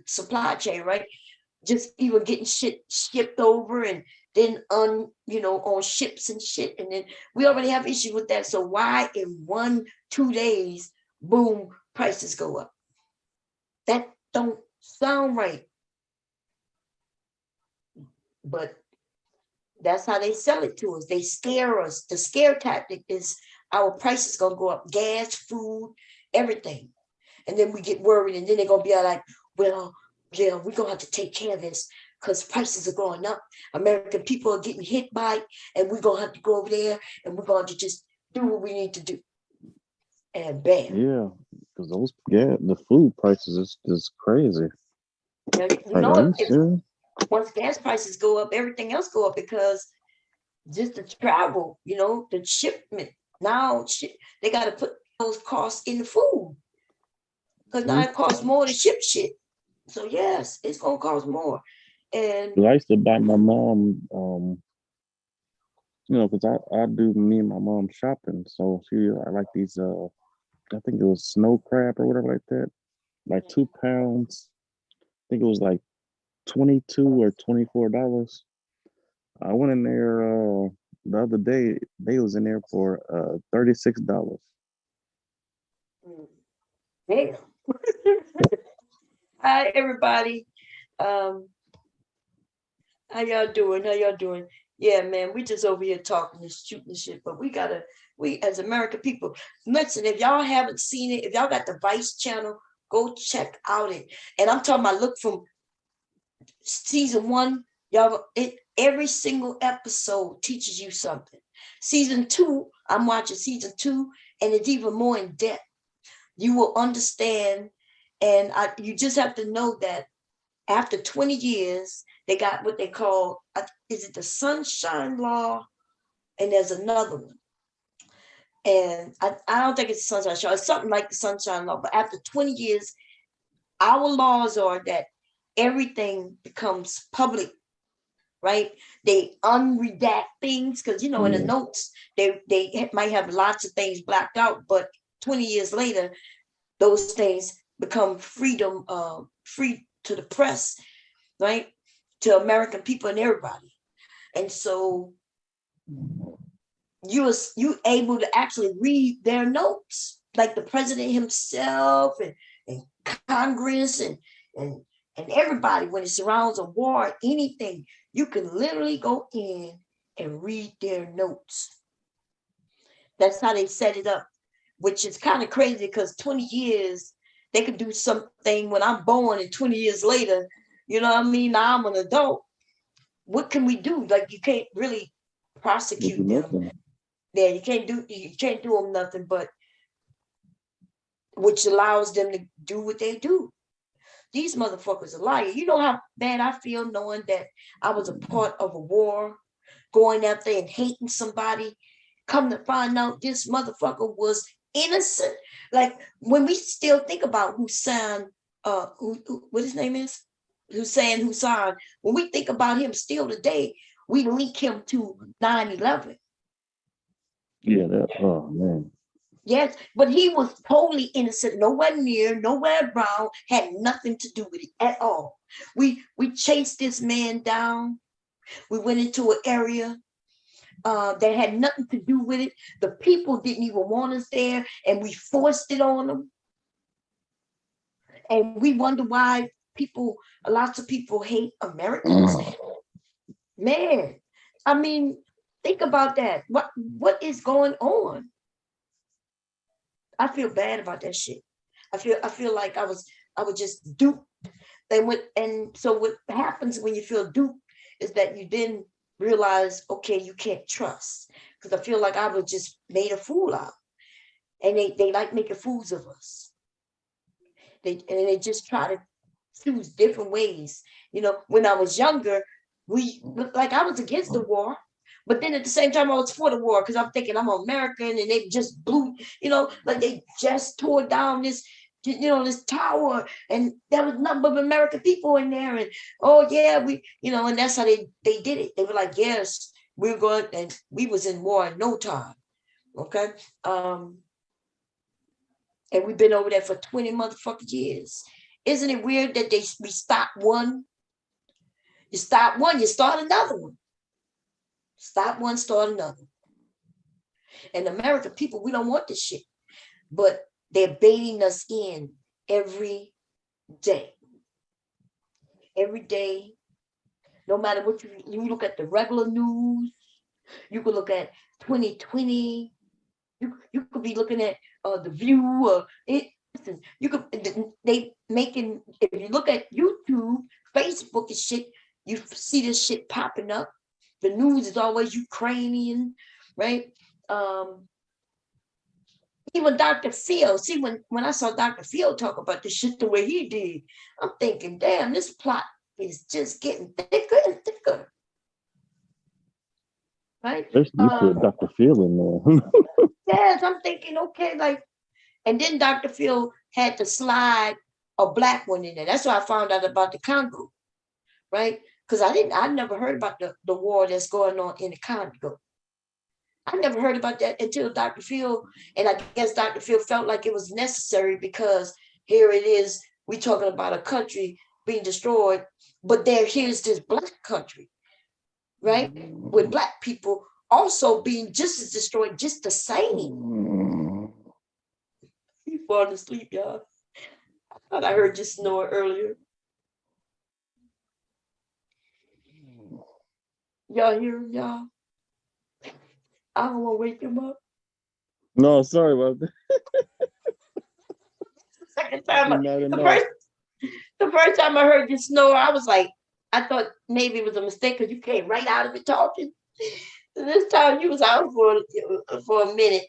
supply chain, right? Just even getting shit shipped over and then on ships and shit. And then we already have issues with that. So why in 1-2 days, boom, prices go up? That don't sound right. But that's how they sell it to us. They scare us. The scare tactic is our prices gonna go up, gas, food, everything. And then we get worried, and then they're gonna be like, well, yeah, we're gonna have to take care of this because prices are going up. American people are getting hit by it, and we're gonna have to go over there and we're going to just do what we need to do. And bam. Yeah, because the food prices is just crazy. Once gas prices go up, everything else go up because just the travel, the shipment. Now they got to put those costs in the food because now it costs more to ship shit. So yes, it's gonna cost more. And I used to buy my mom, because I do me and my mom shopping. So I like these. I think it was snow crab or whatever like that, like 2 pounds. I think it was like $22 or $24. I went in there the other day. They was in there for $36. Damn. Hi everybody. How y'all doing? Yeah, man, we just over here talking and shooting shit, but we as American people, listen, if y'all haven't seen it, if y'all got the Vice channel, go check out it. And I'm talking about, look from season 1, y'all, every single episode teaches you something. Season 2, I'm watching season 2, and it's even more in depth. You will understand, and you just have to know that after 20 years, they got what they call, is it the Sunshine Law? And there's another one. And I don't think it's the Sunshine Law. It's something like the Sunshine Law. But after 20 years, our laws are that everything becomes public, right? They unredact things because, in the notes, they might have lots of things blacked out, but 20 years later, those things become free to the press, right? To American people and everybody. And so you able to actually read their notes, like the president himself and Congress and everybody. When it surrounds a war, anything, you can literally go in and read their notes. That's how they set it up, which is kind of crazy because 20 years, they could do something when I'm born and 20 years later, you know what I mean? Now I'm an adult. What can we do? Like, you can't really prosecute them. Yeah, you can't do them nothing, but which allows them to do what they do. These motherfuckers are lying. You know how bad I feel knowing that I was a part of a war, going out there and hating somebody. Come to find out this motherfucker was innocent. Like, when we still think about Hussein, what his name is? Hussein. When we think about him still today, we link him to 9/11. Yeah, oh man. Yes, but he was totally innocent, nowhere near, nowhere around, had nothing to do with it at all. We chased this man down. We went into an area that had nothing to do with it. The people didn't even want us there, and we forced it on them. And we wonder why lots of people hate Americans. Man, I mean, think about that. What is going on? I feel bad about that shit. I feel like I was just duped. And so what happens when you feel duped is that you then realize, okay, you can't trust. Because I feel like I was just made a fool out. And they like making fools of us. They just try to choose different ways. You know, when I was younger, I was against the war. But then at the same time, I was for the war because I'm thinking I'm American, and they just blew, like they just tore down this, this tower, and there was nothing but American people in there. And oh yeah, and that's how they did it. They were like, yes, we're going, and we was in war in no time. Okay. And we've been over there for 20 motherfucking years. Isn't it weird that we stop one? You stop one, you start another one. Stop one, start another. And American people, we don't want this shit. But they're baiting us in every day. Every day. No matter what you look at the regular news, you could look at 2020. You could be looking at The View. Or listen, if you look at YouTube, Facebook and shit, you see this shit popping up. The news is always Ukrainian, right? Even Dr. Phil. See, when I saw Dr. Phil talk about the shit the way he did, I'm thinking, damn, this plot is just getting thicker and thicker. Right? Especially you put Dr. Phil in there. Yes, I'm thinking, okay, like, and then Dr. Phil had to slide a black one in there. That's why I found out about the Congo, right? Because I never heard about the war that's going on in the Congo. I never heard about that until Dr. Phil, and I guess Dr. Phil felt like it was necessary because here it is, we talking about a country being destroyed, but here's this black country, right? With black people also being just as destroyed, just the same. You falling asleep, y'all. I thought I heard you snore earlier. Y'all hear him, y'all? I don't want to wake him up. No, sorry about that. Second time, the first time I heard you snore, I was like, I thought maybe it was a mistake because you came right out of it talking. This time you was out for a minute.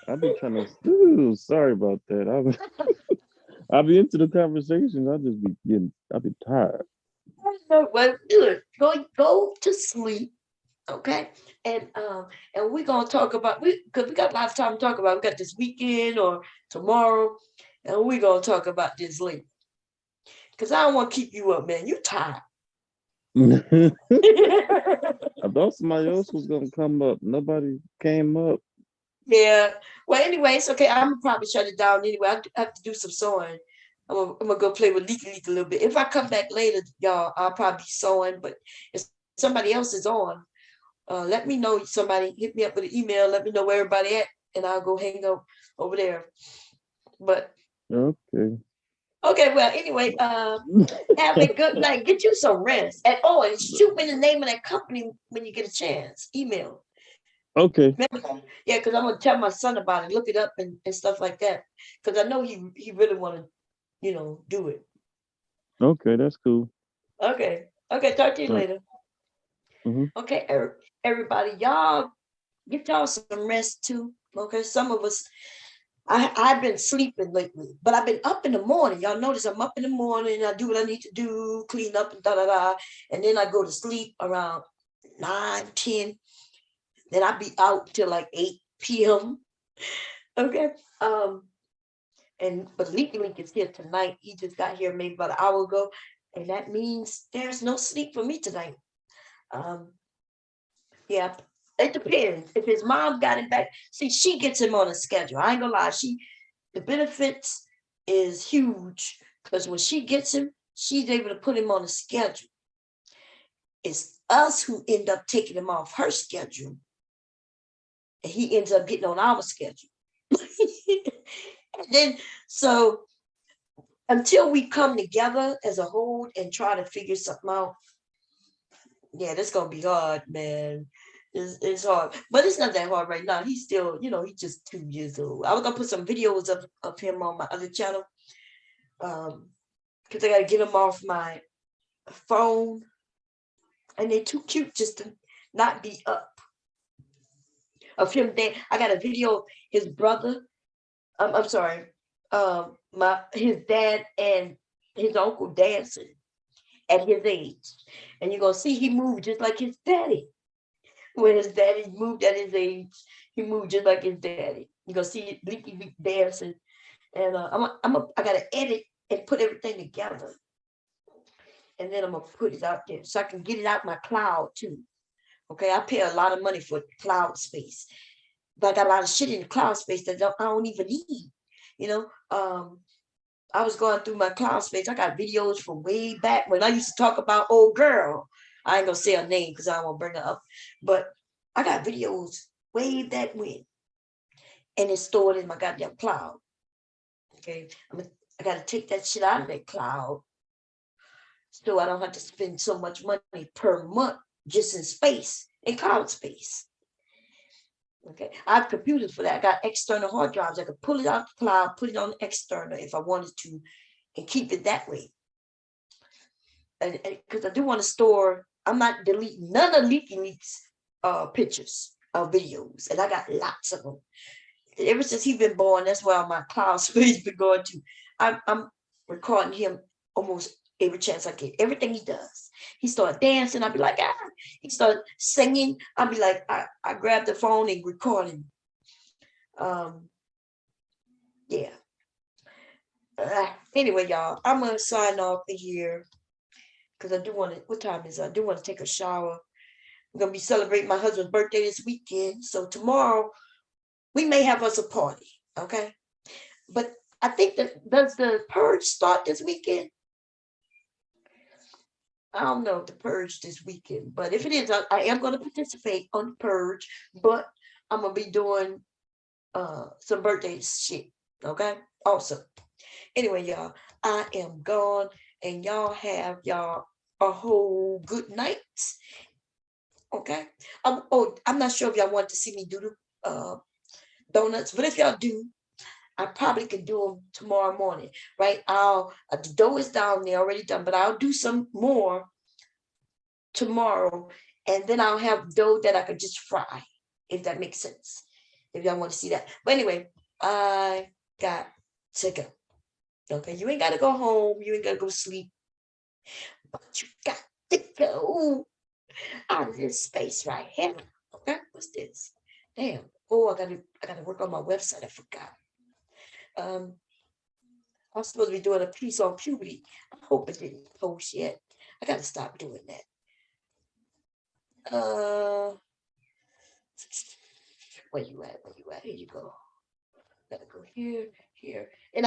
I've been trying to. Sorry about that. I'll be into the conversation. I'll be tired. Well, good. Go to sleep, okay? And we're gonna talk about because we got lots of time to talk about. We got this weekend or tomorrow, and we're gonna talk about this later. Because I don't want to keep you up, man. You tired. I thought somebody else was gonna come up. Nobody came up. Yeah. Well, anyway, it's okay. I'm gonna probably shut it down anyway. I have to do some sewing. I'm gonna go play with Leaky a little bit. If I come back later, y'all, I'll probably be sewing. But if somebody else is on, let me know. Somebody hit me up with an email. Let me know where everybody at, and I'll go hang out over there. But okay. Okay, well, anyway, have a good night. Get you some rest. And shoot me the name of that company when you get a chance. Email. Okay. Yeah, because I'm gonna tell my son about it, look it up and stuff like that. Because I know he really want to, do it. Okay, that's cool. Okay. Okay, talk to you All right. later. Mm-hmm. Okay, everybody, y'all get y'all some rest too. Okay, some of us, I've been sleeping lately, but I've been up in the morning. Y'all notice I'm up in the morning. I do what I need to do, clean up and da da da, and then I go to sleep around 9, 10. Then I be out till like 8 p.m. Okay. But Link is here tonight. He just got here maybe about an hour ago, and that means there's no sleep for me tonight. Um, yeah, it depends. If his mom got him back, see, she gets him on a schedule. I ain't gonna lie, the benefits is huge because when she gets him, she's able to put him on a schedule. It's us who end up taking him off her schedule, and he ends up getting on our schedule. And then so until we come together as a whole and try to figure something out, yeah, that's gonna be hard, man. It's hard, but it's not that hard right now. He's still, he's just 2 years old. I was gonna put some videos of him on my other channel, because I gotta get him off my phone, and they're too cute just to not be up. Of him, I got a video of his brother. I'm sorry, his dad and his uncle dancing at his age, and you're gonna see he moved just like his daddy. When his daddy moved at his age, he moved just like his daddy. You're gonna see Leaky dancing, and I gotta edit and put everything together, and then I'm gonna put it out there so I can get it out my cloud too. Okay, I pay a lot of money for cloud space, but I got a lot of shit in the cloud space that I don't even need. You know, I was going through my cloud space. I got videos from way back when I used to talk about old girl. I ain't gonna say her name because I don't want to bring her up, but I got videos way back when, and it's stored in my goddamn cloud. Okay, I gotta take that shit out of that cloud so I don't have to spend so much money per month just in space, in cloud space. Okay, I have computers for that. I got external hard drives. I could pull it out the cloud, put it on external if I wanted to, and keep it that way. And because I do want to store, I'm not deleting none of Leaky's pictures or videos, and I got lots of them. Ever since he's been born, that's where my cloud space been going to. I'm recording him almost every chance I get. Everything he does, he start dancing. I'll be like, ah. He start singing. I'll be like, I grab the phone and record him. Yeah. Anyway, y'all, I'm gonna sign off here because I do want to. What time is it? I do want to take a shower. I'm gonna be celebrating my husband's birthday this weekend, so tomorrow we may have us a party. Okay, but I think does the purge start this weekend? I don't know if the purge this weekend, but if it is, I am going to participate on the purge, but I'm gonna be doing some birthday shit. Okay, awesome. Anyway, y'all, I am gone, and y'all have a whole good night. Okay. I'm not sure if y'all want to see me do the donuts, but if y'all do, I probably could do them tomorrow morning, right? The dough is down there already done, but I'll do some more tomorrow, and then I'll have dough that I could just fry, if that makes sense. If y'all want to see that. But anyway, I got to go. Okay, you ain't got to go home. You ain't got to go sleep, but you got to go out of this space right here. Okay, what's this? Damn. Oh, I gotta work on my website. I forgot. I'm supposed to be doing a piece on puberty. I hope it didn't post yet. I gotta stop doing that. Where you at? Here you go. Gotta go here, here. And